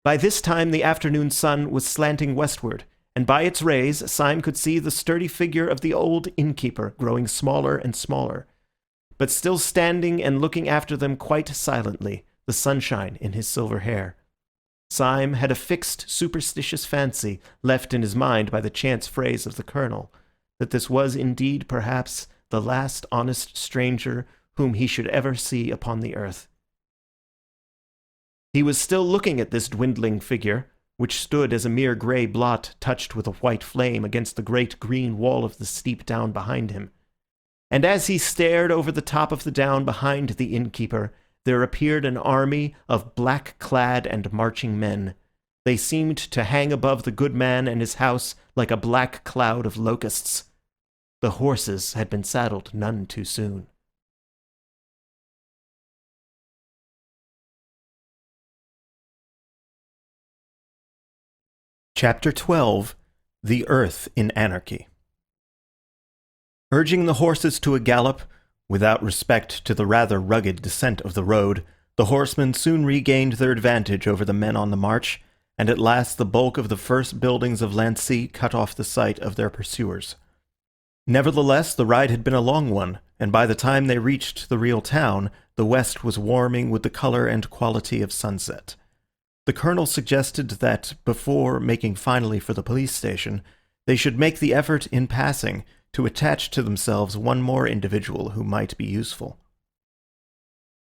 By this time the afternoon sun was slanting westward, and by its rays Syme could see the sturdy figure of the old innkeeper growing smaller and smaller. But still standing and looking after them quite silently, the the sunshine in his silver hair. Syme had a fixed, superstitious fancy, left in his mind by the chance phrase of the colonel, that this was indeed perhaps the last honest stranger whom he should ever see upon the earth. He was still looking at this dwindling figure, which stood as a mere grey blot touched with a white flame against the great green wall of the steep down behind him. And as he stared over the top of the down behind the innkeeper, there appeared an army of black-clad and marching men. They seemed to hang above the good man and his house like a black cloud of locusts. The horses had been saddled none too soon. Chapter 12. The Earth in Anarchy. Urging the horses to a gallop, without respect to the rather rugged descent of the road, the horsemen soon regained their advantage over the men on the march, and at last the bulk of the first buildings of Lancy cut off the sight of their pursuers. Nevertheless, the ride had been a long one, and by the time they reached the real town, the west was warming with the colour and quality of sunset. The colonel suggested that, before making finally for the police station, they should make the effort in passing to attach to themselves one more individual who might be useful.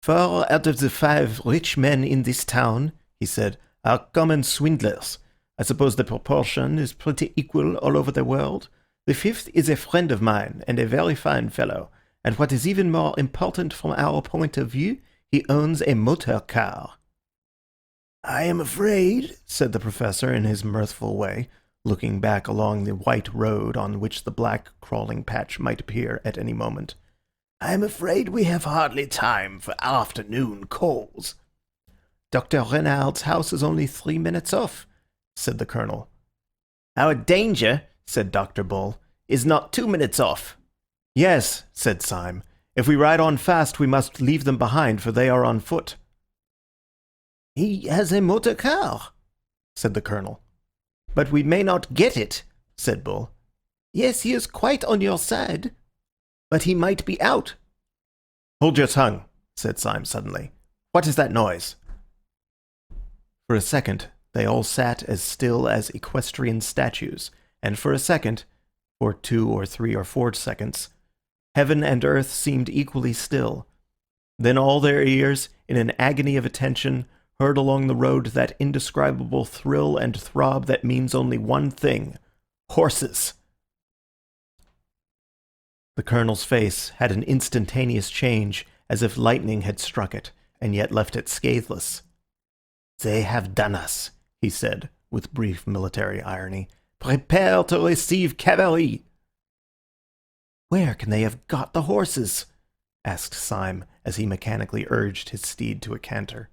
4 out of the 5 rich men in this town, he said, are common swindlers. I suppose the proportion is pretty equal all over the world. The 5th is a friend of mine, and a very fine fellow, and what is even more important from our point of view, he owns a motor car. I am afraid, said the professor in his mirthful way, looking back along the white road on which the black crawling patch might appear at any moment. I am afraid we have hardly time for afternoon calls. Dr. Renard's house is only 3 minutes off, said the colonel. Our danger, said Dr. Bull, is not 2 minutes off. Yes, said Syme. If we ride on fast, we must leave them behind, for they are on foot. He has a motor car, said the colonel. But we may not get it, said Bull. Yes, he is quite on your side. But he might be out. Hold your tongue, said Syme suddenly. What is that noise? For a second, they all sat as still as equestrian statues, and for a second, for 2 or 3 or 4 seconds, heaven and earth seemed equally still. Then all their ears, in an agony of attention, heard along the road that indescribable thrill and throb that means only one thing: horses. The colonel's face had an instantaneous change, as if lightning had struck it, and yet left it scatheless. They have done us, he said, with brief military irony. Prepare to receive cavalry. Where can they have got the horses? Asked Syme, as he mechanically urged his steed to a canter.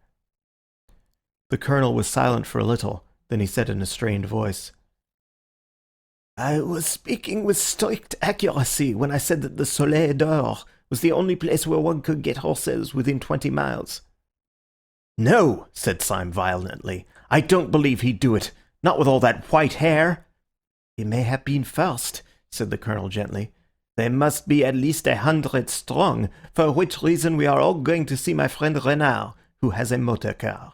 The colonel was silent for a little, then he said in a strained voice, I was speaking with strict accuracy when I said that the Soleil d'Or was the only place where one could get horses within 20 miles. No, said Syme violently. I don't believe he'd do it, not with all that white hair. He may have been first, said the colonel gently. They must be at least 100 strong, for which reason we are all going to see my friend Renard, who has a motor car.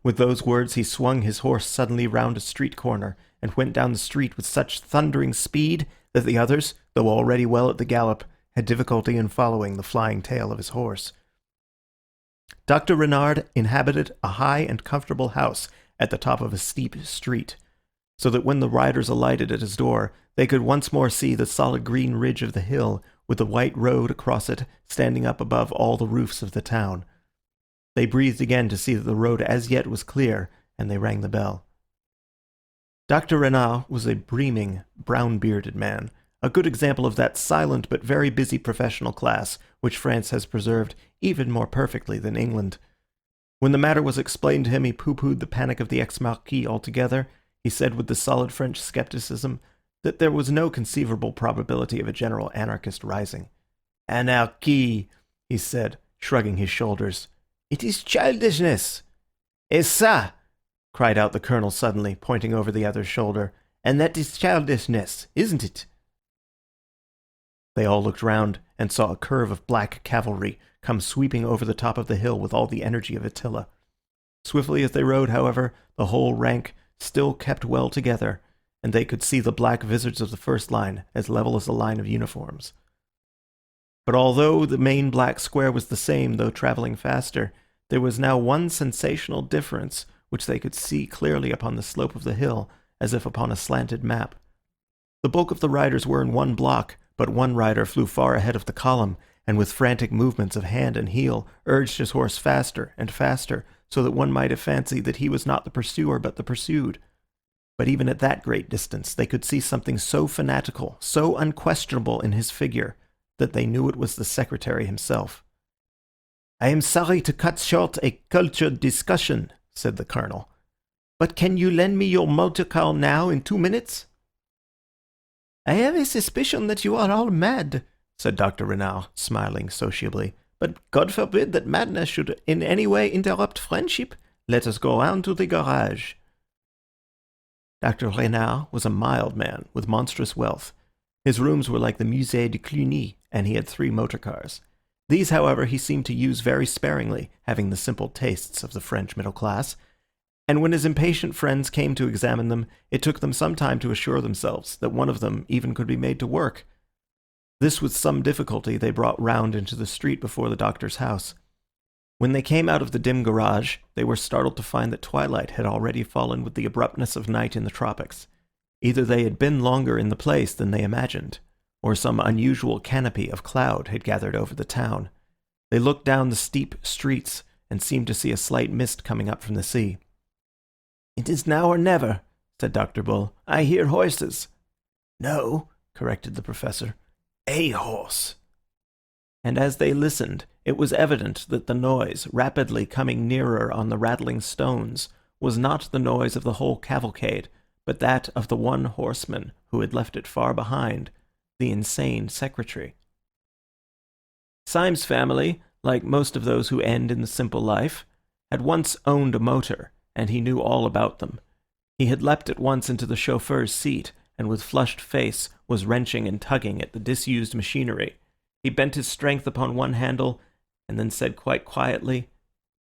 With those words he swung his horse suddenly round a street corner, and went down the street with such thundering speed that the others, though already well at the gallop, had difficulty in following the flying tail of his horse. Dr. Renard inhabited a high and comfortable house at the top of a steep street, so that when the riders alighted at his door, they could once more see the solid green ridge of the hill, with the white road across it standing up above all the roofs of the town. They breathed again to see that the road as yet was clear, and they rang the bell. Dr. Renard was a breaming, brown-bearded man, a good example of that silent but very busy professional class which France has preserved even more perfectly than England. When the matter was explained to him, he pooh-poohed the panic of the ex-marquis altogether. He said with the solid French scepticism that there was no conceivable probability of a general anarchist rising. Anarchy, he said, shrugging his shoulders. It is childishness. Et ça, cried out the colonel suddenly, pointing over the other's shoulder. And that is childishness, isn't it? They all looked round and saw a curve of black cavalry come sweeping over the top of the hill with all the energy of Attila. Swiftly as they rode, however, the whole rank still kept well together, and they could see the black vizards of the first line as level as a line of uniforms. But although the main black square was the same, though travelling faster, there was now one sensational difference which they could see clearly upon the slope of the hill, as if upon a slanted map. The bulk of the riders were in one block, but one rider flew far ahead of the column, and with frantic movements of hand and heel urged his horse faster and faster, so that one might have fancied that he was not the pursuer but the pursued. But even at that great distance they could see something so fanatical, so unquestionable in his figure, that they knew it was the secretary himself. "I am sorry to cut short a cultured discussion," said the colonel, "but can you lend me your motor car now in 2 minutes?" "I have a suspicion that you are all mad," said Dr. Renard, smiling sociably. "But God forbid that madness should in any way interrupt friendship. Let us go round to the garage." Dr. Renard was a mild man with monstrous wealth. His rooms were like the Musée de Cluny, and he had 3 motor cars. These, however, he seemed to use very sparingly, having the simple tastes of the French middle class, and when his impatient friends came to examine them, it took them some time to assure themselves that one of them even could be made to work. This with some difficulty they brought round into the street before the doctor's house. When they came out of the dim garage, they were startled to find that twilight had already fallen with the abruptness of night in the tropics. Either they had been longer in the place than they imagined, or some unusual canopy of cloud had gathered over the town. They looked down the steep streets and seemed to see a slight mist coming up from the sea. "It is now or never," said Dr. Bull. "I hear horses." "No," corrected the professor. "A horse." And as they listened, it was evident that the noise, rapidly coming nearer on the rattling stones, was not the noise of the whole cavalcade, but that of the one horseman who had left it far behind, the insane secretary. Syme's family, like most of those who end in the simple life, had once owned a motor, and he knew all about them. He had leapt at once into the chauffeur's seat, and with flushed face was wrenching and tugging at the disused machinery. He bent his strength upon one handle, and then said quite quietly,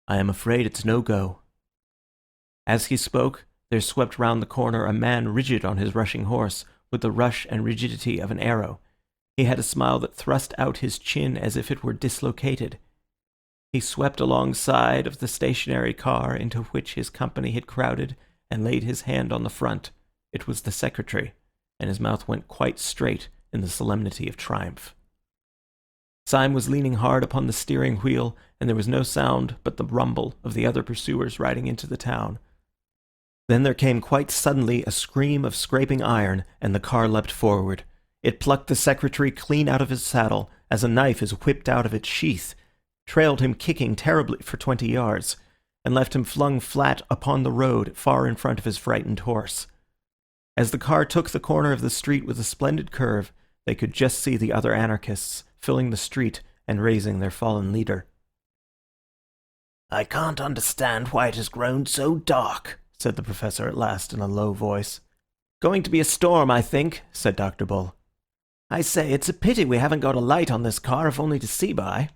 "I am afraid it's no go." As he spoke, there swept round the corner a man rigid on his rushing horse, with the rush and rigidity of an arrow. He had a smile that thrust out his chin as if it were dislocated. He swept alongside of the stationary car into which his company had crowded, and laid his hand on the front. It was the secretary, and his mouth went quite straight in the solemnity of triumph. Syme was leaning hard upon the steering wheel, and there was no sound but the rumble of the other pursuers riding into the town. Then there came quite suddenly a scream of scraping iron, and the car leapt forward. It plucked the secretary clean out of his saddle, as a knife is whipped out of its sheath, trailed him kicking terribly for 20 yards, and left him flung flat upon the road far in front of his frightened horse. As the car took the corner of the street with a splendid curve, they could just see the other anarchists filling the street and raising their fallen leader. "I can't understand why it has grown so dark," said the professor at last in a low voice. "Going to be a storm, I think," said Dr. Bull. "I say, it's a pity we haven't got a light on this car, if only to see by."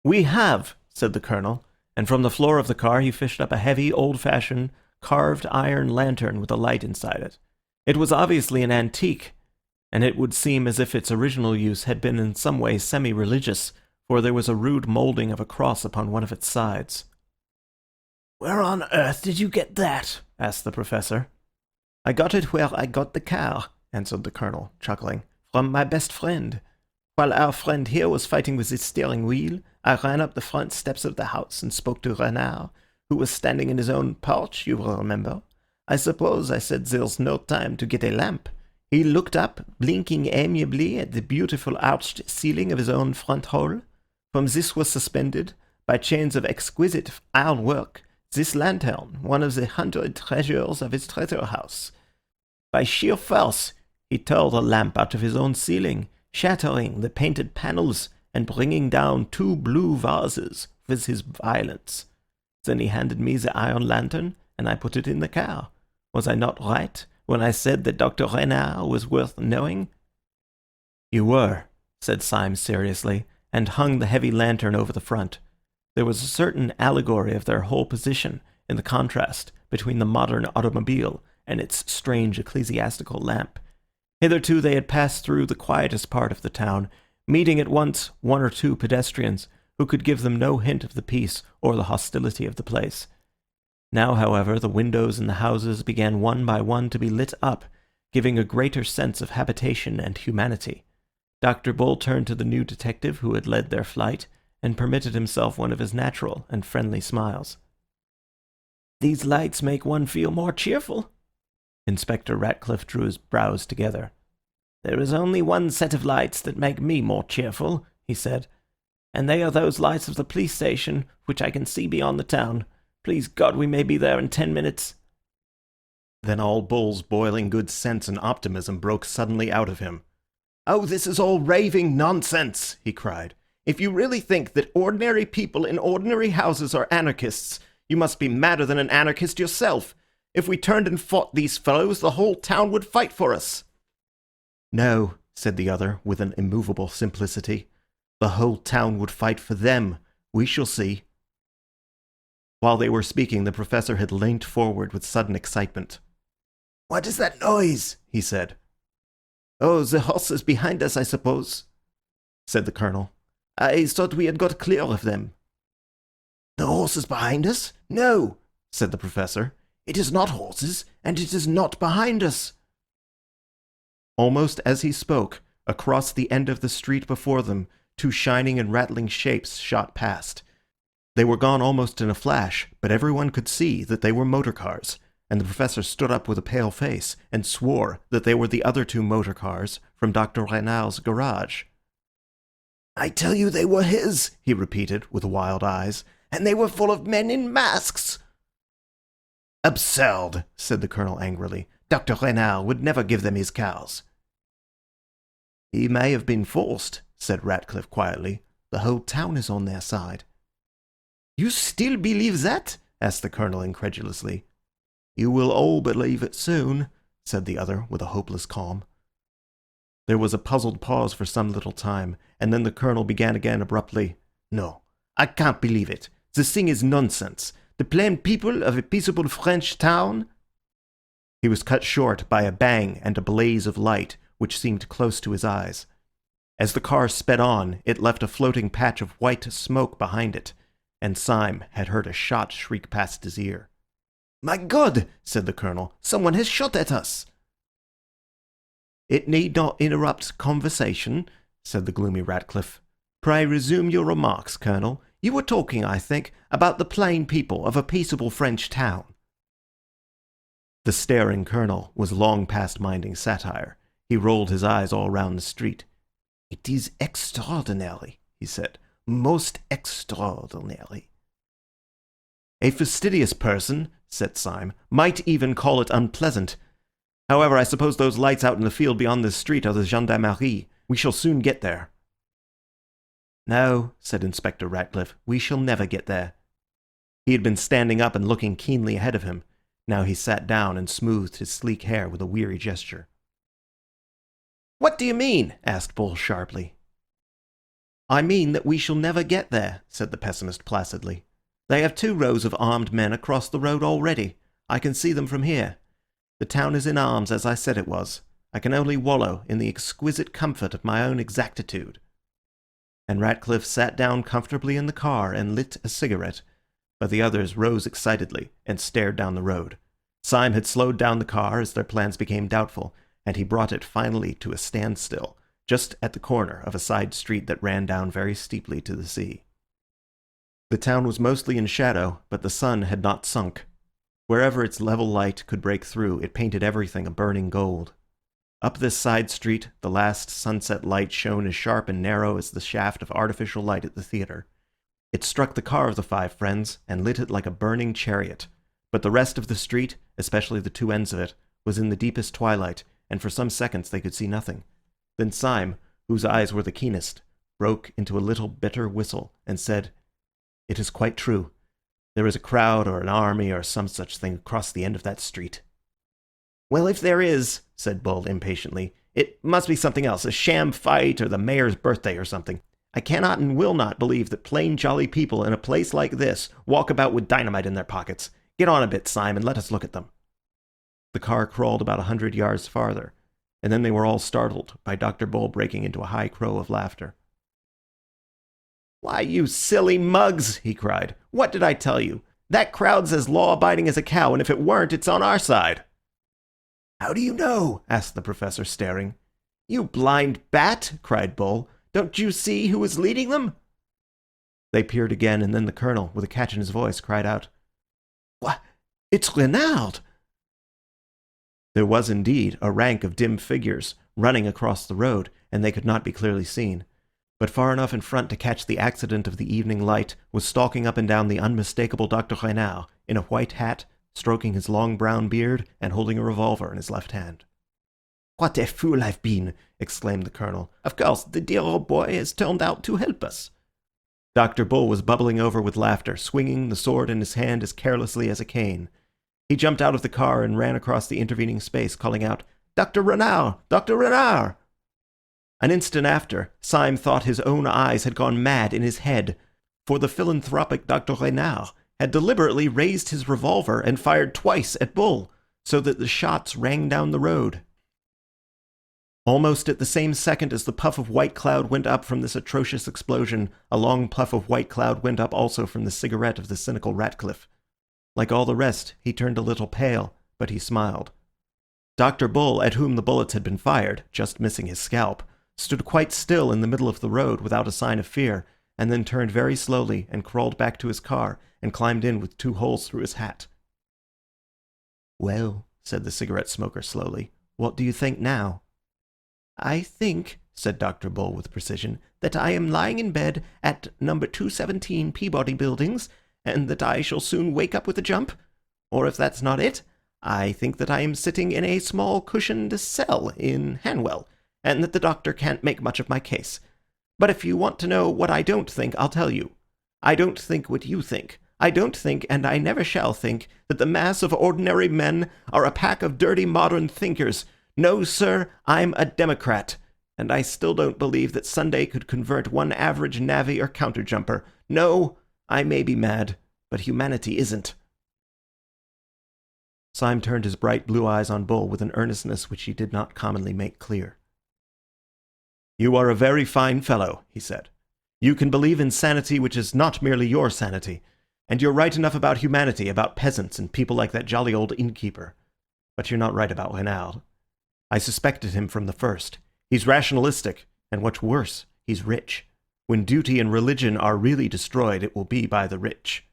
"We have," said the colonel, and from the floor of the car he fished up a heavy, old-fashioned, carved iron lantern with a light inside it. It was obviously an antique, and it would seem as if its original use had been in some way semi-religious, for there was a rude moulding of a cross upon one of its sides. "Where on earth did you get that?" asked the professor. "I got it where I got the car," answered the colonel, chuckling, "from my best friend. While our friend here was fighting with his steering wheel, I ran up the front steps of the house and spoke to Renard, who was standing in his own porch, you will remember. I suppose I said there's no time to get a lamp. He looked up, blinking amiably at the beautiful arched ceiling of his own front hall. From this was suspended, by chains of exquisite ironwork, this lantern, one of the 100 treasures of his treasure house. By sheer force, he tore the lamp out of his own ceiling, shattering the painted panels and bringing down 2 blue vases with his violence. Then he handed me the iron lantern, and I put it in the car. Was I not right when I said that Dr. Renard was worth knowing?" You were, said Syme seriously, and hung the heavy lantern over the front. There was a certain allegory of their whole position in the contrast between the modern automobile and its strange ecclesiastical lamp. Hitherto they had passed through the quietest part of the town, meeting at once one or two pedestrians who could give them no hint of the peace or the hostility of the place. Now, however, the windows in the houses began one by one to be lit up, giving a greater sense of habitation and humanity. Dr. Bull turned to the new detective who had led their flight, and permitted himself one of his natural and friendly smiles. "These lights make one feel more cheerful." Inspector Ratcliffe drew his brows together. "There is only one set of lights that make me more cheerful," he said, "and they are those lights of the police station which I can see beyond the town. Please God we may be there in 10 minutes. Then all Bull's boiling good sense and optimism broke suddenly out of him. "Oh, this is all raving nonsense," he cried. "If you really think that ordinary people in ordinary houses are anarchists, you must be madder than an anarchist yourself. If we turned and fought these fellows, the whole town would fight for us." "No," said the other, with an immovable simplicity. "The whole town would fight for them. We shall see." While they were speaking, the professor had leant forward with sudden excitement. "What is that noise?" he said. "Oh, the horses behind us, I suppose," said the colonel. "I thought we had got clear of them." "The horses behind us? No," said the professor. "It is not horses, and it is not behind us." Almost as he spoke, across the end of the street before them, two shining and rattling shapes shot past. They were gone almost in a flash, but everyone could see that they were motor cars, and the professor stood up with a pale face and swore that they were the other two motor cars from Dr. Renald's garage. "I tell you they were his," he repeated with wild eyes, "and they were full of men in masks." "Absurd," said the colonel angrily. "Dr. Renald would never give them his cows." "He may have been forced," said Ratcliffe quietly. "The whole town is on their side." "You still believe that?" asked the colonel incredulously. "You will all believe it soon," said the other with a hopeless calm. There was a puzzled pause for some little time, and then the colonel began again abruptly. "No, I can't believe it. The thing is nonsense. The plain people of a peaceable French town—" He was cut short by a bang and a blaze of light which seemed close to his eyes. As the car sped on, it left a floating patch of white smoke behind it, and Syme had heard a shot shriek past his ear. "My God!" said the colonel. "Someone has shot at us." "It need not interrupt conversation," said the gloomy Ratcliffe. "Pray resume your remarks, Colonel. You were talking, I think, about the plain people of a peaceable French town." The staring colonel was long past minding satire. He rolled his eyes all round the street. "It is extraordinary," he said. "Most extraordinary." "A fastidious person," said Syme, "might even call it unpleasant. However, I suppose those lights out in the field beyond this street are the gendarmerie. We shall soon get there." "No," said Inspector Ratcliffe, "we shall never get there." He had been standing up and looking keenly ahead of him. Now he sat down and smoothed his sleek hair with a weary gesture. "What do you mean?" asked Bull sharply. "I mean that we shall never get there," said the pessimist placidly. "They have 2 rows of armed men across the road already. I can see them from here. The town is in arms, as I said it was. I can only wallow in the exquisite comfort of my own exactitude." And Ratcliffe sat down comfortably in the car and lit a cigarette, but the others rose excitedly and stared down the road. Syme had slowed down the car as their plans became doubtful, and he brought it finally to a standstill, just at the corner of a side street that ran down very steeply to the sea. The town was mostly in shadow, but the sun had not sunk. Wherever its level light could break through, it painted everything a burning gold. Up this side street, the last sunset light shone as sharp and narrow as the shaft of artificial light at the theatre. It struck the car of the 5 friends and lit it like a burning chariot, but the rest of the street, especially the 2 ends of it, was in the deepest twilight, and for some seconds they could see nothing. Then Syme, whose eyes were the keenest, broke into a little bitter whistle and said, "It is quite true. There is a crowd or an army or some such thing across the end of that street." "Well, if there is," said Bull impatiently, It must be something else, a sham fight or the mayor's birthday or something. I cannot and will not believe that plain jolly people in a place like this walk about with dynamite in their pockets. Get on a bit, Syme, and let us look at them." The car crawled about 100 yards farther, and then they were all startled by Dr. Bull breaking into a high crow of laughter. "Why, you silly mugs," he cried. "What did I tell you? That crowd's as law-abiding as a cow, and if it weren't, it's on our side." "How do you know?" asked the professor, staring. "You blind bat," cried Bull. "Don't you see who is leading them?" They peered again, and then the colonel, with a catch in his voice, cried out, "Why, it's Renard!" There was indeed a rank of dim figures running across the road, and they could not be clearly seen. But far enough in front to catch the accident of the evening light was stalking up and down the unmistakable Dr. Renard, in a white hat, stroking his long brown beard, and holding a revolver in his left hand. "What a fool I've been!" exclaimed the colonel. "Of course, the dear old boy has turned out to help us." Dr. Bull was bubbling over with laughter, swinging the sword in his hand as carelessly as a cane. He jumped out of the car and ran across the intervening space, calling out, "Dr. Renard! Dr. Renard!" An instant after, Syme thought his own eyes had gone mad in his head, for the philanthropic Dr. Renard had deliberately raised his revolver and fired twice at Bull, so that the shots rang down the road. Almost at the same second as the puff of white cloud went up from this atrocious explosion, a long puff of white cloud went up also from the cigarette of the cynical Ratcliffe. Like all the rest, he turned a little pale, but he smiled. Dr. Bull, at whom the bullets had been fired, just missing his scalp, stood quite still in the middle of the road without a sign of fear, and then turned very slowly and crawled back to his car and climbed in with 2 holes through his hat. "Well," said the cigarette smoker slowly, "what do you think now?" "I think," said Dr. Bull with precision, "that I am lying in bed at number 217 Peabody Buildings, and that I shall soon wake up with a jump. Or if that's not it, I think that I am sitting in a small cushioned cell in Hanwell, and that the doctor can't make much of my case. But if you want to know what I don't think, I'll tell you. I don't think what you think. I don't think, and I never shall think, that the mass of ordinary men are a pack of dirty modern thinkers. No, sir, I'm a Democrat, and I still don't believe that Sunday could convert one average navvy or counterjumper. No, I may be mad, but humanity isn't." Syme turned his bright blue eyes on Bull with an earnestness which he did not commonly make clear. "You are a very fine fellow," he said. "You can believe in sanity which is not merely your sanity, and you're right enough about humanity, about peasants and people like that jolly old innkeeper. But you're not right about Renard. I suspected him from the first. He's rationalistic, and what's worse, he's rich. When duty and religion are really destroyed, it will be by the rich."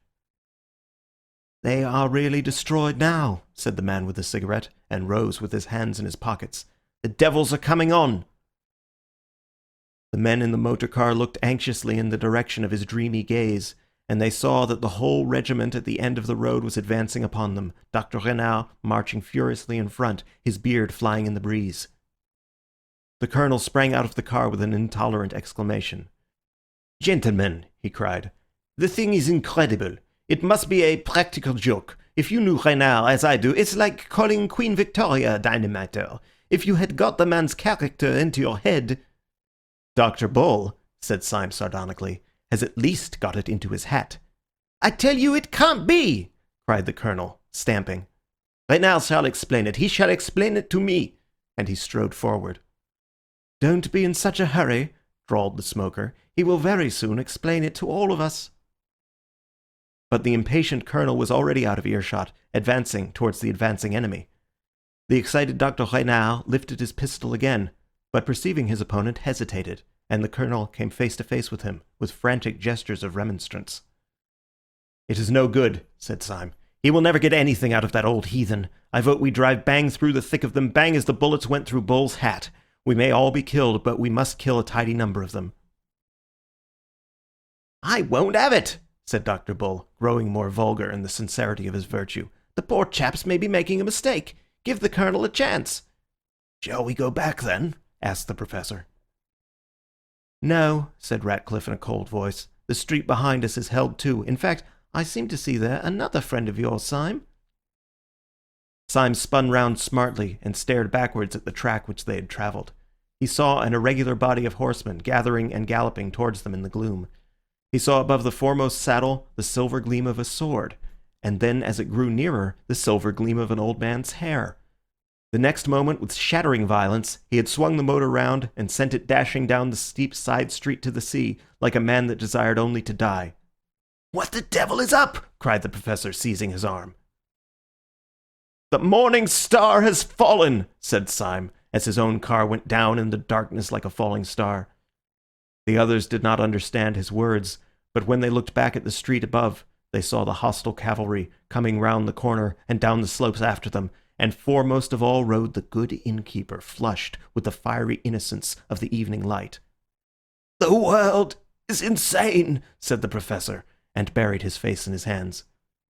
"They are really destroyed now," said the man with the cigarette, and rose with his hands in his pockets. "The devils are coming on." The men in the motor car looked anxiously in the direction of his dreamy gaze, and they saw that the whole regiment at the end of the road was advancing upon them, Dr. Renard marching furiously in front, his beard flying in the breeze. The colonel sprang out of the car with an intolerant exclamation. "Gentlemen," he cried, "the thing is incredible. It must be a practical joke. If you knew Renard as I do, it's like calling Queen Victoria a dynamiter. If you had got the man's character into your head—" "Dr. Bull," said Syme sardonically, "has at least got it into his hat." "I tell you it can't be!" cried the colonel, stamping. "Renard shall explain it. He shall explain it to me." And he strode forward. "Don't be in such a hurry," drawled the smoker. "He will very soon explain it to all of us." But the impatient colonel was already out of earshot, advancing towards the advancing enemy. The excited Dr. Renard lifted his pistol again, but perceiving his opponent, hesitated, and the colonel came face to face with him, with frantic gestures of remonstrance. "It is no good," said Syme. "He will never get anything out of that old heathen. I vote we drive bang through the thick of them, bang as the bullets went through Bull's hat. We may all be killed, but we must kill a tidy number of them." "I won't have it," said Dr. Bull, growing more vulgar in the sincerity of his virtue. "The poor chaps may be making a mistake. Give the colonel a chance." "Shall we go back, then?" asked the professor. "No," said Ratcliffe in a cold voice. "The street behind us is held too. In fact, I seem to see there another friend of yours, Syme." Syme spun round smartly and stared backwards at the track which they had travelled. He saw an irregular body of horsemen gathering and galloping towards them in the gloom. He saw above the foremost saddle the silver gleam of a sword, and then as it grew nearer, the silver gleam of an old man's hair. The next moment, with shattering violence, he had swung the motor round and sent it dashing down the steep side street to the sea, like a man that desired only to die. "What the devil is up?" cried the Professor, seizing his arm. "The morning star has fallen," said Syme, as his own car went down in the darkness like a falling star. The others did not understand his words, but when they looked back at the street above, they saw the hostile cavalry coming round the corner and down the slopes after them, and foremost of all rode the good innkeeper, flushed with the fiery innocence of the evening light. "The world is insane," said the Professor, and buried his face in his hands.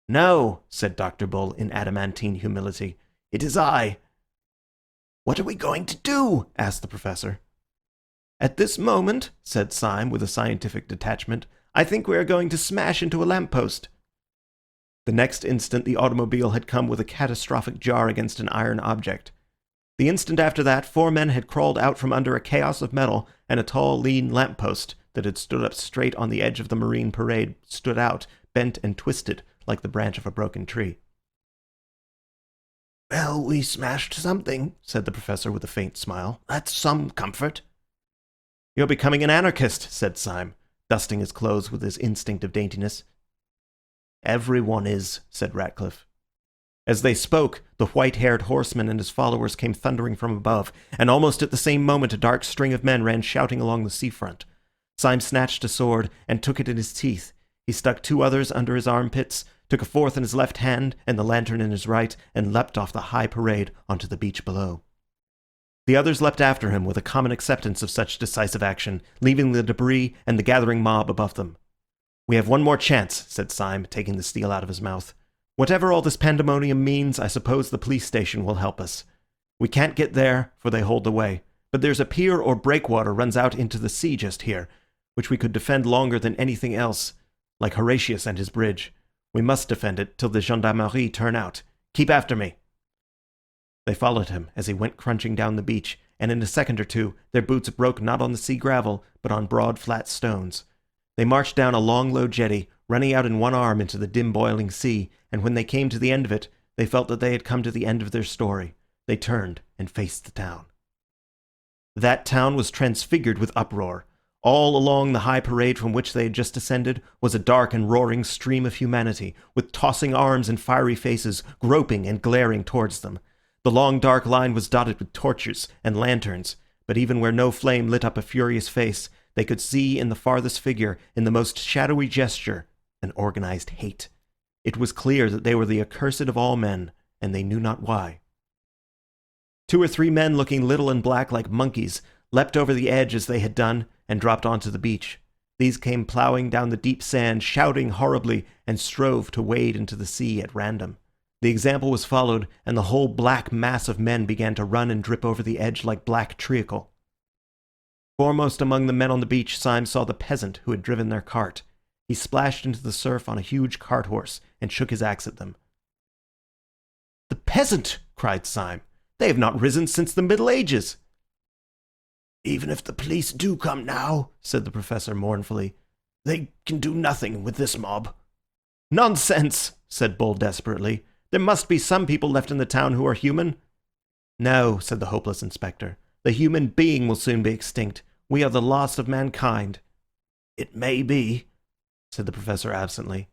"No," said Dr. Bull in adamantine humility, "it is I." "What are we going to do?" asked the Professor. "At this moment," said Syme with a scientific detachment, "I think we are going to smash into a lamp-post." The next instant the automobile had come with a catastrophic jar against an iron object. The instant after that, 4 men had crawled out from under a chaos of metal, and a tall, lean lamp-post that had stood up straight on the edge of the Marine Parade stood out, bent and twisted like the branch of a broken tree. "Well, we smashed something," said the Professor with a faint smile. "That's some comfort." "You're becoming an anarchist," said Syme, dusting his clothes with his instinct of daintiness. "Everyone is," said Ratcliffe. As they spoke, the white-haired horseman and his followers came thundering from above, and almost at the same moment a dark string of men ran shouting along the seafront. Syme snatched a sword and took it in his teeth. He stuck 2 others under his armpits, took a 4th in his left hand and the lantern in his right, and leapt off the high parade onto the beach below. The others leapt after him with a common acceptance of such decisive action, leaving the debris and the gathering mob above them. "We have one more chance," said Syme, taking the steel out of his mouth. "Whatever all this pandemonium means, I suppose the police station will help us. We can't get there, for they hold the way, but there's a pier or breakwater runs out into the sea just here, which we could defend longer than anything else, like Horatius and his bridge. We must defend it till the gendarmerie turn out. Keep after me." They followed him as he went crunching down the beach, and in a second or two their boots broke not on the sea gravel, but on broad flat stones. They marched down a long low jetty, running out in one arm into the dim boiling sea, and when they came to the end of it, they felt that they had come to the end of their story. They turned and faced the town. That town was transfigured with uproar. All along the high parade from which they had just descended was a dark and roaring stream of humanity, with tossing arms and fiery faces, groping and glaring towards them. The long dark line was dotted with torches and lanterns, but even where no flame lit up a furious face, they could see in the farthest figure, in the most shadowy gesture, an organized hate. It was clear that they were the accursed of all men, and they knew not why. 2 or 3 men looking little and black like monkeys leapt over the edge as they had done, and dropped onto the beach. These came ploughing down the deep sand, shouting horribly, and strove to wade into the sea at random. The example was followed, and the whole black mass of men began to run and drip over the edge like black treacle. Foremost among the men on the beach, Syme saw the peasant who had driven their cart. He splashed into the surf on a huge cart-horse and shook his axe at them. "The peasant!" cried Syme. "They have not risen since the Middle Ages." "Even if the police do come now," said the Professor mournfully, "they can do nothing with this mob." "Nonsense!" said Bull desperately. "There must be some people left in the town who are human." "No," said the hopeless inspector. "The human being will soon be extinct. We are the last of mankind." "It may be," said the Professor absently.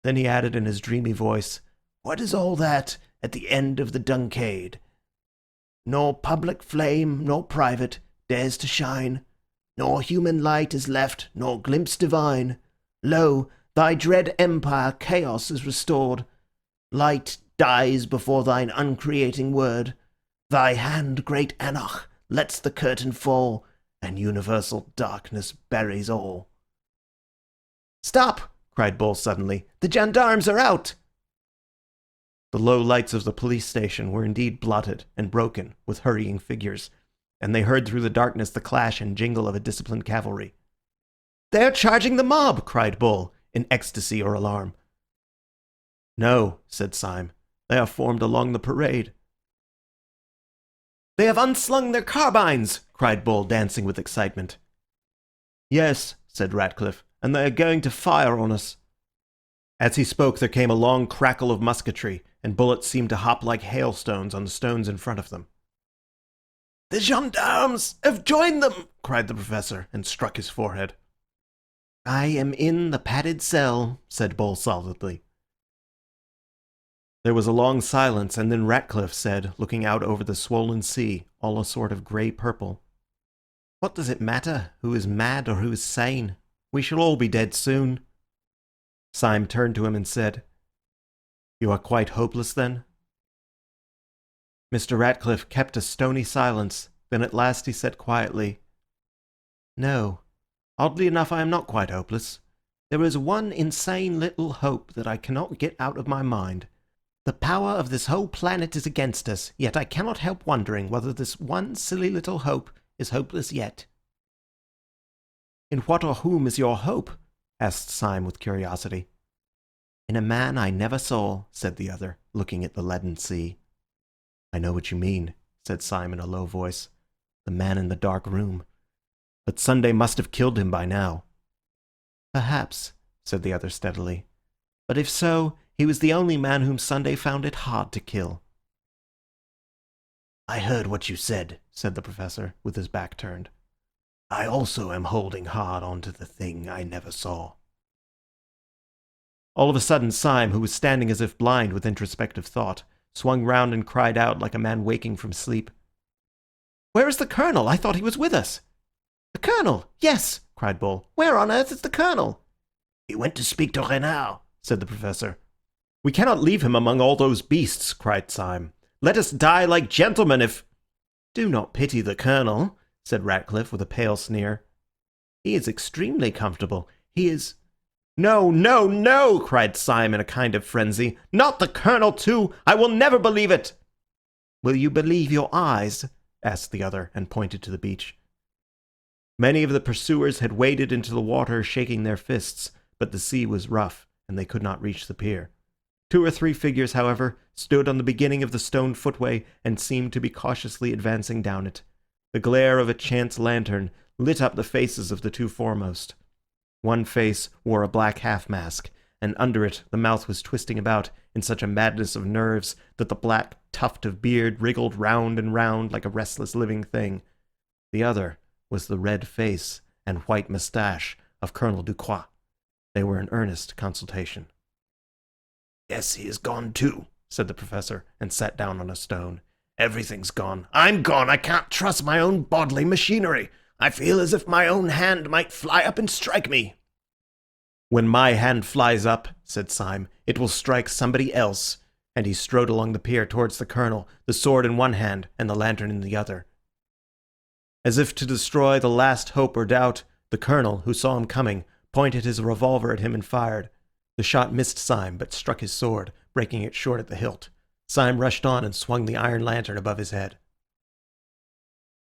Then he added in his dreamy voice, "What is all that at the end of the Duncade? Nor public flame, nor private, dares to shine, nor human light is left, nor glimpse divine. Lo, thy dread empire chaos is restored. Light dies before thine uncreating word. Thy hand, great Anarch, lets the curtain fall, and universal darkness buries all." "Stop!" cried Bull suddenly. "The gendarmes are out!" The low lights of the police station were indeed blotted and broken with hurrying figures, and they heard through the darkness the clash and jingle of a disciplined cavalry. "They are charging the mob!" cried Bull, in ecstasy or alarm. "No," said Syme. "They are formed along the parade." "They have unslung their carbines!" cried Bull, dancing with excitement. "Yes," said Ratcliffe, "and they are going to fire on us." As he spoke there came a long crackle of musketry, and bullets seemed to hop like hailstones on the stones in front of them. "The gendarmes have joined them!" cried the Professor, and struck his forehead. "I am in the padded cell," said Bull solidly. There was a long silence, and then Ratcliffe said, looking out over the swollen sea, all a sort of grey-purple, "What does it matter who is mad or who is sane? We shall all be dead soon." Syme turned to him and said, "You are quite hopeless, then?" Mr. Ratcliffe kept a stony silence, then at last he said quietly, "No, oddly enough I am not quite hopeless. There is one insane little hope that I cannot get out of my mind. The power of this whole planet is against us, yet I cannot help wondering whether this one silly little hope is hopeless yet." "In what or whom is your hope?" asked Syme with curiosity. "In a man I never saw," said the other, looking at the leaden sea. "I know what you mean," said Syme in a low voice. "The man in the dark room. But Sunday must have killed him by now." "Perhaps," said the other steadily. "But if so, he was the only man whom Sunday found it hard to kill." "I heard what you said," said the Professor, with his back turned. "I also am holding hard on to the thing I never saw." All of a sudden Syme, who was standing as if blind with introspective thought, swung round and cried out like a man waking from sleep. "Where is the Colonel? I thought he was with us." "The Colonel! Yes!" cried Bull. "Where on earth is the Colonel?" "He went to speak to Renard," said the Professor. "We cannot leave him among all those beasts," cried Syme. "Let us die like gentlemen if—" "Do not pity the Colonel," said Ratcliffe with a pale sneer. "He is extremely comfortable. He is—" "No, no, no!" cried Syme in a kind of frenzy. "Not the Colonel too! I will never believe it!" "Will you believe your eyes?" asked the other, and pointed to the beach. Many of the pursuers had waded into the water shaking their fists, but the sea was rough, and they could not reach the pier. 2 or 3 figures, however, stood on the beginning of the stone footway and seemed to be cautiously advancing down it. The glare of a chance lantern lit up the faces of the 2 foremost. One face wore a black half-mask, and under it the mouth was twisting about in such a madness of nerves that the black tuft of beard wriggled round and round like a restless living thing. The other was the red face and white moustache of Colonel Ducroix. They were in earnest consultation. "Yes, he is gone too," said the Professor, and sat down on a stone. "Everything's gone. I'm gone. I can't trust my own bodily machinery. I feel as if my own hand might fly up and strike me." "When my hand flies up," said Syme, "it will strike somebody else," and he strode along the pier towards the Colonel, the sword in one hand and the lantern in the other. As if to destroy the last hope or doubt, the Colonel, who saw him coming, pointed his revolver at him and fired. The shot missed Syme, but struck his sword, breaking it short at the hilt. Syme rushed on and swung the iron lantern above his head.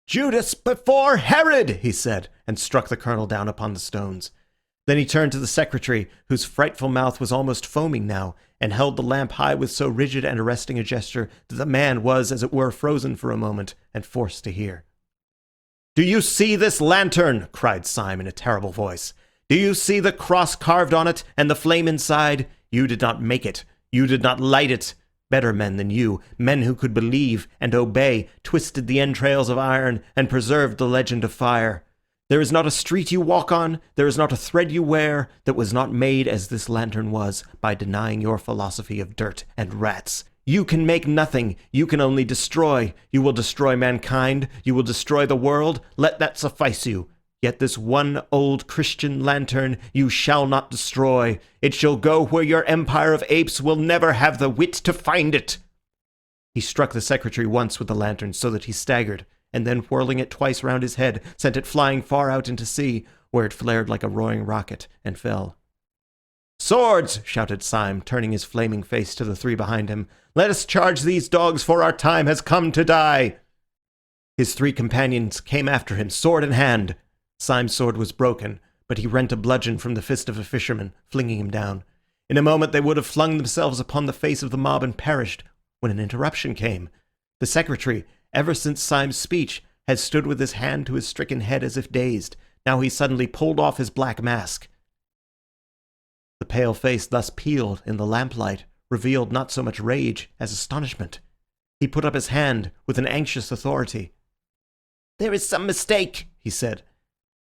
"Judas before Herod!" he said, and struck the Colonel down upon the stones. Then he turned to the secretary, whose frightful mouth was almost foaming now, and held the lamp high with so rigid and arresting a gesture that the man was, as it were, frozen for a moment, and forced to hear. "Do you see this lantern?" cried Syme in a terrible voice. "Do you see the cross carved on it, and the flame inside? You did not make it. You did not light it. Better men than you, men who could believe and obey, twisted the entrails of iron and preserved the legend of fire. There is not a street you walk on, there is not a thread you wear, that was not made as this lantern was, by denying your philosophy of dirt and rats. You can make nothing, you can only destroy. You will destroy mankind, you will destroy the world, let that suffice you. Yet this one old Christian lantern you shall not destroy. It shall go where your empire of apes will never have the wit to find it." He struck the secretary once with the lantern so that he staggered, and then whirling it twice round his head, sent it flying far out into sea, where it flared like a roaring rocket and fell. "Swords!" shouted Syme, turning his flaming face to the 3 behind him. "Let us charge these dogs, for our time has come to die." His 3 companions came after him, sword in hand. Syme's sword was broken, but he rent a bludgeon from the fist of a fisherman, flinging him down. In a moment they would have flung themselves upon the face of the mob and perished, when an interruption came. The secretary, ever since Syme's speech, had stood with his hand to his stricken head as if dazed. Now he suddenly pulled off his black mask. The pale face thus peeled in the lamplight revealed not so much rage as astonishment. He put up his hand with an anxious authority. "There is some mistake," he said.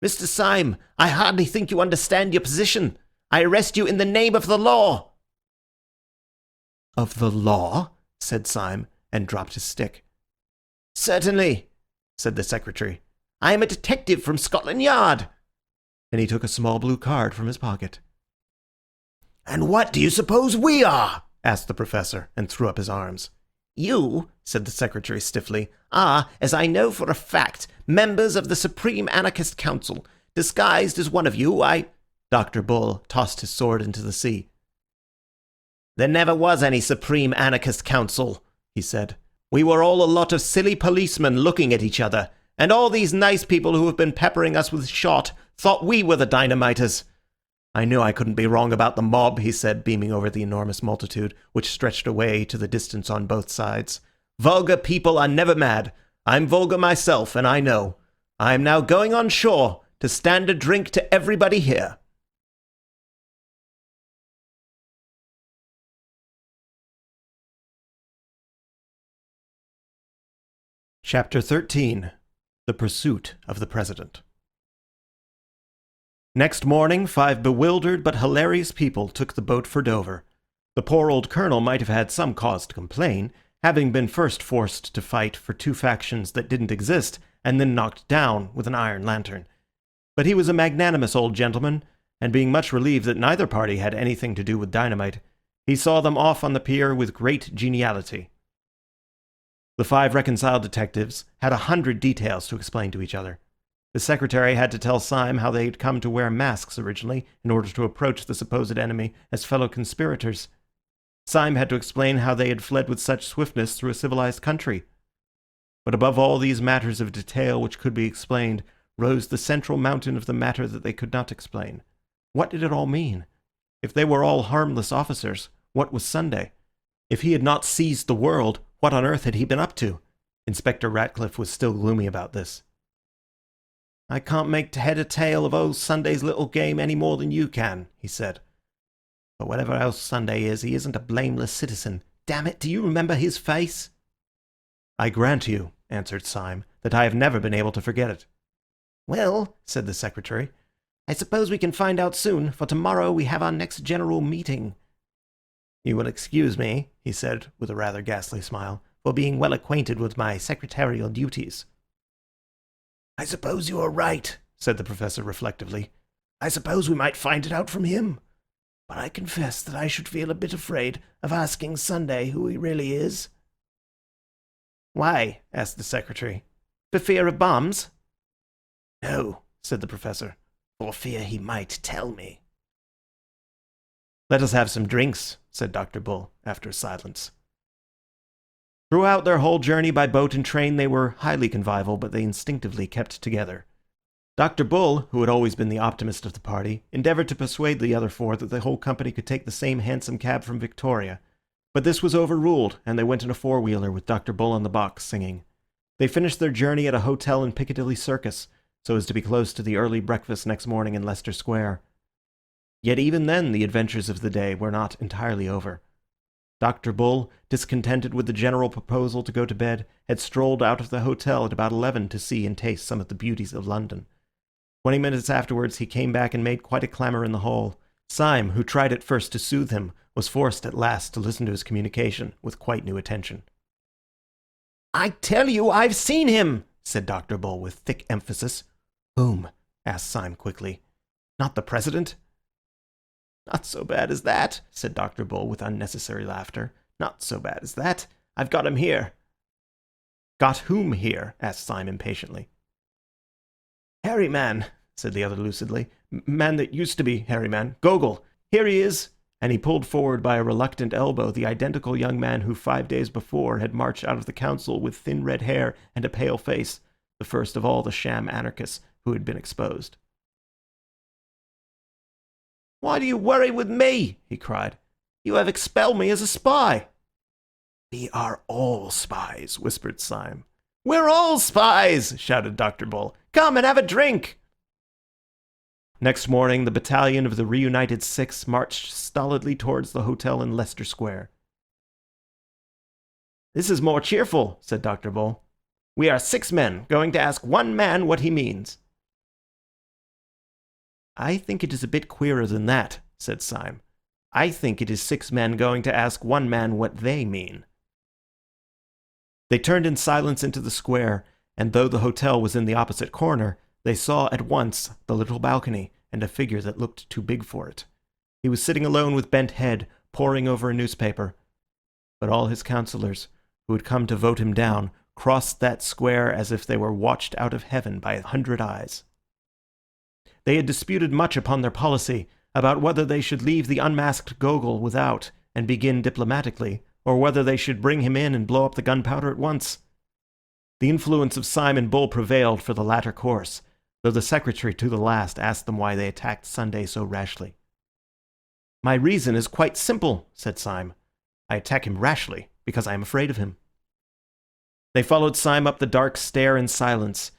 "Mr. Syme, I hardly think you understand your position. I arrest you in the name of the law." "Of the law?" said Syme, and dropped his stick. "Certainly," said the secretary. "I am a detective from Scotland Yard." And he took a small blue card from his pocket. "And what do you suppose we are?" asked the professor, and threw up his arms. "You," said the secretary stiffly, "are, as I know for a fact, members of the Supreme Anarchist Council. Disguised as one of you, Dr. Bull tossed his sword into the sea. "There never was any Supreme Anarchist Council," he said. "We were all a lot of silly policemen looking at each other, and all these nice people who have been peppering us with shot thought we were the dynamiters. I knew I couldn't be wrong about the mob," he said, beaming over the enormous multitude, which stretched away to the distance on both sides. "Vulgar people are never mad. I'm vulgar myself, and I know. I am now going on shore to stand a drink to everybody here." Chapter 13. The Pursuit of the President. Next morning, 5 bewildered but hilarious people took the boat for Dover. The poor old colonel might have had some cause to complain, having been first forced to fight for 2 factions that didn't exist, and then knocked down with an iron lantern. But he was a magnanimous old gentleman, and being much relieved that neither party had anything to do with dynamite, he saw them off on the pier with great geniality. The 5 reconciled detectives had 100 details to explain to each other. The secretary had to tell Syme how they had come to wear masks originally in order to approach the supposed enemy as fellow conspirators. Syme had to explain how they had fled with such swiftness through a civilized country. But above all these matters of detail which could be explained, rose the central mountain of the matter that they could not explain. What did it all mean? If they were all harmless officers, what was Sunday? If he had not seized the world, what on earth had he been up to? Inspector Ratcliffe was still gloomy about this. "I can't make head or tail of old Sunday's little game any more than you can," he said. "But whatever else Sunday is, he isn't a blameless citizen. Damn it, do you remember his face?" "I grant you," answered Syme, "that I have never been able to forget it." "Well," said the secretary, "I suppose we can find out soon, for tomorrow we have our next general meeting." "You will excuse me," he said, with a rather ghastly smile, "for being well acquainted with my secretarial duties." "I suppose you are right," said the professor reflectively. "I suppose we might find it out from him. But I confess that I should feel a bit afraid of asking Sunday who he really is." "Why?" asked the secretary. "For fear of bombs?" "No," said the professor, "for fear he might tell me." "Let us have some drinks," said Dr. Bull, after a silence. Throughout their whole journey by boat and train they were highly convivial, but they instinctively kept together. Dr. Bull, who had always been the optimist of the party, endeavoured to persuade the other 4 that the whole company could take the same hansom cab from Victoria. But this was overruled, and they went in a 4-wheeler with Dr. Bull on the box, singing. They finished their journey at a hotel in Piccadilly Circus, so as to be close to the early breakfast next morning in Leicester Square. Yet even then the adventures of the day were not entirely over. Dr. Bull, discontented with the general proposal to go to bed, had strolled out of the hotel at about 11 to see and taste some of the beauties of London. 20 minutes afterwards he came back and made quite a clamour in the hall. Syme, who tried at first to soothe him, was forced at last to listen to his communication with quite new attention. "I tell you I've seen him," said Dr. Bull with thick emphasis. "Whom?" asked Syme quickly. "Not the President?" "Not so bad as that," said Dr. Bull with unnecessary laughter. "Not so bad as that. I've got him here." "Got whom here?" asked Syme impatiently. "Harryman," said the other lucidly. "Man that used to be Harryman. Gogol. Here he is." And he pulled forward by a reluctant elbow the identical young man who 5 days before had marched out of the council with thin red hair and a pale face, the first of all the sham anarchists who had been exposed. "Why do you worry with me?" he cried. "You have expelled me as a spy." "We are all spies," whispered Syme. "We're all spies!" shouted Dr. Bull. "Come and have a drink!" Next morning, the battalion of the reunited Six marched stolidly towards the hotel in Leicester Square. "This is more cheerful," said Dr. Bull. "We are 6 men, going to ask one man what he means." "I think it is a bit queerer than that," said Syme. "I think it is 6 men going to ask one man what they mean." They turned in silence into the square, and though the hotel was in the opposite corner, they saw at once the little balcony and a figure that looked too big for it. He was sitting alone with bent head, poring over a newspaper. But all his councillors, who had come to vote him down, crossed that square as if they were watched out of heaven by 100 eyes. They had disputed much upon their policy, about whether they should leave the unmasked Gogol without and begin diplomatically, or whether they should bring him in and blow up the gunpowder at once. The influence of Syme and Bull prevailed for the latter course, though the secretary to the last asked them why they attacked Sunday so rashly. "My reason is quite simple," said Syme. "I attack him rashly because I am afraid of him." They followed Syme up the dark stair in silence,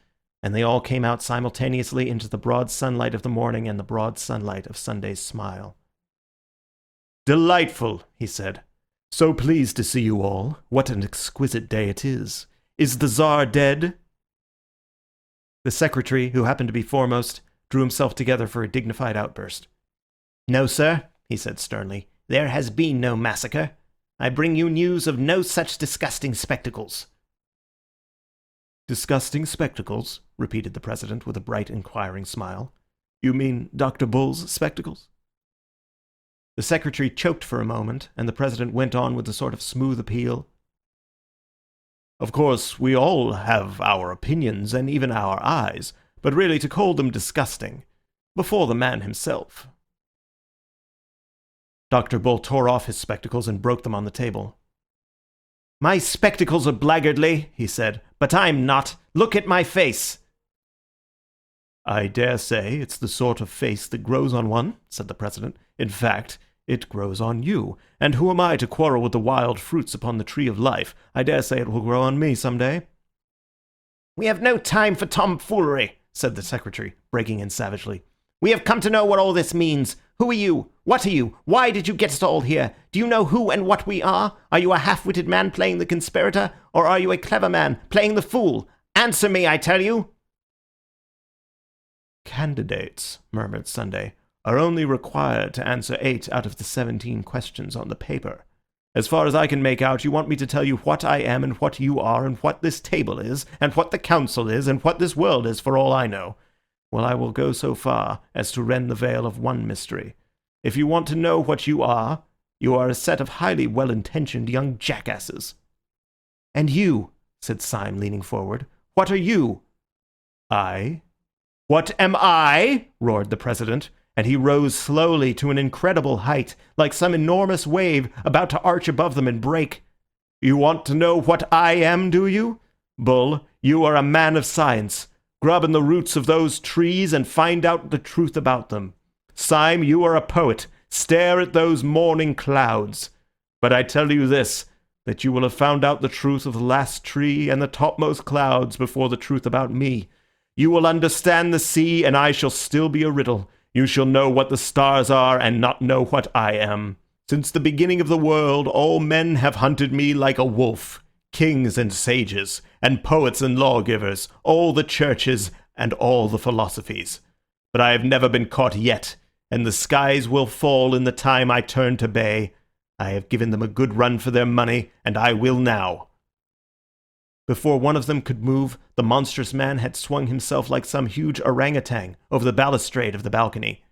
and they all came out simultaneously into the broad sunlight of the morning and the broad sunlight of Sunday's smile. "Delightful," he said. "So pleased to see you all. What an exquisite day it is. Is the Tsar dead?" The secretary, who happened to be foremost, drew himself together for a dignified outburst. "No, sir," he said sternly. "There has been no massacre. I bring you news of no such disgusting spectacles." "Disgusting spectacles?" repeated the President with a bright inquiring smile. "You mean Dr. Bull's spectacles?" The secretary choked for a moment, and the President went on with a sort of smooth appeal. "Of course, we all have our opinions and even our eyes, but really to call them disgusting, before the man himself." Dr. Bull tore off his spectacles and broke them on the table. "My spectacles are blackguardly," he said, "but I'm not. Look at my face." "I dare say it's the sort of face that grows on one," said the President. "In fact, it grows on you, and who am I to quarrel with the wild fruits upon the tree of life? I dare say it will grow on me some day." "We have no time for tomfoolery," said the secretary, breaking in savagely. "We have come to know what all this means. Who are you? What are you? Why did you get us all here? Do you know who and what we are? Are you a half-witted man playing the conspirator, or are you a clever man playing the fool? Answer me, I tell you." "Candidates," murmured Sunday, "are only required to answer 8 out of the 17 questions on the paper. As far as I can make out, you want me to tell you what I am and what you are and what this table is and what the council is and what this world is for all I know. Well, I will go so far as to rend the veil of one mystery. If you want to know what you are a set of highly well-intentioned young jackasses." "And you," said Syme, leaning forward, "what are you?" "I? What am I?" roared the President, and he rose slowly to an incredible height, like some enormous wave about to arch above them and break. "You want to know what I am, do you? Bull, you are a man of science. Grub in the roots of those trees and find out the truth about them. Syme, you are a poet. Stare at those morning clouds. But I tell you this, that you will have found out the truth of the last tree and the topmost clouds before the truth about me. You will understand the sea, and I shall still be a riddle. You shall know what the stars are and not know what I am. Since the beginning of the world, all men have hunted me like a wolf. Kings and sages, and poets and lawgivers, all the churches and all the philosophies. But I have never been caught yet, and the skies will fall in the time I turn to bay. I have given them a good run for their money, and I will now." Before one of them could move, the monstrous man had swung himself like some huge orangutan over the balustrade of the balcony.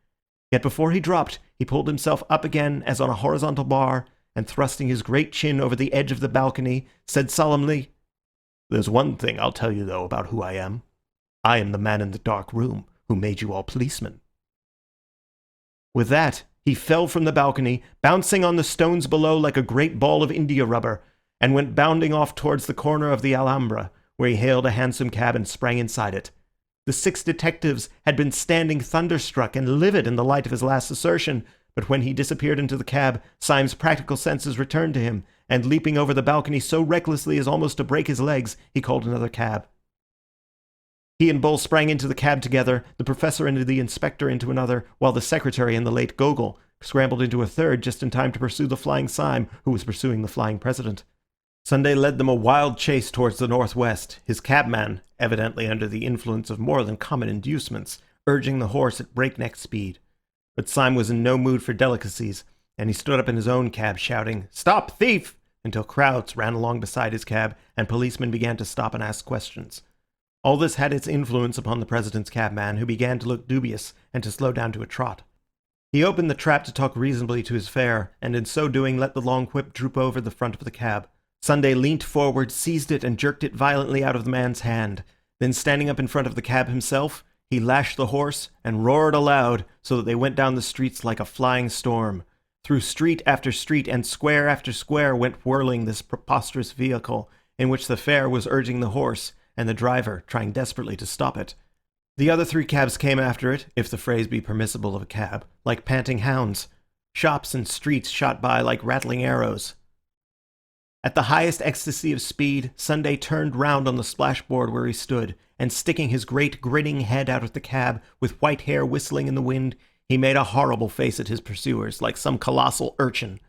Yet before he dropped, he pulled himself up again as on a horizontal bar, and thrusting his great chin over the edge of the balcony, said solemnly, "There's one thing I'll tell you, though, about who I am. I am the man in the dark room who made you all policemen." With that, he fell from the balcony, bouncing on the stones below like a great ball of india rubber, and went bounding off towards the corner of the Alhambra, where he hailed a hansom cab and sprang inside it. The 6 detectives had been standing thunderstruck and livid in the light of his last assertion, but when he disappeared into the cab, Syme's practical senses returned to him, and leaping over the balcony so recklessly as almost to break his legs, he called another cab. He and Bull sprang into the cab together, the Professor and the Inspector into another, while the Secretary and the late Gogol scrambled into a third just in time to pursue the flying Syme, who was pursuing the flying President. Sunday led them a wild chase towards the northwest, his cabman, evidently under the influence of more than common inducements, urging the horse at breakneck speed. But Syme was in no mood for delicacies, and he stood up in his own cab shouting, "Stop, thief!" until crowds ran along beside his cab, and policemen began to stop and ask questions. All this had its influence upon the President's cabman, who began to look dubious and to slow down to a trot. He opened the trap to talk reasonably to his fare, and in so doing let the long whip droop over the front of the cab. Sunday leant forward, seized it, and jerked it violently out of the man's hand. Then, standing up in front of the cab himself, he lashed the horse and roared aloud so that they went down the streets like a flying storm. Through street after street and square after square went whirling this preposterous vehicle, in which the fare was urging the horse, and the driver trying desperately to stop it. The other three cabs came after it, if the phrase be permissible of a cab, like panting hounds. Shops and streets shot by like rattling arrows. At the highest ecstasy of speed, Sunday turned round on the splashboard where he stood, and sticking his great grinning head out of the cab, with white hair whistling in the wind, he made a horrible face at his pursuers, like some colossal urchin.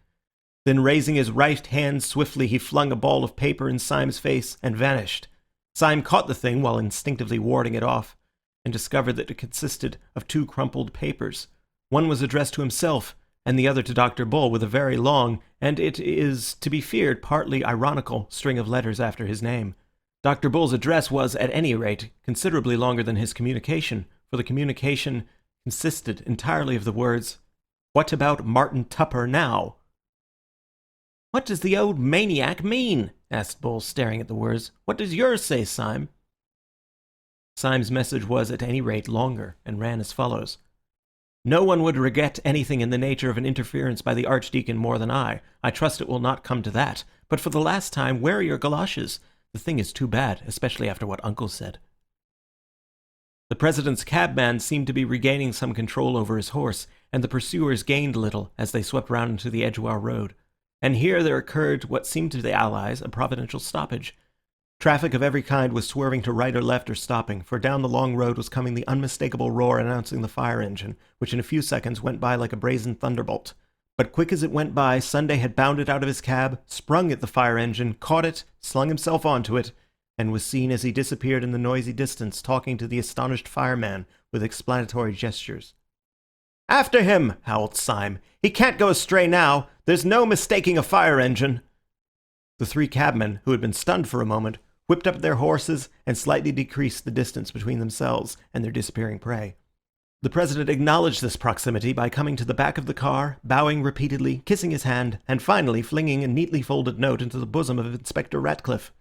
Then raising his right hand swiftly, he flung a ball of paper in Syme's face and vanished. Syme caught the thing while instinctively warding it off, and discovered that it consisted of 2 crumpled papers. One was addressed to himself, and the other to Dr. Bull, with a very long, and it is to be feared partly ironical, string of letters after his name. Dr. Bull's address was, at any rate, considerably longer than his communication, for the communication consisted entirely of the words, "What about Martin Tupper now?" "What does the old maniac mean?" asked Bull, staring at the words. "What does yours say, Syme?" Syme's message was, at any rate, longer, and ran as follows. "No one would regret anything in the nature of an interference by the Archdeacon more than I. I trust it will not come to that. But for the last time, wear your galoshes. The thing is too bad, especially after what Uncle said." The President's cabman seemed to be regaining some control over his horse, and the pursuers gained a little as they swept round into the Edgware Road. And here there occurred what seemed to the Allies a providential stoppage. Traffic of every kind was swerving to right or left or stopping, for down the long road was coming the unmistakable roar announcing the fire engine, which in a few seconds went by like a brazen thunderbolt. But quick as it went by, Sunday had bounded out of his cab, sprung at the fire engine, caught it, slung himself onto it, and was seen as he disappeared in the noisy distance talking to the astonished fireman with explanatory gestures. "After him!" howled Syme. "He can't go astray now. There's no mistaking a fire engine." The 3 cabmen, who had been stunned for a moment, whipped up their horses and slightly decreased the distance between themselves and their disappearing prey. The President acknowledged this proximity by coming to the back of the car, bowing repeatedly, kissing his hand, and finally flinging a neatly folded note into the bosom of Inspector Ratcliffe.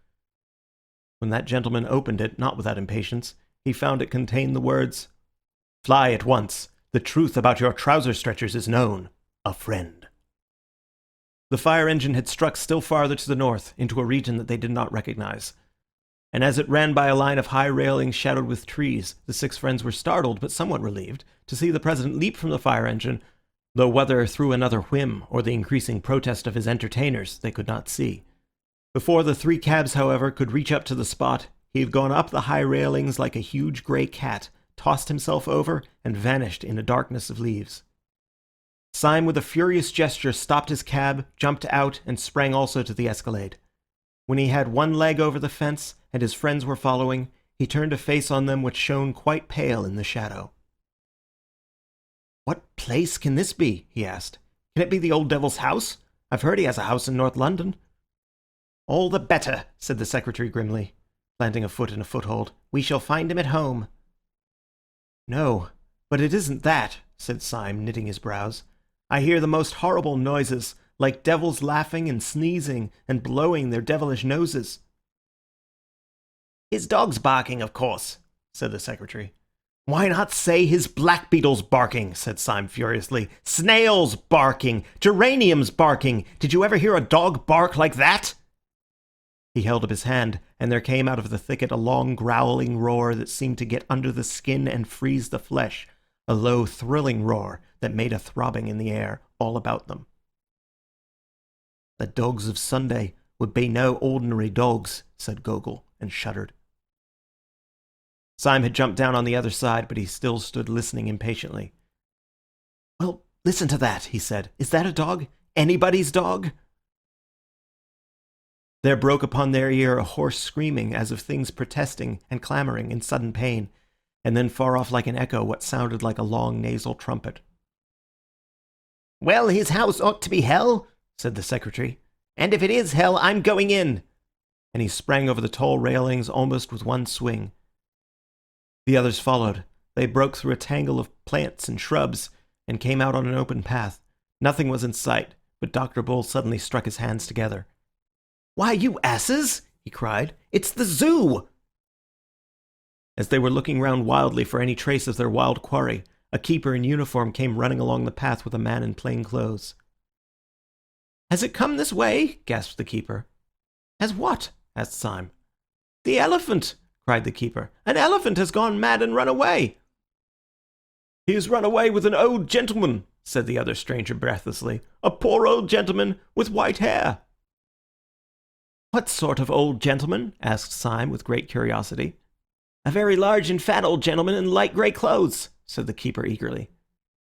When that gentleman opened it, not without impatience, he found it contained the words, "Fly at once. The truth about your trouser stretchers is known. A friend." The fire engine had struck still farther to the north, into a region that they did not recognize. And as it ran by a line of high railings shadowed with trees, the 6 friends were startled, but somewhat relieved, to see the President leap from the fire engine, though whether through another whim or the increasing protest of his entertainers they could not see. Before the 3 cabs, however, could reach up to the spot, he had gone up the high railings like a huge grey cat, tossed himself over, and vanished in a darkness of leaves. Syme, with a furious gesture, stopped his cab, jumped out, and sprang also to the escalade. When he had one leg over the fence, and his friends were following, he turned a face on them which shone quite pale in the shadow. "What place can this be?" he asked. "Can it be the old devil's house? I've heard he has a house in North London." "All the better," said the Secretary grimly, planting a foot in a foothold. "We shall find him at home." "No, but it isn't that," said Syme, knitting his brows. "I hear the most horrible noises, like devils laughing and sneezing and blowing their devilish noses." "His dog's barking, of course," said the Secretary. "Why not say his blackbeetle's barking?" said Syme furiously. "Snails barking! Geraniums barking! Did you ever hear a dog bark like that?" He held up his hand, and there came out of the thicket a long growling roar that seemed to get under the skin and freeze the flesh, a low thrilling roar that made a throbbing in the air all about them. The dogs of Sunday would be no ordinary dogs, said Gogol, and shuddered. Syme had jumped down on the other side, but he still stood listening impatiently. "Well, listen to that," he said. "Is that a dog? Anybody's dog?" There broke upon their ear a hoarse screaming as of things protesting and clamouring in sudden pain, and then far off like an echo what sounded like a long nasal trumpet. "Well, his house ought to be hell," said the secretary. "And if it is hell, I'm going in." And he sprang over the tall railings almost with one swing. The others followed. They broke through a tangle of plants and shrubs and came out on an open path. Nothing was in sight, but Dr. Bull suddenly struck his hands together. "Why, you asses!" he cried. "It's the zoo!" As they were looking round wildly for any trace of their wild quarry, a keeper in uniform came running along the path with a man in plain clothes. "Has it come this way?" gasped the keeper. "Has what?" asked Syme. "The elephant!" cried the keeper. "An elephant has gone mad and run away." "He has run away with an old gentleman," said the other stranger breathlessly. "A poor old gentleman with white hair." "What sort of old gentleman?" asked Syme with great curiosity. "A very large and fat old gentleman in light grey clothes," said the keeper eagerly.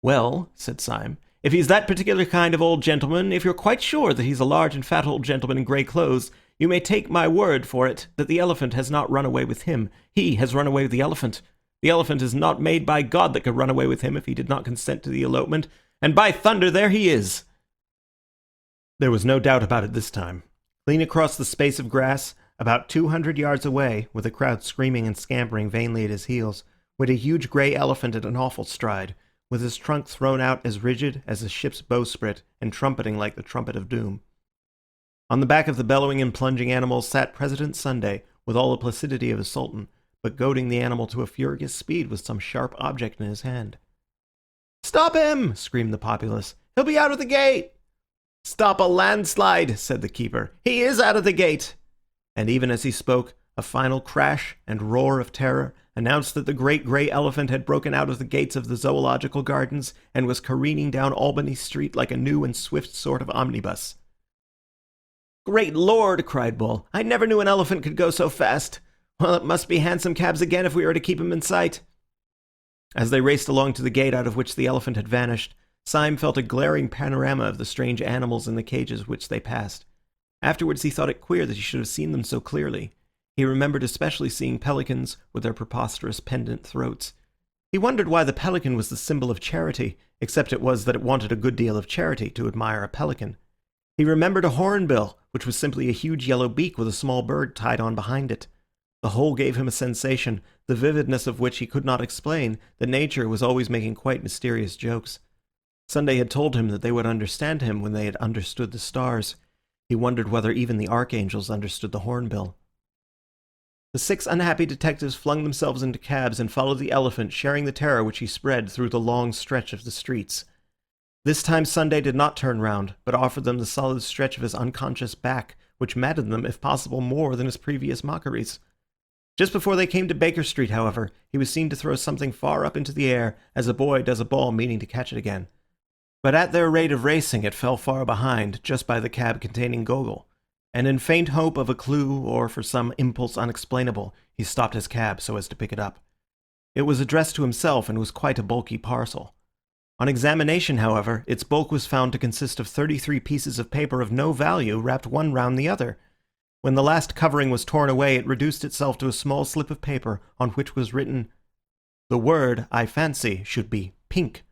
"Well," said Syme, "if he's that particular kind of old gentleman, if you're quite sure that he's a large and fat old gentleman in grey clothes, you may take my word for it that the elephant has not run away with him. He has run away with the elephant. The elephant is not made by God that could run away with him if he did not consent to the elopement, and by thunder, there he is." There was no doubt about it this time. Clean across the space of grass, about 200 yards away, with a crowd screaming and scampering vainly at his heels, went a huge grey elephant at an awful stride, with his trunk thrown out as rigid as a ship's bowsprit and trumpeting like the trumpet of doom. On the back of the bellowing and plunging animal sat President Sunday, with all the placidity of a sultan, but goading the animal to a furious speed with some sharp object in his hand. "Stop him!" screamed the populace. "He'll be out of the gate!" "Stop a landslide!" said the keeper. "He is out of the gate!" And even as he spoke, a final crash and roar of terror announced that the great grey elephant had broken out of the gates of the Zoological Gardens and was careening down Albany Street like a new and swift sort of omnibus. "Great Lord!" cried Bull. "I never knew an elephant could go so fast. Well, it must be hansom cabs again if we are to keep him in sight." As they raced along to the gate out of which the elephant had vanished, Syme felt a glaring panorama of the strange animals in the cages which they passed. Afterwards he thought it queer that he should have seen them so clearly. He remembered especially seeing pelicans with their preposterous pendant throats. He wondered why the pelican was the symbol of charity, except it was that it wanted a good deal of charity to admire a pelican. He remembered a hornbill, which was simply a huge yellow beak with a small bird tied on behind it. The whole gave him a sensation, the vividness of which he could not explain, that nature was always making quite mysterious jokes. Sunday had told him that they would understand him when they had understood the stars. He wondered whether even the archangels understood the hornbill. The 6 unhappy detectives flung themselves into cabs and followed the elephant, sharing the terror which he spread through the long stretch of the streets. This time Sunday did not turn round, but offered them the solid stretch of his unconscious back, which maddened them, if possible, more than his previous mockeries. Just before they came to Baker Street, however, he was seen to throw something far up into the air, as a boy does a ball meaning to catch it again. But at their rate of racing it fell far behind, just by the cab containing Gogol, and in faint hope of a clue or for some impulse unexplainable, he stopped his cab so as to pick it up. It was addressed to himself and was quite a bulky parcel. On examination, however, its bulk was found to consist of 33 pieces of paper of no value wrapped one round the other. When the last covering was torn away, it reduced itself to a small slip of paper on which was written, "The word, I fancy, should be pink."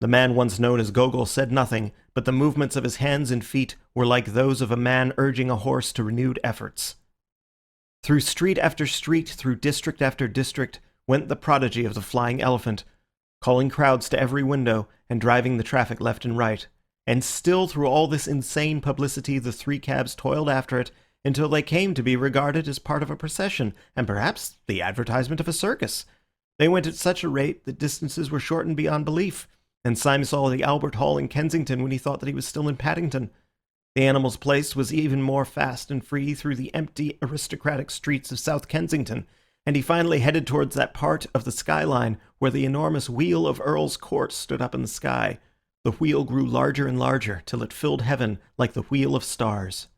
The man once known as Gogol said nothing, but the movements of his hands and feet were like those of a man urging a horse to renewed efforts. Through street after street, through district after district, went the prodigy of the flying elephant, calling crowds to every window and driving the traffic left and right. And still through all this insane publicity the 3 cabs toiled after it until they came to be regarded as part of a procession and perhaps the advertisement of a circus. They went at such a rate that distances were shortened beyond belief, and Syme saw the Albert Hall in Kensington when he thought that he was still in Paddington. The animal's place was even more fast and free through the empty aristocratic streets of South Kensington, and he finally headed towards that part of the skyline where the enormous wheel of Earl's Court stood up in the sky, The wheel grew larger and larger, till it filled heaven like the wheel of stars.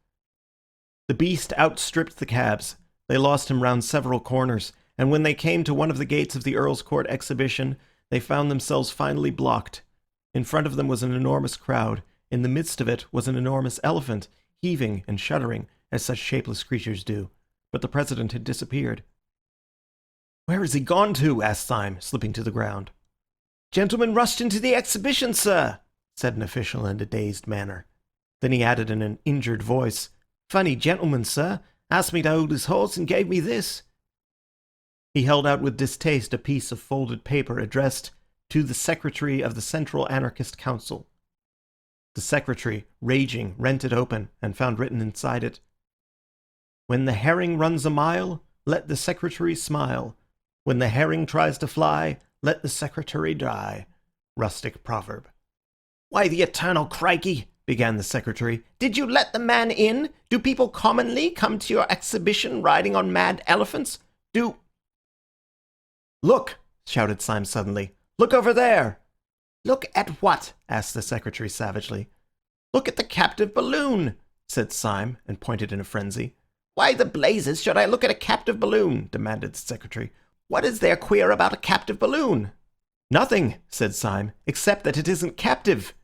The beast outstripped the cabs. They lost him round several corners, and when they came to one of the gates of the Earl's Court exhibition, they found themselves finally blocked. In front of them was an enormous crowd. In the midst of it was an enormous elephant, heaving and shuddering, as such shapeless creatures do. But the president had disappeared. "Where has he gone to?" asked Syme, slipping to the ground. "Gentlemen rushed into the exhibition, sir," said an official in a dazed manner. Then he added in an injured voice, "Funny gentleman, sir. Asked me to hold his horse and gave me this." He held out with distaste a piece of folded paper addressed to the Secretary of the Central Anarchist Council. The secretary, raging, rent it open and found written inside it, "When the herring runs a mile, let the secretary smile. When the herring tries to fly, let the secretary die." Rustic proverb. "Why, the eternal crikey," began the secretary. "Did you let the man in? Do people commonly come to your exhibition riding on mad elephants? "Look!" shouted Syme suddenly. "Look over there!" "Look at what?" asked the secretary savagely. "Look at the captive balloon," said Syme, and pointed in a frenzy. "Why the blazes should I look at a captive balloon?" demanded the secretary. "What is there queer about a captive balloon?" "Nothing," said Syme, "except that it isn't captive."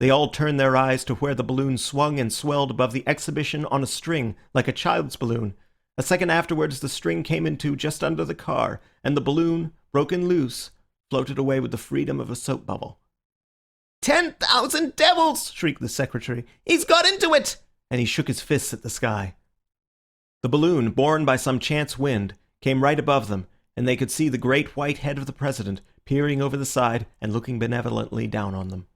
They all turned their eyes to where the balloon swung and swelled above the exhibition on a string, like a child's balloon. A second afterwards the string came into just under the car, and the balloon, broken loose, floated away with the freedom of a soap bubble. "10,000 devils!" shrieked the secretary. "He's got into it!" And he shook his fists at the sky. The balloon, borne by some chance wind, came right above them, and they could see the great white head of the president peering over the side and looking benevolently down on them.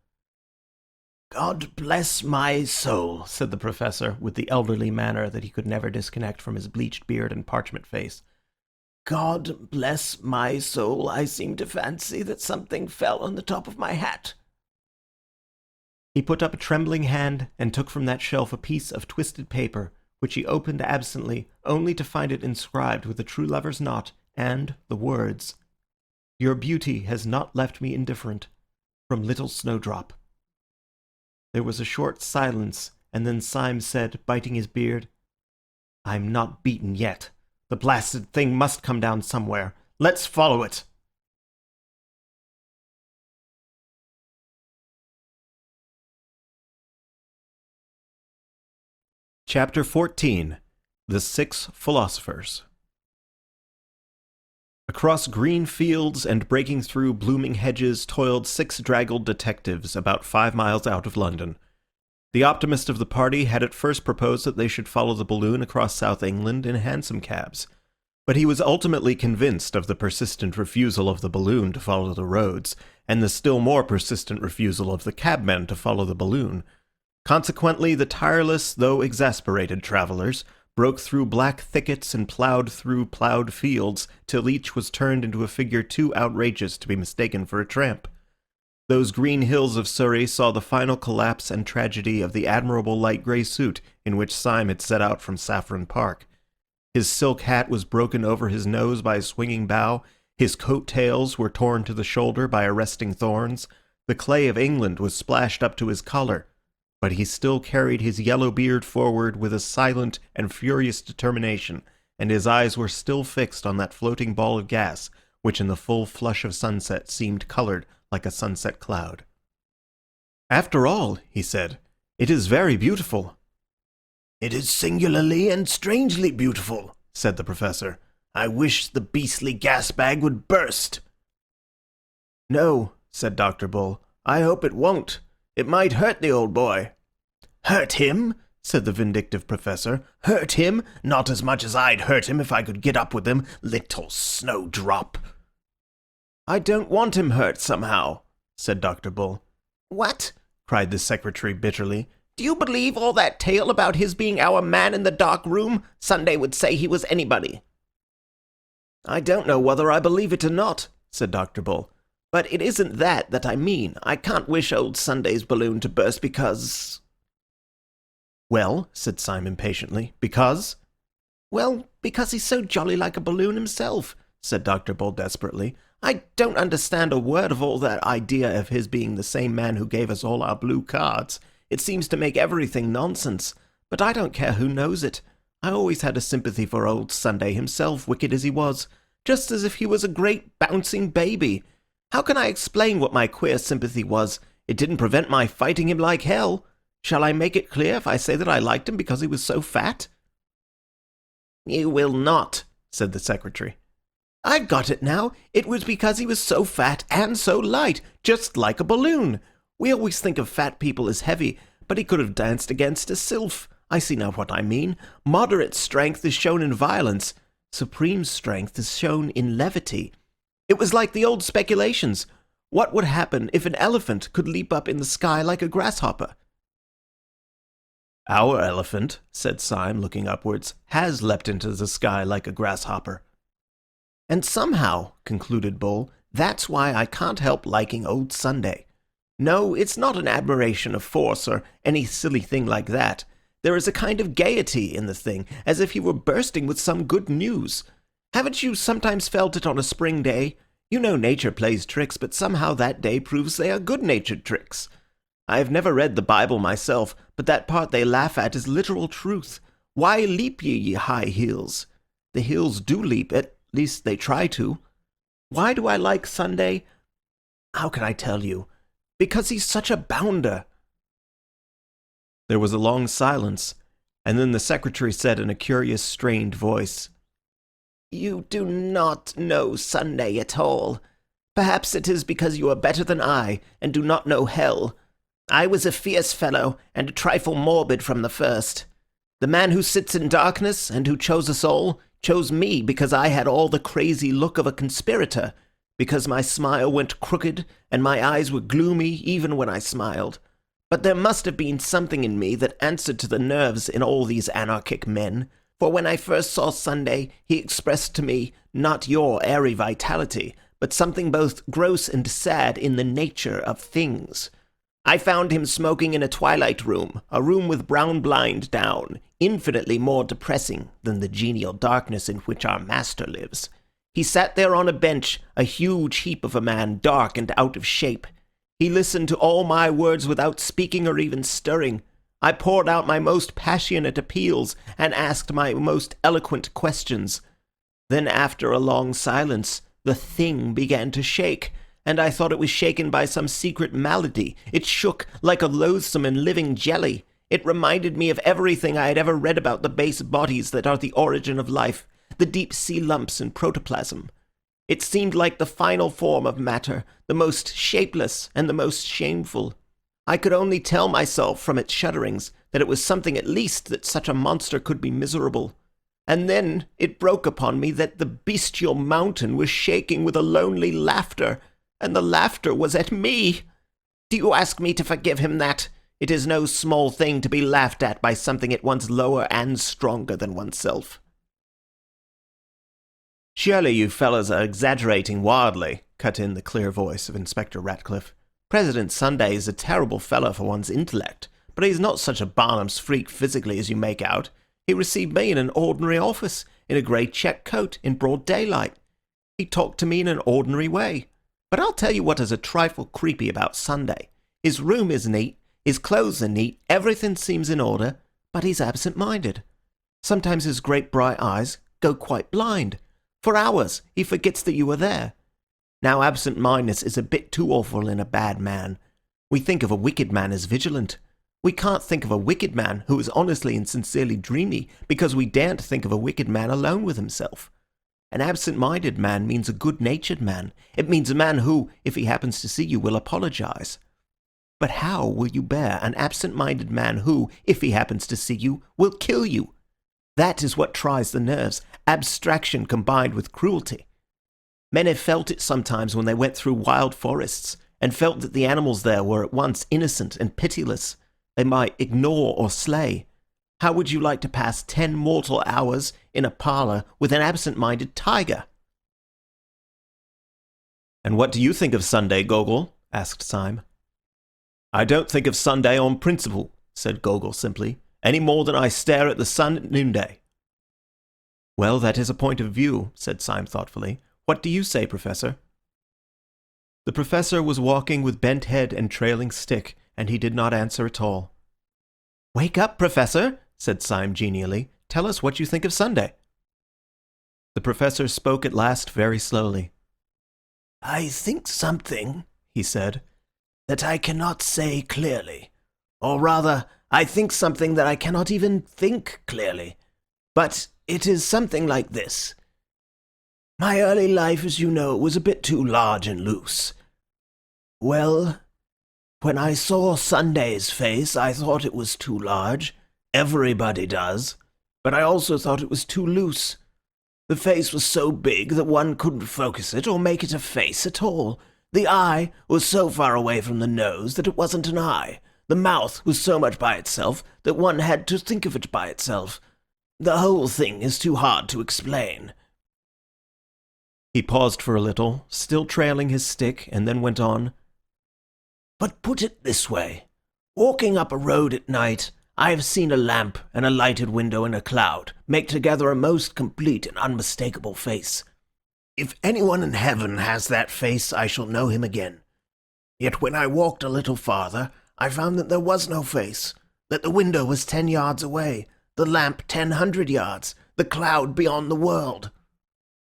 "God bless my soul," said the professor, with the elderly manner that he could never disconnect from his bleached beard and parchment face. "God bless my soul, I seem to fancy that something fell on the top of my hat." He put up a trembling hand and took from that shelf a piece of twisted paper, which he opened absently, only to find it inscribed with a true lover's knot and the words, "Your beauty has not left me indifferent. From Little Snowdrop." There was a short silence, and then Syme said, biting his beard, "I'm not beaten yet. The blasted thing must come down somewhere. Let's follow it." Chapter 14. The Six Philosophers. Across green fields and breaking through blooming hedges toiled 6 draggled detectives about 5 miles out of London. The optimist of the party had at first proposed that they should follow the balloon across South England in hansom cabs, but he was ultimately convinced of the persistent refusal of the balloon to follow the roads, and the still more persistent refusal of the cabmen to follow the balloon. Consequently, the tireless, though exasperated travellers broke through black thickets and ploughed through ploughed fields till each was turned into a figure too outrageous to be mistaken for a tramp. Those green hills of Surrey saw the final collapse and tragedy of the admirable light grey suit in which Syme had set out from Saffron Park. His silk hat was broken over his nose by a swinging bough, his coat-tails were torn to the shoulder by arresting thorns, the clay of England was splashed up to his collar, but he still carried his yellow beard forward with a silent and furious determination, and his eyes were still fixed on that floating ball of gas, which in the full flush of sunset seemed coloured like a sunset cloud. "After all," he said, "it is very beautiful." "It is singularly and strangely beautiful," said the professor. "I wish the beastly gas bag would burst." "No," said Dr. Bull, "I hope it won't. It might hurt the old boy." "Hurt him?" said the vindictive professor. "Hurt him? Not as much as I'd hurt him if I could get up with him. Little snowdrop." "I don't want him hurt somehow," said Dr. Bull. "What?" cried the secretary bitterly. "Do you believe all that tale about his being our man in the dark room? Sunday would say he was anybody." "I don't know whether I believe it or not," said Dr. Bull. "But it isn't that I mean. I can't wish old Sunday's balloon to burst because—" "Well," said Syme impatiently, "because?" "Well, because he's so jolly like a balloon himself," said Dr. Bull desperately. I don't understand a word of all that idea of his being the same man who gave us all our blue cards. It seems to make everything nonsense. But I don't care who knows it. I always had a sympathy for old Sunday himself, wicked as he was, just as if he was a great bouncing baby. How can I explain what my queer sympathy was? It didn't prevent my fighting him like hell. Shall I make it clear if I say that I liked him because he was so fat? You will not, said the secretary. I've got it now. It was because he was so fat and so light, just like a balloon. We always think of fat people as heavy, but he could have danced against a sylph. I see now what I mean. Moderate strength is shown in violence. Supreme strength is shown in levity. It was like the old speculations. What would happen if an elephant could leap up in the sky like a grasshopper? Our elephant, said Syme, looking upwards, has leapt into the sky like a grasshopper. And somehow, concluded Bull, that's why I can't help liking old Sunday. No, it's not an admiration of force or any silly thing like that. There is a kind of gaiety in the thing, as if he were bursting with some good news. Haven't you sometimes felt it on a spring day? You know nature plays tricks, but somehow that day proves they are good-natured tricks. I have never read the Bible myself, but that part they laugh at is literal truth. Why leap ye high hills? The hills do leap, at least they try to. Why do I like Sunday? How can I tell you? Because he's such a bounder. There was a long silence, and then the secretary said in a curious, strained voice, You do not know Sunday at all. Perhaps it is because you are better than I, and do not know hell. I was a fierce fellow, and a trifle morbid from the first. The man who sits in darkness, and who chose us all, chose me because I had all the crazy look of a conspirator, because my smile went crooked, and my eyes were gloomy even when I smiled. But there must have been something in me that answered to the nerves in all these anarchic men, for when I first saw Sunday, he expressed to me not your airy vitality, but something both gross and sad in the nature of things. I found him smoking in a twilight room, a room with brown blind down, infinitely more depressing than the genial darkness in which our master lives. He sat there on a bench, a huge heap of a man, dark and out of shape. He listened to all my words without speaking or even stirring. I poured out my most passionate appeals and asked my most eloquent questions. Then, after a long silence, the thing began to shake, and I thought it was shaken by some secret malady. It shook like a loathsome and living jelly. It reminded me of everything I had ever read about the base bodies that are the origin of life, the deep-sea lumps in protoplasm. It seemed like the final form of matter, the most shapeless and the most shameful. I could only tell myself from its shudderings that it was something at least that such a monster could be miserable. And then it broke upon me that the bestial mountain was shaking with a lonely laughter, and the laughter was at me. Do you ask me to forgive him that? It is no small thing to be laughed at by something at once lower and stronger than oneself. Surely you fellows are exaggerating wildly, cut in the clear voice of Inspector Ratcliffe. President Sunday is a terrible fellow for one's intellect, but he's not such a Barnum's freak physically as you make out. He received me in an ordinary office, in a grey check coat, in broad daylight. He talked to me in an ordinary way. But I'll tell you what is a trifle creepy about Sunday. His room is neat, his clothes are neat, everything seems in order, but he's absent-minded. Sometimes his great bright eyes go quite blind. For hours he forgets that you are there. Now absent-mindedness is a bit too awful in a bad man. We think of a wicked man as vigilant. We can't think of a wicked man who is honestly and sincerely dreamy because we daren't think of a wicked man alone with himself. An absent-minded man means a good-natured man. It means a man who, if he happens to see you, will apologize. But how will you bear an absent-minded man who, if he happens to see you, will kill you? That is what tries the nerves, abstraction combined with cruelty. Men have felt it sometimes when they went through wild forests, and felt that the animals there were at once innocent and pitiless. They might ignore or slay. How would you like to pass 10 mortal hours in a parlour with an absent-minded tiger? And what do you think of Sunday, Gogol? Asked Syme. I don't think of Sunday on principle, said Gogol simply, any more than I stare at the sun at noonday. Well, that is a point of view, said Syme thoughtfully. What do you say, Professor? The professor was walking with bent head and trailing stick, and he did not answer at all. "Wake up, Professor," said Syme genially. "Tell us what you think of Sunday." The professor spoke at last very slowly. "I think something," he said, "that I cannot say clearly. Or rather, I think something that I cannot even think clearly. But it is something like this. My early life, as you know, was a bit too large and loose. Well, when I saw Sunday's face, I thought it was too large. Everybody does. But I also thought it was too loose. The face was so big that one couldn't focus it or make it a face at all. The eye was so far away from the nose that it wasn't an eye. The mouth was so much by itself that one had to think of it by itself. The whole thing is too hard to explain." He paused for a little, still trailing his stick, and then went on. "But put it this way. Walking up a road at night, I have seen a lamp and a lighted window and a cloud make together a most complete and unmistakable face. If anyone in heaven has that face, I shall know him again. Yet when I walked a little farther, I found that there was no face, that the window was 10 yards away, the lamp 100 yards, the cloud beyond the world.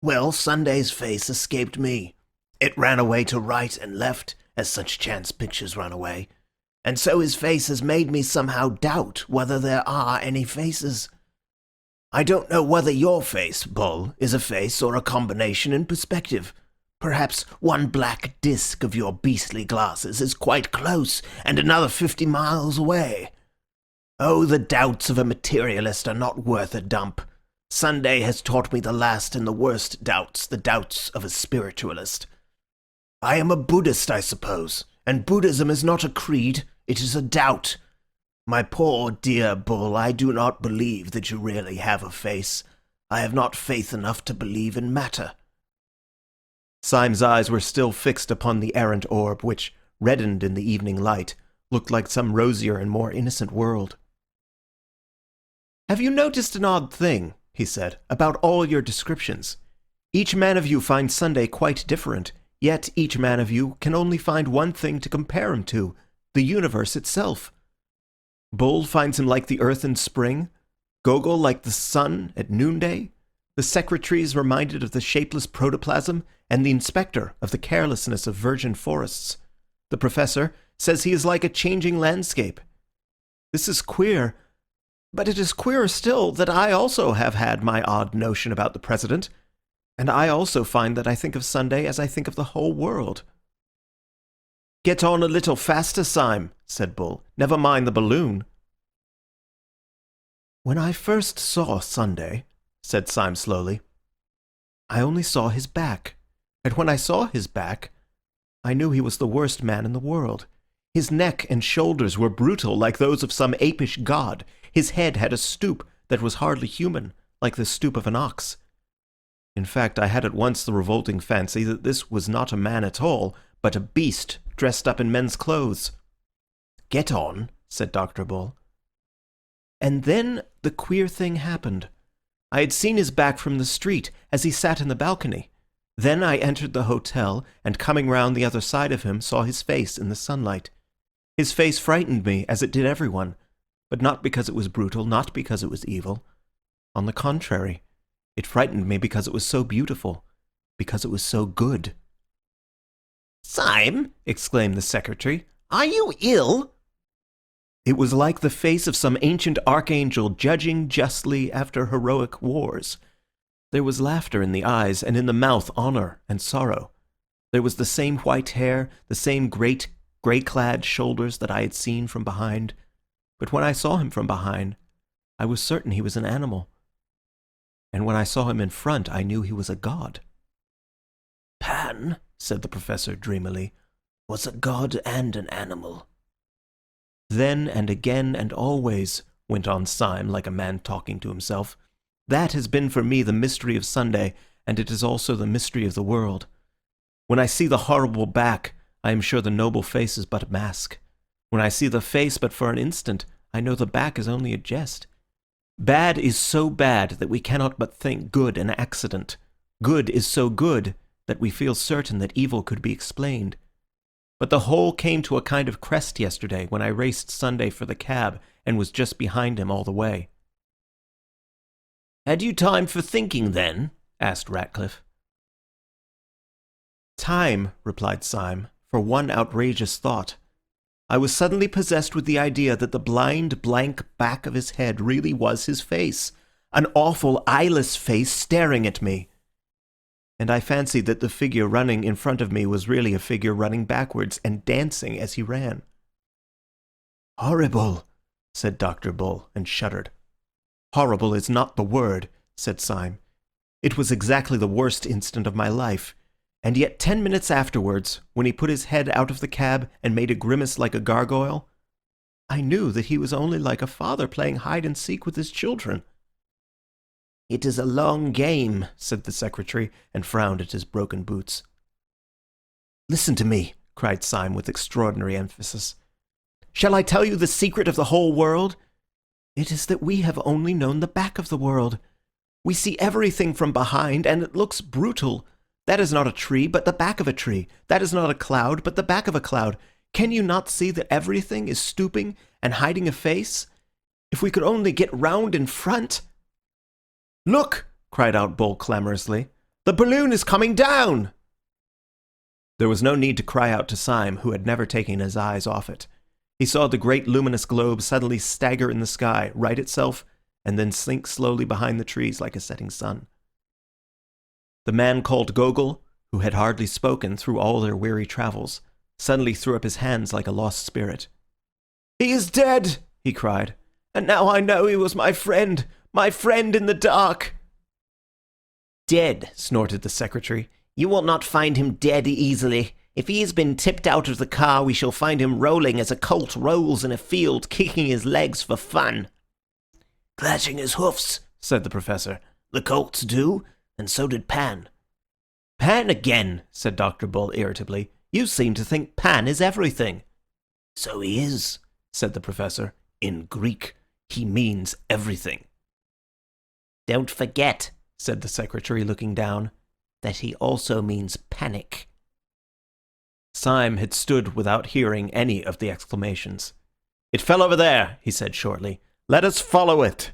Well, Sunday's face escaped me. It ran away to right and left, as such chance pictures run away. And so his face has made me somehow doubt whether there are any faces. I don't know whether your face, Bull, is a face or a combination in perspective. Perhaps one black disk of your beastly glasses is quite close and another 50 miles away. Oh, the doubts of a materialist are not worth a dump. Sunday has taught me the last and the worst doubts, the doubts of a spiritualist. I am a Buddhist, I suppose, and Buddhism is not a creed, it is a doubt. My poor dear Bull, I do not believe that you really have a face. I have not faith enough to believe in matter." Syme's eyes were still fixed upon the errant orb, which, reddened in the evening light, looked like some rosier and more innocent world. "Have you noticed an odd thing," he said, "about all your descriptions? Each man of you finds Sunday quite different, yet each man of you can only find one thing to compare him to, the universe itself. Bull finds him like the earth in spring, Gogol like the sun at noonday, the secretary is reminded of the shapeless protoplasm, and the inspector of the carelessness of virgin forests. The professor says he is like a changing landscape. This is queer, but it is queerer still that I also have had my odd notion about the president, and I also find that I think of Sunday as I think of the whole world." "Get on a little faster, Syme," said Bull. "Never mind the balloon." "When I first saw Sunday," said Syme slowly, "I only saw his back. And when I saw his back, I knew he was the worst man in the world. His neck and shoulders were brutal like those of some apish god. His head had a stoop that was hardly human, like the stoop of an ox. In fact, I had at once the revolting fancy that this was not a man at all, but a beast dressed up in men's clothes." "Get on," said Dr. Bull. "And then the queer thing happened. I had seen his back from the street as he sat in the balcony. Then I entered the hotel, and coming round the other side of him, saw his face in the sunlight. His face frightened me, as it did everyone, but not because it was brutal, not because it was evil. On the contrary, it frightened me because it was so beautiful, because it was so good." "Syme," exclaimed the secretary, "are you ill?" It was like the face of some ancient archangel judging justly after heroic wars. There was laughter in the eyes, and in the mouth honor and sorrow. There was the same white hair, the same great grey-clad shoulders that I had seen from behind. But when I saw him from behind, I was certain he was an animal. And when I saw him in front, I knew he was a god." "Pan," said the professor dreamily, "was a god and an animal." "Then and again and always," went on Syme like a man talking to himself, "that has been for me the mystery of Sunday, and it is also the mystery of the world. When I see the horrible back, I am sure the noble face is but a mask. When I see the face but for an instant, I know the back is only a jest. Bad is so bad that we cannot but think good an accident. Good is so good that we feel certain that evil could be explained. but the whole came to a kind of crest yesterday when I raced Sunday for the cab and was just behind him all the way." "Had you time for thinking, then?" asked Ratcliffe. "Time," replied Syme, "for one outrageous thought. I was suddenly possessed with the idea that the blind, blank back of his head really was his face, an awful, eyeless face staring at me. And I fancied that the figure running in front of me was really a figure running backwards and dancing as he ran." "Horrible," said Dr. Bull, and shuddered. "Horrible is not the word," said Syme. "It was exactly the worst instant of my life. And yet 10 minutes afterwards, when he put his head out of the cab and made a grimace like a gargoyle, I knew that he was only like a father playing hide-and-seek with his children." "It is a long game," said the secretary, and frowned at his broken boots. "Listen to me," cried Syme with extraordinary emphasis. "Shall I tell you the secret of the whole world? It is that we have only known the back of the world. We see everything from behind, and it looks brutal. That is not a tree, but the back of a tree. That is not a cloud, but the back of a cloud. Can you not see that everything is stooping and hiding a face? If we could only get round in front—" "Look!" cried out Bull clamorously. "The balloon is coming down!" There was no need to cry out to Syme, who had never taken his eyes off it. He saw the great luminous globe suddenly stagger in the sky, right itself, and then sink slowly behind the trees like a setting sun. The man called Gogol, who had hardly spoken through all their weary travels, suddenly threw up his hands like a lost spirit. "He is dead!" he cried. "And now I know he was my friend in the dark!" "Dead," snorted the secretary. "You will not find him dead easily. If he has been tipped out of the car, we shall find him rolling as a colt rolls in a field, kicking his legs for fun." "Clashing his hoofs," said the professor. "The colts do, and so did Pan." "Pan again," said Dr. Bull irritably. "You seem to think Pan is everything." "So he is," said the professor. "In Greek, he means everything." "Don't forget," said the secretary, looking down, "that he also means panic." Syme had stood without hearing any of the exclamations. "It fell over there," he said shortly. "Let us follow it."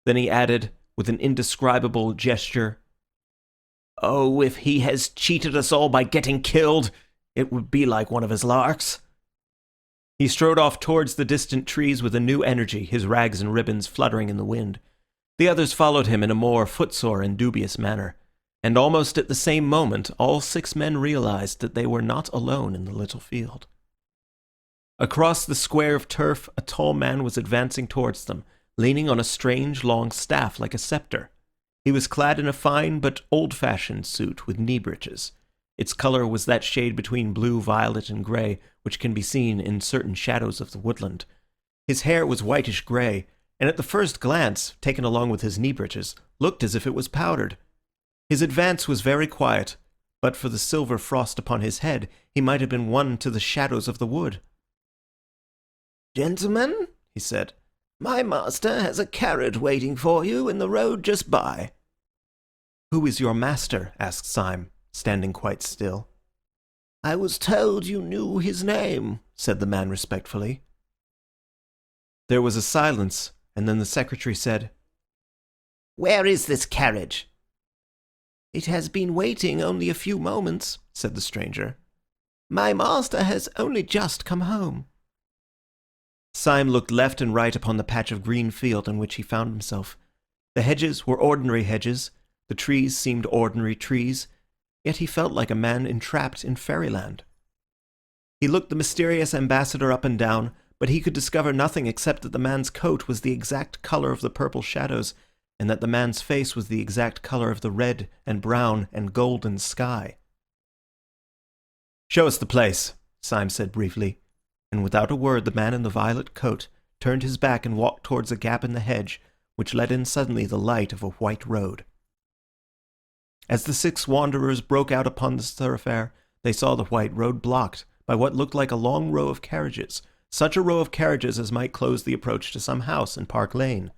Then he added, with an indescribable gesture, "Oh, if he has cheated us all by getting killed, it would be like one of his larks." He strode off towards the distant trees with a new energy, his rags and ribbons fluttering in the wind. The others followed him in a more footsore and dubious manner, and almost at the same moment all 6 men realized that they were not alone in the little field. Across the square of turf a tall man was advancing towards them, leaning on a strange long staff like a sceptre. He was clad in a fine but old-fashioned suit with knee breeches. Its colour was that shade between blue, violet, and grey which can be seen in certain shadows of the woodland. His hair was whitish grey, and at the first glance, taken along with his knee breeches, looked as if it was powdered. His advance was very quiet, but for the silver frost upon his head, he might have been one to the shadows of the wood. "Gentlemen," he said, "my master has a carriage waiting for you in the road just by." "Who is your master?" asked Syme, standing quite still. "I was told you knew his name," said the man respectfully. There was a silence, and then the secretary said, "Where is this carriage?" "It has been waiting only a few moments," said the stranger. "My master has only just come home." Syme looked left and right upon the patch of green field in which he found himself. The hedges were ordinary hedges, the trees seemed ordinary trees, yet he felt like a man entrapped in fairyland. He looked the mysterious ambassador up and down, but he could discover nothing except that the man's coat was the exact colour of the purple shadows, and that the man's face was the exact colour of the red and brown and golden sky. "Show us the place," Syme said briefly, and without a word the man in the violet coat turned his back and walked towards a gap in the hedge, which let in suddenly the light of a white road. As the 6 wanderers broke out upon the thoroughfare, they saw the white road blocked by what looked like a long row of carriages, such a row of carriages as might close the approach to some house in Park Lane.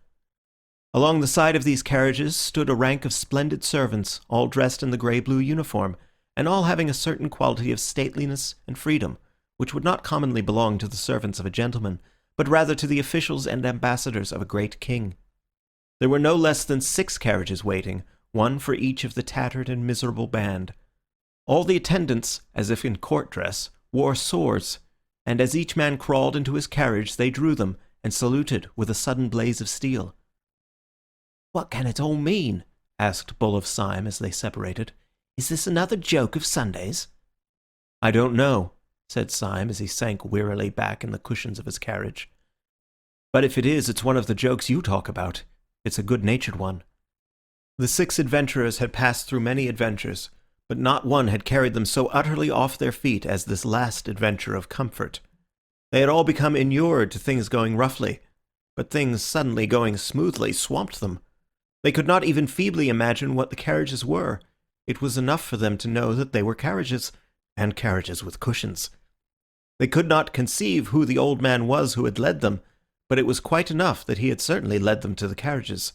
Along the side of these carriages stood a rank of splendid servants, all dressed in the grey-blue uniform, and all having a certain quality of stateliness and freedom, which would not commonly belong to the servants of a gentleman, but rather to the officials and ambassadors of a great king. There were no less than 6 carriages waiting, one for each of the tattered and miserable band. All the attendants, as if in court dress, wore swords, and as each man crawled into his carriage they drew them and saluted with a sudden blaze of steel. "What can it all mean?" asked Bull of Syme as they separated. "Is this another joke of Sunday's?" "I don't know," said Syme as he sank wearily back in the cushions of his carriage. "But if it is, it's one of the jokes you talk about. It's a good-natured one." The 6 adventurers had passed through many adventures, but not one had carried them so utterly off their feet as this last adventure of comfort. They had all become inured to things going roughly, but things suddenly going smoothly swamped them. They could not even feebly imagine what the carriages were. It was enough for them to know that they were carriages, and carriages with cushions. They could not conceive who the old man was who had led them, but it was quite enough that he had certainly led them to the carriages.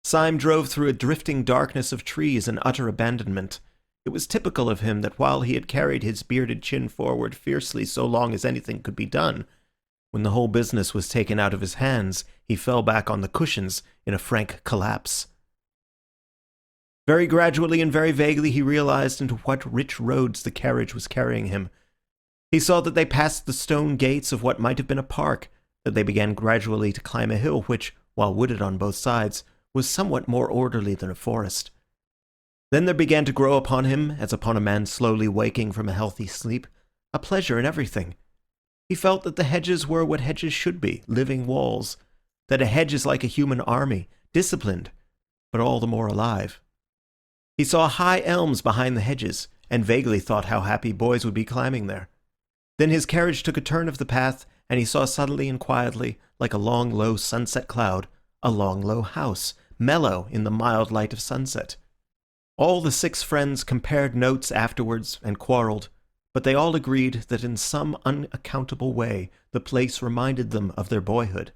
Syme drove through a drifting darkness of trees in utter abandonment. It was typical of him that while he had carried his bearded chin forward fiercely so long as anything could be done, when the whole business was taken out of his hands, he fell back on the cushions in a frank collapse. Very gradually and very vaguely he realized into what rich roads the carriage was carrying him. He saw that they passed the stone gates of what might have been a park, that they began gradually to climb a hill which, while wooded on both sides, was somewhat more orderly than a forest. Then there began to grow upon him, as upon a man slowly waking from a healthy sleep, a pleasure in everything. He felt that the hedges were what hedges should be, living walls, that a hedge is like a human army, disciplined, but all the more alive. He saw high elms behind the hedges, and vaguely thought how happy boys would be climbing there. Then his carriage took a turn of the path, and he saw suddenly and quietly, like a long, low sunset cloud, a long, low house, mellow in the mild light of sunset. All the 6 friends compared notes afterwards and quarrelled, but they all agreed that in some unaccountable way the place reminded them of their boyhood.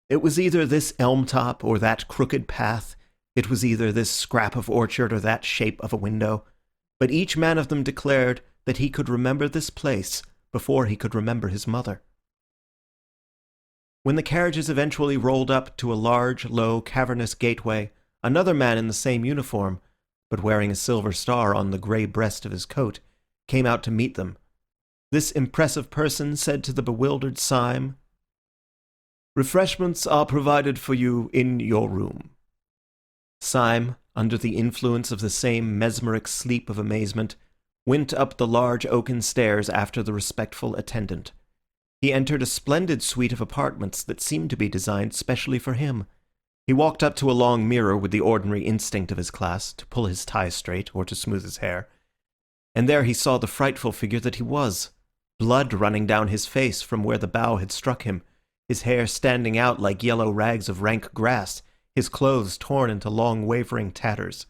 It was either this elm top or that crooked path, it was either this scrap of orchard or that shape of a window, but each man of them declared that he could remember this place before he could remember his mother. When the carriages eventually rolled up to a large, low, cavernous gateway, another man in the same uniform, but wearing a silver star on the grey breast of his coat, came out to meet them. This impressive person said to the bewildered Syme, "Refreshments are provided for you in your room." Syme, under the influence of the same mesmeric sleep of amazement, went up the large oaken stairs after the respectful attendant. He entered a splendid suite of apartments that seemed to be designed specially for him. He walked up to a long mirror with the ordinary instinct of his class, to pull his tie straight or to smooth his hair. And there he saw the frightful figure that he was, blood running down his face from where the bough had struck him, his hair standing out like yellow rags of rank grass, his clothes torn into long wavering tatters.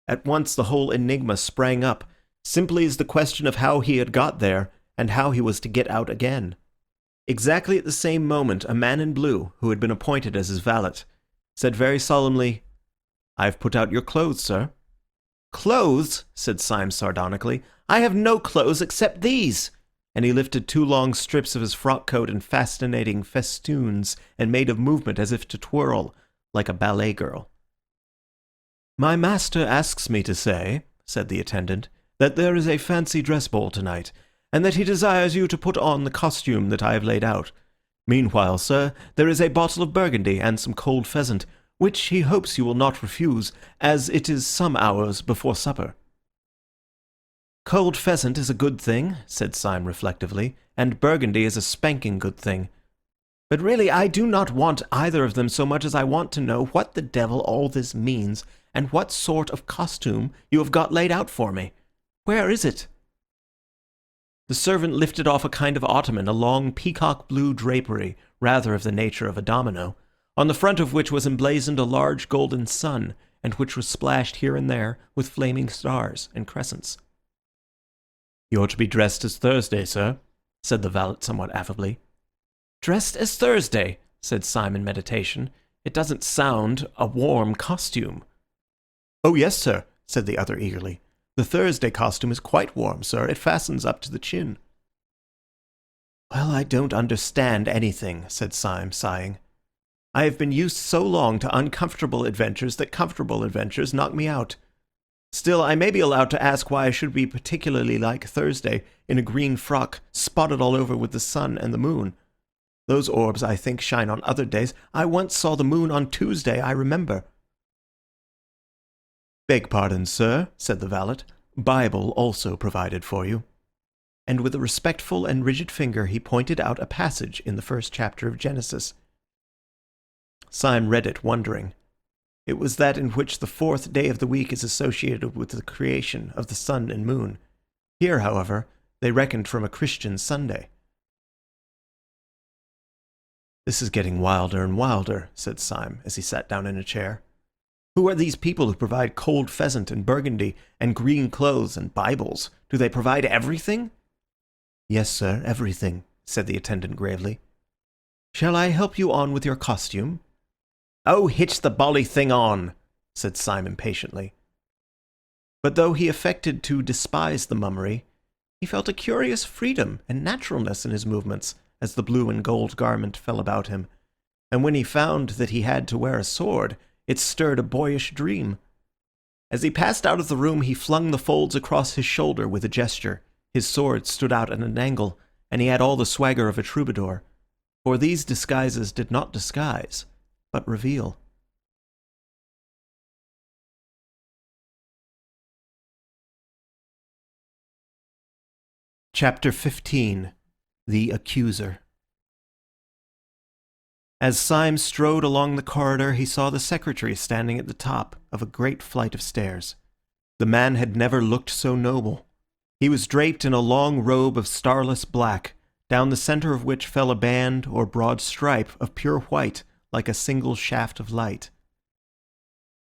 At once the whole enigma sprang up, simply as the question of how he had got there, and how he was to get out again. Exactly at the same moment a man in blue, who had been appointed as his valet, said very solemnly, "I have put out your clothes, sir." "Clothes?" said Syme sardonically. "I have no clothes except these." And he lifted 2 long strips of his frock coat in fascinating festoons, and made a movement as if to twirl, like a ballet girl. "My master asks me to say," said the attendant, "that there is a fancy dress ball tonight, and that he desires you to put on the costume that I have laid out. Meanwhile, sir, there is a bottle of Burgundy and some cold pheasant, which he hopes you will not refuse, as it is some hours before supper." "Cold pheasant is a good thing," said Syme reflectively, "and Burgundy is a spanking good thing. But really I do not want either of them so much as I want to know what the devil all this means, and what sort of costume you have got laid out for me. Where is it?" The servant lifted off a kind of ottoman, a long peacock blue drapery, rather of the nature of a domino, on the front of which was emblazoned a large golden sun, and which was splashed here and there with flaming stars and crescents. "You're to be dressed as Thursday, sir," said the valet somewhat affably. "Dressed as Thursday," said Syme in meditation. "It doesn't sound a warm costume." "Oh, yes, sir," said the other eagerly. "The Thursday costume is quite warm, sir. It fastens up to the chin." "Well, I don't understand anything," said Syme, sighing. "I have been used so long to uncomfortable adventures that comfortable adventures knock me out. Still, I may be allowed to ask why I should be particularly like Thursday in a green frock spotted all over with the sun and the moon. Those orbs, I think, shine on other days. I once saw the moon on Tuesday, I remember." "Beg pardon, sir," said the valet. "Bible also provided for you." And with a respectful and rigid finger he pointed out a passage in the first chapter of Genesis. Syme read it, wondering. It was that in which the fourth day of the week is associated with the creation of the sun and moon. Here, however, they reckoned from a Christian Sunday. "This is getting wilder and wilder," said Syme, as he sat down in a chair. "Who are these people who provide cold pheasant and burgundy and green clothes and Bibles? Do they provide everything?" "Yes, sir, everything," said the attendant gravely. "Shall I help you on with your costume?" "Oh, hitch the bally thing on," said Syme impatiently. But though he affected to despise the mummery, he felt a curious freedom and naturalness in his movements as the blue and gold garment fell about him, and when he found that he had to wear a sword, it stirred a boyish dream. As he passed out of the room, he flung the folds across his shoulder with a gesture. His sword stood out at an angle, and he had all the swagger of a troubadour. For these disguises did not disguise, but reveal. Chapter 15. The Accuser. As Syme strode along the corridor, he saw the secretary standing at the top of a great flight of stairs. The man had never looked so noble. He was draped in a long robe of starless black, down the centre of which fell a band or broad stripe of pure white like a single shaft of light.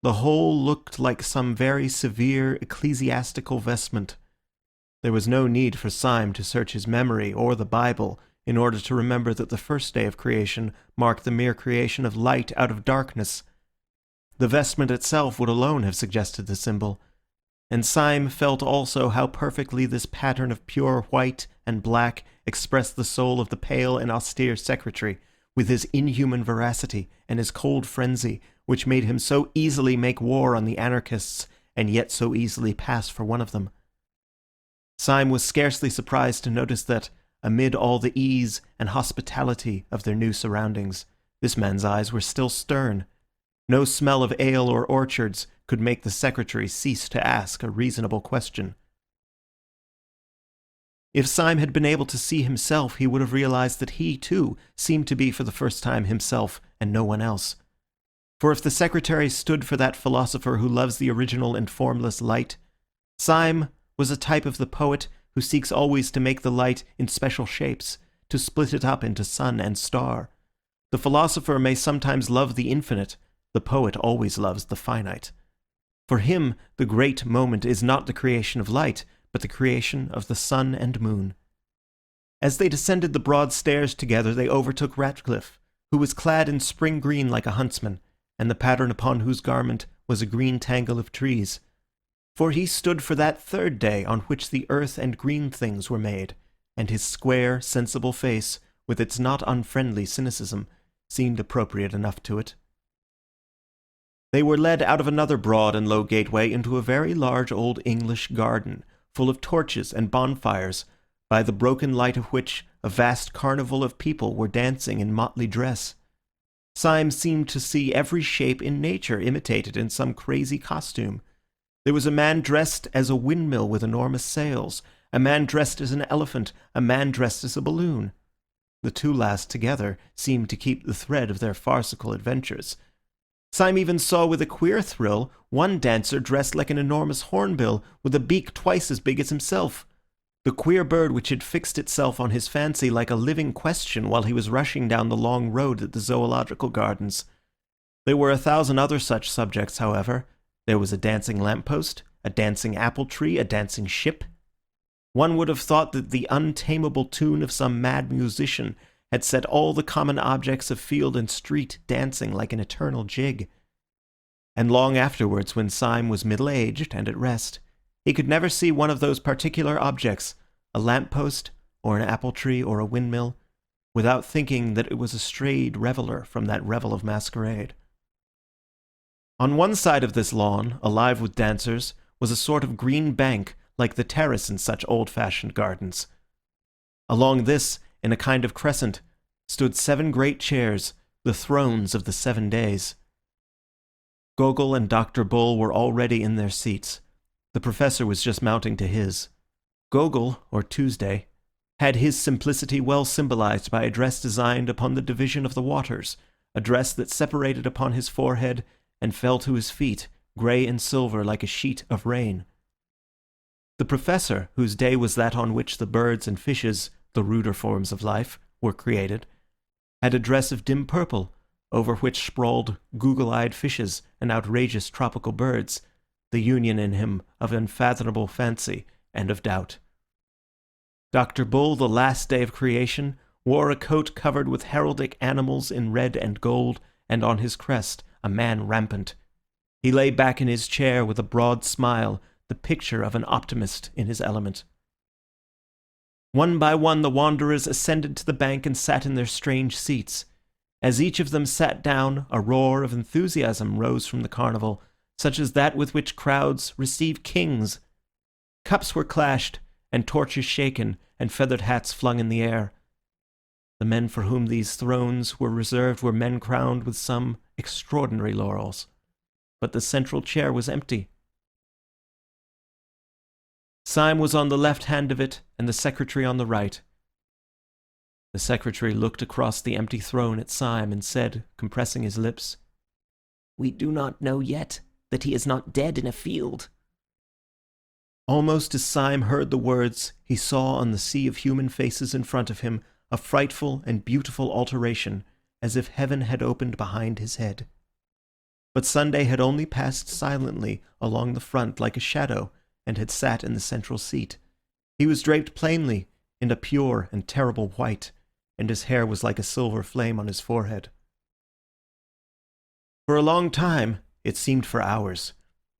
The whole looked like some very severe ecclesiastical vestment. There was no need for Syme to search his memory or the Bible in order to remember that the first day of creation marked the mere creation of light out of darkness. The vestment itself would alone have suggested the symbol, and Syme felt also how perfectly this pattern of pure white and black expressed the soul of the pale and austere secretary, with his inhuman veracity and his cold frenzy, which made him so easily make war on the anarchists, and yet so easily pass for one of them. Syme was scarcely surprised to notice that, amid all the ease and hospitality of their new surroundings, this man's eyes were still stern. No smell of ale or orchards could make the secretary cease to ask a reasonable question. If Syme had been able to see himself, he would have realized that he, too, seemed to be for the first time himself and no one else. For if the secretary stood for that philosopher who loves the original and formless light, Syme was a type of the poet who seeks always to make the light in special shapes, to split it up into sun and star. The philosopher may sometimes love the infinite, the poet always loves the finite. For him, the great moment is not the creation of light, but the creation of the sun and moon. As they descended the broad stairs together, they overtook Ratcliffe, who was clad in spring green like a huntsman, and the pattern upon whose garment was a green tangle of trees. For he stood for that third day on which the earth and green things were made, and his square, sensible face, with its not unfriendly cynicism, seemed appropriate enough to it. They were led out of another broad and low gateway into a very large old English garden, full of torches and bonfires, by the broken light of which a vast carnival of people were dancing in motley dress. Syme seemed to see every shape in nature imitated in some crazy costume. There was a man dressed as a windmill with enormous sails, a man dressed as an elephant, a man dressed as a balloon. The two last together seemed to keep the thread of their farcical adventures. Syme even saw with a queer thrill one dancer dressed like an enormous hornbill with a beak twice as big as himself. The queer bird which had fixed itself on his fancy like a living question while he was rushing down the long road at the zoological gardens. There were 1,000 other such subjects, however. There was a dancing lamppost, a dancing apple tree, a dancing ship. One would have thought that the untamable tune of some mad musician had set all the common objects of field and street dancing like an eternal jig. And long afterwards, when Syme was middle-aged and at rest, he could never see one of those particular objects, a lamp-post, or an apple tree, or a windmill, without thinking that it was a strayed reveller from that revel of masquerade. On one side of this lawn, alive with dancers, was a sort of green bank, like the terrace in such old-fashioned gardens. Along this, in a kind of crescent, stood 7 great chairs, the thrones of the 7 days. Gogol and Dr. Bull were already in their seats. The professor was just mounting to his. Gogol, or Tuesday, had his simplicity well symbolized by a dress designed upon the division of the waters, a dress that separated upon his forehead and fell to his feet, grey and silver like a sheet of rain. The professor, whose day was that on which the birds and fishes, the ruder forms of life, were created, had a dress of dim purple, over which sprawled google-eyed fishes and outrageous tropical birds, the union in him of unfathomable fancy and of doubt. Dr. Bull, the last day of creation, wore a coat covered with heraldic animals in red and gold, and on his crest a man rampant. He lay back in his chair with a broad smile, the picture of an optimist in his element. One by one the wanderers ascended to the bank and sat in their strange seats. As each of them sat down, a roar of enthusiasm rose from the carnival, such as that with which crowds receive kings. Cups were clashed, and torches shaken, and feathered hats flung in the air. The men for whom these thrones were reserved were men crowned with some extraordinary laurels. But the central chair was empty. Syme was on the left hand of it, and the secretary on the right. The secretary looked across the empty throne at Syme and said, compressing his lips, "We do not know yet that he is not dead in a field." Almost as Syme heard the words, he saw on the sea of human faces in front of him a frightful and beautiful alteration, as if heaven had opened behind his head. But Sunday had only passed silently along the front like a shadow, and had sat in the central seat. He was draped plainly in a pure and terrible white, and his hair was like a silver flame on his forehead. For a long time, it seemed for hours,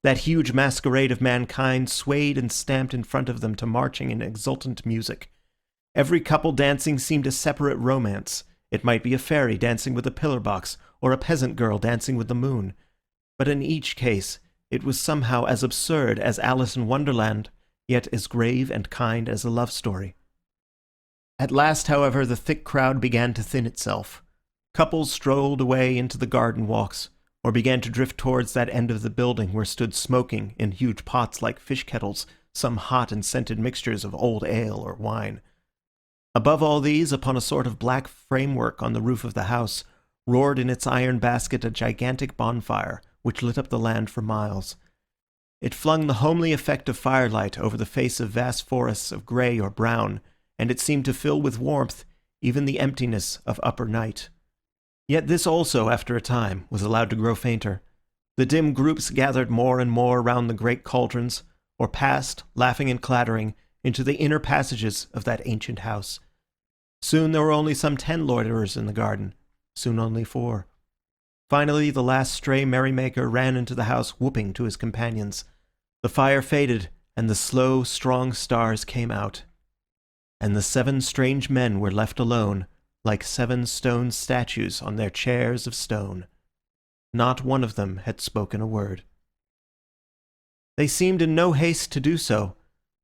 that huge masquerade of mankind swayed and stamped in front of them to marching and exultant music. Every couple dancing seemed a separate romance. It might be a fairy dancing with a pillar box, or a peasant girl dancing with the moon. But in each case, it was somehow as absurd as Alice in Wonderland, yet as grave and kind as a love story. At last, however, the thick crowd began to thin itself. Couples strolled away into the garden walks, or began to drift towards that end of the building where stood smoking, in huge pots like fish kettles, some hot and scented mixtures of old ale or wine. Above all these, upon a sort of black framework on the roof of the house, roared in its iron basket a gigantic bonfire, which lit up the land for miles. It flung the homely effect of firelight over the face of vast forests of grey or brown, and it seemed to fill with warmth even the emptiness of upper night. Yet this also, after a time, was allowed to grow fainter. The dim groups gathered more and more round the great cauldrons, or passed, laughing and clattering, into the inner passages of that ancient house. Soon there were only some 10 loiterers in the garden, soon only 4. Finally, the last stray merrymaker ran into the house whooping to his companions. The fire faded, and the slow, strong stars came out. And the 7 strange men were left alone, like 7 stone statues on their chairs of stone. Not one of them had spoken a word. They seemed in no haste to do so,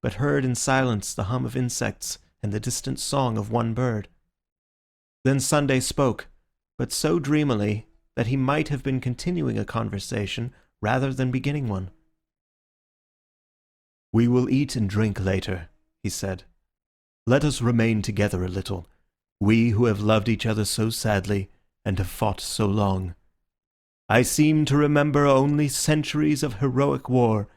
but heard in silence the hum of insects and the distant song of one bird. Then Sunday spoke, but so dreamily that he might have been continuing a conversation rather than beginning one. "We will eat and drink later," he said. "Let us remain together a little, we who have loved each other so sadly and have fought so long. I seem to remember only centuries of heroic war,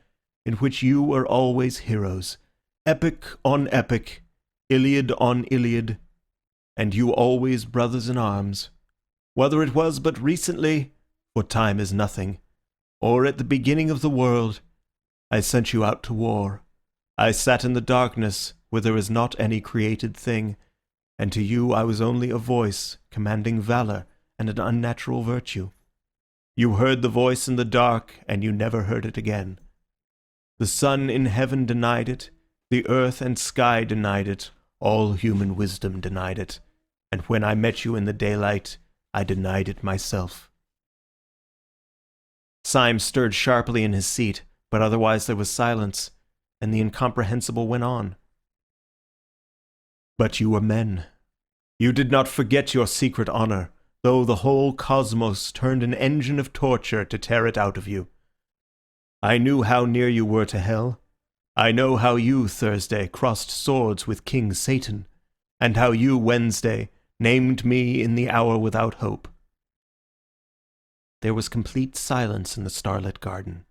in which you were always heroes, epic on epic, Iliad on Iliad, and you always brothers in arms. Whether it was but recently, for time is nothing, or at the beginning of the world, I sent you out to war. I sat in the darkness where there is not any created thing, and to you I was only a voice commanding valor and an unnatural virtue. You heard the voice in the dark, and you never heard it again. The sun in heaven denied it, the earth and sky denied it, All human wisdom denied it, and when I met you in the daylight, I denied it myself." Syme stirred sharply in his seat, but otherwise there was silence, and the incomprehensible went on. "But you were men. You did not forget your secret honor, though the whole cosmos turned an engine of torture to tear it out of you. I knew how near you were to hell. I know how you, Thursday, crossed swords with King Satan, and how you, Wednesday, named me in the hour without hope." There was complete silence in the starlit garden,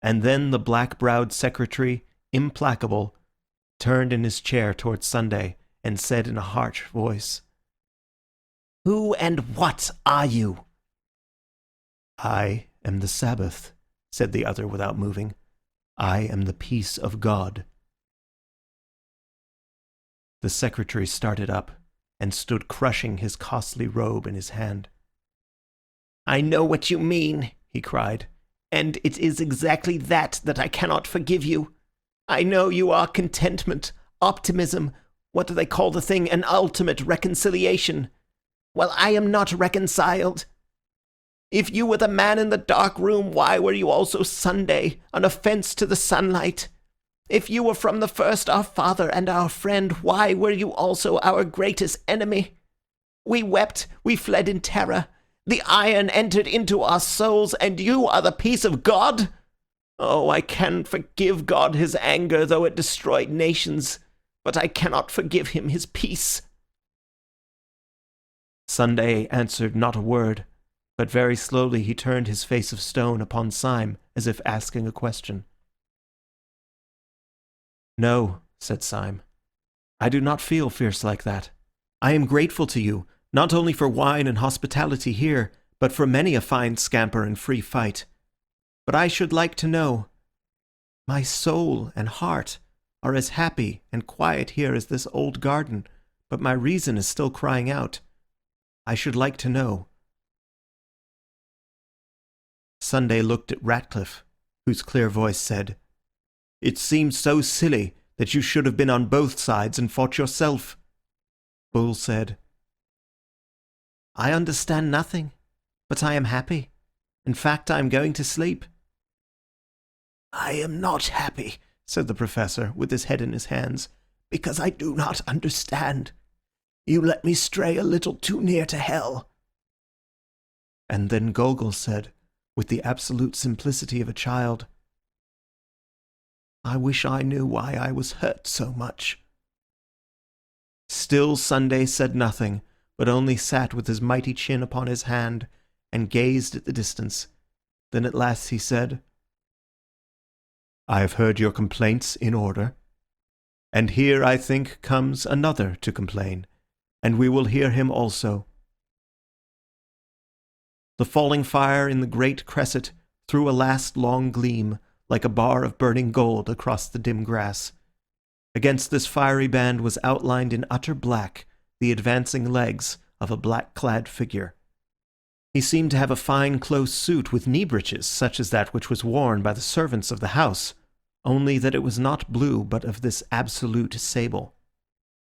and then the black-browed secretary, implacable, turned in his chair towards Sunday and said in a harsh voice, "Who and what are you?" "I am the Sabbath," said the other without moving. "I am the peace of God." The secretary started up and stood crushing his costly robe in his hand. "I know what you mean," he cried, "and it is exactly that I cannot forgive you. I know you are contentment, optimism, what do they call the thing, an ultimate reconciliation. Well, I am not reconciled. If you were the man in the dark room, why were you also Sunday, an offence to the sunlight? If you were from the first our father and our friend, why were you also our greatest enemy? We wept, we fled in terror. The iron entered into our souls, and you are the peace of God? Oh, I can forgive God his anger, though it destroyed nations, but I cannot forgive him his peace." Sunday answered not a word, but very slowly he turned his face of stone upon Syme, as if asking a question. "No," said Syme, "I do not feel fierce like that. I am grateful to you, not only for wine and hospitality here, but for many a fine scamper and free fight. But I should like to know. My soul and heart are as happy and quiet here as this old garden, but my reason is still crying out. I should like to know." Sunday looked at Ratcliffe, whose clear voice said, "It seems so silly that you should have been on both sides and fought yourself." Bull said, "I understand nothing, but I am happy. In fact, I am going to sleep." "I am not happy," said the Professor, with his head in his hands, "because I do not understand. You let me stray a little too near to hell." And then Gogol said, with the absolute simplicity of a child, "I wish I knew why I was hurt so much." Still Sunday said nothing, but only sat with his mighty chin upon his hand and gazed at the distance. Then at last he said, "I have heard your complaints in order, and here, I think, comes another to complain, and we will hear him also." The falling fire in the great cresset threw a last long gleam, like a bar of burning gold, across the dim grass. Against this fiery band was outlined in utter black the advancing legs of a black-clad figure. He seemed to have a fine close suit with knee breeches, such as that which was worn by the servants of the house, only that it was not blue but of this absolute sable.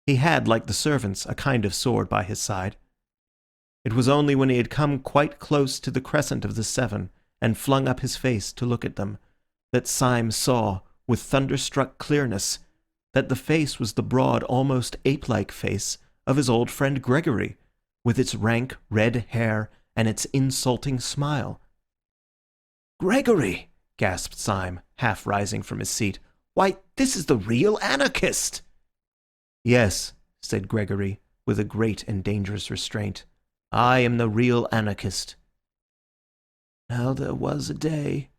He had, like the servants, a kind of sword by his side. It was only when he had come quite close to the crescent of the seven and flung up his face to look at them that Syme saw, with thunderstruck clearness, that the face was the broad, almost ape-like face of his old friend Gregory, with its rank red hair and its insulting smile. "Gregory!" gasped Syme, half rising from his seat. "Why, this is the real anarchist!" "Yes," said Gregory, with a great and dangerous restraint. "I am the real anarchist." "Now there was a day,"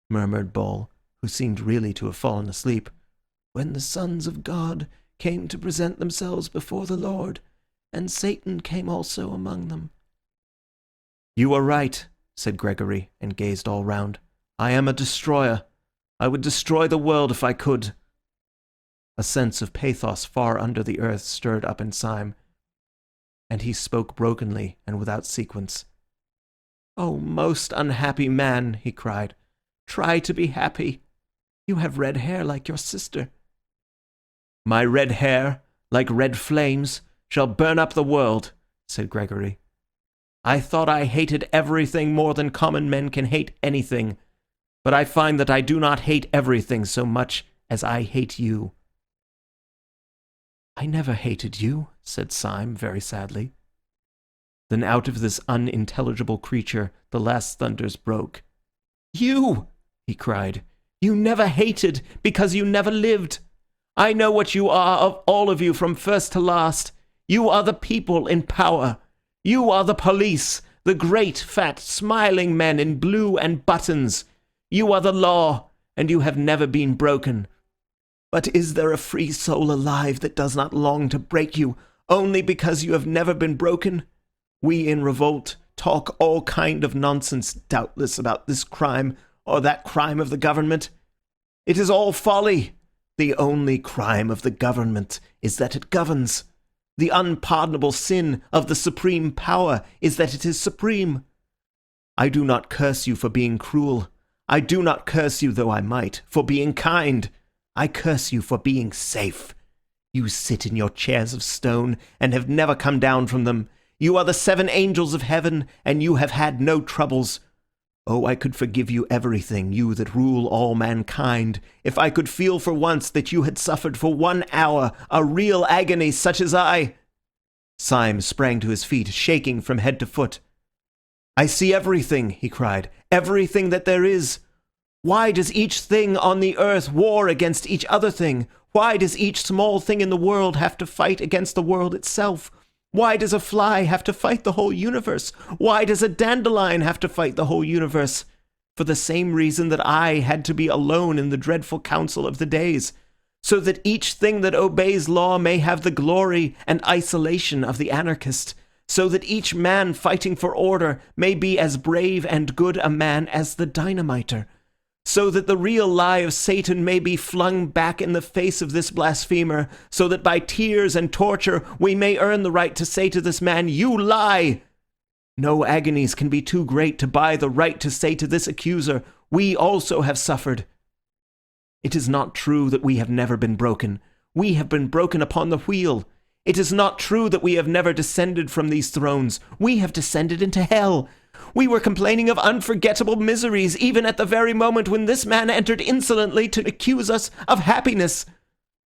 murmured Bull, who seemed really to have fallen asleep, "when the sons of God came to present themselves before the Lord, and Satan came also among them." "You are right," said Gregory, and gazed all round. "I am a destroyer. I would destroy the world if I could." A sense of pathos far under the earth stirred up in Syme, and he spoke brokenly and without sequence. "Oh, most unhappy man," he cried, "try to be happy. You have red hair like your sister." "My red hair, like red flames, shall burn up the world," said Gregory. "I thought I hated everything more than common men can hate anything, but I find that I do not hate everything so much as I hate you." "I never hated you," said Syme very sadly. Then out of this unintelligible creature the last thunders broke. "You!" he cried. "You never hated because you never lived. I know what you are, of all of you, from first to last. You are the people in power. You are the police, the great, fat, smiling men in blue and buttons. You are the law, and you have never been broken. But is there a free soul alive that does not long to break you, only because you have never been broken? We in revolt talk all kind of nonsense, doubtless, about this crime or that crime of the government. It is all folly. The only crime of the government is that it governs. The unpardonable sin of the supreme power is that it is supreme. I do not curse you for being cruel. I do not curse you, though I might, for being kind. I curse you for being safe. You sit in your chairs of stone and have never come down from them. You are the 7 angels of heaven, and you have had no troubles. Oh, I could forgive you everything, you that rule all mankind, if I could feel for once that you had suffered for 1 hour a real agony such as I." Syme sprang to his feet, shaking from head to foot. "I see everything," he cried, "everything that there is. Why does each thing on the earth war against each other thing? Why does each small thing in the world have to fight against the world itself? Why does a fly have to fight the whole universe? Why does a dandelion have to fight the whole universe? For the same reason that I had to be alone in the dreadful council of the days, so that each thing that obeys law may have the glory and isolation of the anarchist, so that each man fighting for order may be as brave and good a man as the dynamiter, so that the real lie of Satan may be flung back in the face of this blasphemer, so that by tears and torture we may earn the right to say to this man, 'You lie!' No agonies can be too great to buy the right to say to this accuser, 'We also have suffered.' It is not true that we have never been broken. We have been broken upon the wheel. It is not true that we have never descended from these thrones. We have descended into hell. We were complaining of unforgettable miseries even at the very moment when this man entered insolently to accuse us of happiness.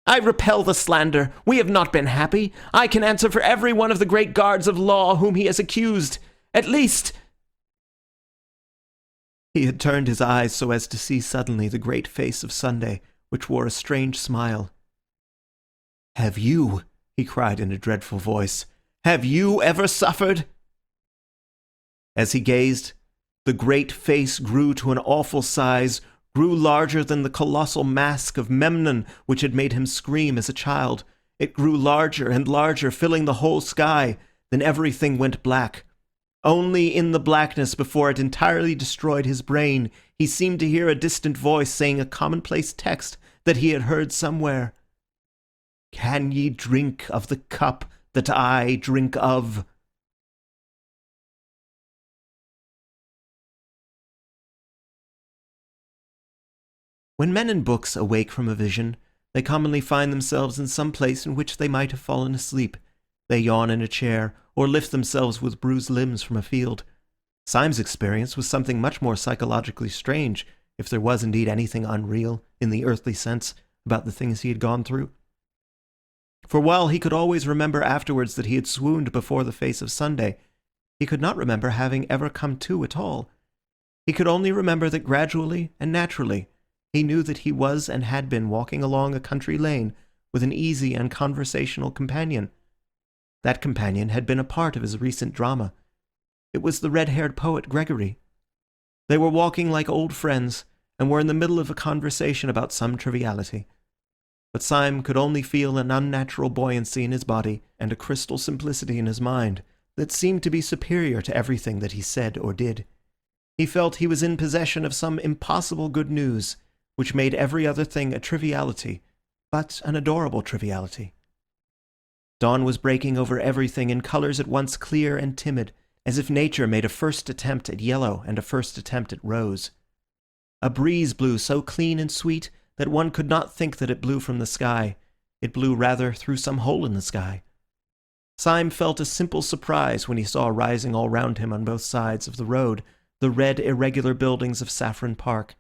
I repel the slander. We have not been happy. I can answer for every one of the great guards of law whom he has accused. At least—" He had turned his eyes so as to see suddenly the great face of Sunday, which wore a strange smile. "Have you," he cried in a dreadful voice, "have you ever suffered?" As he gazed, the great face grew to an awful size, grew larger than the colossal mask of Memnon which had made him scream as a child. It grew larger and larger, filling the whole sky. Then everything went black. Only in the blackness, before it entirely destroyed his brain, he seemed to hear a distant voice saying a commonplace text that he had heard somewhere. "Can ye drink of the cup that I drink of?" When men in books awake from a vision, they commonly find themselves in some place in which they might have fallen asleep. They yawn in a chair, or lift themselves with bruised limbs from a field. Syme's experience was something much more psychologically strange, if there was indeed anything unreal, in the earthly sense, about the things he had gone through. For while he could always remember afterwards that he had swooned before the face of Sunday, he could not remember having ever come to at all. He could only remember that gradually and naturally he knew that he was and had been walking along a country lane with an easy and conversational companion. That companion had been a part of his recent drama. It was the red-haired poet Gregory. They were walking like old friends, and were in the middle of a conversation about some triviality. But Syme could only feel an unnatural buoyancy in his body and a crystal simplicity in his mind that seemed to be superior to everything that he said or did. He felt he was in possession of some impossible good news, which made every other thing a triviality, but an adorable triviality. Dawn was breaking over everything in colours at once clear and timid, as if nature made a first attempt at yellow and a first attempt at rose. A breeze blew so clean and sweet that one could not think that it blew from the sky. It blew rather through some hole in the sky. Syme felt a simple surprise when he saw rising all round him on both sides of the road the red irregular buildings of Saffron Park.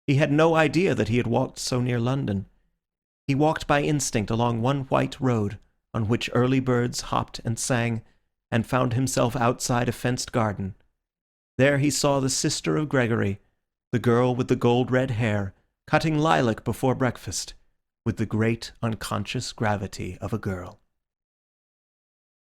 He had no idea that he had walked so near London. He walked by instinct along one white road, on which early birds hopped and sang, and found himself outside a fenced garden. There he saw the sister of Gregory, the girl with the gold-red hair, cutting lilac before breakfast, with the great unconscious gravity of a girl.